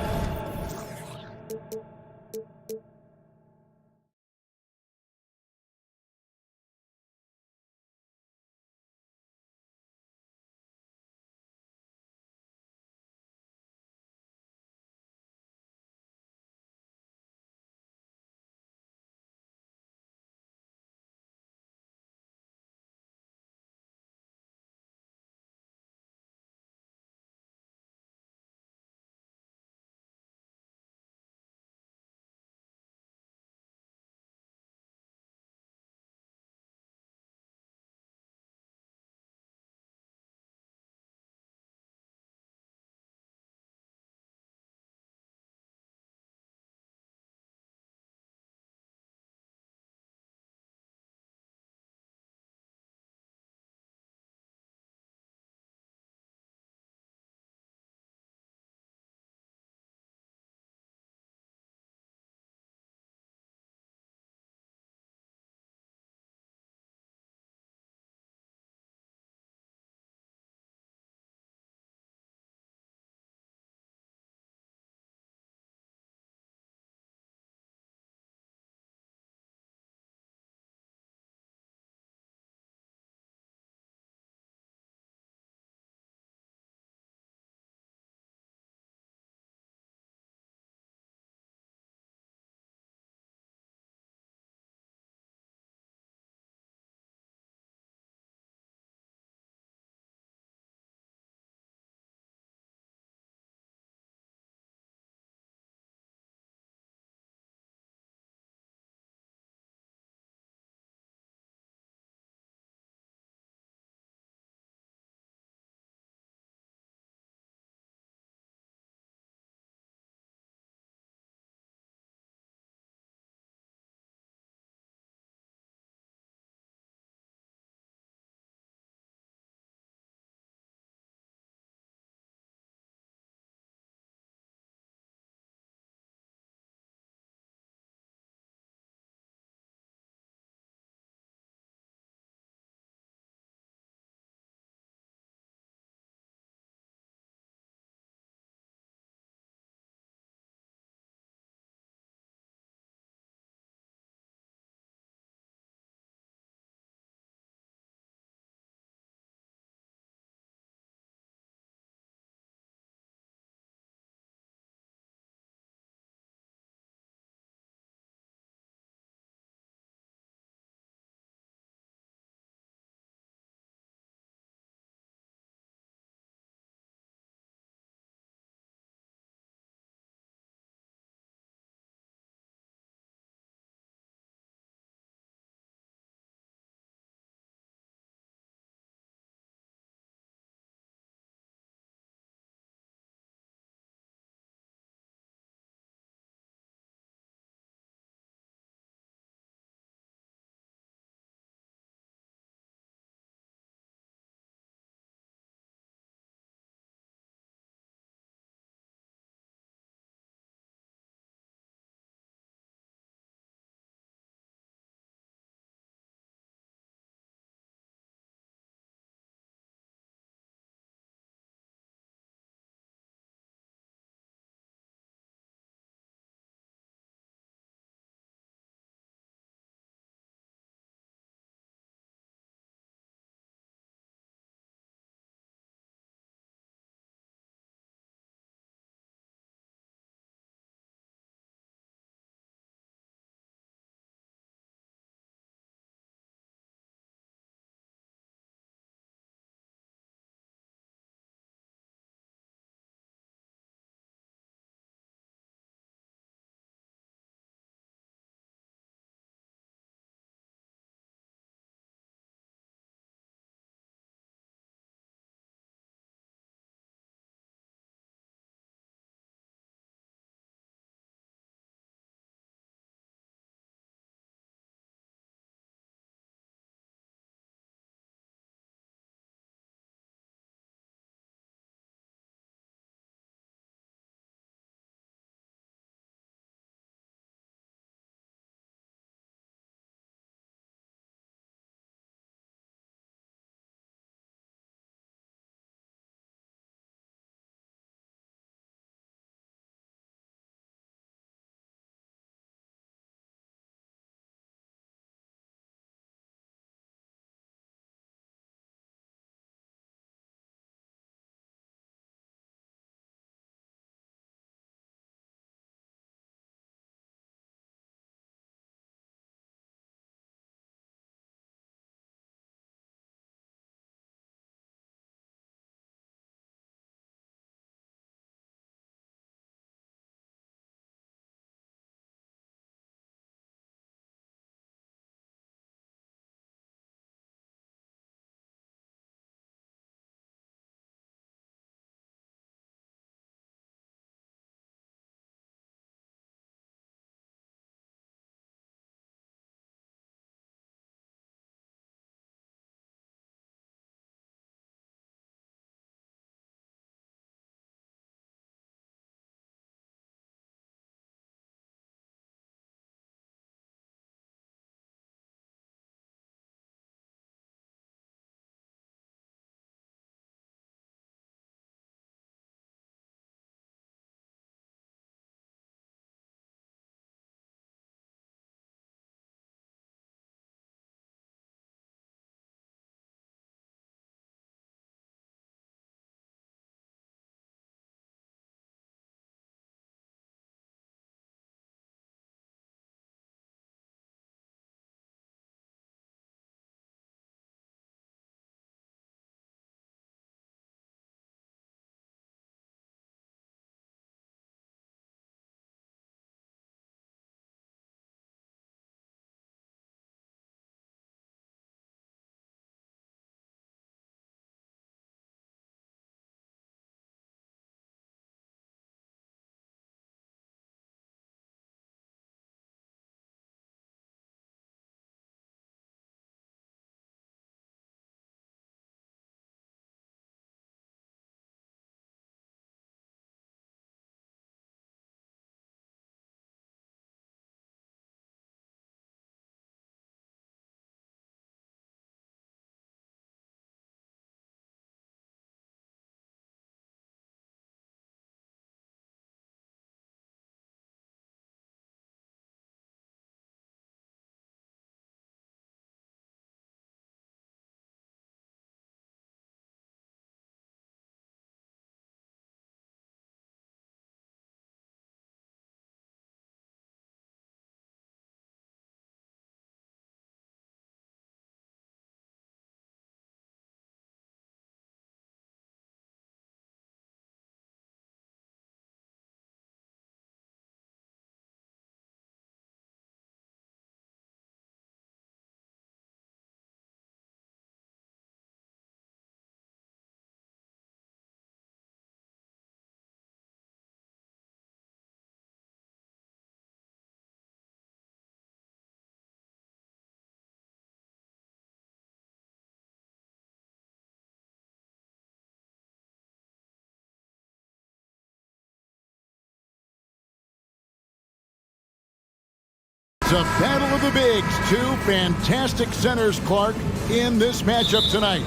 It's a battle of the bigs. Two fantastic centers, Clark, in this matchup tonight.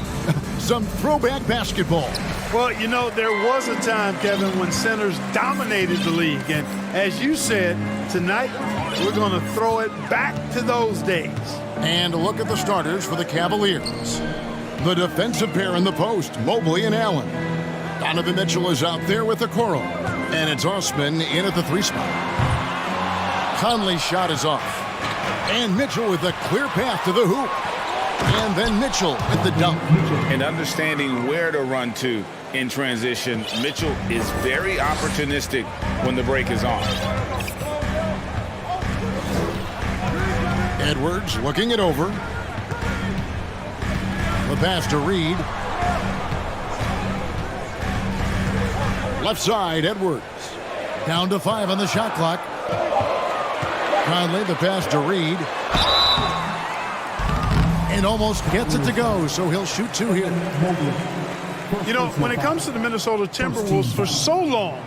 Some throwback basketball. Well, you know, there was a time, Kevin, when centers dominated the league. And as you said, tonight we're going to throw it back to those days. And look at the starters for the Cavaliers. The defensive pair in the post, Mobley and Allen. Donovan Mitchell is out there with the Okoro. And it's Osman in at the 3 spot. Conley's shot is off. And Mitchell with a clear path to the hoop. And then Mitchell with the dunk. And understanding where to run to in transition, Mitchell is very opportunistic when the break is on. Edwards looking it over. The pass to Reed. Left side, Edwards. Down to 5 on the shot clock. Conley, the pass to Reed. And almost gets it to go, so he'll shoot 2 here. You know, when it comes to the Minnesota Timberwolves, for so long,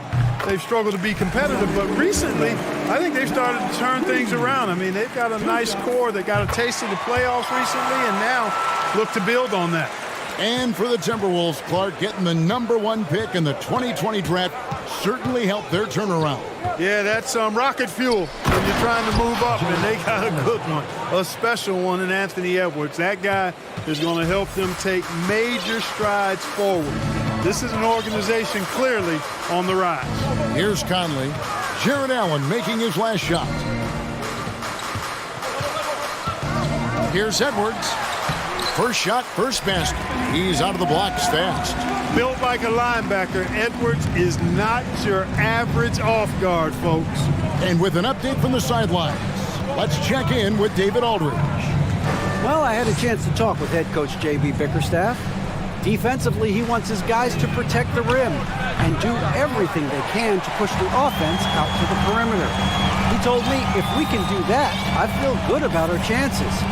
they've struggled to be competitive, but recently, I think they've started to turn things around. I mean, they've got a nice core. They got a taste of the playoffs recently, and now look to build on that. And for the Timberwolves, Clark, getting the #1 pick in the 2020 draft certainly helped their turnaround. Yeah, that's rocket fuel when you're trying to move up, and they got a good one, a special one in Anthony Edwards. That guy is going to help them take major strides forward. This is an organization clearly on the rise. Here's Conley. Jared Allen making his last shot. Here's Edwards. First shot, first basket. He's out of the blocks fast. Built like a linebacker, Edwards is not your average off guard, folks. And with an update from the sidelines, let's check in with David Aldridge. Well, I had a chance to talk with head coach J.B. Bickerstaff. Defensively, he wants his guys to protect the rim and do everything they can to push the offense out to the perimeter. He told me if we can do that, I feel good about our chances.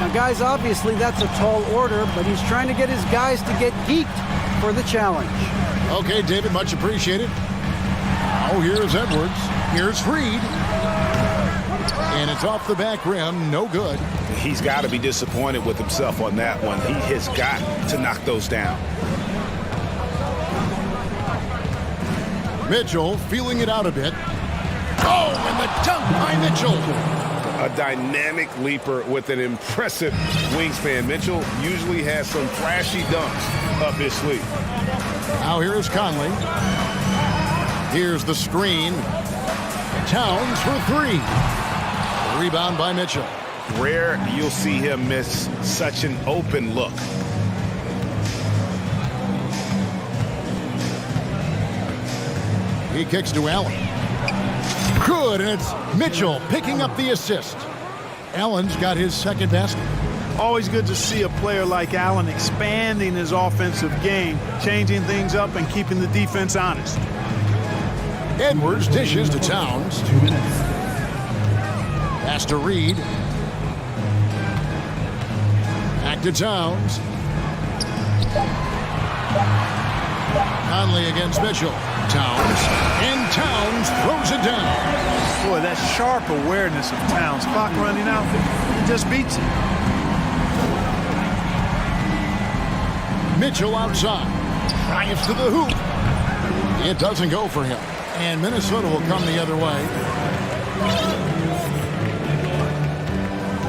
Now, guys, obviously that's a tall order, but he's trying to get his guys to get geeked for the challenge. Okay, David, much appreciated. Oh, here's Edwards. Here's Reed. And it's off the back rim, no good. He's got to be disappointed with himself on that one. He has got to knock those down. Mitchell feeling it out a bit. Oh, and the dunk by Mitchell. A dynamic leaper with an impressive wingspan. Mitchell usually has some flashy dunks up his sleeve. Now here is Conley. Here's the screen. Towns for 3. Rebound by Mitchell. Rare you'll see him miss such an open look. He kicks to Allen. Good, and it's Mitchell picking up the assist. Allen's got his second basket. Always good to see a player like Allen expanding his offensive game, changing things up and keeping the defense honest. Edwards dishes to Towns. 2 minutes. Pass to Reed. Back to Towns. Conley against Mitchell. Towns. And Towns throws it down. Boy, that sharp awareness of Towns. Clock running out. He just beats it. Mitchell outside. Drives to the hoop. It doesn't go for him. And Minnesota will come the other way.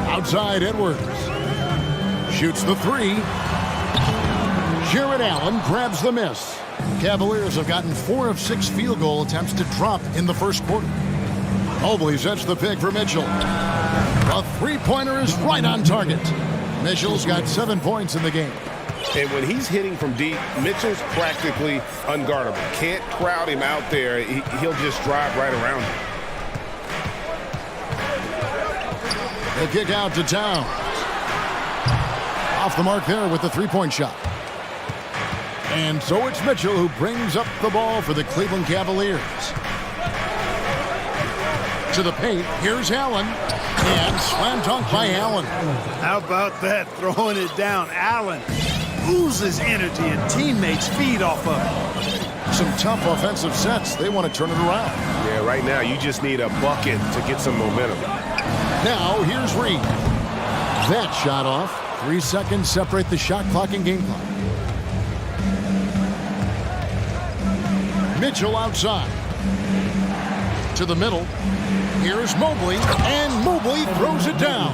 Outside Edwards. Shoots the 3. Jared Allen grabs the miss. Cavaliers have gotten 4 of 6 field goal attempts to drop in the first quarter. Mobley sets the pick for Mitchell. The three-pointer is right on target. Mitchell's got 7 points in the game. And when he's hitting from deep, Mitchell's practically unguardable. Can't crowd him out there. He'll just drive right around him. The kick out to Towns. Off the mark there with the three-point shot. And so it's Mitchell who brings up the ball for the Cleveland Cavaliers. To the paint, here's Allen. And slam dunk by Allen. How about that, throwing it down? Allen oozes energy and teammates feed off of it. Some tough offensive sets. They want to turn it around. Yeah, right now you just need a bucket to get some momentum. Now here's Reed. That shot off. 3 seconds separate the shot clock and game clock. Mitchell outside. To the middle. Here's Mobley, and Mobley throws it down.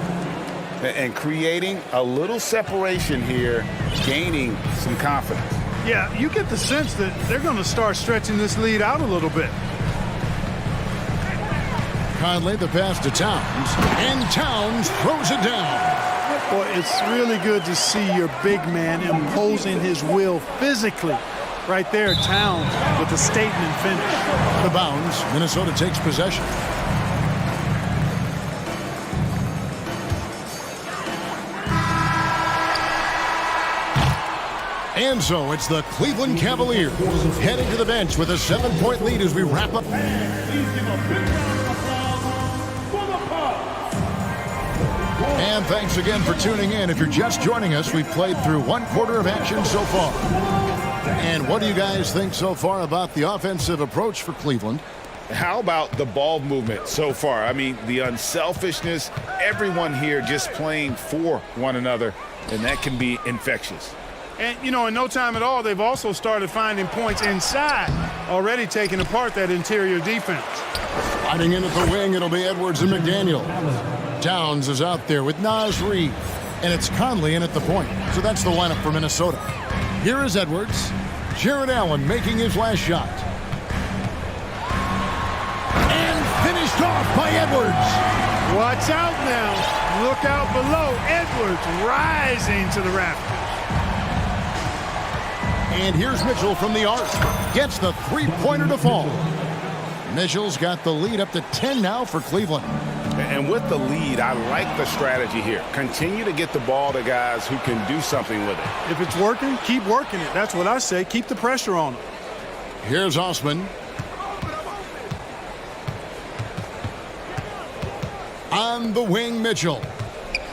And creating a little separation here, gaining some confidence. Yeah, you get the sense that they're going to start stretching this lead out a little bit. Conley the pass to Towns, and Towns throws it down. Boy, it's really good to see your big man imposing his will physically. Right there, Towns with a statement finish. The bounds, Minnesota takes possession. And so it's the Cleveland Cavaliers heading to the bench with a 7-point lead as we wrap up. And thanks again for tuning in. If you're just joining us, we've played through 1/4 of action so far. And what do you guys think so far about the offensive approach for Cleveland? How about the ball movement so far? I mean, the unselfishness, everyone here just playing for one another, and that can be infectious. And, you know, in no time at all, they've also started finding points inside, already taking apart that interior defense. Sliding in at the wing, it'll be Edwards and McDaniel. Towns is out there with Naz Reid, and it's Conley in at the point. So that's the lineup for Minnesota. Here is Edwards. Jared Allen making his last shot. And finished off by Edwards. Watch out now. Look out below. Edwards rising to the rafters. And here's Mitchell from the arc. Gets the three-pointer to fall. Mitchell's got the lead up to 10 now for Cleveland. And with the lead, I like the strategy here. Continue to get the ball to guys who can do something with it. If it's working, keep working it. That's what I say. Keep the pressure on them. Here's Osman. On the wing, Mitchell.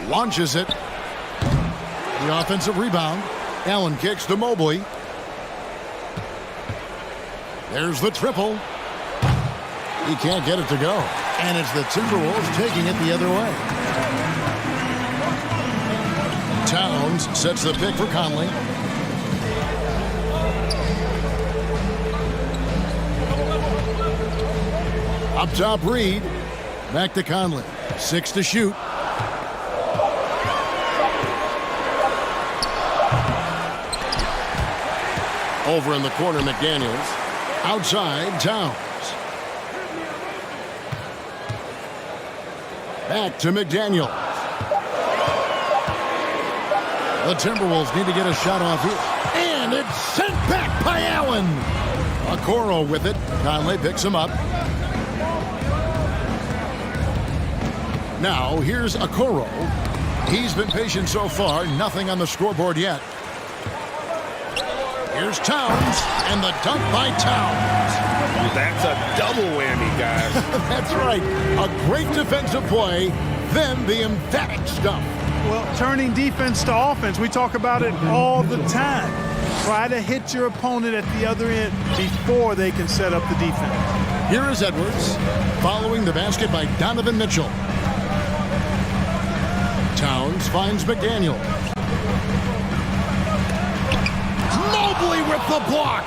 Launches it. The offensive rebound. Allen kicks to Mobley. There's the triple. He can't get it to go. And it's the Timberwolves taking it the other way. Towns sets the pick for Conley. Up top, Reed. Back to Conley. 6 to shoot. Over in the corner, McDaniels. Outside, Towns. Back to McDaniels. The Timberwolves need to get a shot off here. And it's sent back by Allen. Okoro with it. Conley picks him up. Now, here's Okoro. He's been patient so far. Nothing on the scoreboard yet. Here's Towns, and the dunk by Towns. That's a double whammy, guys. That's right. A great defensive play, then the emphatic stuff. Well, turning defense to offense, we talk about it all the time. Try to hit your opponent at the other end before they can set up the defense. Here is Edwards, following the basket by Donovan Mitchell. Towns finds McDaniel. Mobley with the block.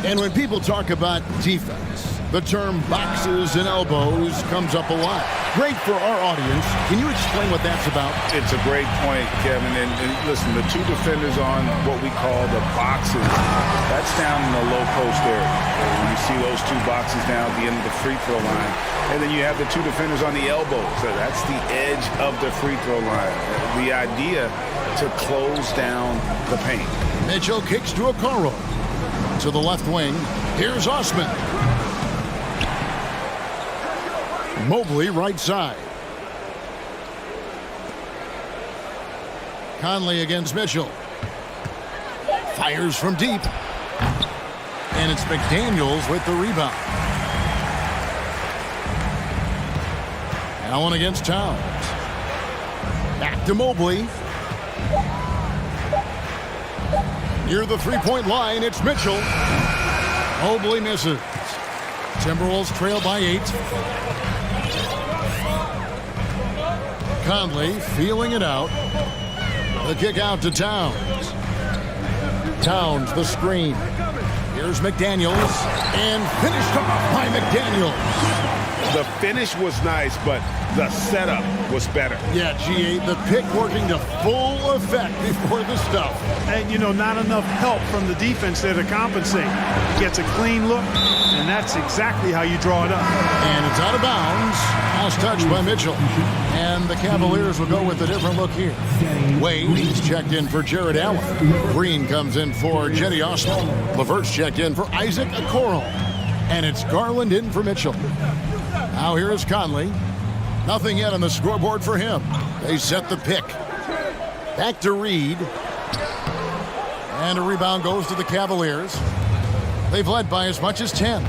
And when people talk about defense, the term boxes and elbows comes up a lot. Great for our audience. Can you explain what that's about? It's a great point, Kevin. And listen, the two defenders on what we call the boxes, that's down in the low post area. You see those two boxes down at the end of the free throw line. And then you have the two defenders on the elbows. So that's the edge of the free throw line. The idea to close down the paint. Mitchell kicks to Okoro. To the left wing, here's Osman. Mobley right side. Conley against Mitchell. Fires from deep. And it's McDaniels with the rebound. Allen against Towns. Back to Mobley. Near the three-point line, it's Mitchell. Mobley misses. Timberwolves trail by 8. Conley feeling it out. The kick out to Towns. Towns, the screen. Here's McDaniels, and finished off by McDaniels. The finish was nice, but the setup was better. Yeah, GA, the pick working to full effect before the stuff. And, you know, not enough help from the defense there to compensate. He gets a clean look, and that's exactly how you draw it up. And it's out of bounds. Last touch by Mitchell. And the Cavaliers will go with a different look here. Wade, he's checked in for Jared Allen. Green comes in for Jetty Osman. LeVert's checked in for Isaac Okoro. And it's Garland in for Mitchell. Now here is Conley. Nothing yet on the scoreboard for him. They set the pick. Back to Reed. And a rebound goes to the Cavaliers. They've led by as much as 10.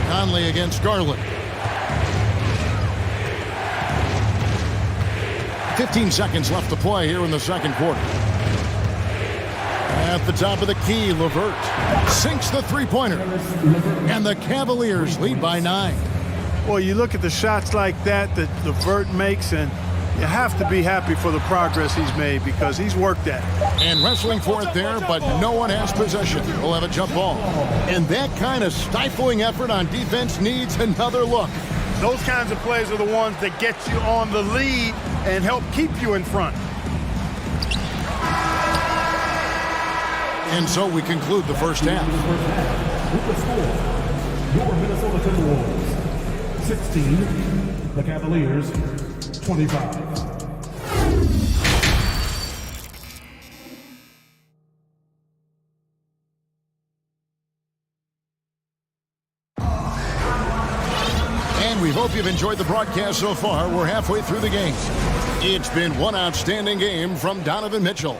Conley against Garland. 15 seconds left to play here in the second quarter. At the top of the key, LeVert sinks the three-pointer. And the Cavaliers lead by 9. Well, you look at the shots like that LeVert makes, and you have to be happy for the progress he's made because he's worked at it. And wrestling for it there, but no one has possession. We'll have a jump ball. And that kind of stifling effort on defense needs another look. Those kinds of plays are the ones that get you on the lead and help keep you in front. And so we conclude the first half. With the score, your Minnesota Timberwolves 16, the Cavaliers 25. We hope you've enjoyed the broadcast so far. We're halfway through the game. It's been one outstanding game from Donovan Mitchell.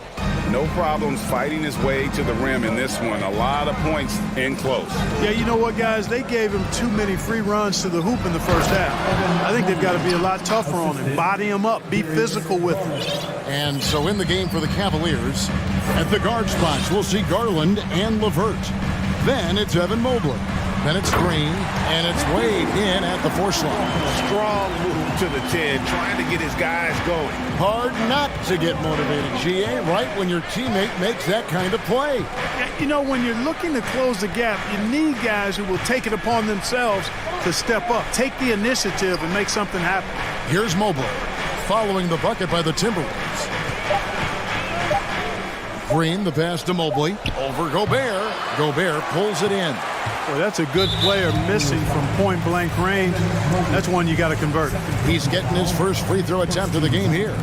No problems fighting his way to the rim in this one. A lot of points in close. Yeah, you know what, guys? They gave him too many free runs to the hoop in the first half. I think they've got to be a lot tougher on him. Body him up. Be physical with him. And so in the game for the Cavaliers, at the guard spots, we'll see Garland and LeVert. Then it's Evan Mobley. Then it's Green, and it's Wade in at the force line. Strong move to the 10, trying to get his guys going. Hard not to get motivated, GA, right when your teammate makes that kind of play. Yeah, you know, when you're looking to close the gap, you need guys who will take it upon themselves to step up, take the initiative, and make something happen. Here's Mobley, following the bucket by the Timberwolves. Green, the pass to Mobley, over Gobert. Gobert pulls it in. Boy, that's a good player missing from point-blank range. That's one you got to convert. He's getting his first free throw attempt of the game here.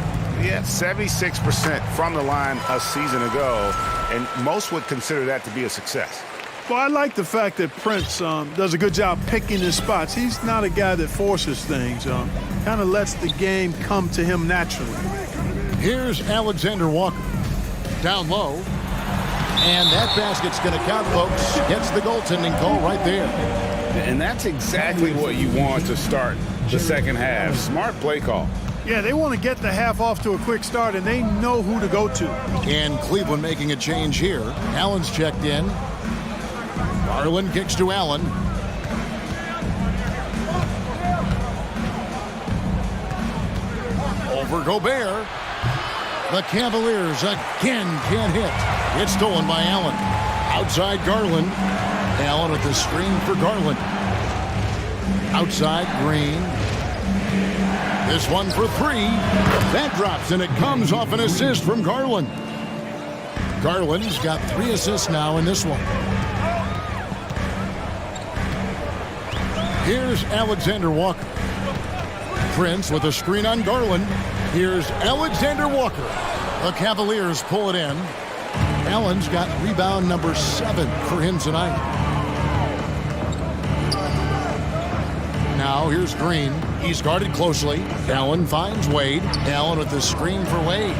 Yeah, 76% from the line a season ago, and most would consider that to be a success. Well, I like the fact that Prince does a good job picking his spots. He's not a guy that forces things. Kind of lets the game come to him naturally. Here's Alexander Walker. Down low. And that basket's going to count, folks. Gets the goaltending call right there. And that's exactly what you want to start the second half. Smart play call. Yeah, they want to get the half off to a quick start, and they know who to go to. And Cleveland making a change here. Allen's checked in. Garland kicks to Allen. Over Gobert. The Cavaliers again can't hit. It's stolen by Allen. Outside Garland. Allen with the screen for Garland. Outside Green. This one for 3. That drops, and it comes off an assist from Garland. Garland's got 3 assists now in this one. Here's Alexander Walker. Prince with a screen on Garland. Here's Alexander Walker. The Cavaliers pull it in. Allen's got rebound number 7 for him tonight. Now here's Green. He's guarded closely. Allen finds Wade. Allen with the screen for Wade.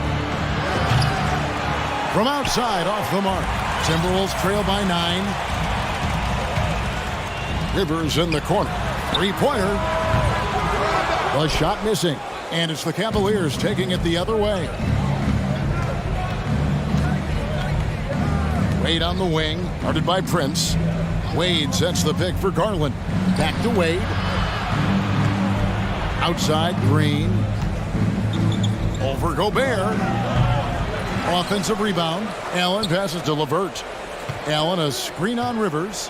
From outside, off the mark. Timberwolves trail by 9. Rivers in the corner. Three-pointer. The shot missing. And it's the Cavaliers taking it the other way. Wade on the wing, guarded by Prince. Wade sets the pick for Garland. Back to Wade. Outside Green. Over Gobert. Offensive rebound. Allen passes to LeVert. Allen, a screen on Rivers.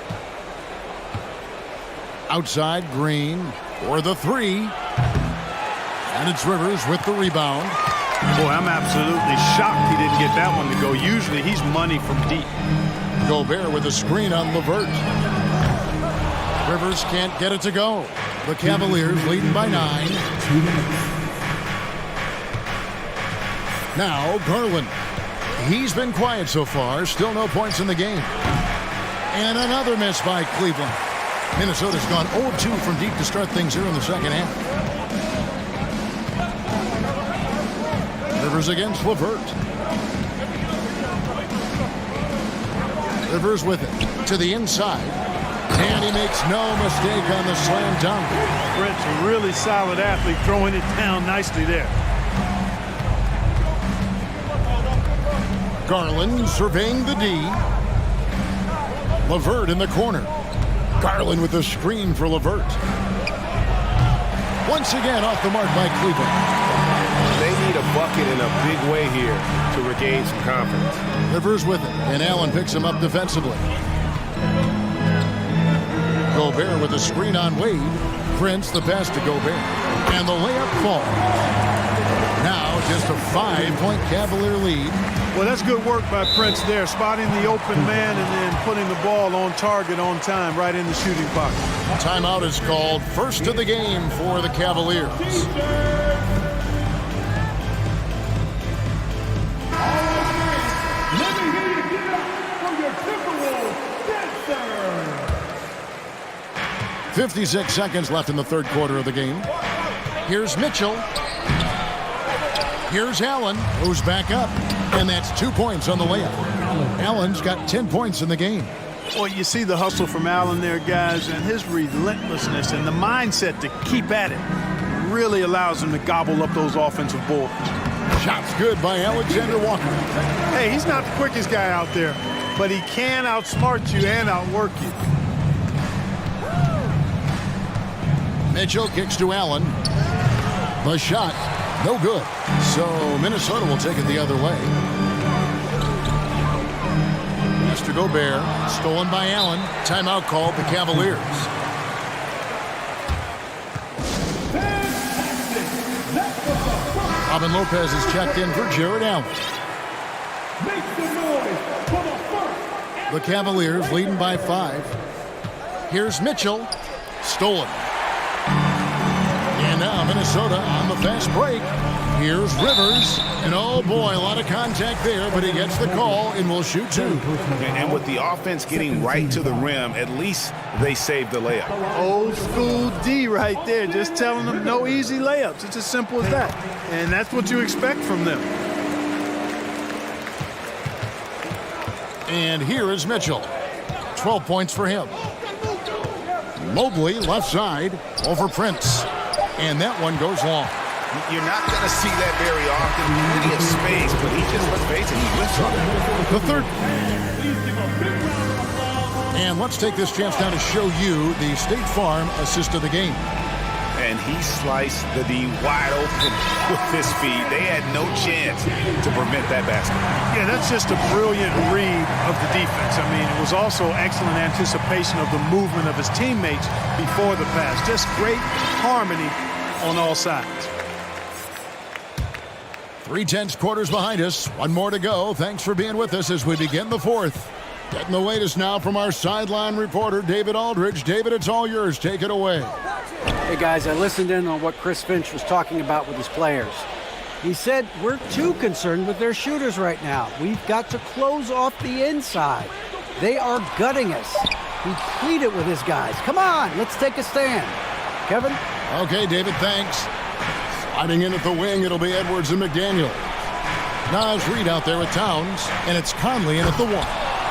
Outside Green for the three. And it's Rivers with the rebound. Boy, I'm absolutely shocked he didn't get that one to go. Usually he's money from deep. Gobert with a screen on LeVert. Rivers can't get it to go. The Cavaliers leading by 9. Now Garland. He's been quiet so far. Still no points in the game. And another miss by Cleveland. Minnesota's gone 0-2 from deep to start things here in the second half. Rivers against LeVert. Rivers with it to the inside. And he makes no mistake on the slam dunk. Brent's a really solid athlete, throwing it down nicely there. Garland surveying the D. LeVert in the corner. Garland with the screen for LeVert. Once again off the mark by Cleveland. They need a bucket in a big way here to regain some confidence. Rivers with it, and Allen picks him up defensively. Gobert with a screen on Wade. Prince the pass to Gobert. And the layup falls. Now just a 5-point Cavalier lead. Well, that's good work by Prince there, spotting the open man and then putting the ball on target on time right in the shooting pocket. Timeout is called. First of the game for the Cavaliers. Let me hear you give it up from your Timberwolves dancer. 56 seconds left in the third quarter of the game. Here's Mitchell. Here's Allen, who's back up. And that's 2 points on the layup. Allen's got 10 points in the game. Well, you see the hustle from Allen there, guys, and his relentlessness and the mindset to keep at it really allows him to gobble up those offensive boards. Shots good by Alexander Walker. Hey, he's not the quickest guy out there, but he can outsmart you and outwork you. Mitchell kicks to Allen. The shot, no good. So Minnesota will take it the other way. Pass to Gobert, stolen by Allen. Timeout called the Cavaliers. Robin Lopez is checked in for Jared Allen. The Cavaliers leading by 5. Here's Mitchell. Stolen. And now Minnesota on the fast break. Here's Rivers. And oh boy, a lot of contact there, but he gets the call and will shoot 2. And with the offense getting right to the rim, at least they saved the layup. Old school D right there, just telling them no easy layups. It's as simple as that. And that's what you expect from them. And here is Mitchell. 12 points for him. Mobley, left side, over Prince. And that one goes long. You're not going to see that very often. Plenty of space, but he just, let's face it, he whiffs on it. The third. And let's take this chance now to show you the State Farm assist of the game. And he sliced the D wide open with his feet. They had no chance to prevent that basket. Yeah, that's just a brilliant read of the defense. I mean, it was also excellent anticipation of the movement of his teammates before the pass. Just great harmony on all sides. 3/10 quarters behind us. One more to go. Thanks for being with us as we begin the fourth. Getting the latest now from our sideline reporter, David Aldridge. David, it's all yours. Take it away. Hey, guys, I listened in on what Chris Finch was talking about with his players. He said, we're too concerned with their shooters right now. We've got to close off the inside. They are gutting us. He pleaded with his guys. Come on, let's take a stand. Kevin? Okay, David, thanks. Sliding in at the wing, it'll be Edwards and McDaniel. Nas Reed out there with Towns, and it's Conley in at the 1.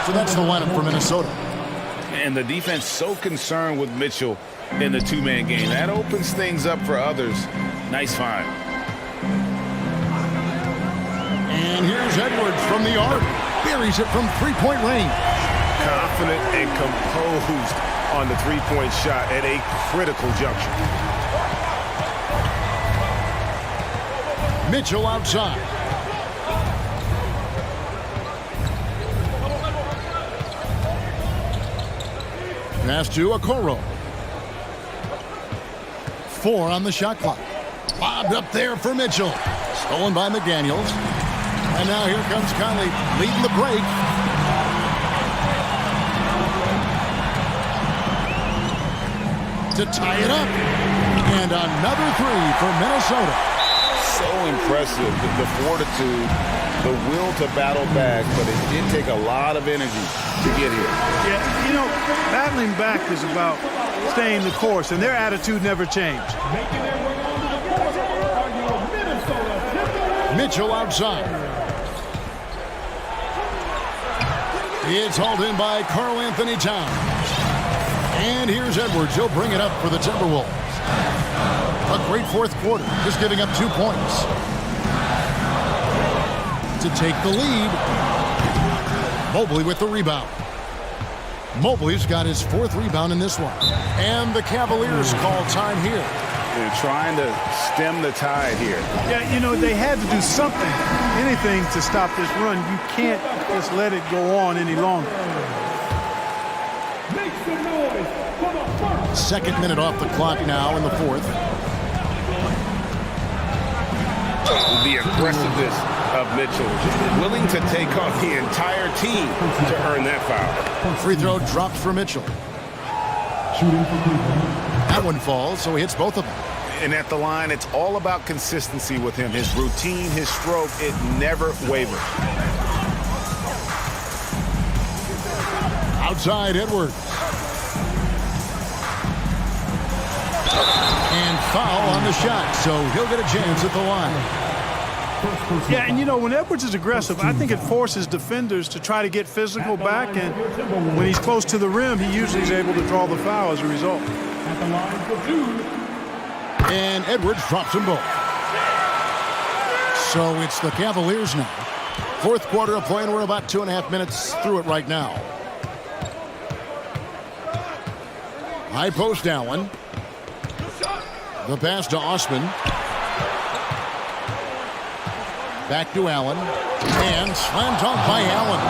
So that's the lineup for Minnesota. And the defense so concerned with Mitchell in the two-man game. That opens things up for others. Nice find. And here's Edwards from the arc. buries it from three-point range. Confident and composed on the three-point shot at a critical juncture. Mitchell outside. Pass to Okoro. 4 on the shot clock. Bobbed up there for Mitchell. Stolen by McDaniels. And now here comes Conley leading the break. To tie it up. And another three for Minnesota. So impressive, the fortitude, the will to battle back, but it did take a lot of energy to get here. Yeah, you know, battling back is about staying the course, and their attitude never changed. Mitchell outside. It's hauled in by Karl Anthony Towns. And here's Edwards. He'll bring it up for the Timberwolves. A great fourth quarter, just giving up 2 points. To take the lead, Mobley with the rebound. Mobley's got his 4th rebound in this one. And the Cavaliers call time here. They're trying to stem the tide here. Yeah, you know, they had to do something, anything to stop this run. You can't just let it go on any longer. Make some noise for the first. Second minute off the clock now in the 4th. The aggressiveness of Mitchell, willing to take on the entire team to earn that foul. Free throw drops for Mitchell. That one falls, so he hits both of them. And at the line, it's all about consistency with him. His routine, his stroke, it never wavers. Outside Edwards. And foul on the shot, so he'll get a chance at the line. Yeah, and you know, when Edwards is aggressive, I think it forces defenders to try to get physical back, and when he's close to the rim, he usually is able to draw the foul as a result. At the line for 2. And Edwards drops them both. So it's the Cavaliers now. 4th quarter of play, and we're about 2.5 minutes through it right now. High post Allen. The pass to Osman. Back to Allen. And slam dunk by Allen.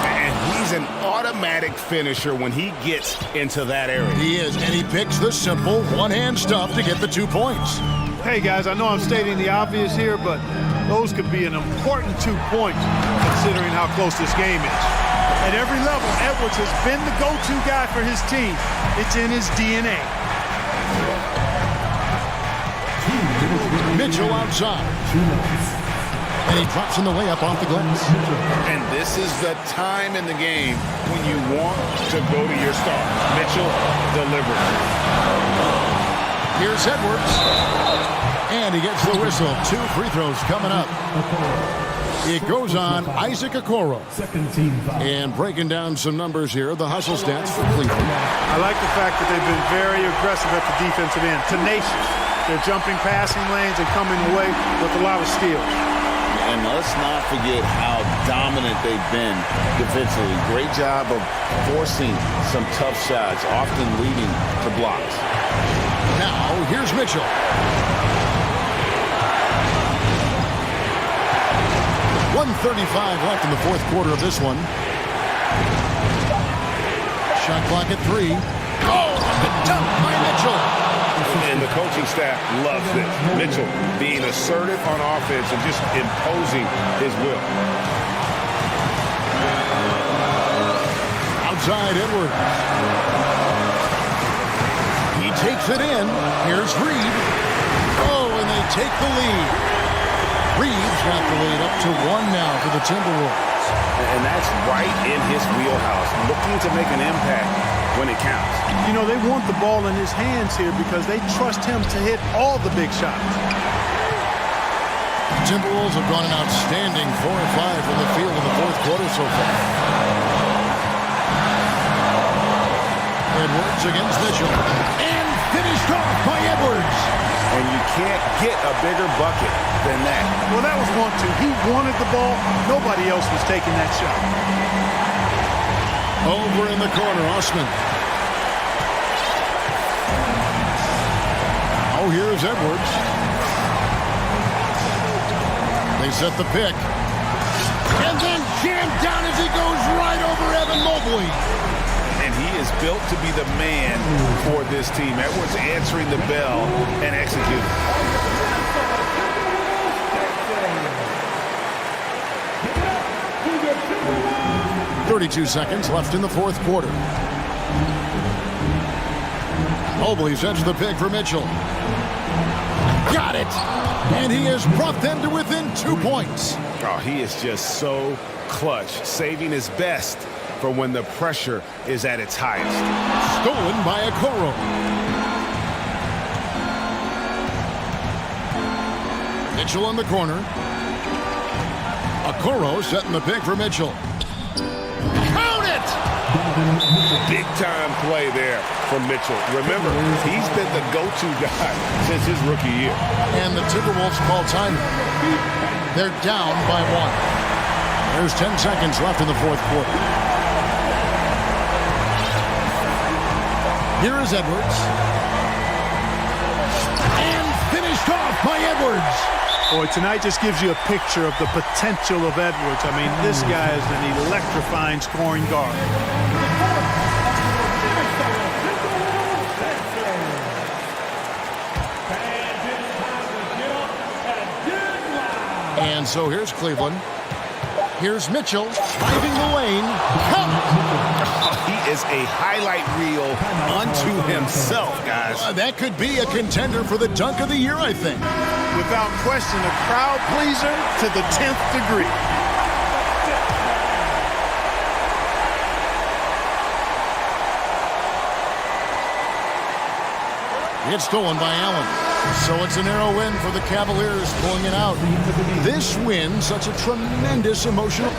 And he's an automatic finisher when he gets into that area. He is, and he picks the simple one-hand stuff to get the 2 points. Hey, guys, I know I'm stating the obvious here, but those could be an important 2 points considering how close this game is. At every level, Edwards has been the go-to guy for his team. It's in his DNA. Mitchell outside. And he drops in the layup off the glass. And this is the time in the game when you want to go to your star. Mitchell delivers. Here's Edwards. And he gets the whistle. 2 free throws coming up. It goes on Isaac Okoro. And breaking down some numbers here, the hustle stats for Cleveland. I like the fact that they've been very aggressive at the defensive end. Tenacious. They're jumping passing lanes and coming away with a lot of steals. And let's not forget how dominant they've been defensively. Great job of forcing some tough shots, often leading to blocks. Now, here's Mitchell. .135 left in the 4th quarter of this one. Shot clock at 3. Oh, the dunk by Mitchell. And the coaching staff loves this. Mitchell being assertive on offense and just imposing his will. Outside Edwards. He takes it in. Here's Reed. Oh, and they take the lead. Reed's got the lead up to 1 now for the Timberwolves. And that's right in his wheelhouse, looking to make an impact when it counts. You know, they want the ball in his hands here because they trust him to hit all the big shots. Timberwolves have gone an outstanding 4 of 5 from the field in the 4th quarter so far. Edwards against Mitchell. And finished off by Edwards. and you can't get a bigger bucket than that. Well, that was 1-2. He wanted the ball. Nobody else was taking that shot. Over in the corner, Osman. Oh, here's Edwards. They set the pick. And then jammed down as he goes right over Evan Mobley. And he is built to be the man for this team. Edwards answering the bell and executing. 32 seconds left in the fourth quarter. Mobley sends the pick for Mitchell. Got it! And he has brought them to within 2 points. Oh, he is just so clutch, saving his best for when the pressure is at its highest. Stolen by Okoro. Mitchell in the corner. Okoro setting the pick for Mitchell. Count it! Big time play there from Mitchell. Remember, he's been the go-to guy since his rookie year. And the Timberwolves call time. They're down by 1. There's 10 seconds left in the fourth quarter. Here is Edwards. And finished off by Edwards. Boy, tonight just gives you a picture of the potential of Edwards. I mean, this guy is an electrifying scoring guard. And so here's Cleveland. Here's Mitchell driving the lane. He is a highlight reel unto himself, guys. That could be a contender for the dunk of the year, I think. Without question, a crowd pleaser to the 10th degree. It's stolen by Allen. So it's a narrow win for the Cavaliers pulling it out. This win, such a tremendous emotional...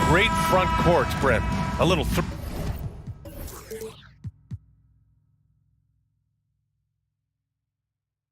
Great front court, Brent. A little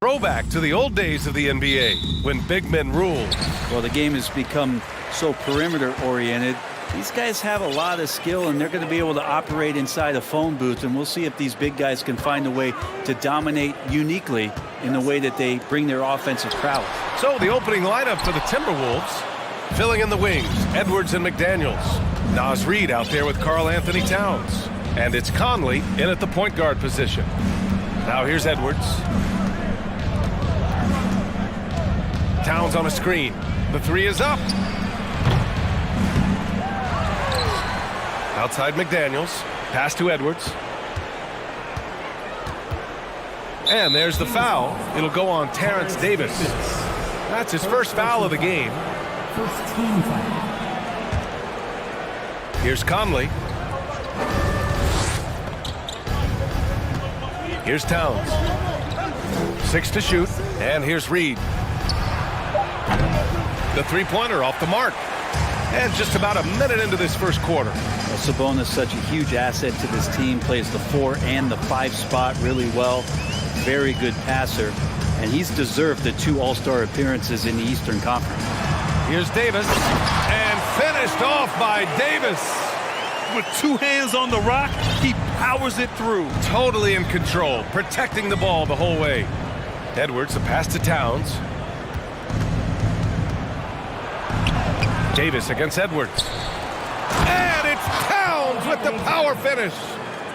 throwback to the old days of the NBA when big men ruled. Well, the game has become so perimeter-oriented. These guys have a lot of skill, and they're going to be able to operate inside a phone booth, and we'll see if these big guys can find a way to dominate uniquely in the way that they bring their offensive prowess. So the opening lineup for the Timberwolves, filling in the wings, Edwards and McDaniels. Naz Reid out there with Karl Anthony Towns. And it's Conley in at the point guard position. Now here's Edwards. Towns on a screen. The three is up. Outside McDaniels. Pass to Edwards. And there's the foul. It'll go on Terrence Davis. That's his first foul of the game. First team foul. Here's Conley. Here's Towns. 6 to shoot. And here's Reid. The three-pointer off the mark. And just about a minute into this first quarter. Well, Sabonis is such a huge asset to this team. Plays the 4 and the 5 spot really well. Very good passer. And he's deserved the 2 All-Star appearances in the Eastern Conference. Here's Davis. And finished off by Davis. With 2 hands on the rock, he powers it through. Totally in control, protecting the ball the whole way. Edwards, a pass to Towns. Davis against Edwards. And it's Towns with the power finish.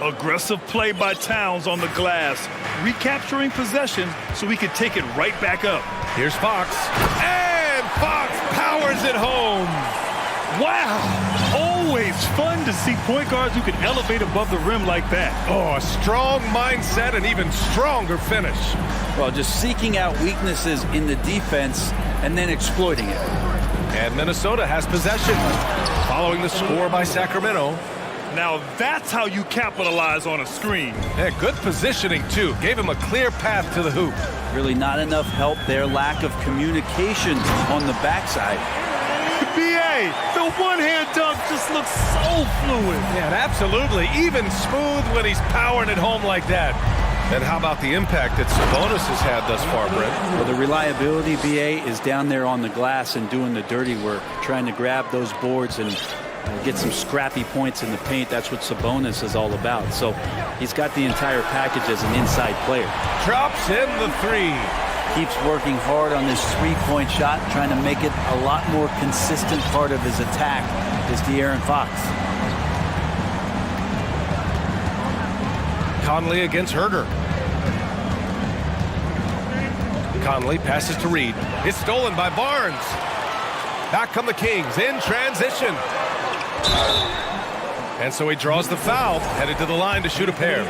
Aggressive play by Towns on the glass, recapturing possession so he can take it right back up. Here's Fox. And Fox powers it home. Wow! Always fun to see point guards who can elevate above the rim like that. Oh, a strong mindset and even stronger finish. Well, just seeking out weaknesses in the defense and then exploiting it. And Minnesota has possession, following the score by Sacramento. Now that's how you capitalize on a screen. Yeah, good positioning, too. Gave him a clear path to the hoop. Really not enough help there. Lack of communication on the backside. BA, the one-hand dunk just looks so fluid. Yeah, absolutely. Even smooth when he's powering it home like that. And how about the impact that Sabonis has had thus far, Brent? Well, the reliability, BA, is down there on the glass and doing the dirty work, trying to grab those boards and get some scrappy points in the paint. That's what Sabonis is all about. So he's got the entire package as an inside player. Drops in the 3. Keeps working hard on this three-point shot, trying to make it a lot more consistent part of his attack is De'Aaron Fox. Conley against Herder. Conley passes to Reid. It's stolen by Barnes. Back come the Kings in transition. And so he draws the foul, headed to the line to shoot a pair.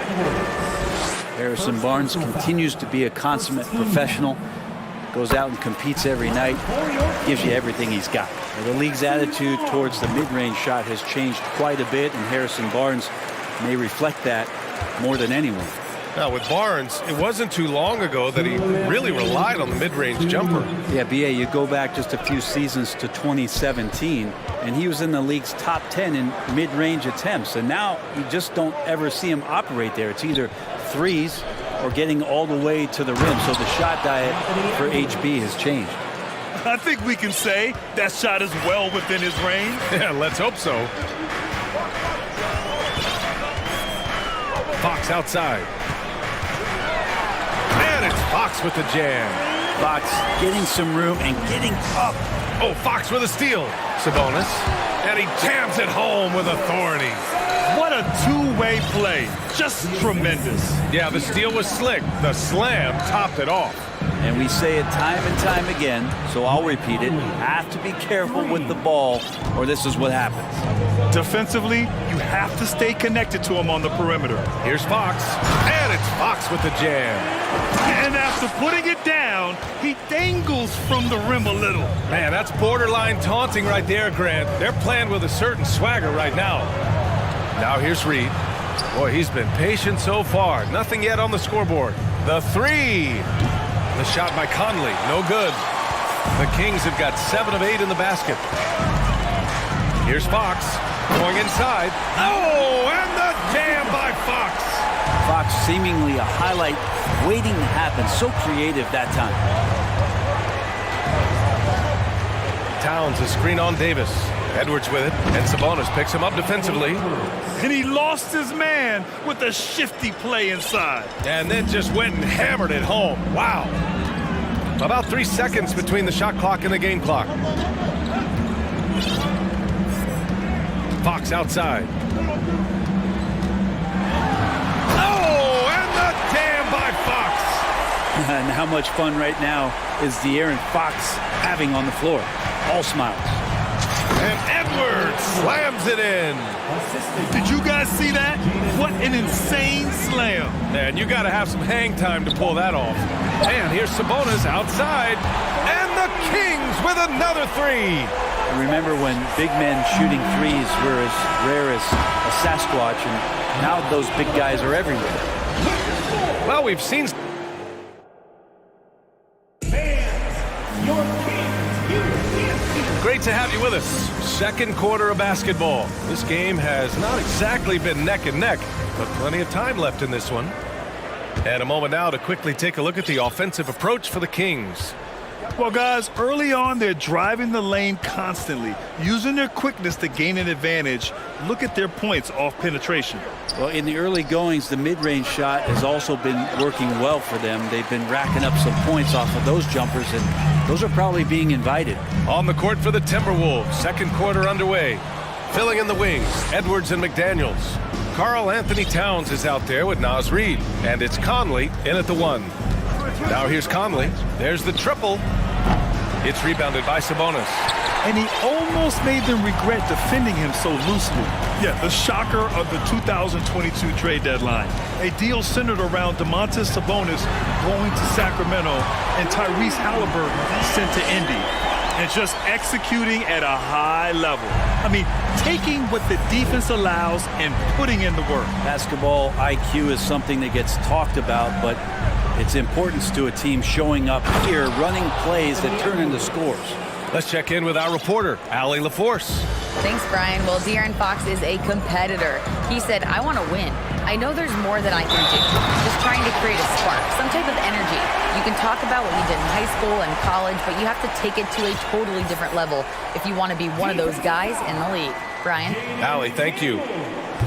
Harrison Barnes continues to be a consummate professional. Goes out and competes every night. Gives you everything he's got. The league's attitude towards the mid-range shot has changed quite a bit, and Harrison Barnes may reflect that more than anyone. Now, with Barnes, it wasn't too long ago that he really relied on the mid-range jumper. Yeah, BA, you go back just a few seasons to 2017, and he was in the league's top 10 in mid-range attempts. And now you just don't ever see him operate there. It's either threes or getting all the way to the rim. So the shot diet for HB has changed. I think we can say that shot is well within his range. Yeah, let's hope so. Fox outside. And it's Fox with the jam. Fox getting some room and getting up. Oh, Fox with a steal. Sabonis. And he jams it home with authority. What a two-way play. Just tremendous. Yeah, the steal was slick. The slam topped it off. And we say it time and time again, so I'll repeat it. You have to be careful with the ball, or this is what happens. Defensively, you have to stay connected to him on the perimeter. Here's Fox, and it's Fox with the jam. And after putting it down, he dangles from the rim a little. Man, that's borderline taunting right there, Grant. They're playing with a certain swagger right now. Now here's Reed. Boy, he's been patient so far. Nothing yet on the scoreboard. The three. The shot by Conley, no good. The Kings have got 7 of 8 in the basket. Here's Fox, going inside. Oh, and the jam by Fox. Fox seemingly a highlight waiting to happen. So creative that time. Towns a screen on Davis. Edwards with it, and Sabonis picks him up defensively. And he lost his man with a shifty play inside. And then just went and hammered it home. Wow. About 3 seconds between the shot clock and the game clock. Fox outside. Oh, and the jam by Fox. And how much fun right now is De'Aaron Fox having on the floor? All smiles. And Edwards slams it in. Did you guys see that? What an insane slam. Man, you got to have some hang time to pull that off. And here's Sabonis outside. And the Kings with another three. I remember when big men shooting threes were as rare as a Sasquatch, and now those big guys are everywhere. Well, we've seen... Great to have you with us. Second quarter of basketball. This game has not exactly been neck and neck, but plenty of time left in this one. And a moment now to quickly take a look at the offensive approach for the Kings. Well, guys, early on, they're driving the lane constantly, using their quickness to gain an advantage. Look at their points off penetration. Well, in the early goings, the mid-range shot has also been working well for them. They've been racking up some points off of those jumpers, and those are probably being invited. On the court for the Timberwolves, second quarter underway. Filling in the wings, Edwards and McDaniels. Karl Anthony Towns is out there with Naz Reid, and it's Conley in at the one. Now here's Conley. There's the triple. It's rebounded by Sabonis. And he almost made them regret defending him so loosely. Yeah, the shocker of the 2022 trade deadline. A deal centered around Domantas Sabonis going to Sacramento and Tyrese Halliburton sent to Indy. And just executing at a high level. I mean, taking what the defense allows and putting in the work. Basketball IQ is something that gets talked about, but its importance to a team showing up here, running plays that turn into scores. Let's check in with our reporter, Allie LaForce. Thanks, Brian. Well, De'Aaron Fox is a competitor. He said, I want to win. I know there's more that I can do. Just trying to create a spark, some type of energy. You can talk about what you did in high school and college, but you have to take it to a totally different level if you want to be one of those guys in the league. Brian? Allie, thank you.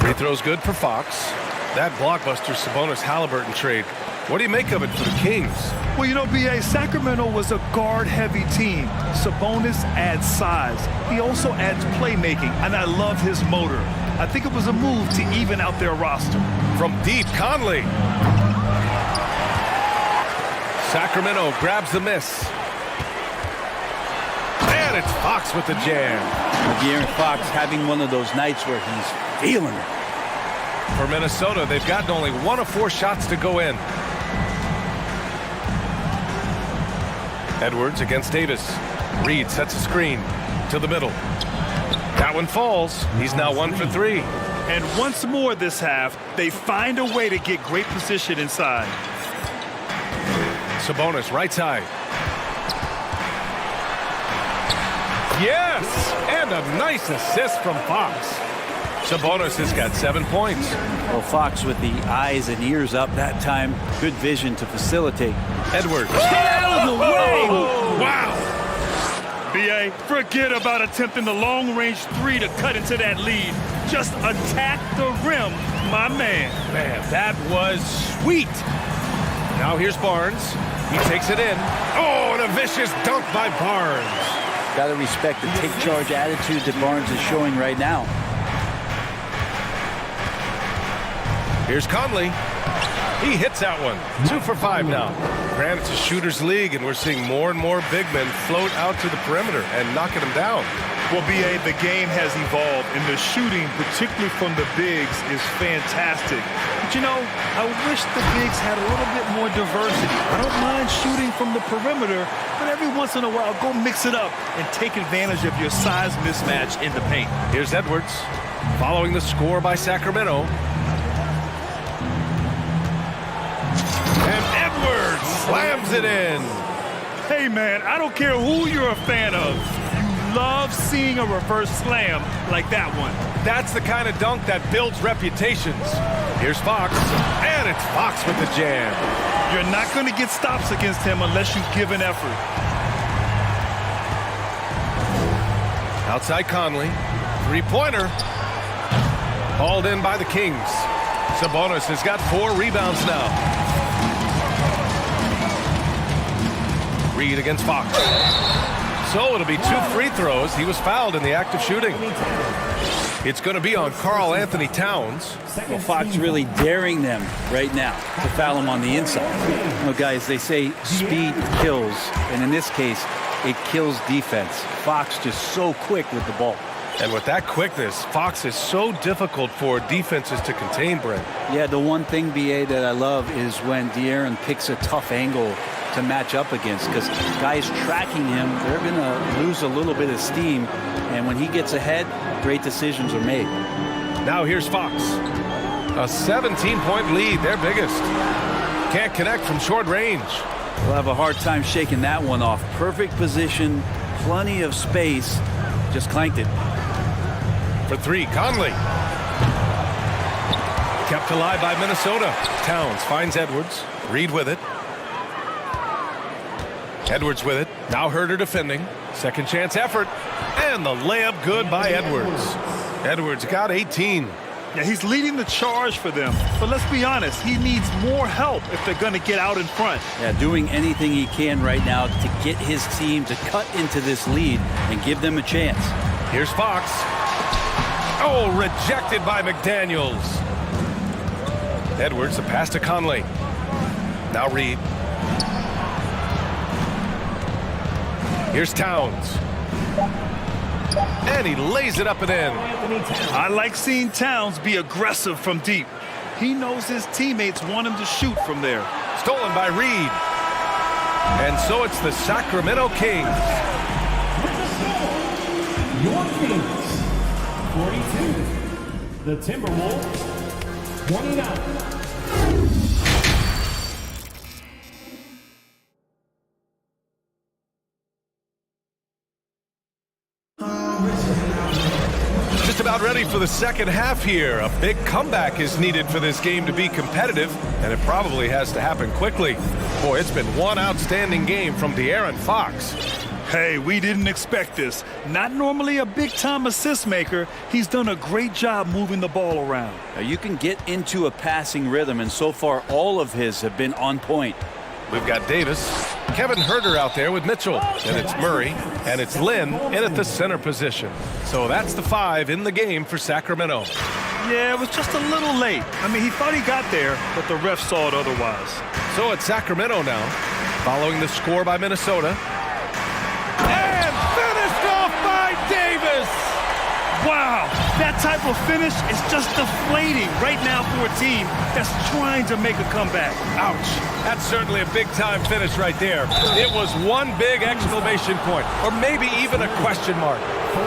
Free throw's good for Fox. That blockbuster Sabonis-Halliburton trade. What do you make of it for the Kings? Well, you know, B.A., Sacramento was a guard-heavy team. Sabonis adds size. He also adds playmaking, and I love his motor. I think it was a move to even out their roster. From deep, Conley. Sacramento grabs the miss. And it's Fox with the jam. De'Aaron Fox having one of those nights where he's feeling it. For Minnesota, they've gotten only 1 of 4 shots to go in. Edwards against Davis. Reed sets a screen to the middle. That one falls. He's now 1 for 3. And once more this half, they find a way to get great position inside. Sabonis right side. Yes! And a nice assist from Fox. Sabonis has got 7 points. Well, Fox with the eyes and ears up that time. Good vision to facilitate. Edwards. Get out of the way! Oh, wow! B.A., forget about attempting the long-range 3 to cut into that lead. Just attack the rim, my man. Man, that was sweet. Now here's Barnes. He takes it in. Oh, and a vicious dunk by Barnes. Got to respect the take-charge attitude that Barnes is showing right now. Here's Conley. He hits that one. 2 for 5 now. Granted, it's a shooter's league, and we're seeing more and more big men float out to the perimeter and knocking them down. Well, B.A., the game has evolved, and the shooting, particularly from the bigs, is fantastic. But, you know, I wish the bigs had a little bit more diversity. I don't mind shooting from the perimeter, but every once in a while, go mix it up and take advantage of your size mismatch in the paint. Here's Edwards, following the score by Sacramento. And Edwards slams it in. Hey, man, I don't care who you're a fan of. Love seeing a reverse slam like that one. That's the kind of dunk that builds reputations. Here's Fox, and it's Fox with the jam. You're not going to get stops against him unless you give an effort. Outside Conley, three-pointer. Hauled in by the Kings. Sabonis has got 4 rebounds now. Reed against Fox. So it'll be 2 free throws. He was fouled in the act of shooting. It's going to be on Karl Anthony Towns. Well, Fox really daring them right now to foul him on the inside. You know, guys, they say speed kills, and in this case, it kills defense. Fox just so quick with the ball. And with that quickness, Fox is so difficult for defenses to contain, Brent. Yeah, the one thing, B.A., that I love is when De'Aaron picks a tough angle to match up against, because guys tracking him, they're going to lose a little bit of steam, and when he gets ahead, great decisions are made. Now here's Fox. A 17-point lead, their biggest. Can't connect from short range. We'll have a hard time shaking that one off. Perfect position, plenty of space, just clanked it. For 3, Conley. Kept alive by Minnesota. Towns finds Edwards. Reed with it. Edwards with it. Now Herter defending. Second chance effort. And the layup good by Edwards. Edwards got 18. Yeah, he's leading the charge for them. But let's be honest, he needs more help if they're going to get out in front. Yeah, doing anything he can right now to get his team to cut into this lead and give them a chance. Here's Fox. Oh, rejected by McDaniels. Edwards, the pass to Conley. Now Reed. Here's Towns. And he lays it up and in. I like seeing Towns be aggressive from deep. He knows his teammates want him to shoot from there. Stolen by Reed. And so it's the Sacramento Kings. Your Kings, 42. The Timberwolves, 29. Just about ready for the second half here. A big comeback is needed for this game to be competitive, and it probably has to happen quickly. Boy, it's been one outstanding game from De'Aaron Fox. Hey, we didn't expect this. Not normally a big-time assist maker, he's done a great job moving the ball around. Now, you can get into a passing rhythm, and so far all of his have been on point. We've got Davis, Kevin Herter out there with Mitchell, and it's Murray, and it's Lynn in at the center position. So that's the 5 in the game for Sacramento. Yeah, it was just a little late. I mean, he thought he got there, but the ref saw it otherwise. So it's Sacramento now, following the score by Minnesota. And finished off by Davis! Wow, that type of finish is just deflating right now for a team that's trying to make a comeback. Ouch. That's certainly a big-time finish right there. It was one big exclamation point, or maybe even a question mark.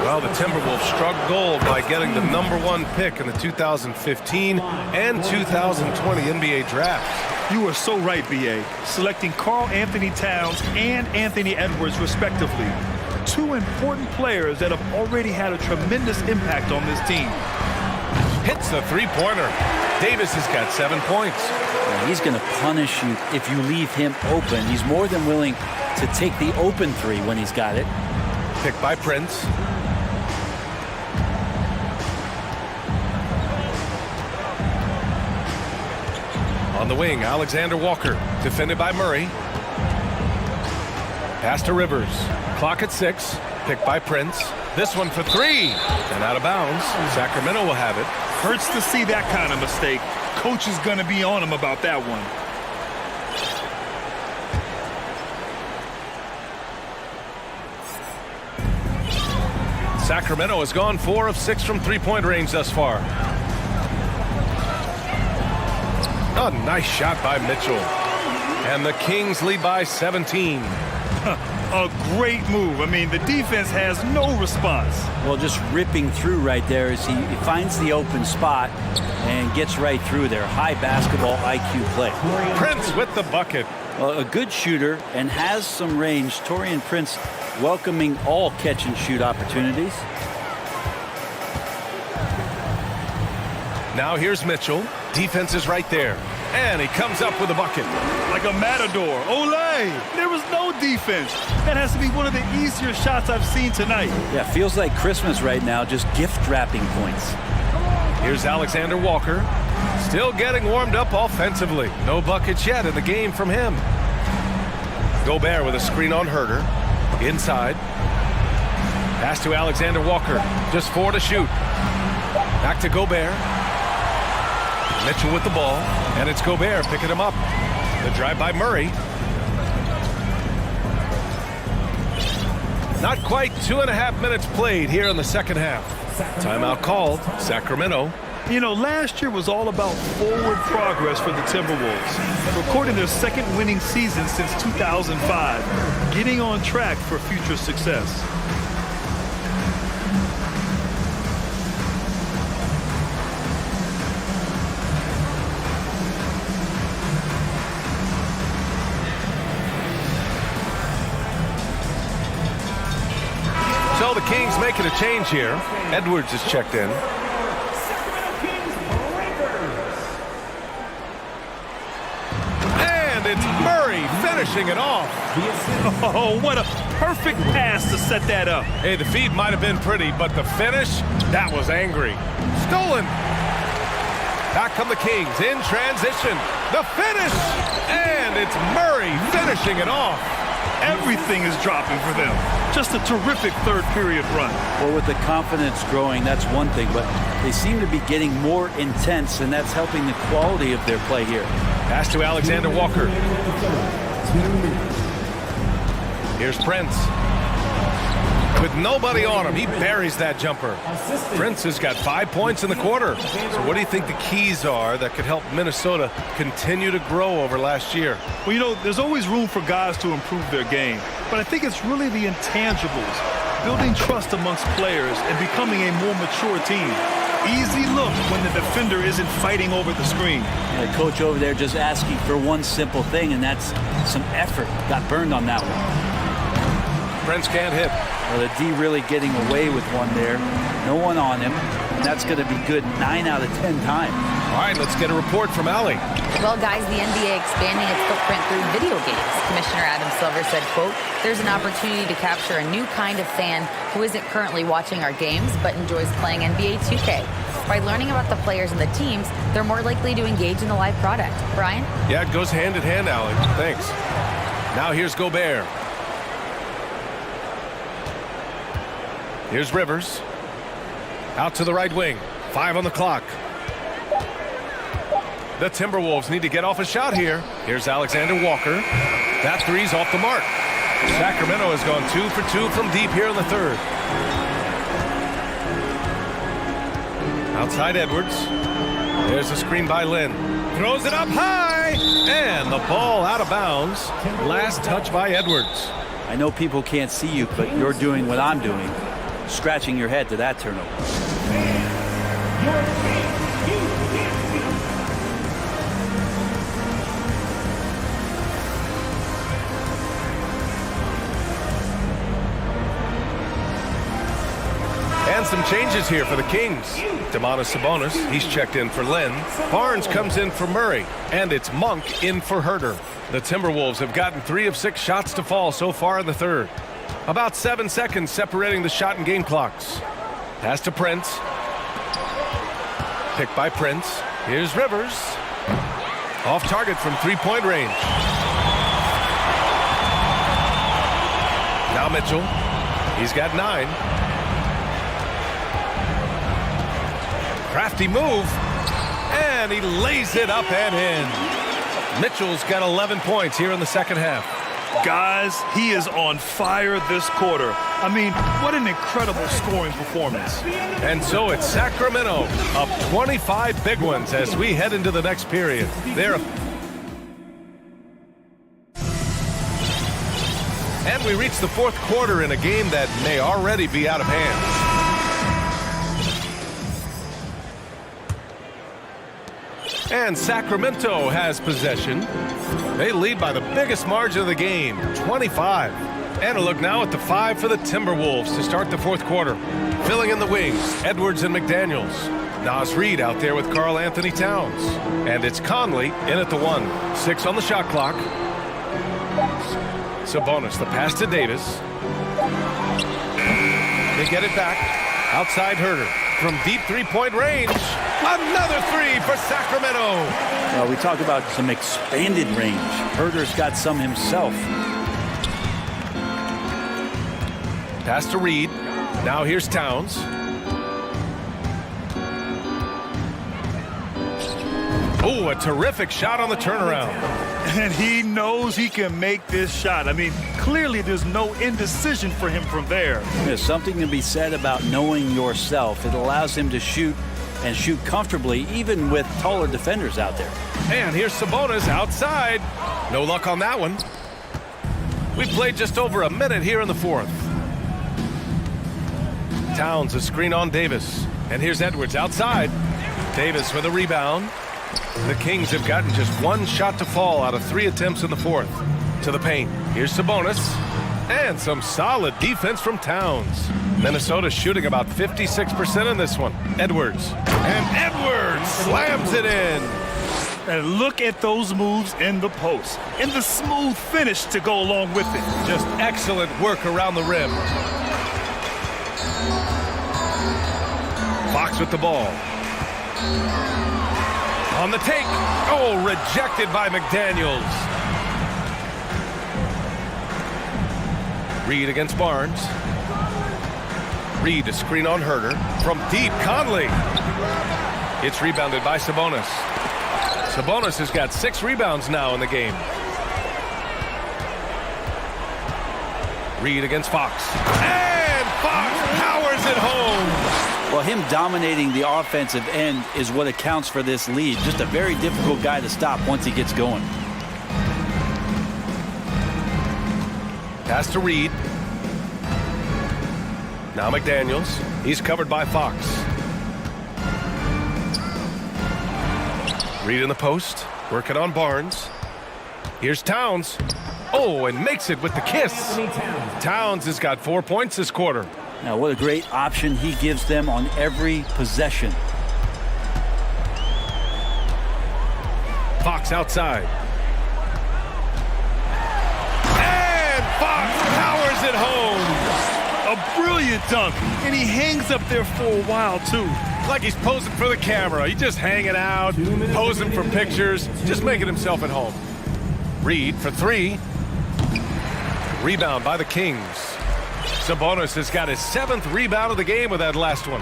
Well, the Timberwolves struck gold by getting the #1 pick in the 2015 and 2020 NBA drafts. You are so right, B.A. Selecting Karl Anthony Towns and Anthony Edwards, respectively. 2 important players that have already had a tremendous impact on this team. Hits the three-pointer. Davis has got 7 points. And he's going to punish you if you leave him open. He's more than willing to take the open 3 when he's got it. Picked by Prince. On the wing, Alexander Walker, defended by Murray. Pass to Rivers. Clock at 6. Picked by Prince. This one for 3. And out of bounds. Sacramento will have it. Hurts to see that kind of mistake. Coach is going to be on him about that one. Sacramento has gone 4 of 6 from three-point range thus far. A nice shot by Mitchell. And the Kings lead by 17. A great move. I mean, the defense has no response. Well, just ripping through right there as he finds the open spot and gets right through there. High basketball IQ play. Prince with the bucket. Well, a good shooter and has some range. Taurean Prince welcoming all catch-and-shoot opportunities. Now here's Mitchell. Defense is right there. And he comes up with a bucket. Like a matador. Olay! There was no defense. That has to be one of the easier shots I've seen tonight. Yeah, feels like Christmas right now, just gift-wrapping points. Here's Alexander Walker. Still getting warmed up offensively. No buckets yet in the game from him. Gobert with a screen on Herter. Inside. Pass to Alexander Walker. Just 4 to shoot. Back to Gobert. Mitchell with the ball. And it's Gobert picking him up. The drive by Murray. Not quite 2.5 minutes played here in the second half. Timeout called. Sacramento. You know, last year was all about forward progress for the Timberwolves, recording their second winning season since 2005, getting on track for future success. So the Kings making a change here. Edwards is checked in. It's Murray finishing it off. Oh, what a perfect pass to set that up. Hey, the feed might have been pretty, but the finish, that was angry. Stolen. Back come the Kings in transition. The finish, and it's Murray finishing it off. Everything is dropping for them. Just a terrific third period run. Well, with the confidence growing, that's one thing, but they seem to be getting more intense, and that's helping the quality of their play here. Pass to Alexander Walker. Here's Prince. With nobody on him, he buries that jumper. Prince has got 5 points in the quarter. So what do you think the keys are that could help Minnesota continue to grow over last year? Well, you know, there's always room for guys to improve their game. But I think it's really the intangibles, building trust amongst players and becoming a more mature team. Easy look when the defender isn't fighting over the screen. The coach over there just asking for one simple thing, and that's some effort. Got burned on that one. Prince can't hit. Well, the D really getting away with one there. No one on him. And that's going to be good 9 out of 10 times. All right, let's get a report from Allie. Well, guys, the NBA expanding its footprint through video games. Commissioner Adam Silver said, quote, "There's an opportunity to capture a new kind of fan who isn't currently watching our games but enjoys playing NBA 2K. By learning about the players and the teams, they're more likely to engage in the live product." Brian? Yeah, it goes hand in hand, Allie. Thanks. Now here's Gobert. Here's Rivers. Out to the right wing. 5 on the clock. The Timberwolves need to get off a shot here. Here's Alexander Walker. That three's off the mark. Sacramento has gone 2 for 2 from deep here in the third. Outside Edwards. There's a screen by Lynn. Throws it up high. And the ball out of bounds. Last touch by Edwards. I know people can't see you, but you're doing what I'm doing. Scratching your head to that turnover. And some changes here for the Kings. Domantas Sabonis, he's checked in for Lynn. Barnes comes in for Murray. And it's Monk in for Herter. The Timberwolves have gotten 3 of 6 shots to fall so far in the third. About 7 seconds separating the shot and game clocks. Pass to Prince. Picked by Prince. Here's Rivers. Off target from 3-point range. Now Mitchell. He's got 9. Crafty move. And he lays it up and in. Mitchell's got 11 points here in the second half. Guys, he is on fire this quarter. I mean, what an incredible scoring performance. And so it's Sacramento up 25 big ones as we head into the next period. And we reach the fourth quarter in a game that may already be out of hand. And Sacramento has possession. They lead by the biggest margin of the game, 25. And a look now at the 5 for the Timberwolves to start the fourth quarter. Filling in the wings, Edwards and McDaniels. Nas Reed out there with Karl Anthony Towns. And it's Conley in at the 1. 6 on the shot clock. Sabonis, the pass to Davis. They get it back. Outside Herter. From deep three-point range. Another 3 for Sacramento. Well, we talk about some expanded range. Herter's got some himself. Pass to Reed. Now here's Towns. Oh, a terrific shot on the turnaround. And he knows he can make this shot. I mean, clearly there's no indecision for him from there. There's something to be said about knowing yourself. It allows him to shoot and shoot comfortably, even with taller defenders out there. And here's Sabonis outside. No luck on that one. We've played just over a minute here in the fourth. Towns a screen on Davis. And here's Edwards outside. Davis with a rebound. The Kings have gotten just 1 shot to fall out of 3 attempts in the fourth. To the paint. Here's Sabonis. And some solid defense from Towns. Minnesota shooting about 56% in this one. Edwards. And Edwards slams it in. And look at those moves in the post. And the smooth finish to go along with it. Just excellent work around the rim. Fox with the ball. On the take. Oh, rejected by McDaniels. Reed against Barnes. Reed a screen on Herter. From deep, Conley. It's rebounded by Sabonis. Sabonis has got 6 rebounds now in the game. Reed against Fox. And Fox powers it home. Well, him dominating the offensive end is what accounts for this lead. Just a very difficult guy to stop once he gets going. Pass to Reed. Now McDaniels. He's covered by Fox. Reed in the post. Working on Barnes. Here's Towns. Oh, and makes it with the kiss. Towns has got 4 points this quarter. Now, what a great option he gives them on every possession. Fox outside. And Fox powers it home. A brilliant dunk. And he hangs up there for a while, too. Like he's posing for the camera. He's just hanging out, posing for pictures, just making himself at home. Reed for 3. Rebound by the Kings. Sabonis has got his 7th rebound of the game with that last one.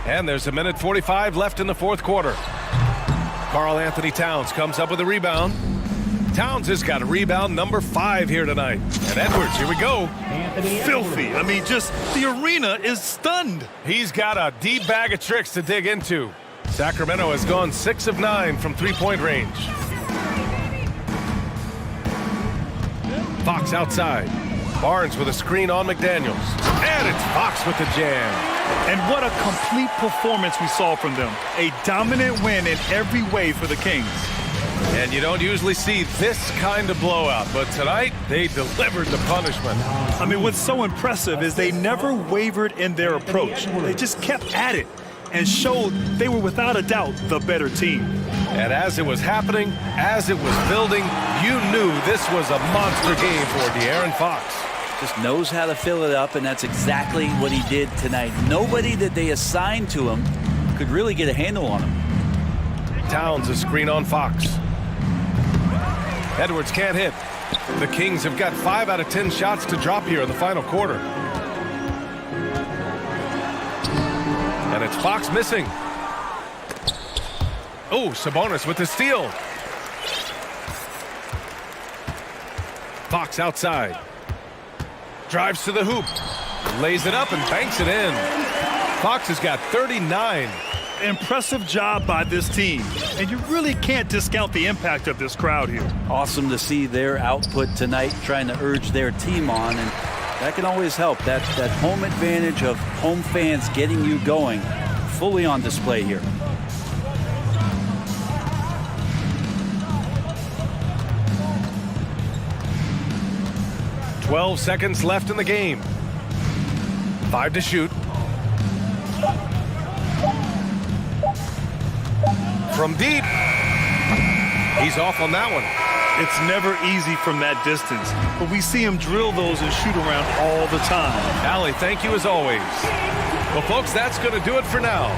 And there's 1:45 left in the fourth quarter. Karl Anthony Towns comes up with a rebound. Towns has got a rebound number 5 here tonight. And Edwards, here we go. Filthy. I mean, just the arena is stunned. He's got a deep bag of tricks to dig into. Sacramento has gone 6 of 9 from three-point range. Fox outside. Barnes with a screen on McDaniels. And it's Fox with the jam. And what a complete performance we saw from them. A dominant win in every way for the Kings. And you don't usually see this kind of blowout, but tonight they delivered the punishment. I mean, what's so impressive is they never wavered in their approach. They just kept at it and showed they were without a doubt the better team. And as it was happening, as it was building, you knew this was a monster game for De'Aaron Fox. Just knows how to fill it up, and that's exactly what he did tonight. Nobody that they assigned to him could really get a handle on him. Towns a screen on Fox. Edwards can't hit. The Kings have got 5 out of 10 shots to drop here in the final quarter. And it's Fox missing. Oh, Sabonis with the steal. Fox outside. Drives to the hoop. Lays it up and banks it in. Fox has got 39. Impressive job by this team. And you really can't discount the impact of this crowd here. Awesome to see their output tonight, trying to urge their team on. And that can always help. That home advantage of home fans getting you going, fully on display here. "12 seconds left in the game. 5 to shoot. From deep. He's off on that one. It's never easy from that distance, but we see him drill those and shoot around all the time. Allie, thank you as always. Well, folks, that's going to do it for now.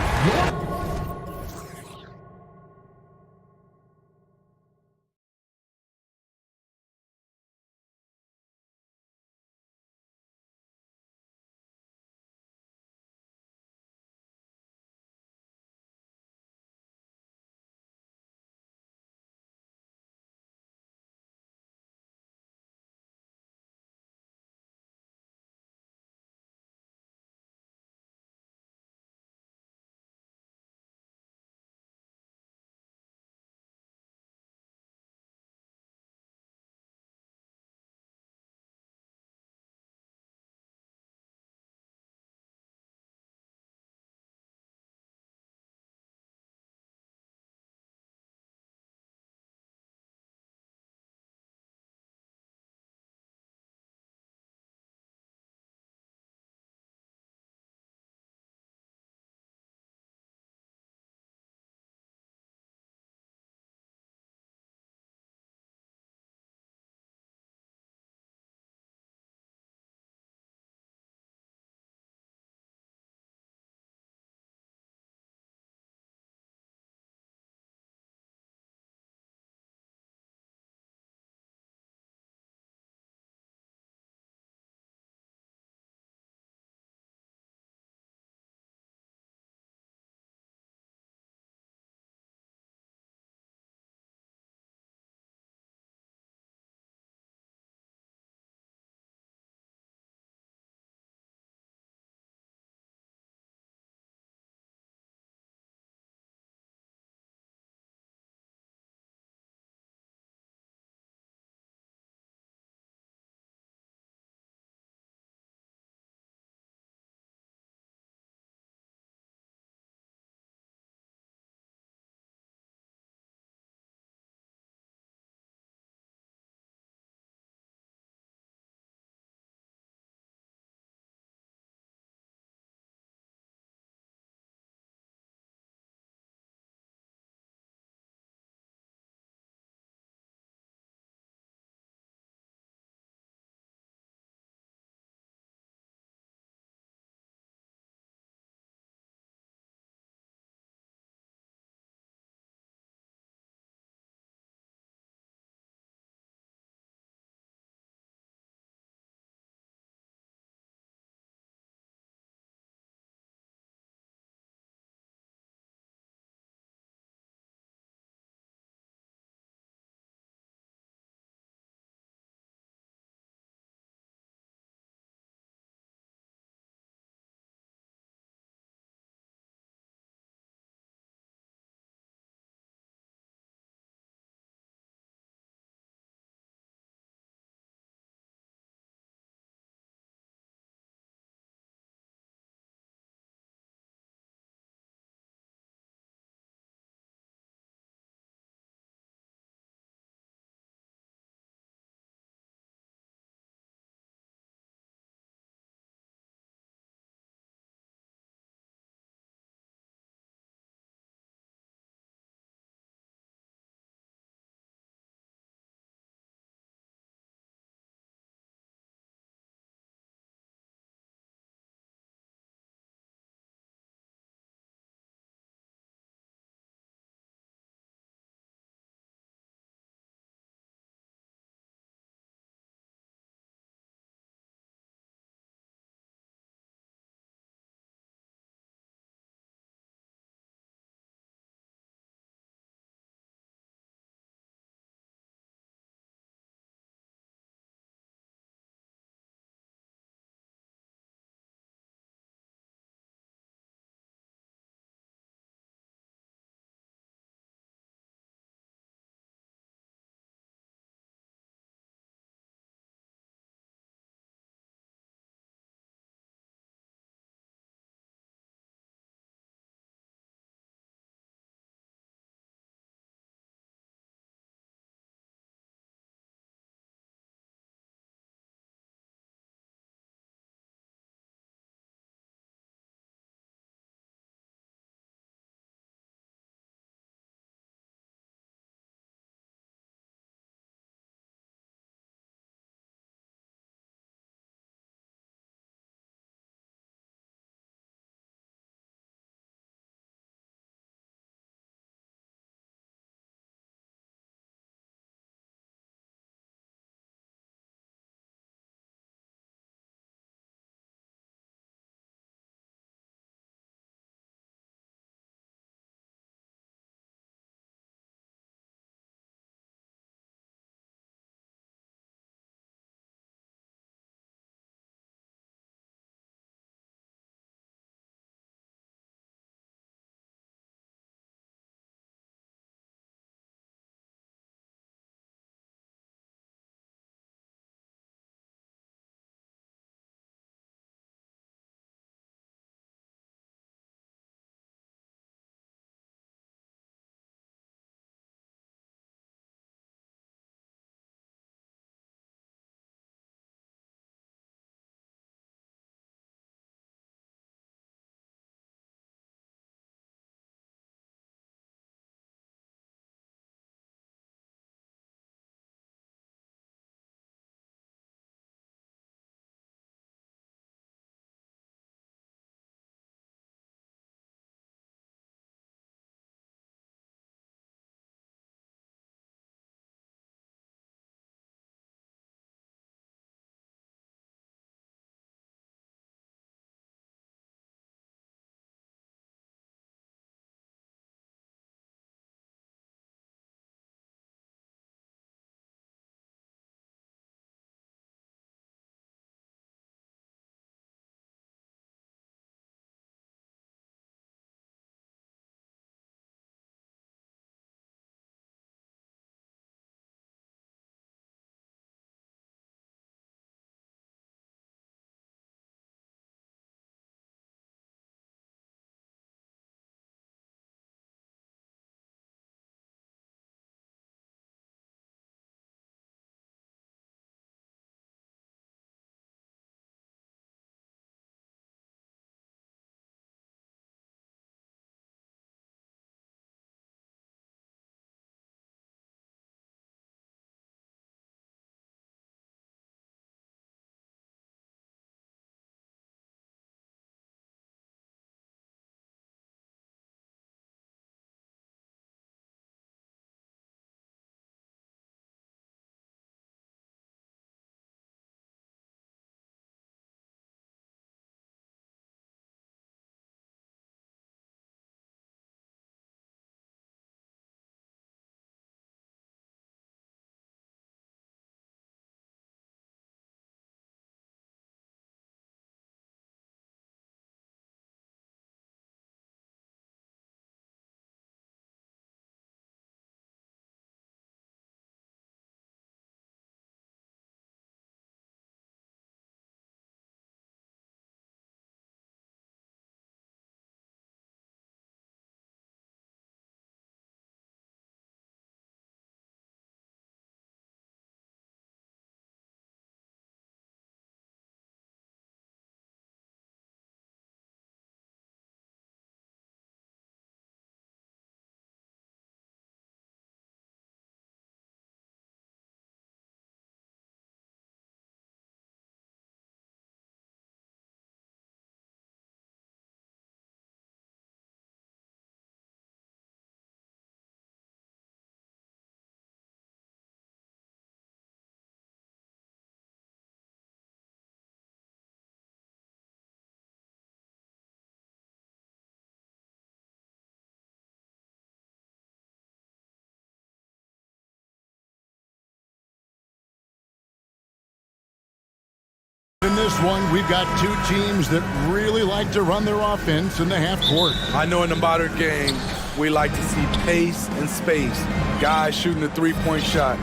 this one, we've got two teams that really like to run their offense in the half court. I know in the modern game, we like to see pace and space, guys shooting the three-point shot.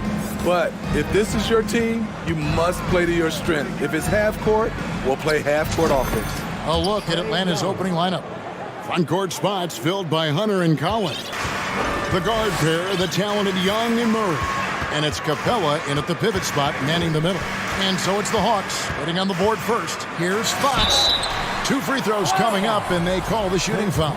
But if this is your team, you must play to your strength. If it's half court, we'll play half court offense. A look at Atlanta's opening lineup. Front court spots filled by Hunter and Collins. The guard pair, the talented Young and Murray. And it's Capella in at the pivot spot, manning the middle. And so it's the Hawks, getting on the board first. Here's Fox. 2 free throws coming up, and they call the shooting foul.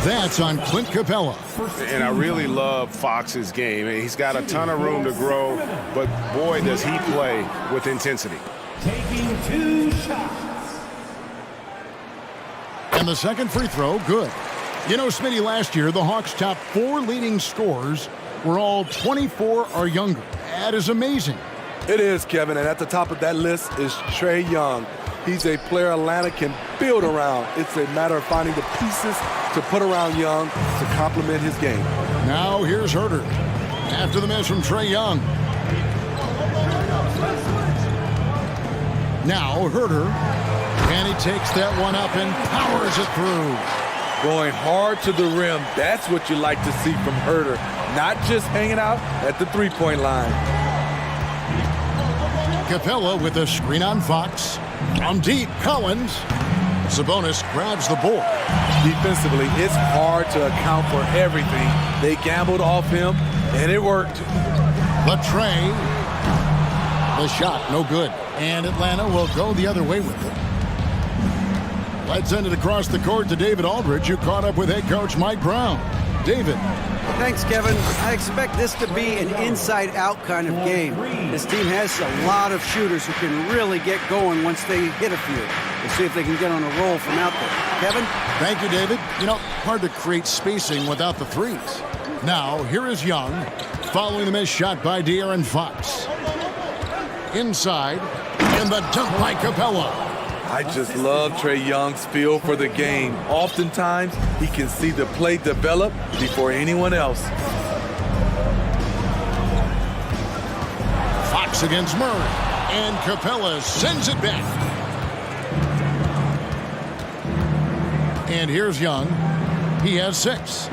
That's on Clint Capella. And I really love Fox's game. He's got a ton of room to grow, but boy, does he play with intensity. Taking 2 shots. And the second free throw, good. You know, Smitty, last year, the Hawks' top 4 leading scorers were all 24 or younger. That is amazing. It is, Kevin, and at the top of that list is Trae Young. He's a player Atlanta can build around. It's a matter of finding the pieces to put around Young to complement his game. Now here's Herter. After the miss from Trae Young. Now Herter. And he takes that one up and powers it through. Going hard to the rim, that's what you like to see from Herter. Not just hanging out at the three-point line. Capella with a screen on Fox. From deep, Collins. Sabonis grabs the board. Defensively, it's hard to account for everything. They gambled off him, and it worked. The tray. The shot, no good. And Atlanta will go the other way with it. Let's send it across the court to David Aldridge, who caught up with head coach Mike Brown. David. Thanks, Kevin. I expect this to be an inside-out kind of game. This team has a lot of shooters who can really get going once they hit a few. We'll see if they can get on a roll from out there. Kevin? Thank you, David. You know, hard to create spacing without the threes. Now, here is Young, following the missed shot by De'Aaron Fox. Inside, and the dunk by Capella. I just love Trae Young's feel for the game. Oftentimes, he can see the play develop before anyone else. Fox against Murray, and Capella sends it back. And here's Young. He has 6.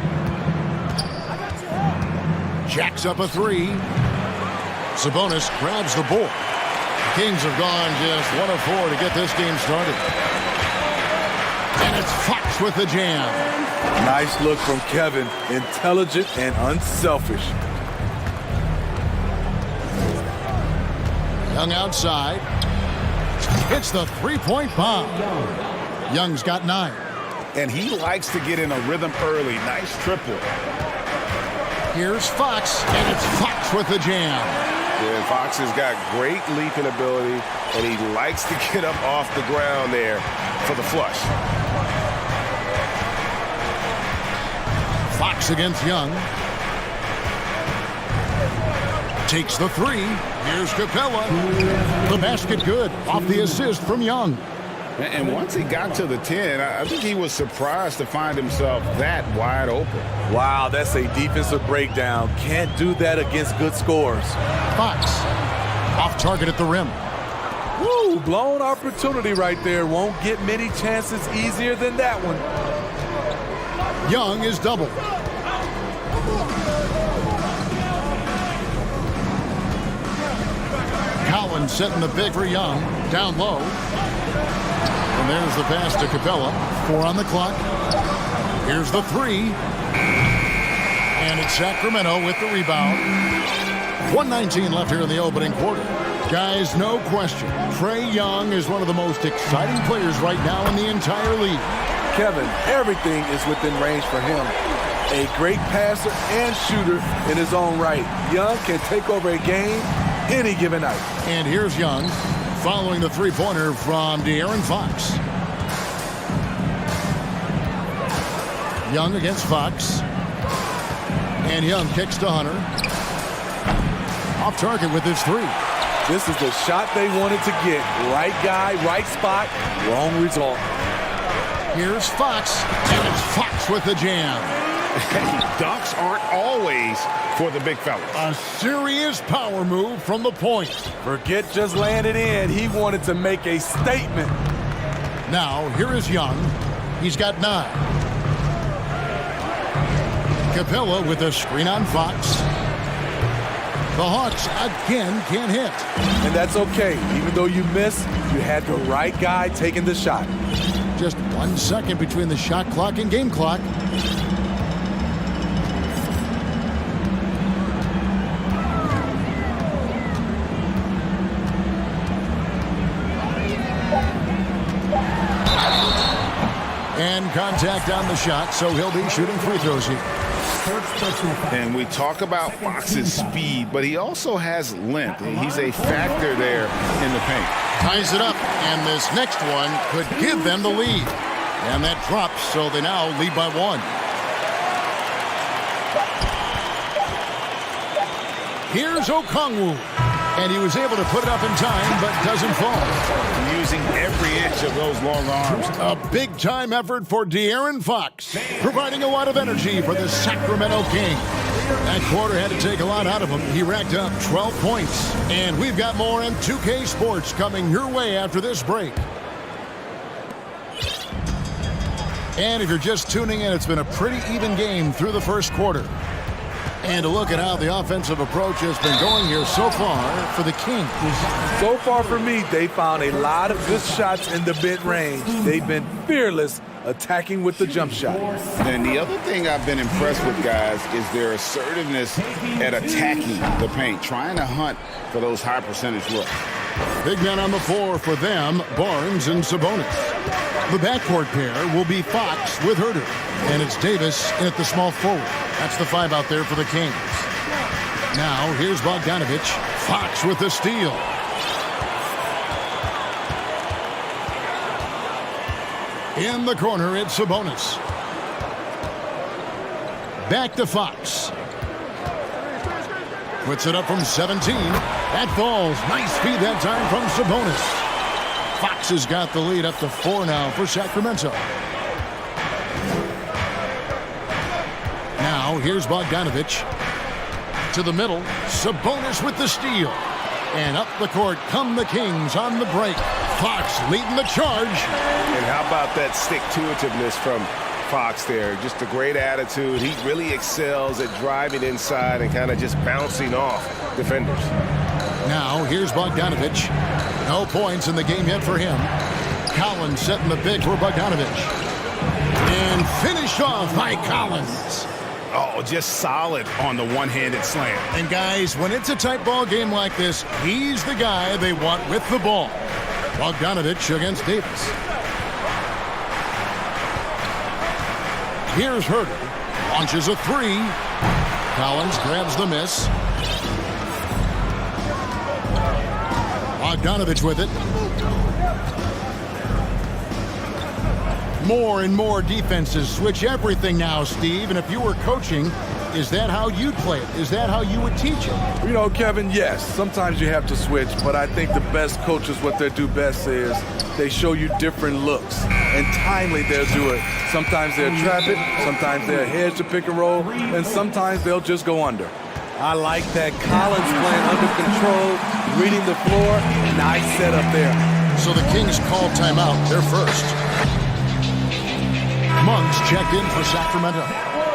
Jacks up a 3. Sabonis grabs the board. Kings have gone just 1 of 4 to get this game started. And it's Fox with the jam. Nice look from Kevin. Intelligent and unselfish. Young outside. Hits the three-point bomb. Young's got 9. And he likes to get in a rhythm early. Nice triple. Here's Fox, and it's Fox with the jam. Yeah, Fox has got great leaping ability, and he likes to get up off the ground there for the flush. Fox against Young. Takes the 3. Here's Capella. The basket good. Off the assist from Young. And once he got to the 10, I think he was surprised to find himself that wide open. Wow, that's a defensive breakdown. Can't do that against good scores. Fox off target at the rim. Woo, blown opportunity right there. Won't get many chances easier than that one. Young is doubled. Collins setting the pick for Young. Down low. And there's the pass to Capella. 4 on the clock. Here's the 3. And it's Sacramento with the rebound. 1:19 left here in the opening quarter. Guys, no question, Trae Young is one of the most exciting players right now in the entire league. Kevin, everything is within range for him. A great passer and shooter in his own right. Young can take over a game any given night. And here's Young, following the three-pointer from De'Aaron Fox. Young against Fox. And Young kicks to Hunter. Off target with his 3. This is the shot they wanted to get. Right guy, right spot, wrong result. Here's Fox, and it's Fox with the jam. Dunks aren't always for the big fellas. A serious power move from the point. Forget just laying it in. He wanted to make a statement. Now, here is Young. He's got 9. Capella with a screen on Fox. The Hawks again can't hit. And that's okay. Even though you miss, you had the right guy taking the shot. Just 1 second between the shot clock and game clock. And contact on the shot, so he'll be shooting free throws here. And we talk about Fox's speed, but he also has length. He's a factor there in the paint. Ties it up, and this next one could give them the lead. And that drops, so they now lead by 1. Here's Okongwu. And he was able to put it up in time, but doesn't fall. Using every inch of those long arms. A big-time effort for De'Aaron Fox, providing a lot of energy for the Sacramento Kings. That quarter had to take a lot out of him. He racked up 12 points. And we've got more in 2K Sports coming your way after this break. And if you're just tuning in, it's been a pretty even game through the first quarter. And to look at how the offensive approach has been going here so far for the Kings. So far for me, they found a lot of good shots in the mid-range. They've been fearless attacking with the jump shot. And the other thing I've been impressed with, guys, is their assertiveness at attacking the paint, trying to hunt for those high percentage looks. Big men on the floor for them, Barnes and Sabonis. The backcourt pair will be Fox with Herter. And it's Davis in at the small forward. That's the 5 out there for the Kings. Now, here's Bogdanovich. Fox with the steal. In the corner, it's Sabonis. Back to Fox. Puts it up from 17. That falls. Nice feed that time from Sabonis. Fox has got the lead up to 4 now for Sacramento. Now, here's Bogdanovich. To the middle. Sabonis with the steal. And up the court come the Kings on the break. Fox leading the charge. And how about that stick-to-itiveness from Fox there? Just a great attitude. He really excels at driving inside and kind of just bouncing off defenders. Now, here's Bogdanovich. No points in the game yet for him. Collins setting the pick for Bogdanovich. And finished off by Collins. Oh, just solid on the one-handed slam. And guys, when it's a tight ball game like this, he's the guy they want with the ball. Bogdanovich against Davis. Here's Herter. Launches a 3. Collins grabs the miss. Bogdanovich with it. More and more defenses switch everything now, Steve. And if you were coaching, is that how you'd play it? Is that how you would teach it? You know, Kevin, yes. Sometimes you have to switch, but I think the best coaches, what they do best is they show you different looks. And timely they'll do it. Sometimes they'll trap it, sometimes they'll hedge the pick and roll, and sometimes they'll just go under. I like that. Collins playing under control, reading the floor. Nice setup there. So the Kings call timeout. They're first. Monks checked in for Sacramento.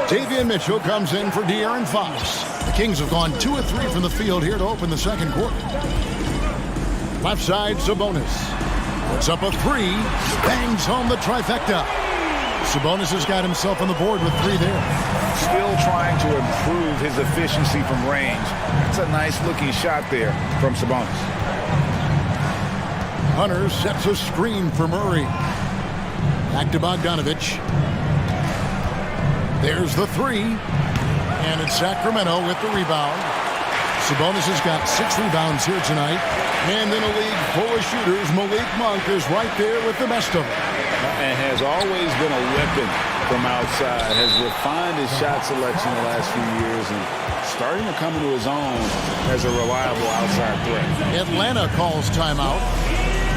Davion Mitchell comes in for De'Aaron Fox. The Kings have gone 2 of 3 from the field here to open the second quarter. Left side, Sabonis. Puts up a 3. Bangs home the trifecta. Sabonis has got himself on the board with 3 there. Still trying to improve his efficiency from range. It's a nice-looking shot there from Sabonis. Hunter sets a screen for Murray. Back to Bogdanovich. There's the 3. And it's Sacramento with the rebound. Sabonis has got 6 rebounds here tonight. And in a league full of shooters, Malik Monk is right there with the best of them. And has always been a weapon from outside. Has refined his shot selection the last few years and starting to come into his own as a reliable outside threat. Atlanta calls timeout.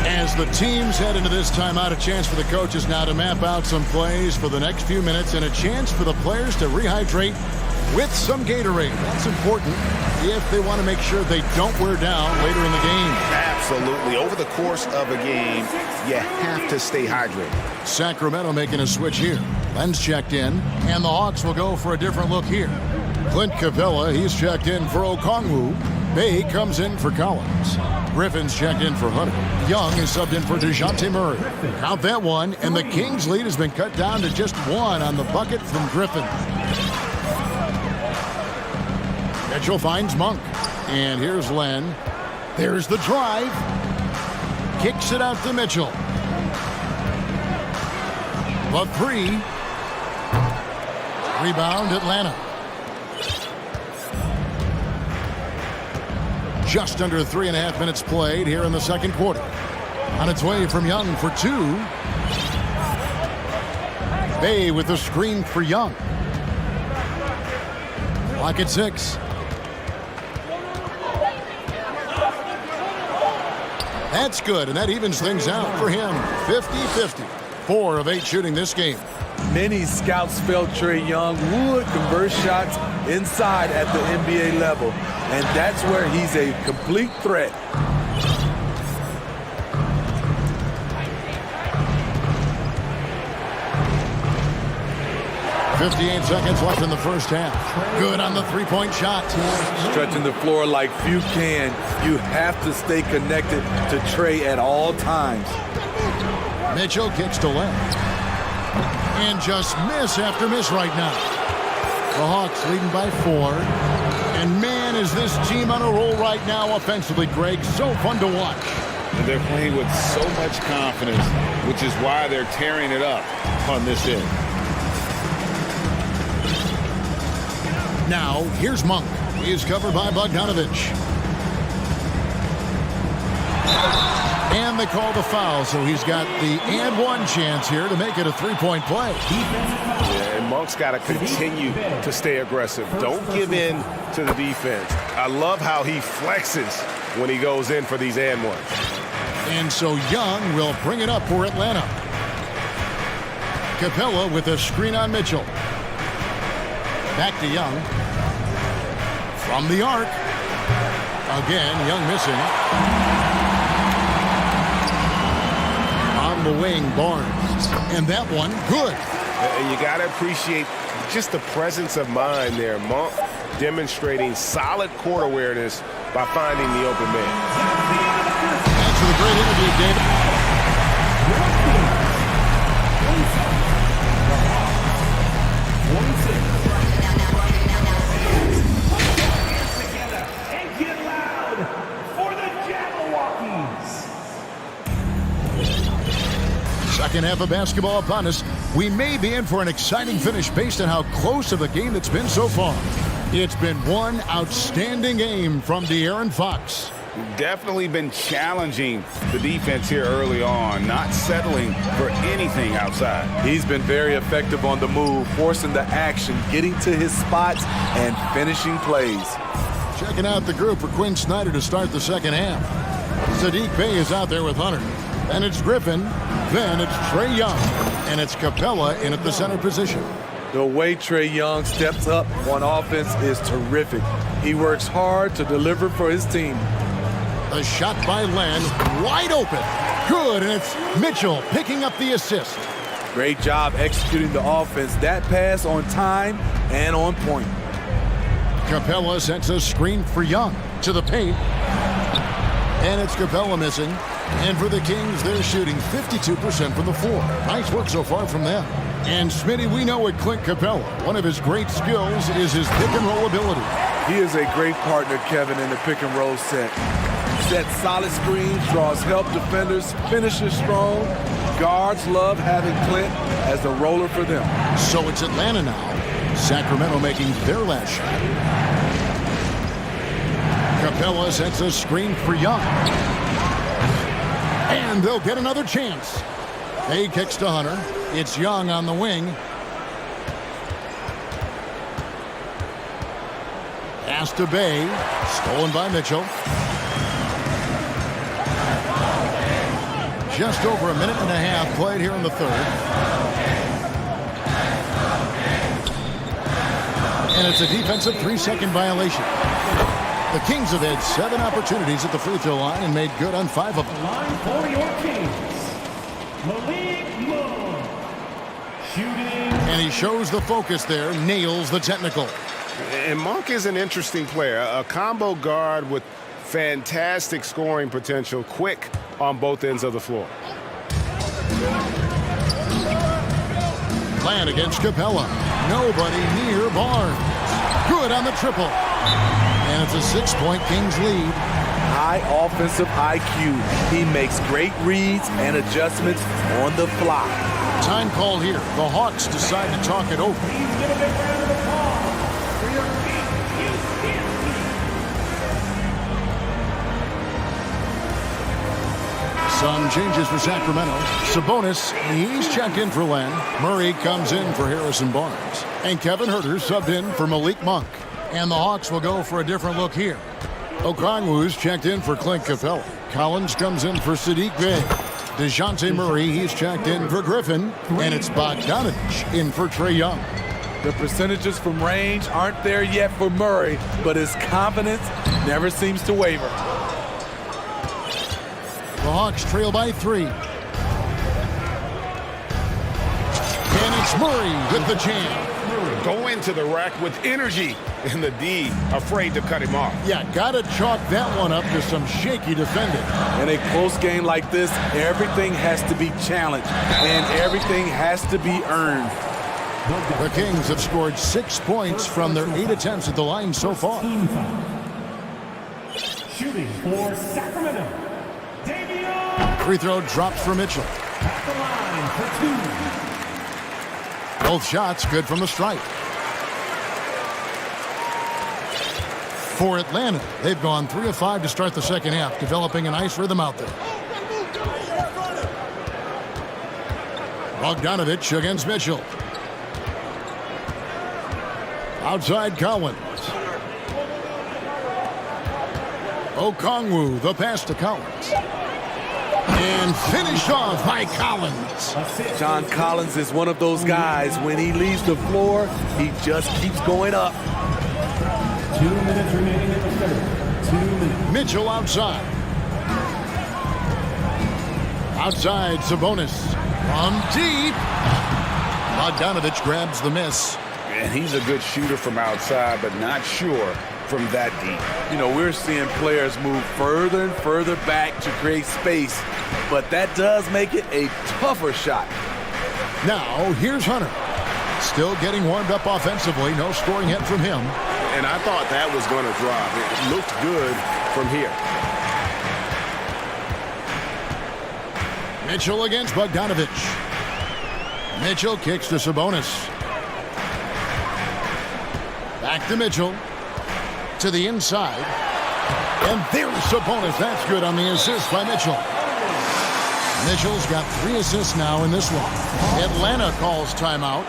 As the teams head into this timeout, a chance for the coaches now to map out some plays for the next few minutes and a chance for the players to rehydrate with some Gatorade. That's important if they want to make sure they don't wear down later in the game. Absolutely. Over the course of a game, you have to stay hydrated. Sacramento making a switch here. Len's checked in, and the Hawks will go for a different look here. Clint Capella, he's checked in for Okongwu. Bay comes in for Collins. Griffin's checked in for Hunter. Young is subbed in for DeJounte Murray. Count that one, and the Kings' lead has been cut down to just one on the bucket from Griffin. Mitchell finds Monk. And here's Len. There's the drive. Kicks it out to Mitchell. The three. Rebound, Atlanta. Just under 3.5 minutes played here in the second quarter. On its way from Young for two. Bay with the screen for Young. Clock at 6. That's good, and that evens things out for him. 50-50. 4 of 8 shooting this game. Many scouts felt Trae Young would convert shots inside at the NBA level, and that's where he's a complete threat. .58 seconds left in the first half. Good on the three-point shot. Stretching the floor like few can, you have to stay connected to Trae at all times. Mitchell kicks to left. And just miss after miss right now. The Hawks leading by 4. And man, is this team on a roll right now offensively, Greg. So fun to watch. And they're playing with so much confidence, which is why they're tearing it up on this end. Now, here's Monk. He is covered by Bogdanovich. And they call the foul, so he's got the and one chance here to make it a three-point play. Yeah, and Monk's got to continue to stay aggressive. Don't give in to the defense. I love how he flexes when he goes in for these and ones. And so Young will bring it up for Atlanta. Capella with a screen on Mitchell. Back to Young. From the arc. Again, Young missing. On the wing, Barnes. And that one, good. And you got to appreciate just the presence of mind there. Monk demonstrating solid court awareness by finding the open man. Thanks for the great interview, David. Second half of basketball upon us. We may be in for an exciting finish based on how close of a game it's been so far. It's been one outstanding game from De'Aaron Fox. Definitely been challenging the defense here early on, not settling for anything outside. He's been very effective on the move, forcing the action, getting to his spots, and finishing plays. Checking out the group for Quinn Snyder to start the second half. Saddiq Bey is out there with Hunter. Then it's Griffin. Then it's Trae Young. And it's Capella in at the center position. The way Trae Young steps up on offense is terrific. He works hard to deliver for his team. A shot by Len, wide open. Good, and it's Mitchell picking up the assist. Great job executing the offense. That pass on time and on point. Capella sends a screen for Young to the paint. And it's Capella missing. And for the Kings, they're shooting 52% from the floor. Nice work so far from them. And Smitty, we know with Clint Capella, one of his great skills is his pick and roll ability. He is a great partner, Kevin, in the pick and roll set. Sets solid screens, draws help defenders, finishes strong. Guards love having Clint as the roller for them. So it's Atlanta now. Sacramento making their last shot. Capella sets a screen for Young. And they'll get another chance. Bay kicks to Hunter. It's Young on the wing. Pass to Bay. Stolen by Mitchell. Just over a minute and a half played here in the third. And it's a defensive 3-second violation. The Kings have had 7 opportunities at the free throw line and made good on 5 of them. Line for your Kings. Shooting. And he shows the focus there, nails the technical. And Monk is an interesting player, a combo guard with fantastic scoring potential, quick on both ends of the floor. Plan against Capella. Nobody near Barnes. Good on the triple. And it's a 6-point Kings lead. High offensive IQ. He makes great reads and adjustments on the fly. Time call here. The Hawks decide to talk it over. Some changes for Sacramento. Sabonis, he's checked in for Len. Murray comes in for Harrison Barnes. And Kevin Huerter subbed in for Malik Monk. And the Hawks will go for a different look here. Okongwu's checked in for Clint Capella. Collins comes in for Sadiq Bey. DeJounte Murray, he's checked in for Griffin. And it's Bogdanovich in for Trae Young. The percentages from range aren't there yet for Murray, but his confidence never seems to waver. The Hawks trail by 3. And it's Murray with the jam. Go into the rack with energy, and the D afraid to cut him off. Yeah, gotta chalk that one up to some shaky defending. In a close game like this, everything has to be challenged, and everything has to be earned. The Kings have scored 6 points from their 8 attempts at the line so far. Shooting for Sacramento. Free throw drops for Mitchell. At the line for 2. Both shots good from the stripe. For Atlanta, they've gone 3 of 5 to start the second half, developing a nice rhythm out there. Bogdanovich against Mitchell. Outside Collins. Okongwu, the pass to Collins. And finished off by Collins. John Collins is one of those guys. When he leaves the floor, he just keeps going up. 2 minutes remaining in the third. 2 minutes. Mitchell outside. Outside Sabonis. From deep. Bogdanovich grabs the miss. And he's a good shooter from outside, but not sure from that deep. You know, we're seeing players move further and further back to create space, but that does make it a tougher shot. Now, here's Hunter. Still getting warmed up offensively. No scoring hit from him. And I thought that was going to drop. It looked good from here. Mitchell against Bogdanovich. Mitchell kicks to Sabonis. Back to Mitchell. To the inside. And there's Sabonis. That's good on the assist by Mitchell. Mitchell's got 3 assists now in this one. Atlanta calls timeout.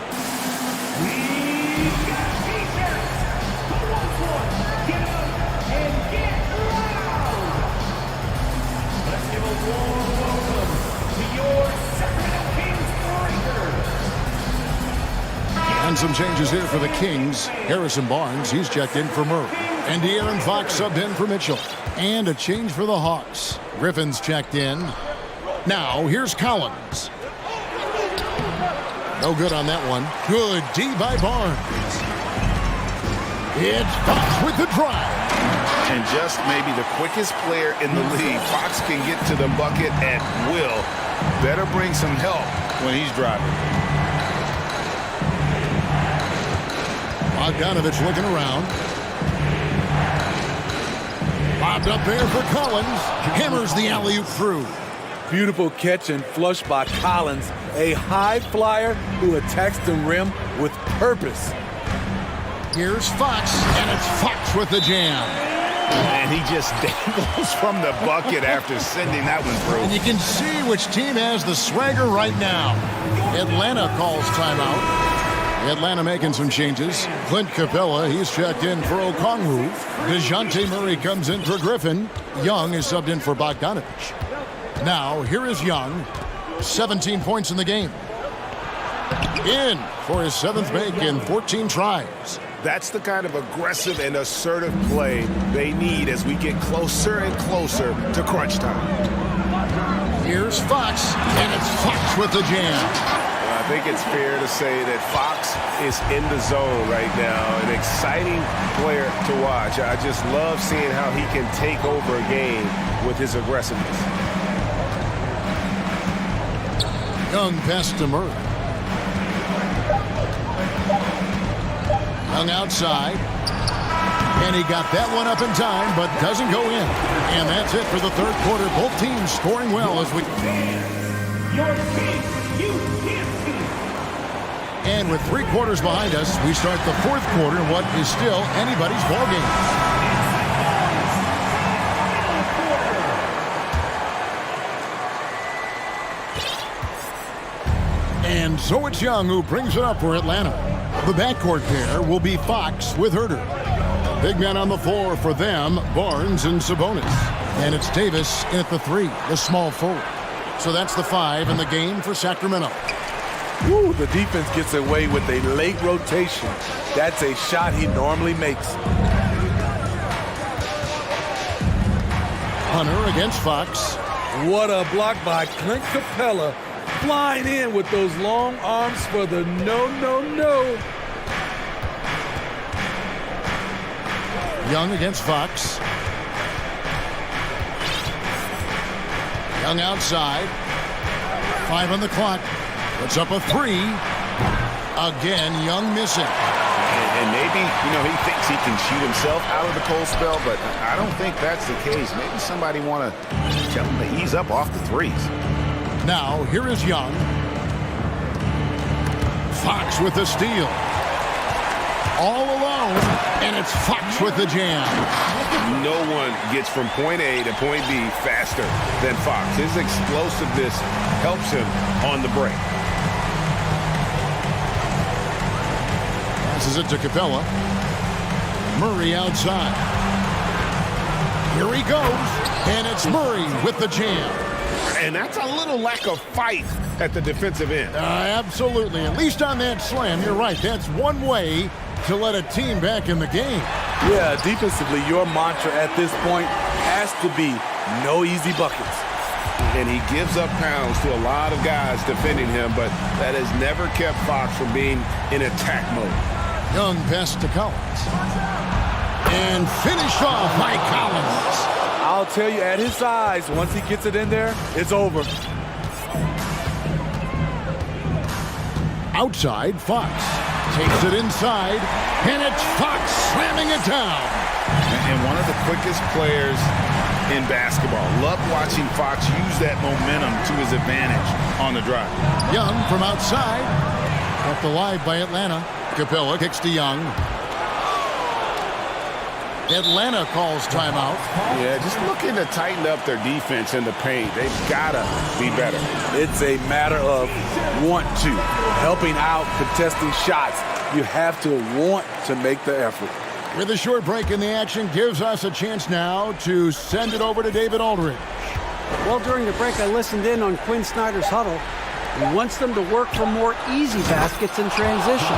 Let's give a warm welcome to your Sacramento Kings breakers. And some changes here for the Kings. Harrison Barnes, he's checked in for Murray. And De'Aaron Fox subbed in for Mitchell. And a change for the Hawks. Griffin's checked in. Now, here's Collins. No good on that one. Good D by Barnes. It's Fox with the drive. And just maybe the quickest player in the league. Fox can get to the bucket at will. Better bring some help when he's driving. Bogdanovich looking around. Bobbed up there for Collins. Hammers the alley-oop through. Beautiful catch and flush by Collins, a high flyer who attacks the rim with purpose. Here's Fox, and it's Fox with the jam. And he just dangles from the bucket after sending that one through. And you can see which team has the swagger right now. Atlanta calls timeout. Atlanta making some changes. Clint Capella, he's checked in for Okongwu. DeJounte Murray comes in for Griffin. Young is subbed in for Bogdanovich. Now, here is Young. 17 points in the game. In for his 7th make in 14 tries. That's the kind of aggressive and assertive play they need as we get closer and closer to crunch time. Here's Fox, and it's Fox with the jam. I think it's fair to say that Fox is in the zone right now. An exciting player to watch. I just love seeing how he can take over a game with his aggressiveness. Young pass to Murray. Young outside. And he got that one up in time, but doesn't go in. And that's it for the third quarter. Both teams scoring well as we... Your team, you can't see. And with 3 quarters behind us, we start the fourth quarter, what is still anybody's ballgame. And so it's Young who brings it up for Atlanta. The backcourt pair will be Fox with Herter. Big man on the floor for them, Barnes and Sabonis. And it's Davis in at the 3, the small forward. So that's the 5 in the game for Sacramento. Woo, the defense gets away with a late rotation. That's a shot he normally makes. Hunter against Fox. What a block by Clint Capella. Flying in with those long arms for the no. Young against Fox. Young outside. 5 on the clock. Puts up a 3. Again, Young missing. And maybe, he thinks he can shoot himself out of the cold spell, but I don't think that's the case. Maybe somebody want to tell him to ease up off the threes. Now, here is Young. Fox with the steal. All alone, and it's Fox with the jam. No one gets from point A to point B faster than Fox. His explosiveness helps him on the break. Passes it to Capella. Murray outside. Here he goes, and it's Murray with the jam. And that's a little lack of fight at the defensive end. Absolutely. At least on that slam, you're right. That's one way to let a team back in the game. Yeah, defensively, your mantra at this point has to be no easy buckets. And he gives up pounds to a lot of guys defending him, but that has never kept Fox from being in attack mode. Young pass to Collins. And finished off by Collins. I'll tell you, at his size, once he gets it in there, it's over. Outside, Fox takes it inside, and it's Fox slamming it down. And one of the quickest players in basketball. Love watching Fox use that momentum to his advantage on the drive. Young from outside, kept alive by Atlanta. Capella kicks to Young. Atlanta calls timeout. Yeah, just looking to tighten up their defense in the paint. They've got to be better. It's a matter of want to. Helping out, contesting shots. You have to want to make the effort. With a short break in the action, gives us a chance now to send it over to David Aldridge. Well, during the break, I listened in on Quinn Snyder's huddle. He wants them to work for more easy baskets in transition.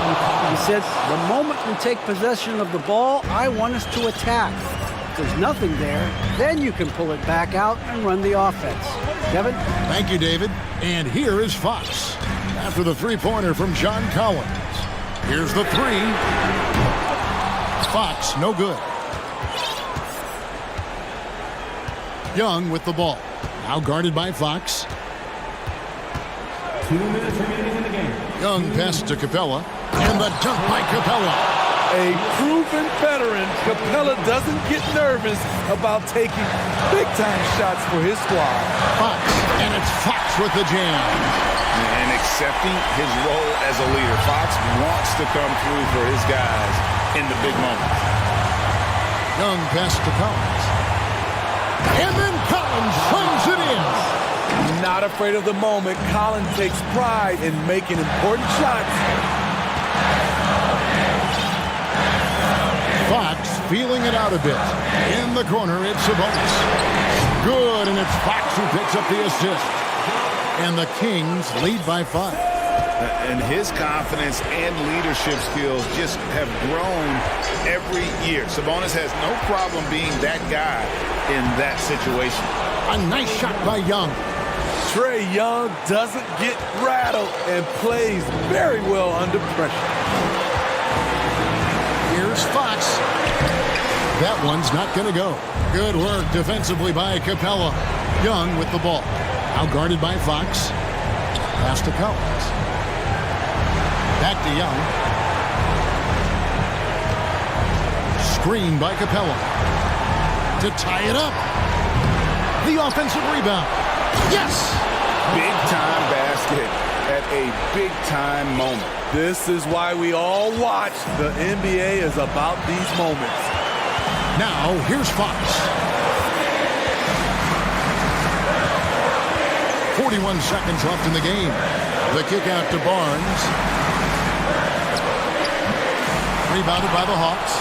He said, the moment we take possession of the ball, I want us to attack. If there's nothing there, then you can pull it back out and run the offense. Kevin? Thank you, David. And here is Fox. After the three-pointer from John Collins. Here's the 3. Fox, no good. Young with the ball. Now guarded by Fox. 2 minutes remaining in the game. Young pass to Capella. And the dunk by Capella. A proven veteran, Capella doesn't get nervous about taking big-time shots for his squad. Fox, and it's Fox with the jam. And accepting his role as a leader. Fox wants to come through for his guys in the big moments. Young pass to Collins. And then Collins slams it in. Not afraid of the moment. Collins takes pride in making important shots. Fox feeling it out a bit. In the corner, it's Sabonis. Good, and it's Fox who picks up the assist. And the Kings lead by 5. And his confidence and leadership skills just have grown every year. Sabonis has no problem being that guy in that situation. A nice shot by Young. Trae Young doesn't get rattled and plays very well under pressure. Here's Fox. That one's not going to go. Good work defensively by Capella. Young with the ball. Now guarded by Fox. Pass to Collins. Back to Young. Screen by Capella. To tie it up. The offensive rebound. Yes! Big time basket at a big time moment. This is why we all watch. The NBA is about these moments. Now, here's Fox. 41 seconds left in the game. The kick out to Barnes. Rebounded by the Hawks.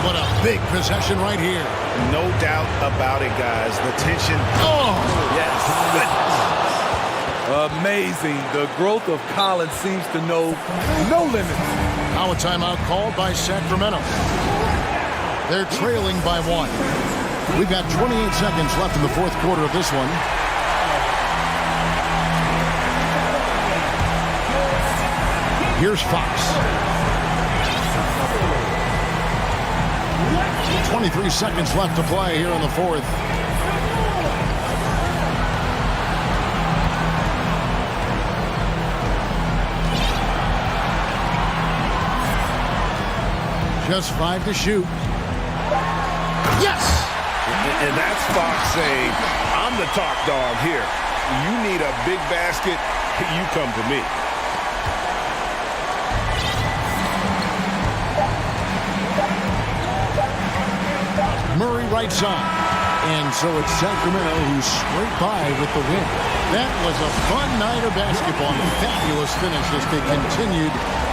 What a big possession right here. No doubt about it, guys. The tension. Oh! Yes. Amazing. The growth of Collins seems to know no limits. Now a timeout called by Sacramento. They're trailing by 1. We've got 28 seconds left in the fourth quarter of this one. Here's Fox. 23 seconds left to play here in the fourth. Just 5 to shoot. Yes! And that's Fox saying, I'm the top dog here. You need a big basket, you come to me. Murray right side. And so it's Sacramento who scraped by with the win. That was a fun night of basketball. A fabulous finish as they continued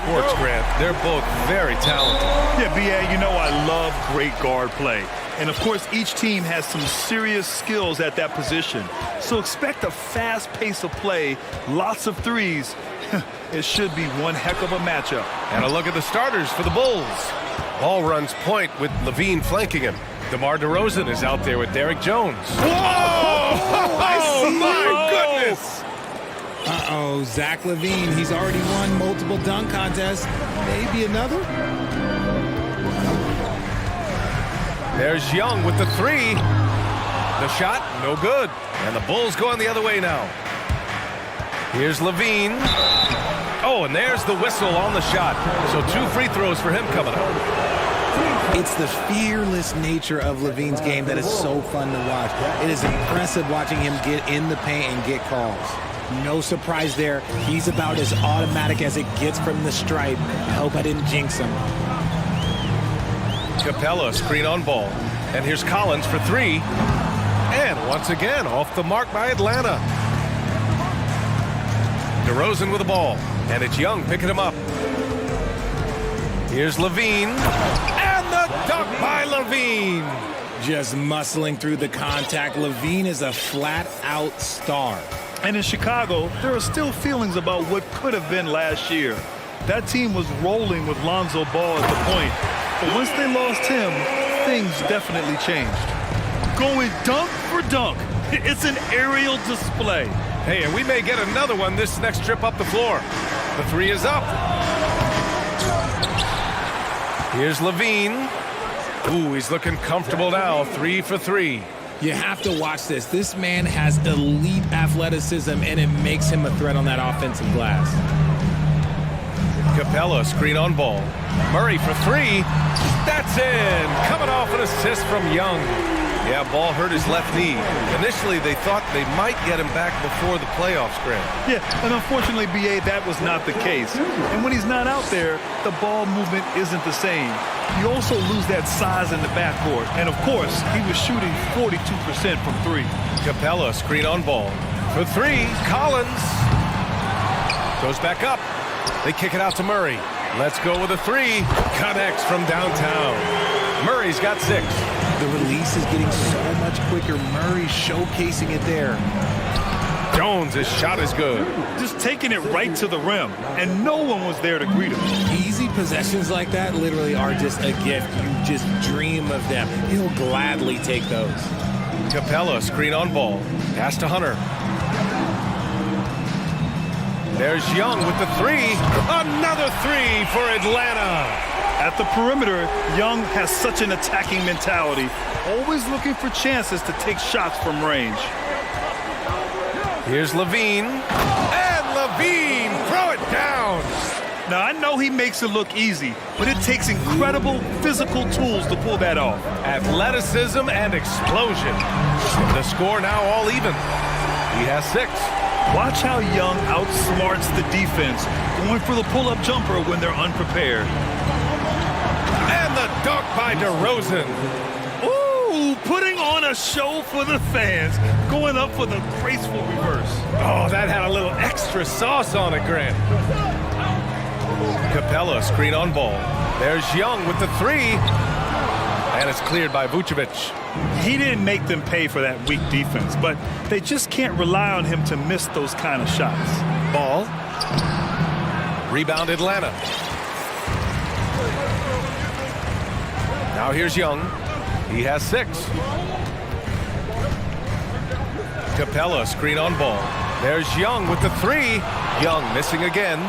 sports, Grant. They're both very talented. Yeah, B.A., you know I love great guard play. And, of course, each team has some serious skills at that position. So expect a fast pace of play, lots of threes. It should be one heck of a matchup. And a look at the starters for the Bulls. Ball runs point with Levine flanking him. DeMar DeRozan is out there with Derrick Jones. Whoa! Oh, my goodness! Uh-oh, Zach LaVine. He's already won multiple dunk contests. Maybe another? There's Young with the three. The shot, no good. And the Bulls going the other way now. Here's Levine. Oh, and there's the whistle on the shot. So 2 free throws for him coming up. It's the fearless nature of Levine's game that is so fun to watch. It is impressive watching him get in the paint and get calls. No surprise there. He's about as automatic as it gets from the stripe. I hope I didn't jinx him. Capella, screen on ball. And here's Collins for 3. And once again, off the mark by Atlanta. DeRozan with the ball. And it's Young picking him up. Here's Levine. And the dunk by Levine. Just muscling through the contact. Levine is a flat-out star. And in Chicago, there are still feelings about what could have been last year. That team was rolling with Lonzo Ball at the point. But once they lost him, things definitely changed. Going dunk for dunk. It's an aerial display. Hey, and we may get another one this next trip up the floor. The 3 is up. Here's Levine. Ooh, he's looking comfortable now. 3 for 3. You have to watch this. This man has elite athleticism, and it makes him a threat on that offensive glass. Capella, screen on ball. Murray for 3. That's in. Coming off an assist from Young. Yeah, ball hurt his left knee. Initially, they thought they might get him back before the playoffs, Grant. Yeah, and unfortunately, B.A., that was not the case. And when he's not out there, the ball movement isn't the same. You also lose that size in the backcourt. And, of course, he was shooting 42% from 3. Capella, screen on ball. For 3, Collins. Goes back up. They kick it out to Murray. Let's go with a 3. Connects from downtown. Murray's got 6. The release is getting so much quicker. Murray showcasing it there. Jones, his shot is good. Just taking it right to the rim, and no one was there to greet him. Easy possessions like that literally are just a gift. You just dream of them. He'll gladly take those. Capella, screen on ball. Pass to Hunter. There's Young with the 3. Another 3 for Atlanta. At the perimeter, Young has such an attacking mentality, always looking for chances to take shots from range. Here's Levine. And Levine, throw it down. Now, I know he makes it look easy, but it takes incredible physical tools to pull that off. Athleticism and explosion. The score now all even. He has 6. Watch how Young outsmarts the defense, going for the pull-up jumper when they're unprepared. And the dunk by DeRozan. Ooh, putting on a show for the fans, going up for the graceful reverse. Oh, that had a little extra sauce on it, Grant. Capella, screen on ball. There's Young with the 3. And it's cleared by Vucevic. He didn't make them pay for that weak defense, but they just can't rely on him to miss those kind of shots. Ball. Rebound Atlanta. Now here's Young. He has 6. Capella, screen on ball. There's Young with the 3. Young missing again.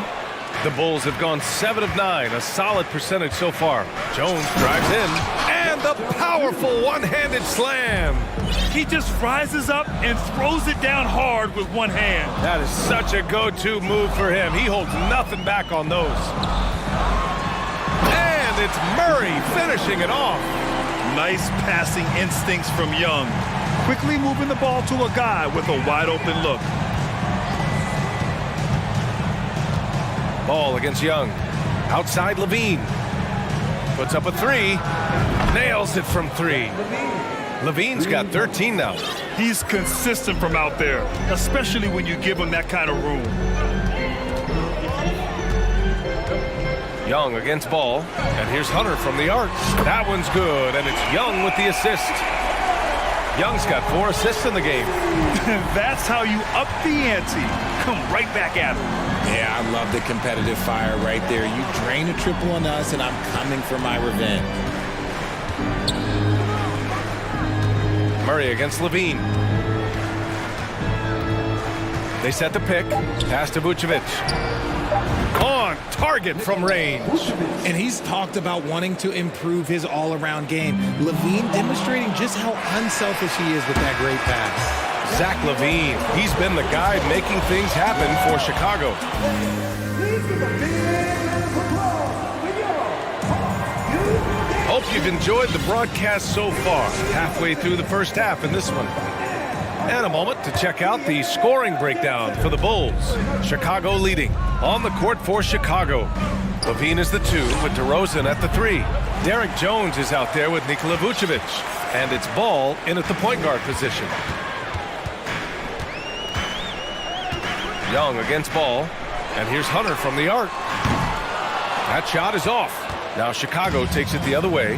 The Bulls have gone 7 of 9, a solid percentage so far. Jones drives in, and the powerful one-handed slam. He just rises up and throws it down hard with one hand. That is such a go-to move for him. He holds nothing back on those. And it's Murray finishing it off. Nice passing instincts from Young. Quickly moving the ball to a guy with a wide-open look. Ball against Young. Outside Levine. Puts up a 3. Nails it from 3. Levine's got 13 now. He's consistent from out there, especially when you give him that kind of room. Young against ball. And here's Hunter from the arc. That one's good, and it's Young with the assist. Young's got 4 assists in the game. That's how you up the ante. Come right back at him. Yeah, I love the competitive fire right there. You drain a triple on us, and I'm coming for my revenge. Murray against Levine. They set the pick. Pass to Vucevic. On target from range. And he's talked about wanting to improve his all-around game. Levine demonstrating just how unselfish he is with that great pass. Zach LaVine, he's been the guy making things happen for Chicago. Hope you've enjoyed the broadcast so far. Halfway through the first half in this one. And a moment to check out the scoring breakdown for the Bulls. Chicago leading on the court for Chicago. Levine is the 2 with DeRozan at the 3. Derek Jones is out there with Nikola Vucevic. And it's Ball in at the point guard position. Young against Ball. And here's Hunter from the arc. That shot is off. Now Chicago takes it the other way.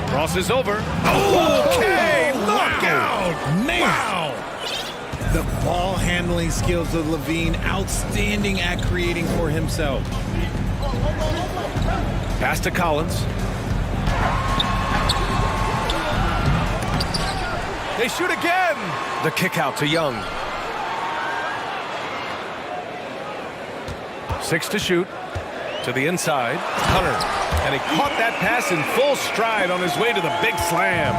Crosses over. Okay, look out! Man! Wow! The ball handling skills of Levine, outstanding at creating for himself. Pass to Collins. They shoot again! The kick out to Young. 6 to shoot. To the inside. Hunter. And he caught that pass in full stride on his way to the big slam.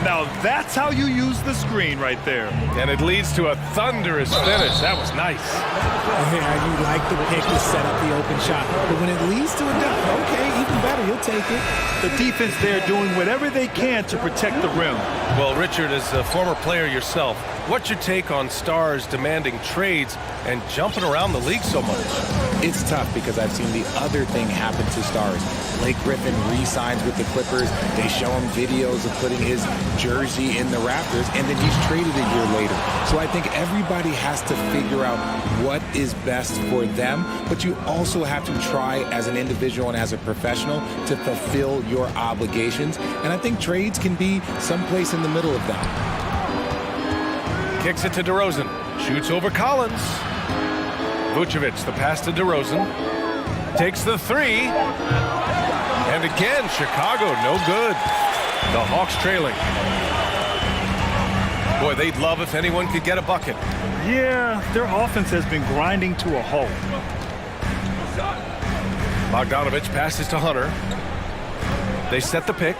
Now that's how you use the screen right there. And it leads to a thunderous finish. That was nice. Yeah, you like the pick to set up the open shot. But when it leads to a dunk, okay, even better, you'll take it. The defense there doing whatever they can to protect the rim. Well, Richard, as a former player yourself, what's your take on stars demanding trades and jumping around the league so much? It's tough because I've seen the other thing happen to stars. Blake Griffin re-signs with the Clippers. They show him videos of putting his jersey in the Raptors, and then he's traded a year later. So I think everybody has to figure out what is best for them, but you also have to try as an individual and as a professional to fulfill your obligations. And I think trades can be someplace in the middle of that. Kicks it to DeRozan. Shoots over Collins. Vucevic, the pass to DeRozan. Takes the 3. And again, Chicago, no good. The Hawks trailing. Boy, they'd love if anyone could get a bucket. Yeah, their offense has been grinding to a halt. Bogdanovich passes to Hunter. They set the pick.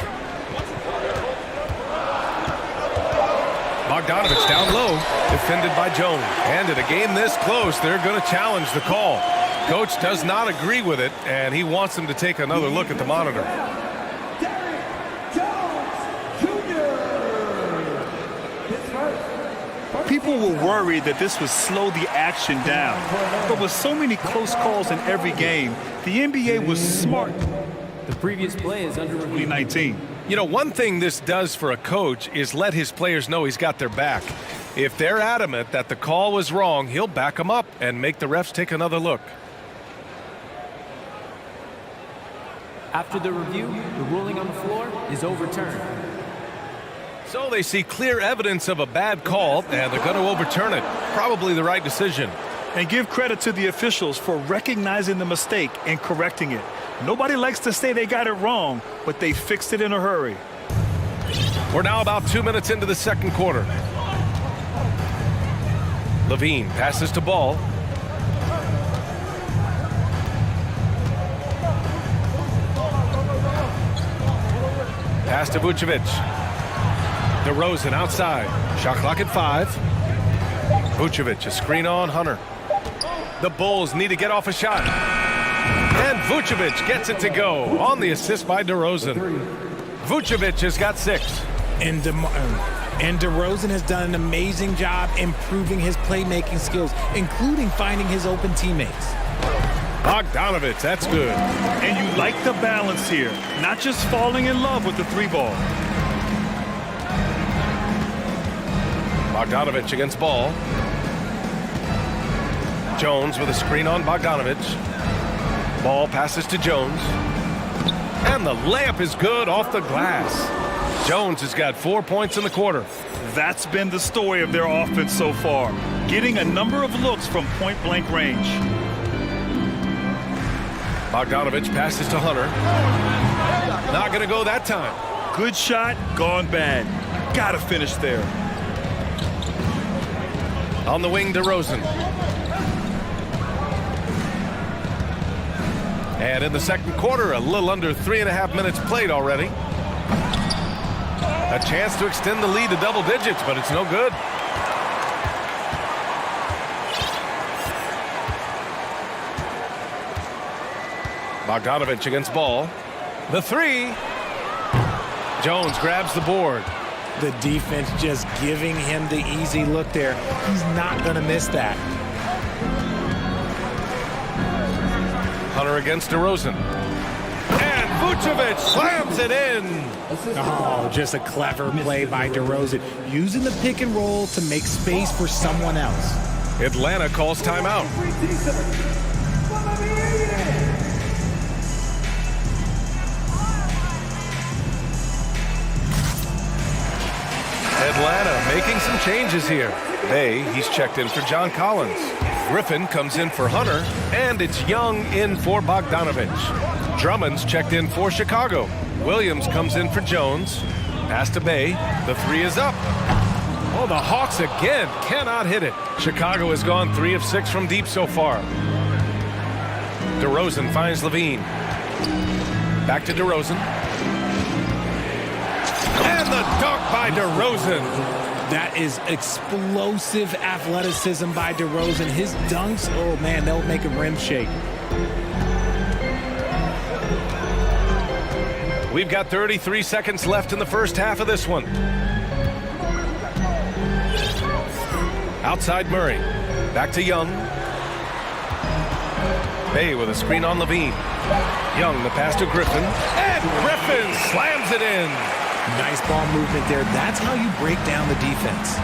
Bogdanovich down low, defended by Jones. And in a game this close, they're going to challenge the call. Coach does not agree with it, and he wants them to take another look at the monitor. People were worried that this would slow the action down. But with so many close calls in every game, the NBA was smart. The previous play is under review. 19. You know, one thing this does for a coach is let his players know he's got their back. If they're adamant that the call was wrong, he'll back them up and make the refs take another look. After the review, the ruling on the floor is overturned. So they see clear evidence of a bad call, and they're going to overturn it. Probably the right decision. And give credit to the officials for recognizing the mistake and correcting it. Nobody likes to say they got it wrong, but they fixed it in a hurry. We're now about 2 minutes into the second quarter. Levine passes to Ball. Pass to Vucevic. DeRozan outside. Shot clock at 5. Vucevic, a screen on Hunter. The Bulls need to get off a shot. And Vucevic gets it to go on the assist by DeRozan. Vucevic has got 6. And DeRozan has done an amazing job improving his playmaking skills, including finding his open teammates. Bogdanovich, that's good. And you like the balance here, not just falling in love with the 3-ball. Bogdanovich against Ball. Jones with a screen on Bogdanovich. Ball passes to Jones. And the layup is good off the glass. Jones has got 4 points in the quarter. That's been the story of their offense so far, getting a number of looks from point-blank range. Bogdanovich passes to Hunter. Not going to go that time. Good shot, gone bad. Got to finish there. On the wing, DeRozan. And in the second quarter, a little under 3.5 minutes played already. A chance to extend the lead to double digits, but it's no good. Bogdanovich against Ball. The three. Jones grabs the board. The defense just giving him the easy look there. He's not going to miss that. Hunter against DeRozan. And Vucevic slams it in. Oh, just a clever play by DeRozan, using the pick and roll to make space for someone else. Atlanta calls timeout. Atlanta making some changes here. Bay, he's checked in for John Collins. Griffin comes in for Hunter, and it's Young in for Bogdanovich. Drummond's checked in for Chicago. Williams comes in for Jones. Pass to Bay. The three is up. Oh, the Hawks again cannot hit it. Chicago has gone 3 of 6 from deep so far. DeRozan finds Levine. Back to DeRozan. And the dunk by DeRozan. That is explosive athleticism by DeRozan. His dunks, oh man, they'll make a rim shake. We've got 33 seconds left in the first half of this one. Outside Murray. Back to Young. Bay with a screen on Levine. Young, the pass to Griffin. And Griffin slams it in. Nice ball movement there. That's how you break down the defense.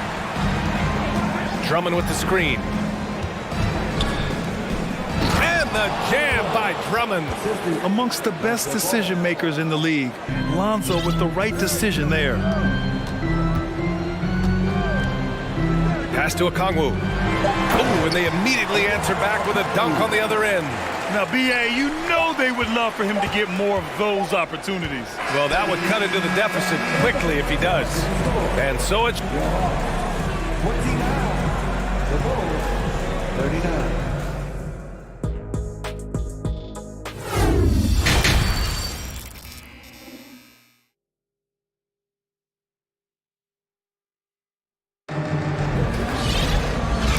Drummond with the screen. And the jam by Drummond. Amongst the best decision makers in the league. Lonzo with the right decision there. Pass to Okongwu. Oh, and they immediately answer back with a dunk on the other end. Now, B.A., you know they would love for him to get more of those opportunities. Well, that would cut into the deficit quickly if he does. And so it's 39.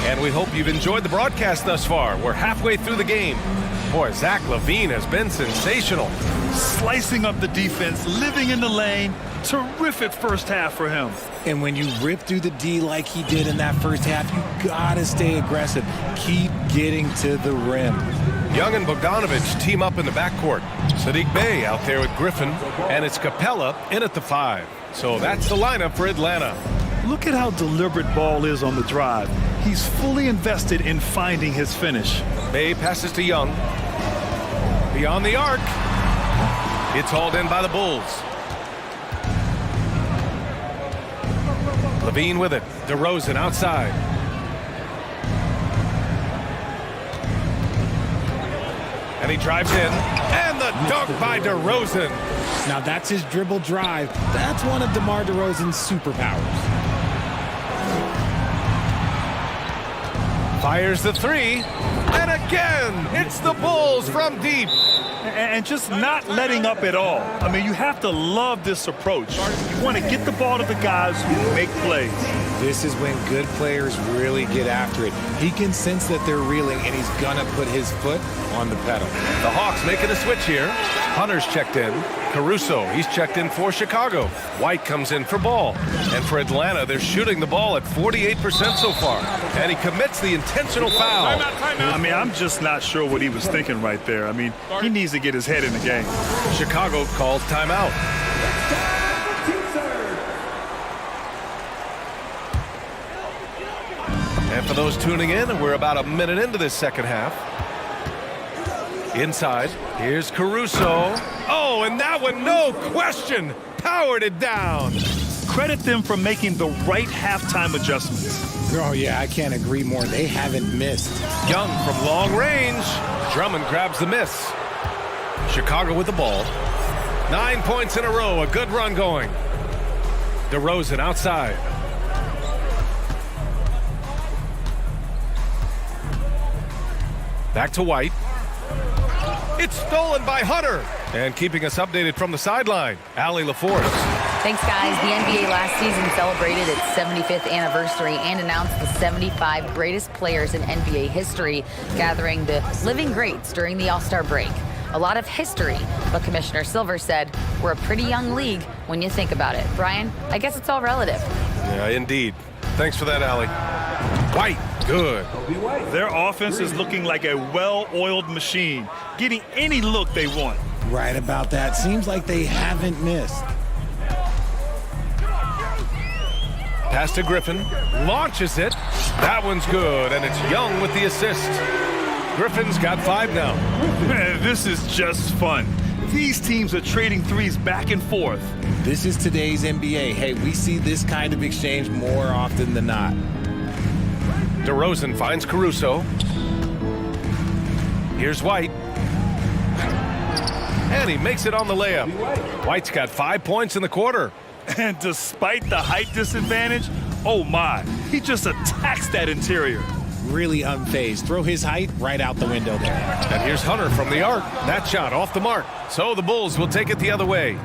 And we hope you've enjoyed the broadcast thus far. We're halfway through the game. Boy, Zach LaVine has been sensational. Slicing up the defense, living in the lane. Terrific first half for him. And when you rip through the D like he did in that first half, you gotta stay aggressive. Keep getting to the rim. Young and Bogdanovich team up in the backcourt. Sadiq Bey out there with Griffin, and it's Capella in at the 5. So that's the lineup for Atlanta. Look at how deliberate Ball is on the drive. He's fully invested in finding his finish. Bey passes to Young. Beyond the arc. It's hauled in by the Bulls. Levine with it. DeRozan outside. And he drives in. And the dunk by DeRozan. Now that's his dribble drive. That's one of DeMar DeRozan's superpowers. Fires the 3. And again, it's the Bulls from deep. And just not letting up at all. I mean, you have to love this approach. You want to get the ball to the guys who make plays. This is when good players really get after it. He can sense that they're reeling, and he's going to put his foot on the pedal. The Hawks making a switch here. Hunter's checked in. Caruso, he's checked in for Chicago. White comes in for Ball. And for Atlanta, they're shooting the ball at 48% so far. And he commits the intentional foul. I mean, I'm just not sure what he was thinking right there. I mean, he needs to get his head in the game. Chicago calls timeout. And for those tuning in, we're about a minute into this second half. Inside, here's Caruso. Oh, and that one, no question, powered it down. Credit them for making the right halftime adjustments. Oh, yeah, I can't agree more. They haven't missed. Young from long range. Drummond grabs the miss. Chicago with the ball. 9 points in a row, a good run going. DeRozan outside. Back to White. It's stolen by Hunter. And keeping us updated from the sideline, Allie LaForce. Thanks, guys. The NBA last season celebrated its 75th anniversary and announced the 75 greatest players in NBA history, gathering the living greats during the All-Star break. A lot of history, but Commissioner Silver said we're a pretty young league when you think about it. Brian, I guess it's all relative. Yeah, indeed. Thanks for that, Allie. White, good. Their offense is looking like a well-oiled machine, getting any look they want. Right about that. Seems like they haven't missed. Pass to Griffin, launches it. That one's good, and it's Young with the assist. Griffin's got 5 now. Man, this is just fun. These teams are trading threes back and forth. This is today's NBA. Hey, we see this kind of exchange more often than not. DeRozan finds Caruso. Here's White. And he makes it on the layup. White's got 5 points in the quarter. And despite the height disadvantage, oh my, he just attacks that interior. Really unfazed. Throw his height right out the window there. And here's Hunter from the arc. That shot off the mark. So the Bulls will take it the other way.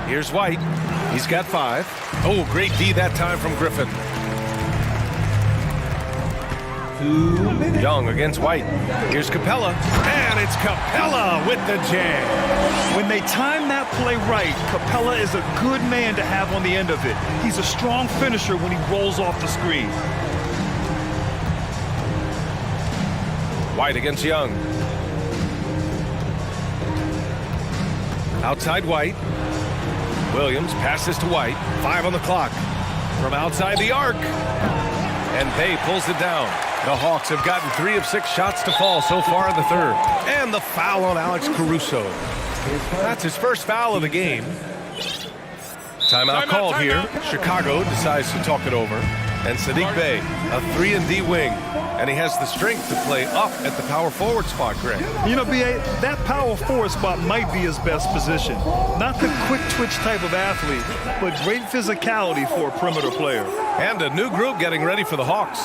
Here's White. He's got 5. Oh, great D that time from Griffin. Young against White. Here's Capella. And it's Capella with the jam. When they time that play right, Capella is a good man to have on the end of it. He's a strong finisher when he rolls off the screen. White against Young. Outside White. Williams passes to White. 5 on the clock. From outside the arc. And Bay pulls it down. The Hawks have gotten 3 of 6 shots to fall so far in the third. And the foul on Alex Caruso. That's his first foul of the game. Timeout called here. Chicago decides to talk it over. And Sadiq Bey, a 3-and-D wing. And he has the strength to play up at the power forward spot, Greg. You know, B.A., that power forward spot might be his best position. Not the quick twitch type of athlete, but great physicality for a perimeter player. And a new group getting ready for the Hawks.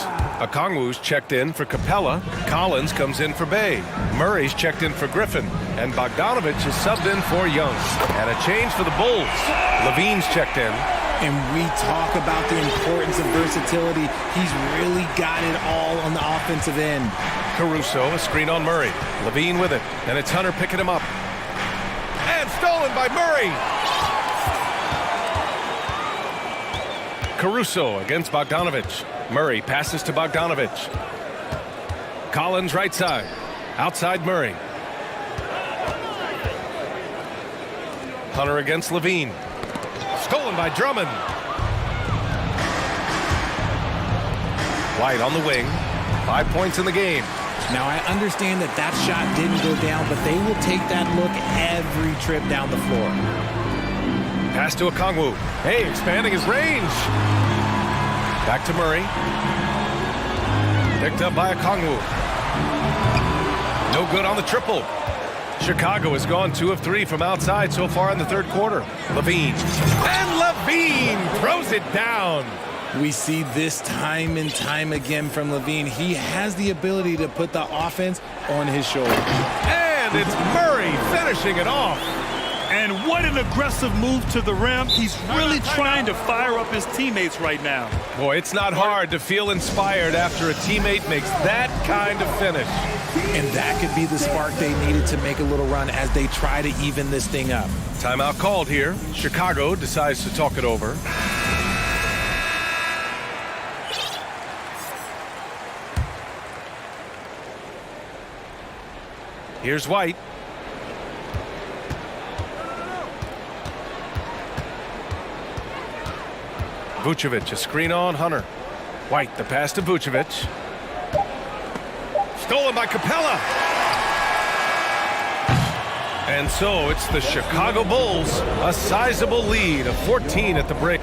Okongwu's checked in for Capella. Collins comes in for Bay. Murray's checked in for Griffin. And Bogdanovich is subbed in for Young. And a change for the Bulls. Levine's checked in. And we talk about the importance of versatility. He's really got it all on the offensive end. Caruso, a screen on Murray. Levine with it. And it's Hunter picking him up. And stolen by Murray. Caruso against Bogdanovich. Murray passes to Bogdanovich. Collins right side. Outside Murray. Hunter against Levine. Stolen by Drummond. White on the wing. 5 points in the game. Now, I understand that that shot didn't go down, but they will take that look every trip down the floor. Pass to Okongwu. Hey, expanding his range. Back to Murray. Picked up by Okongwu. No good on the triple. Chicago has gone 2 of 3 from outside so far in the third quarter. Levine. And Levine throws it down. We see this time and time again from Levine. He has the ability to put the offense on his shoulders. And it's Murray finishing it off. And what an aggressive move to the rim. He's really trying to fire up his teammates right now. Boy, it's not hard to feel inspired after a teammate makes that kind of finish. And that could be the spark they needed to make a little run as they try to even this thing up. Timeout called here. Chicago decides to talk it over. Here's White. Vucevic, a screen on Hunter. White, the pass to Vucevic. Stolen by Capella. And so it's the Chicago Bulls, a sizable lead of 14 at the break.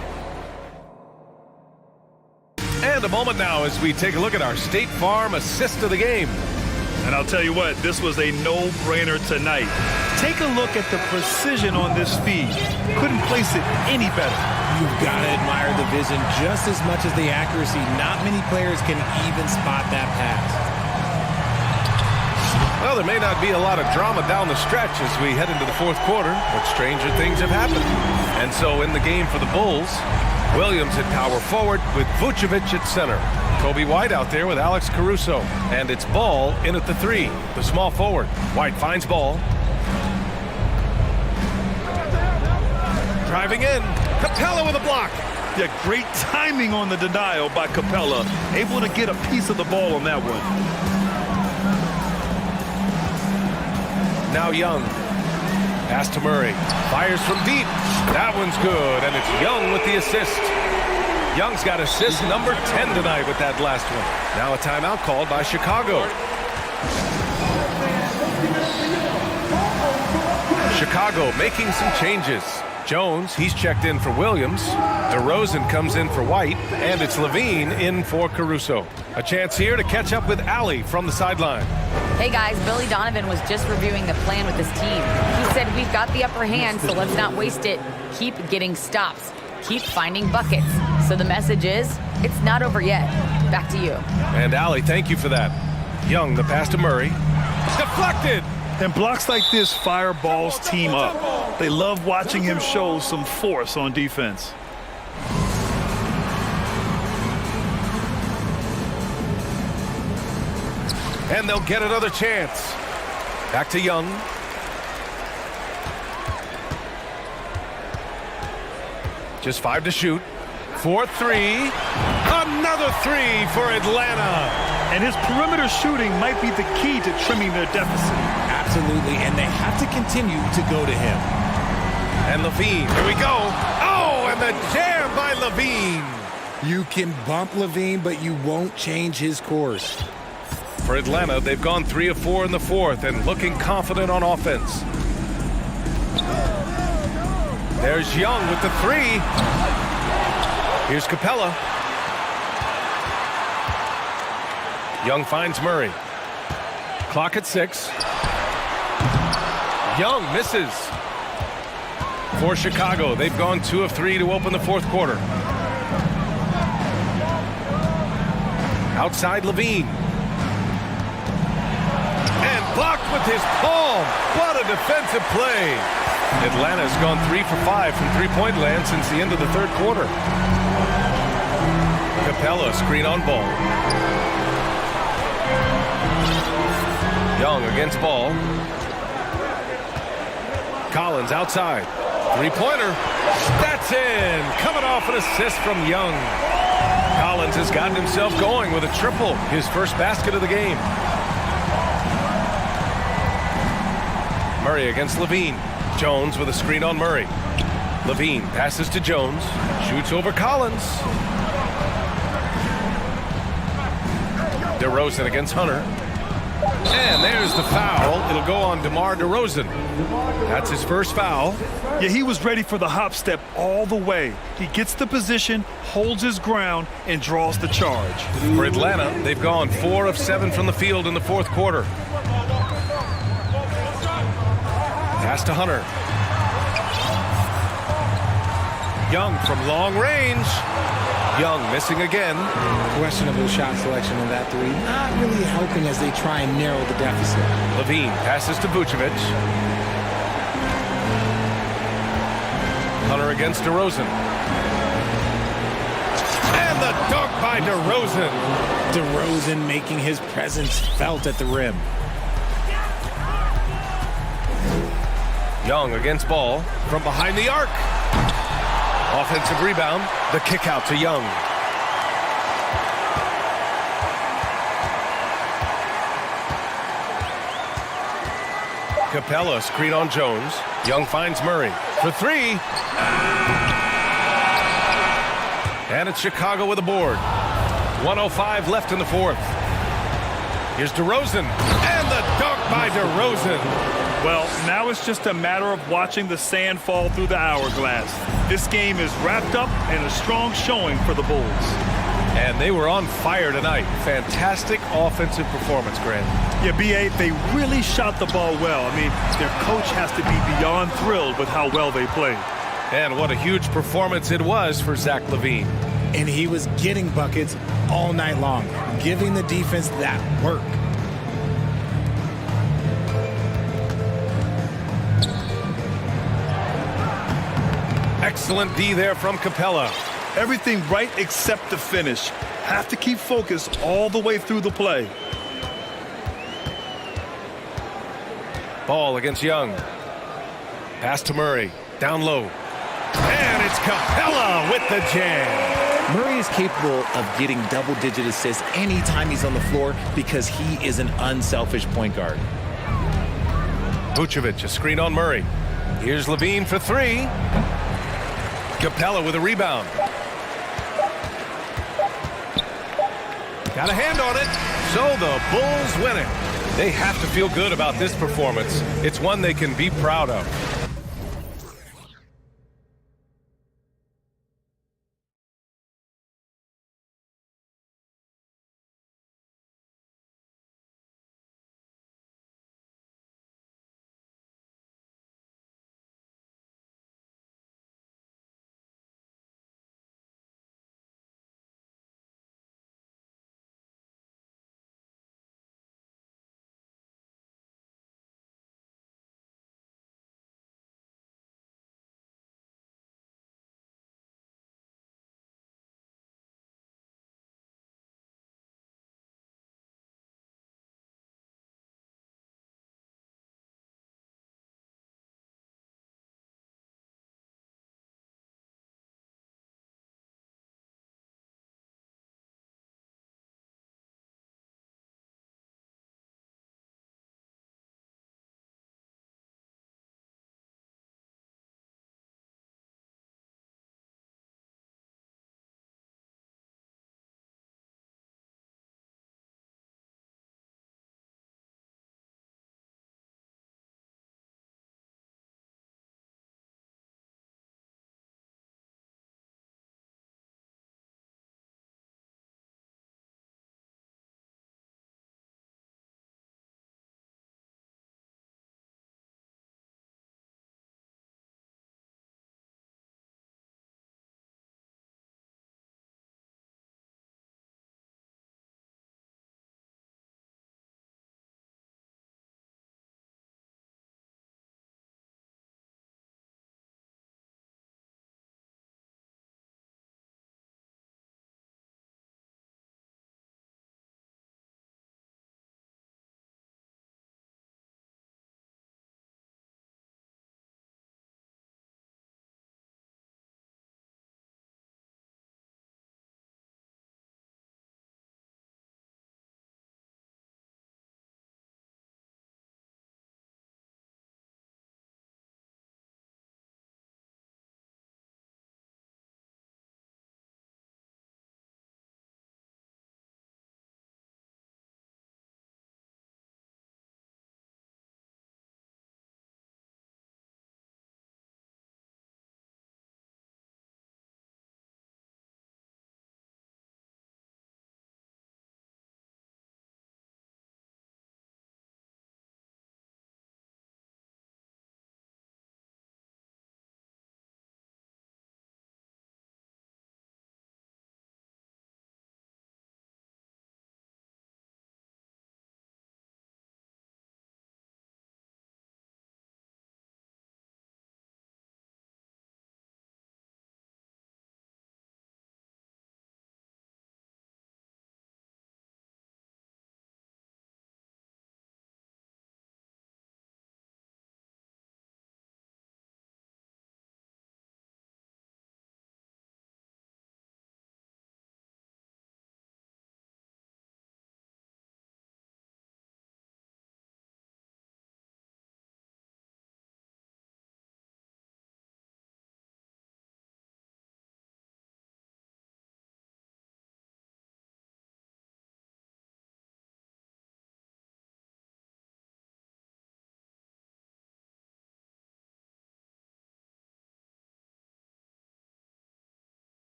And a moment now as we take a look at our State Farm assist of the game. And I'll tell you what, this was a no-brainer tonight. Take a look at the precision on this feed. Couldn't place it any better. You've got to admire the vision just as much as the accuracy. Not many players can even spot that pass. Well, there may not be a lot of drama down the stretch as we head into the fourth quarter, but stranger things have happened. And so in the game for the Bulls, Williams at power forward with Vucevic at center. Kobe White out there with Alex Caruso. And it's Ball in at the 3, the small forward. White finds Ball. Driving in. Capella with a block. Yeah, great timing on the denial by Capella. Able to get a piece of the ball on that one. Now Young. Pass to Murray. Fires from deep. That one's good, and it's Young with the assist. Young's got assist number 10 tonight with that last one. Now a timeout called by Chicago. Chicago making some changes. Jones, he's checked in for Williams. DeRozan comes in for White, and it's Levine in for Caruso. A chance here to catch up with Allie from the sideline. Hey guys, Billy Donovan was just reviewing the plan with his team. He said we've got the upper hand, so let's not waste it. Keep getting stops. Keep finding buckets. So the message is, it's not over yet. Back to you. And Allie, thank you for that. Young, the pass to Murray. Deflected! And blocks like this fire Ball's team up. They love watching him show some force on defense. And they'll get another chance. Back to Young. Just 5 to shoot. 4-3. Another 3 for Atlanta. And his perimeter shooting might be the key to trimming their deficit. Absolutely, and they have to continue to go to him. And Levine, here we go. Oh, and the jam by Levine. You can bump Levine, but you won't change his course. For Atlanta, they've gone 3 of 4 in the fourth and looking confident on offense. There's Young with the 3. Here's Capella. Young finds Murray. Clock at 6. Young misses. For Chicago, they've gone 2 of 3 to open the fourth quarter. Outside Levine. And blocked with his palm. What a defensive play. Atlanta's gone 3 for 5 from three-point land since the end of the third quarter. Capella screen on Ball. Young against Ball. Collins outside. Three-pointer. That's in. Coming off an assist from Young. Collins has gotten himself going with a triple. His first basket of the game. Murray against Levine. Jones with a screen on Murray. Levine passes to Jones. Shoots over Collins. DeRozan against Hunter. And there's the foul. It'll go on DeMar DeRozan. That's his first foul. Yeah, he was ready for the hop step all the way. He gets the position, holds his ground, and draws the charge. For Atlanta, they've gone 4 of 7 from the field in the fourth quarter. Pass to Hunter. Young from long range. Young missing again. Questionable shot selection on that 3. Not really helping as they try and narrow the deficit. Levine passes to Vucevic. Hunter against DeRozan. And the dunk by DeRozan. DeRozan making his presence felt at the rim. Young against Ball from behind the arc. Offensive rebound. The kick out to Young. Capella screen on Jones. Young finds Murray for 3. And it's Chicago with a board. 1:05 left in the fourth. Here's DeRozan, and the dunk by DeRozan. Well, now it's just a matter of watching the sand fall through the hourglass. This game is wrapped up in a strong showing for the Bulls. And they were on fire tonight. Fantastic offensive performance, Grant. Yeah, B.A., they really shot the ball well. I mean, their coach has to be beyond thrilled with how well they played. And what a huge performance it was for Zach LaVine. And he was getting buckets all night long, giving the defense that work. Excellent D there from Capella. Everything right except the finish. Have to keep focused all the way through the play. Ball against Young. Pass to Murray. Down low. And it's Capella with the jam. Murray is capable of getting double-digit assists anytime he's on the floor because he is an unselfish point guard. Vucevic, a screen on Murray. Here's LaVine for three. Capella with a rebound. Got a hand on it. So the Bulls win it. They have to feel good about this performance. It's one they can be proud of.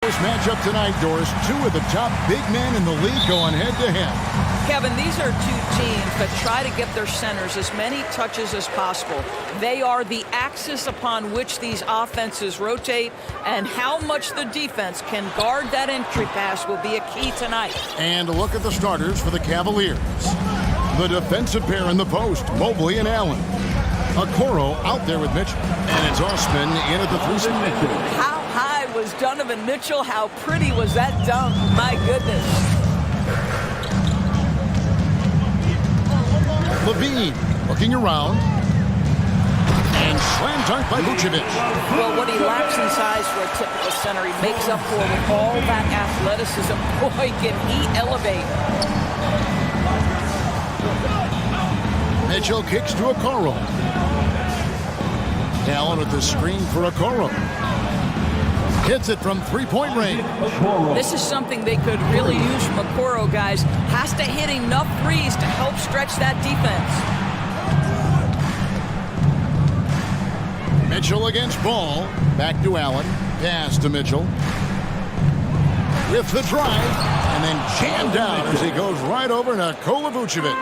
This matchup tonight, Doris, two of the top big men in the league going head-to-head. Kevin, these are two teams that try to get their centers as many touches as possible. They are the axis upon which these offenses rotate, and how much the defense can guard that entry pass will be a key tonight. And a look at the starters for the Cavaliers. The defensive pair in the post, Mobley and Allen. Okoro out there with Mitchell, and it's Osman in at the 3 spot. How high was Donovan Mitchell? How pretty was that dunk? My goodness. Levine looking around, and slam dunk by Vucevic. Well, what he lacks in size for a typical center, he makes up for with all that athleticism. Boy, can he elevate. Mitchell kicks to Okoro. Allen with the screen for Okoro. Hits it from three-point range. This is something they could really use from Okoro, guys. Has to hit enough threes to help stretch that defense. Mitchell against Ball. Back to Allen. Pass to Mitchell. With the drive, and then jammed out as he goes right over Nikola Vucevic.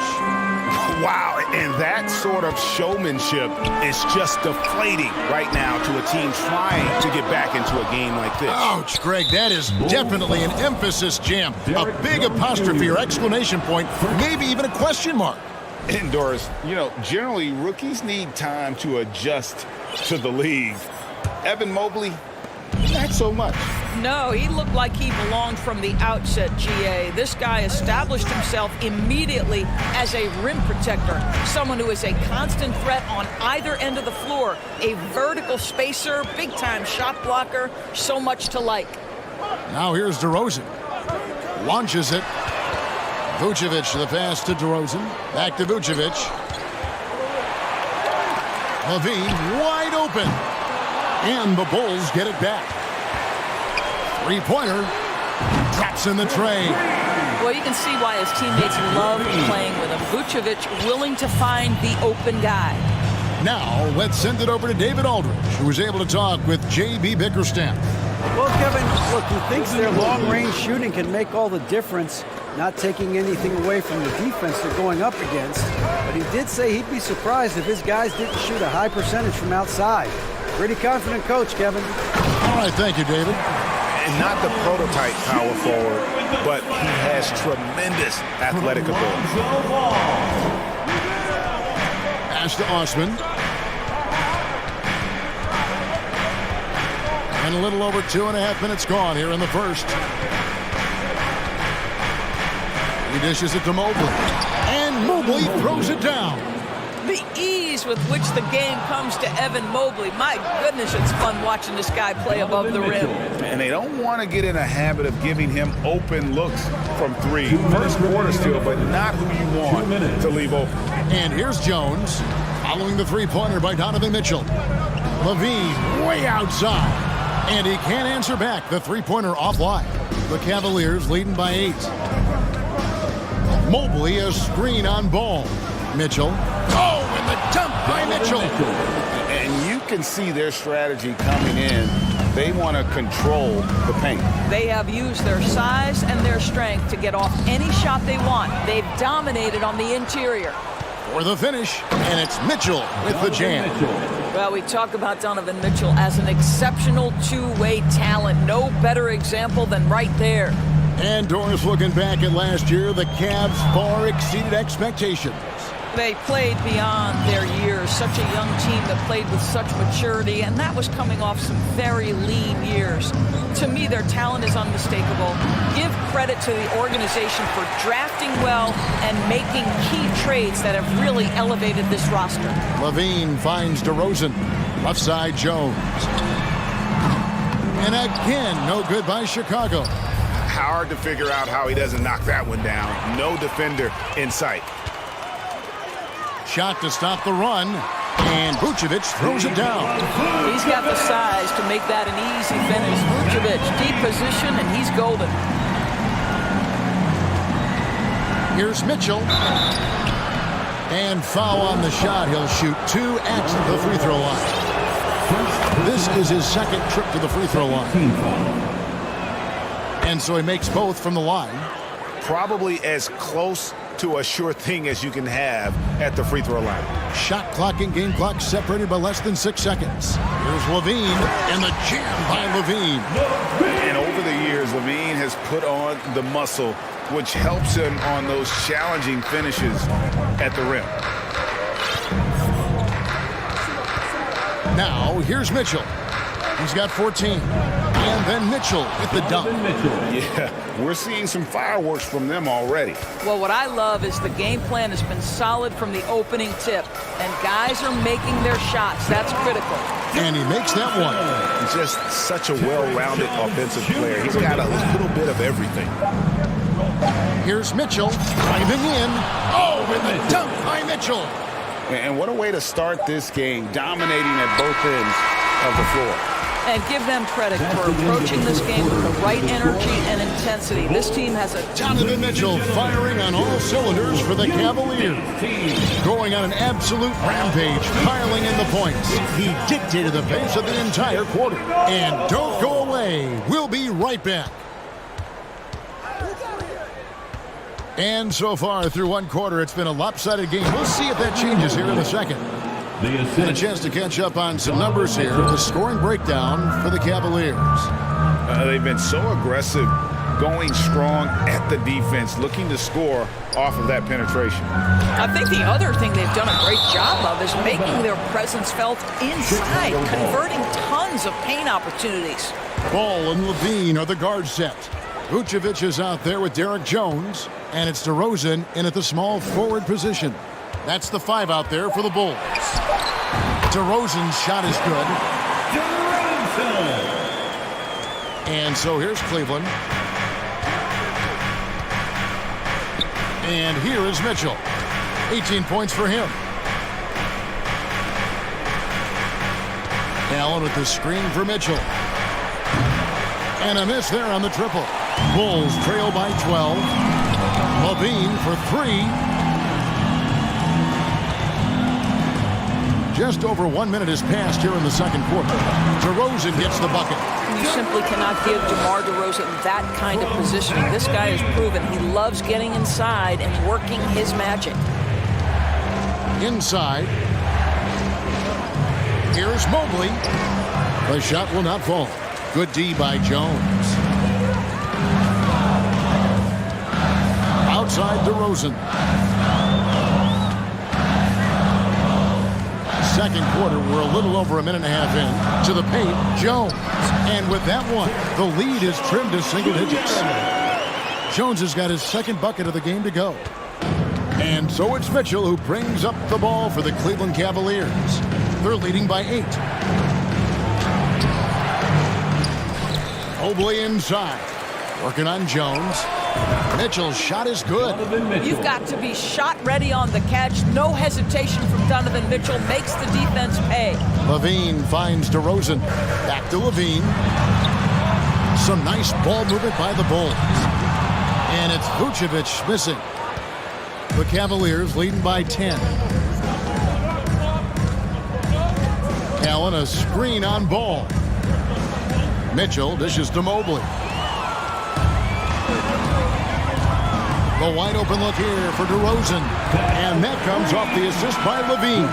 Wow, and that sort of showmanship is just deflating right now to a team trying to get back into a game like this. Ouch, Greg, that is definitely an emphasis jam. A big apostrophe or exclamation point, maybe even a question mark. And Doris, you know, generally rookies need time to adjust to the league. Evan Mobley, not so much. No, he looked like he belonged from the outset, GA. This guy established himself immediately as a rim protector, someone who is a constant threat on either end of the floor, a vertical spacer, big-time shot blocker, so much to like. Now here's DeRozan. Launches it. Vucevic, the pass to DeRozan. Back to Vucevic. Levine wide open. And the Bulls get it back. Three-pointer. Drops in the tray. Well, you can see why his teammates love playing with him. Vucevic willing to find the open guy. Now, let's send it over to David Aldridge, who was able to talk with J.B. Bickerstaff. Well, Kevin, look, he thinks their long-range shooting can make all the difference, not taking anything away from the defense they're going up against. But he did say he'd be surprised if his guys didn't shoot a high percentage from outside. Pretty confident coach, Kevin. All right, thank you, David. And not the prototype power forward, but he has tremendous athletic ability. Pass to Osman. And a little over 2.5 minutes gone here in the first. He dishes it to Mobley. And Mobley throws it down. The ease with which the game comes to Evan Mobley. My goodness, it's fun watching this guy play above the rim. And they don't want to get in a habit of giving him open looks from three. First quarter still, but not who you want to leave open. And here's Jones, following the three-pointer by Donovan Mitchell. Levine way outside. And he can't answer back. The three-pointer offline. The Cavaliers leading by 8. Mobley a screen on Ball. Mitchell. Oh, and the dunk by Mitchell. And you can see their strategy coming in. They want to control the paint. They have used their size and their strength to get off any shot they want. They've dominated on the interior. For the finish, and it's Mitchell with the jam. Well, we talk about Donovan Mitchell as an exceptional two-way talent. No better example than right there. And Doris, looking back at last year, the Cavs far exceeded expectations. They played beyond their years. Such a young team that played with such maturity, and that was coming off some very lean years. To me, their talent is unmistakable. Give credit to the organization for drafting well and making key trades that have really elevated this roster. Levine finds DeRozan. Left side, Jones. And again, no good by Chicago. Hard to figure out how he doesn't knock that one down. No defender in sight. Shot to stop the run, and Vucevic throws it down. He's got the size to make that an easy finish. Vucevic, deep position, and he's golden. Here's Mitchell. And foul on the shot. He'll shoot 2 at the free throw line. This is his second trip to the free throw line. And so he makes both from the line. Probably as close to a sure thing as you can have at the free throw line. Shot clock and game clock separated by less than 6 seconds. Here's Levine, and the jam by Levine. And over the years, Levine has put on the muscle, which helps him on those challenging finishes at the rim. Now, here's Mitchell. He's got 14. And then Mitchell with the dunk. Yeah, we're seeing some fireworks from them already. Well, what I love is the game plan has been solid from the opening tip, and guys are making their shots. That's critical. And he makes that one. He's just such a well-rounded offensive player. He's got a little bit of everything. Here's Mitchell driving in. Oh, and the dunk by Mitchell. And what a way to start this game, dominating at both ends of the floor. And give them credit for approaching this game with the right energy and intensity. This team has a... Donovan Mitchell firing on all cylinders for the Cavaliers. Going on an absolute rampage, piling in the points. He dictated the pace of the entire quarter. And don't go away. We'll be right back. And so far through one quarter, it's been a lopsided game. We'll see if that changes here in a second. And a chance to catch up on some numbers here. The scoring breakdown for the Cavaliers. They've been so aggressive, going strong at the defense, looking to score off of that penetration. I think the other thing they've done a great job of is making their presence felt inside, converting tons of paint opportunities. Ball and Levine are the guard set. Vucevic is out there with Derek Jones, and it's DeRozan in at the small forward position. That's the 5 out there for the Bulls. DeRozan's shot is good. And so here's Cleveland. And here is Mitchell. 18 points for him. Allen with the screen for Mitchell. And a miss there on the triple. Bulls trail by 12. Levine for 3. Just over 1 minute has passed here in the second quarter. DeRozan gets the bucket. You simply cannot give DeMar DeRozan that kind of positioning. This guy has proven he loves getting inside and working his magic. Inside. Here's Mobley. The shot will not fall. Good D by Jones. Outside DeRozan. Second quarter, we're a little over a minute and a half in. To the paint, Jones. And with that one, the lead is trimmed to single digits. Jones has got his second bucket of the game to go. And so it's Mitchell who brings up the ball for the Cleveland Cavaliers. They're leading by 8. Mobley inside. Working on Jones. Mitchell's shot is good. You've got to be shot ready on the catch. No hesitation from Donovan Mitchell. Makes the defense pay. Levine finds DeRozan. Back to Levine. Some nice ball movement by the Bulls. And it's Vucevic missing. The Cavaliers leading by 10. Allen a screen on Ball. Mitchell dishes to Mobley. The wide open look here for DeRozan. And that comes off the assist by Levine.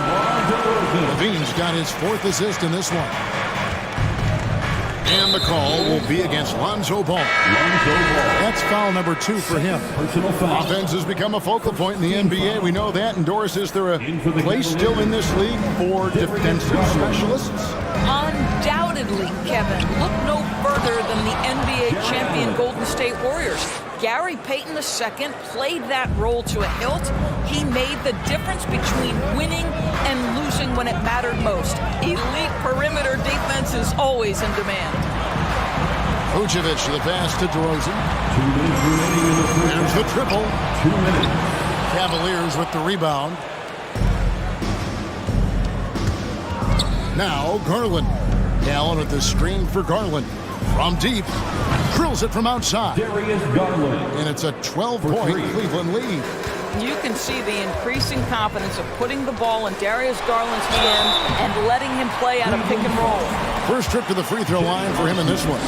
Levine's got his 4th assist in this one. And the call will be against Lonzo Ball. That's foul number 2 for him. Offense has become a focal point in the NBA. We know that. And Doris, is there a place still in this league for defensive specialists? Undoubtedly, Kevin. Look no further than the NBA champion Golden State Warriors. Gary Payton II played that role to a hilt. He made the difference between winning and losing when it mattered most. Elite perimeter defense is always in demand. Vucevic, the pass to DeRozan. 2 minutes remaining in the third. There's the triple. 2 minutes. Cavaliers with the rebound. Now Garland. Allen with the screen for Garland. From deep. Drills it from outside. And it's a 12-point Cleveland lead. You can see the increasing confidence of putting the ball in Darius Garland's hand and letting him play out of pick and roll. First trip to the free throw line for him in this one.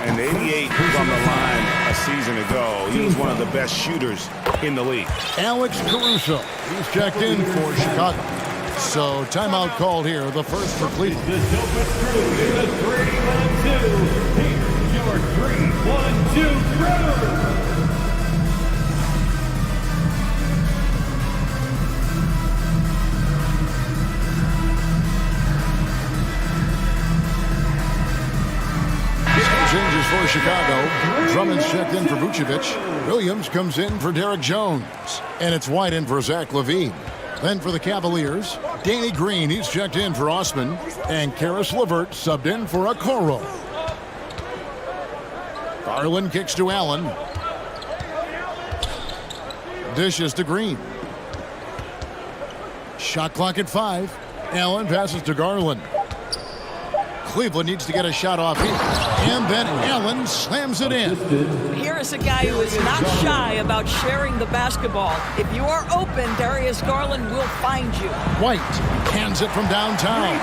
and 88 from the line a season ago. He was one of the best shooters in the league. Alex Caruso, he's checked in for Chicago. So timeout called here, the first for Cleveland. The dopest crew in the 3-1-2. Here's your 3-1-2 crew. Changes for Chicago. Drummond's checked in for Vucevic. Williams comes in for Derek Jones. And it's White in for Zach LaVine. Then for the Cavaliers, Danny Green, he's checked in for Osman. And Karis LeVert subbed in for Okoro. Garland kicks to Allen. Dishes to Green. Shot clock at 5. Allen passes to Garland. Cleveland needs to get a shot off here. And then Allen slams it in. Here is a guy who is not shy about sharing the basketball. If you are open, Darius Garland will find you. White hands it from downtown.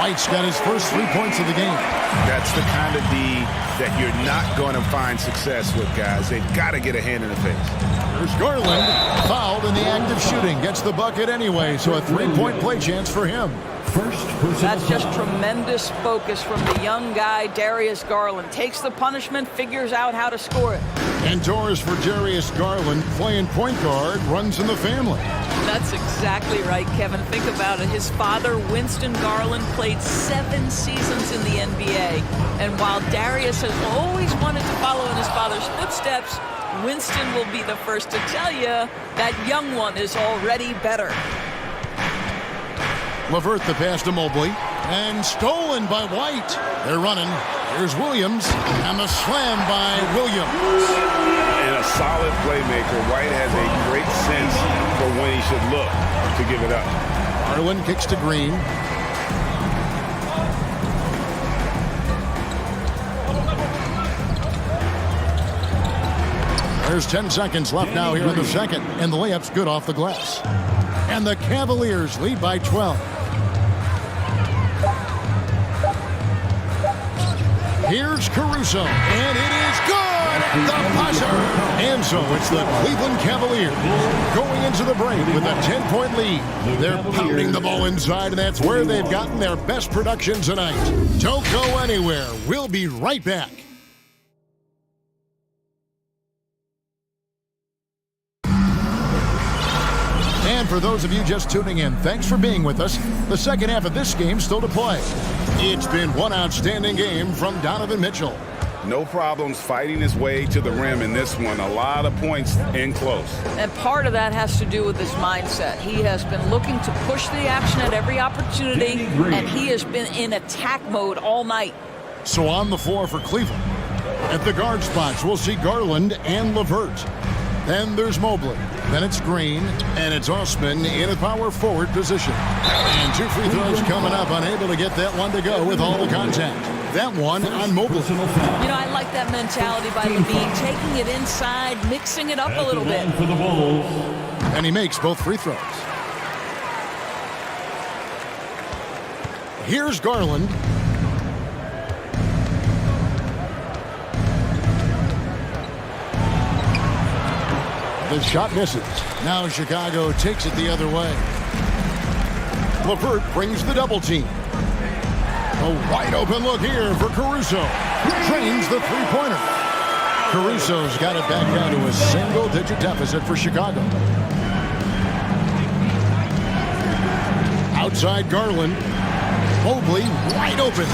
White's got his first 3 points of the game. That's the kind of D that you're not going to find success with, guys. They've got to get a hand in the face. There's Garland, fouled in the act of shooting. Gets the bucket anyway, so a 3-point play chance for him. That's just tremendous focus from the young guy, Darius Garland. Takes the punishment, figures out how to score it. And doors for Darius Garland, playing point guard, runs in the family. That's exactly right, Kevin. Think about it. His father, Winston Garland, played 7 seasons in the NBA. And while Darius has always wanted to follow in his father's footsteps, Winston will be the first to tell you that young one is already better. LeVert the pass to Mobley, and stolen by White. They're running. Here's Williams, and the slam by Williams. And a solid playmaker. White has a great sense for when he should look to give it up. Garland kicks to Green. There's 10 seconds left now here in the second, and the layup's good off the glass. And the Cavaliers lead by 12. Here's Caruso, and it is good at the buzzer. And so it's the Cleveland Cavaliers going into the break with a 10-point lead. They're pounding the ball inside, and that's where they've gotten their best production tonight. Don't go anywhere. We'll be right back. And for those of you just tuning in, thanks for being with us. The second half of this game still to play. It's been one outstanding game from Donovan Mitchell. No problems fighting his way to the rim in this one. A lot of points in close. And part of that has to do with his mindset. He has been looking to push the action at every opportunity, and he has been in attack mode all night. So on the floor for Cleveland. At the guard spots, we'll see Garland and LeVert. Then there's Mobley. Then it's Green, and it's Osman in a power forward position. And 2 free throws coming up, unable to get that one to go with all the contact. That one on Mobley. You know, I like that mentality by Levine, taking it inside, mixing it up a little bit. And he makes both free throws. Here's Garland. The shot misses. Now Chicago takes it the other way. LeVert brings the double team. A wide open look here for Caruso. Drains the three-pointer. Caruso's got it back down to a single-digit deficit for Chicago. Outside Garland. Mobley wide open.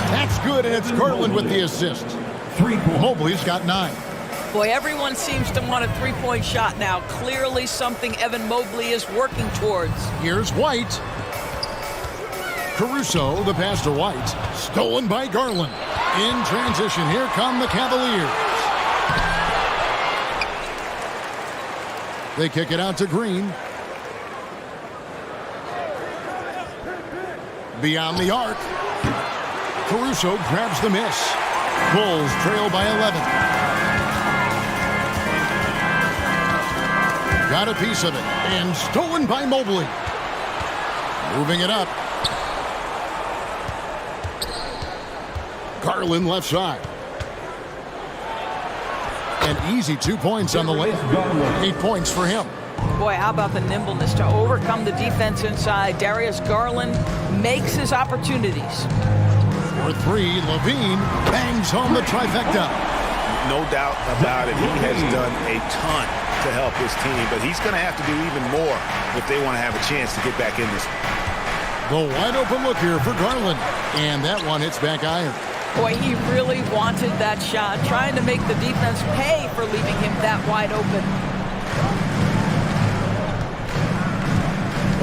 That's good, and it's Garland with the assist. Mobley's got 9. Boy, everyone seems to want a three-point shot now. Clearly something Evan Mobley is working towards. Here's White. Caruso, the pass to White. Stolen by Garland. In transition, here come the Cavaliers. They kick it out to Green. Beyond the arc. Caruso grabs the miss. Bulls trail by 11. Got a piece of it, and stolen by Mobley. Moving it up. Garland left side. An easy 2 points on the layup. 8 points for him. Boy, how about the nimbleness to overcome the defense inside. Darius Garland makes his opportunities. For three, Levine bangs home the trifecta. No doubt about it. He has done a ton to help his team, but he's going to have to do even more if they want to have a chance to get back in this. The wide open look here for Garland. And that one hits back iron. Boy, he really wanted that shot, trying to make the defense pay for leaving him that wide open.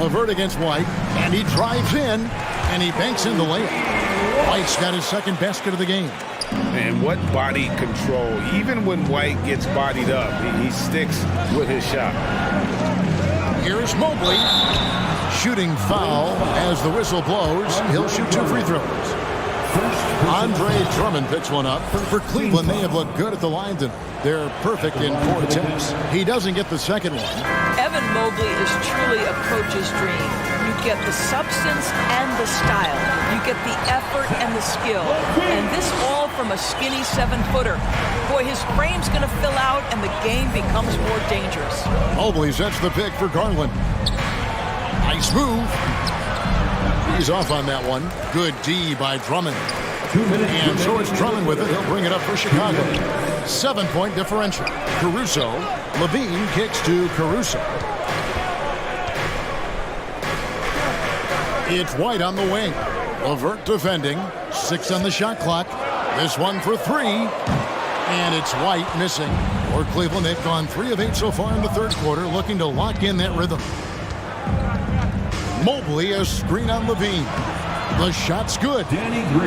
Levert against White, and he drives in, and he banks in the layup. White's got his second basket of the game. And what body control. Even when White gets bodied up, he sticks with his shot. Here's Mobley. Shooting foul as the whistle blows. He'll shoot 2 free throws. Andre Drummond picks one up. For Cleveland, they have looked good at the line tonight. They're perfect in 4 attempts. He doesn't get the second one. Evan Mobley is truly a coach's dream. You get the substance and the style. You get the effort and the skill. And this all from a skinny 7-footer. Boy, his frame's going to fill out and the game becomes more dangerous. Mobley sets the pick for Garland. Nice move. He's off on that one. Good D by Drummond. And so it's Drummond with it. He'll bring it up for Chicago. 7-point differential. Caruso. Levine kicks to Caruso. It's White on the wing. Levert defending. 6 on the shot clock. This one for 3. And it's White missing. For Cleveland, they've gone 3 of 8 so far in the third quarter, looking to lock in that rhythm. Mobley, a screen on Levine. The shot's good.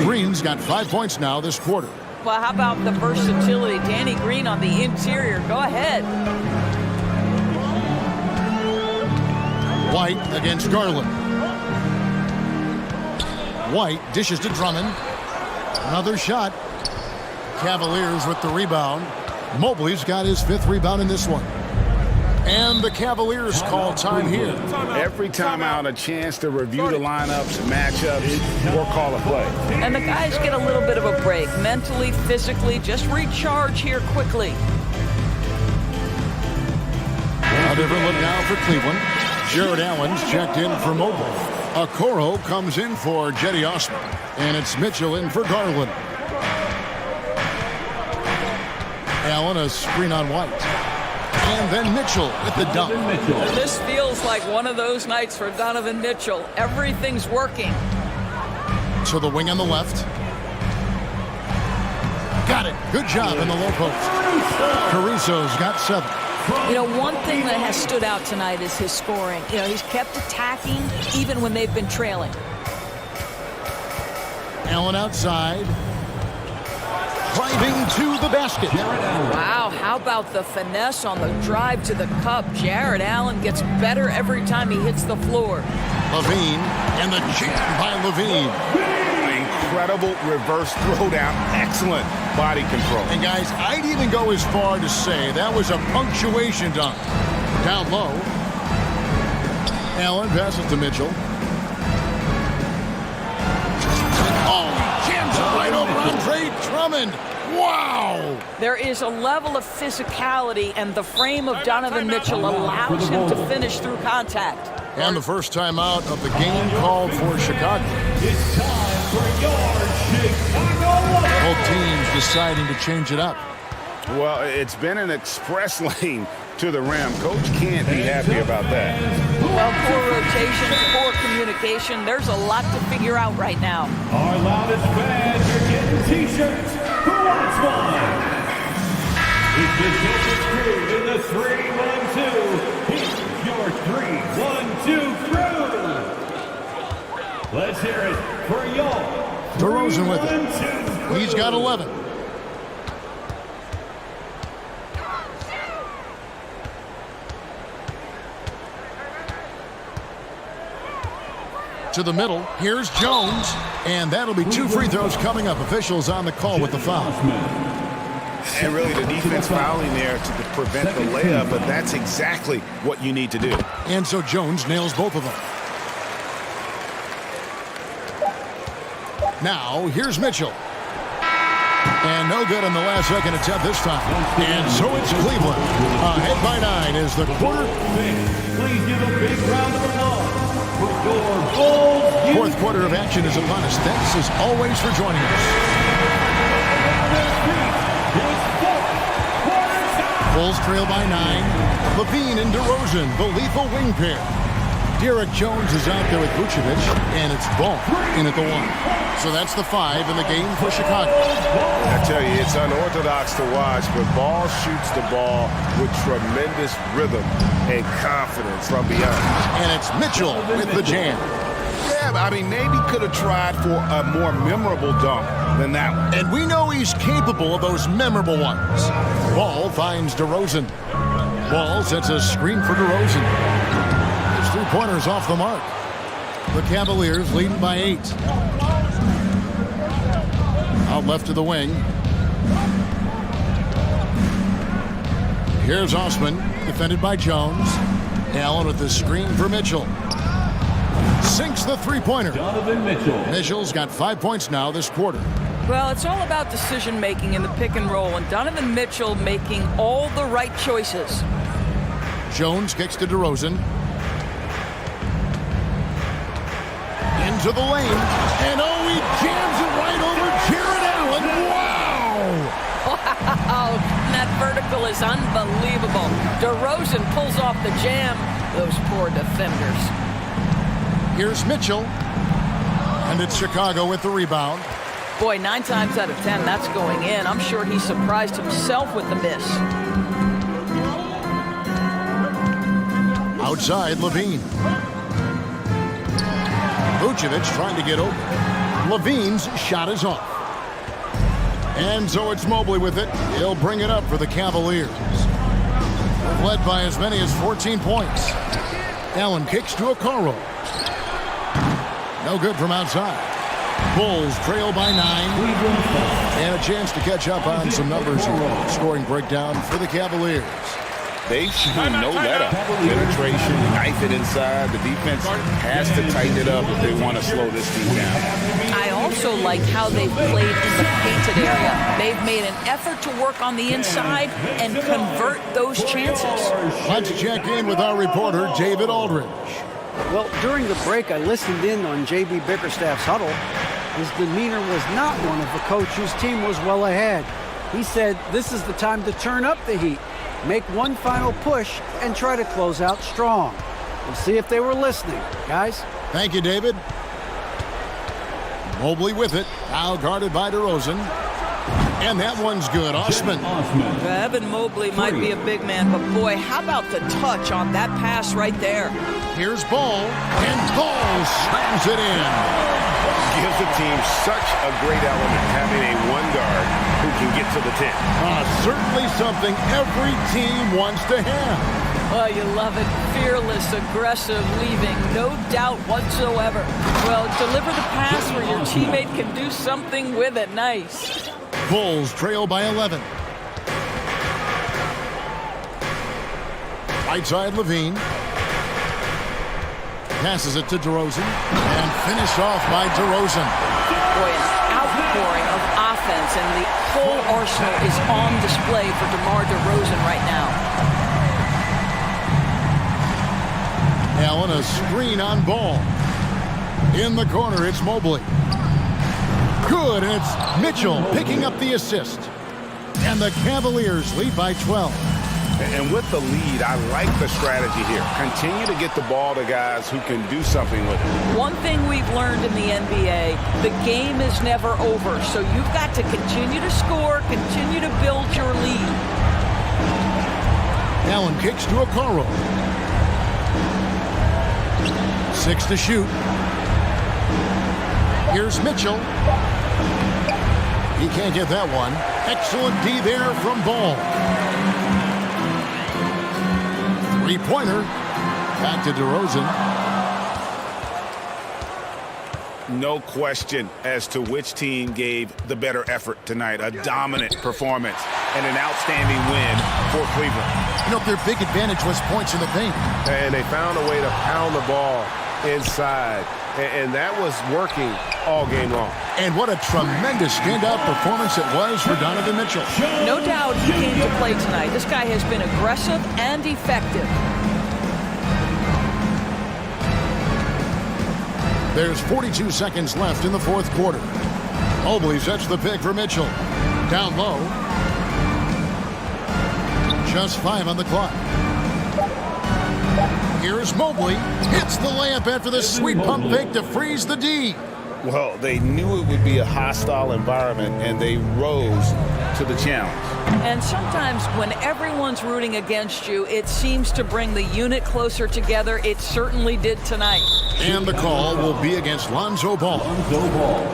Green's got 5 points now this quarter. Well, how about the versatility? Danny Green on the interior. Go ahead. White against Garland. White dishes to Drummond. Another shot. Cavaliers with the rebound. Mobley's got his 5th rebound in this one. And the Cavaliers call time here. Every timeout, a chance to review the lineups, matchups, or call a play. And the guys get a little bit of a break, mentally, physically, just recharge here quickly. A different look now for Cleveland. Jared Allen's checked in for Mobley. Okoro comes in for Jetty Osman. And it's Mitchell in for Garland. Allen, a screen on White. And then Mitchell with the dunk. This feels like one of those nights for Donovan Mitchell. Everything's working. To the wing on the left. Got it. Good job in the low post. Caruso's got 7. You know, one thing that has stood out tonight is his scoring. You know, he's kept attacking even when they've been trailing. Allen outside. Driving to the basket. Wow, how about the finesse on the drive to the cup? Jared Allen gets better every time he hits the floor. Levine, and the jam by Levine. Incredible reverse throwdown. Excellent body control. And guys, I'd even go as far to say that was a punctuation dunk. Down low. Allen passes to Mitchell. Oh, he jams it right over Andre Drummond. Wow! There is a level of physicality, and the frame of Donovan Mitchell allows him to finish through contact. And the first time out of the game called for Chicago. It's time for your Chicago. Both teams deciding to change it up. Well, it's been an express lane to the rim. Coach can't be happy about that. Well, poor rotation, poor communication. There's a lot to figure out right now. Our loudest fans are getting T-shirts. Who wants one? It's the Joker crew in the 3-1-2. Here's your 3-1-2 crew. Let's hear it for y'all. DeRozan with it. He's got 11. To the middle, here's Jones, and that'll be 2 free throws coming up. Officials on the call with the foul. And really the defense fouling there to prevent the layup, but that's exactly what you need to do. And so Jones nails both of them. Now, here's Mitchell. And no good on the last second attempt this time. And so it's Cleveland. Ahead by 9 is the quarter. Please give a big round of applause for your Bulls. Fourth quarter of action is upon us. Thanks as always for joining us. Bulls trail by 9. Levine and DeRozan, the lethal wing pair. Derek Jones is out there with Vucevic, and it's Ball in at the 1. So that's the 5 in the game for Chicago. I tell you, it's unorthodox to watch, but Ball shoots the ball with tremendous rhythm and confidence from beyond. And it's Mitchell with the jam. Yeah, I mean, maybe could have tried for a more memorable dunk than that one. And we know he's capable of those memorable ones. Ball finds DeRozan. Ball sets a screen for DeRozan. His three-pointers off the mark. The Cavaliers leading by 8. Out left to the wing. Here's Osman, defended by Jones. Allen with the screen for Mitchell. Sinks the three-pointer. Donovan Mitchell. Mitchell's got 5 points now this quarter. Well, it's all about decision-making in the pick and roll, and Donovan Mitchell making all the right choices. Jones kicks to DeRozan. Into the lane. And oh, he jams it right over Jared Allen. Wow! Wow, that vertical is unbelievable. DeRozan pulls off the jam. Those poor defenders. Here's Mitchell. And it's Chicago with the rebound. Boy, 9 times out of 10, that's going in. I'm sure he surprised himself with the miss. Outside, Levine. Vucevic trying to get open. Levine's shot is off. And so it's Mobley with it. He'll bring it up for the Cavaliers. They've led by as many as 14 points. Allen kicks to Okoro. No good from outside. Bulls trail by 9. And a chance to catch up on some numbers here. Scoring breakdown for the Cavaliers. They shoot no let-up. Penetration, knife it inside. The defense has to tighten it up if they want to slow this team down. I also like how they've played in the painted area. They've made an effort to work on the inside and convert those chances. Let's check in with our reporter, David Aldridge. Well, during the break, I listened in on J.B. Bickerstaff's huddle. His demeanor was not one of a coach whose team was well ahead. He said this is the time to turn up the heat, make one final push, and try to close out strong. We'll see if they were listening, guys. Thank you, David. Mobley with it, now guarded by DeRozan. And that one's good. Osman. Evan Mobley might be a big man, but boy, how about the touch on that pass right there? Here's Ball, and Ball slams it in. Gives the team such a great element having a one guard who can get to the 10. Certainly something every team wants to have. Oh, you love it. Fearless, aggressive, leaving, no doubt whatsoever. Well, deliver the pass where your teammate can do something with it. Nice. Bulls trail by 11. Right side, Levine. Passes it to DeRozan. And finished off by DeRozan. Boy, an outpouring of offense, and the whole arsenal is on display for DeMar DeRozan right now. Allen, a screen on Ball. In the corner, it's Mobley. Good, and it's Mitchell picking up the assist. And the Cavaliers lead by 12. And with the lead, I like the strategy here. Continue to get the ball to guys who can do something with it. One thing we've learned in the NBA, the game is never over. So you've got to continue to score, continue to build your lead. Allen kicks to Okoro. 6 to shoot. Here's Mitchell. He can't get that one. Excellent D there from Ball. Three-pointer. Back to DeRozan. No question as to which team gave the better effort tonight. A dominant performance and an outstanding win for Cleveland. You know, their big advantage was points in the paint. And they found a way to pound the ball inside and that was working all game long. And what a tremendous standout performance it was for Donovan Mitchell. No doubt he came to play tonight. This guy has been aggressive and effective. There's 42 seconds left in the fourth quarter. Mobley sets the pick for Mitchell. Down low. Just 5 on the clock. Here's Mobley. Hits the layup after the sweet pump fake to freeze the D. Well, they knew it would be a hostile environment, and they rose to the challenge. And sometimes when everyone's rooting against you, it seems to bring the unit closer together. It certainly did tonight. And the call will be against Lonzo Ball.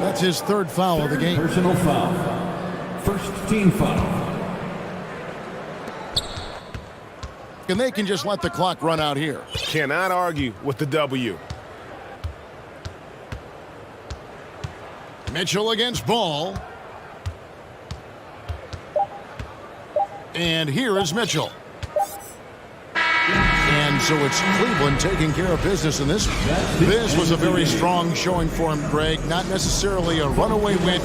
That's his third foul of the game. Personal foul. First team foul. And they can just let the clock run out here. Cannot argue with the W. Mitchell against Ball. And here is Mitchell. And so it's Cleveland taking care of business in this one. This was a very strong showing for him, Greg. Not necessarily a runaway win.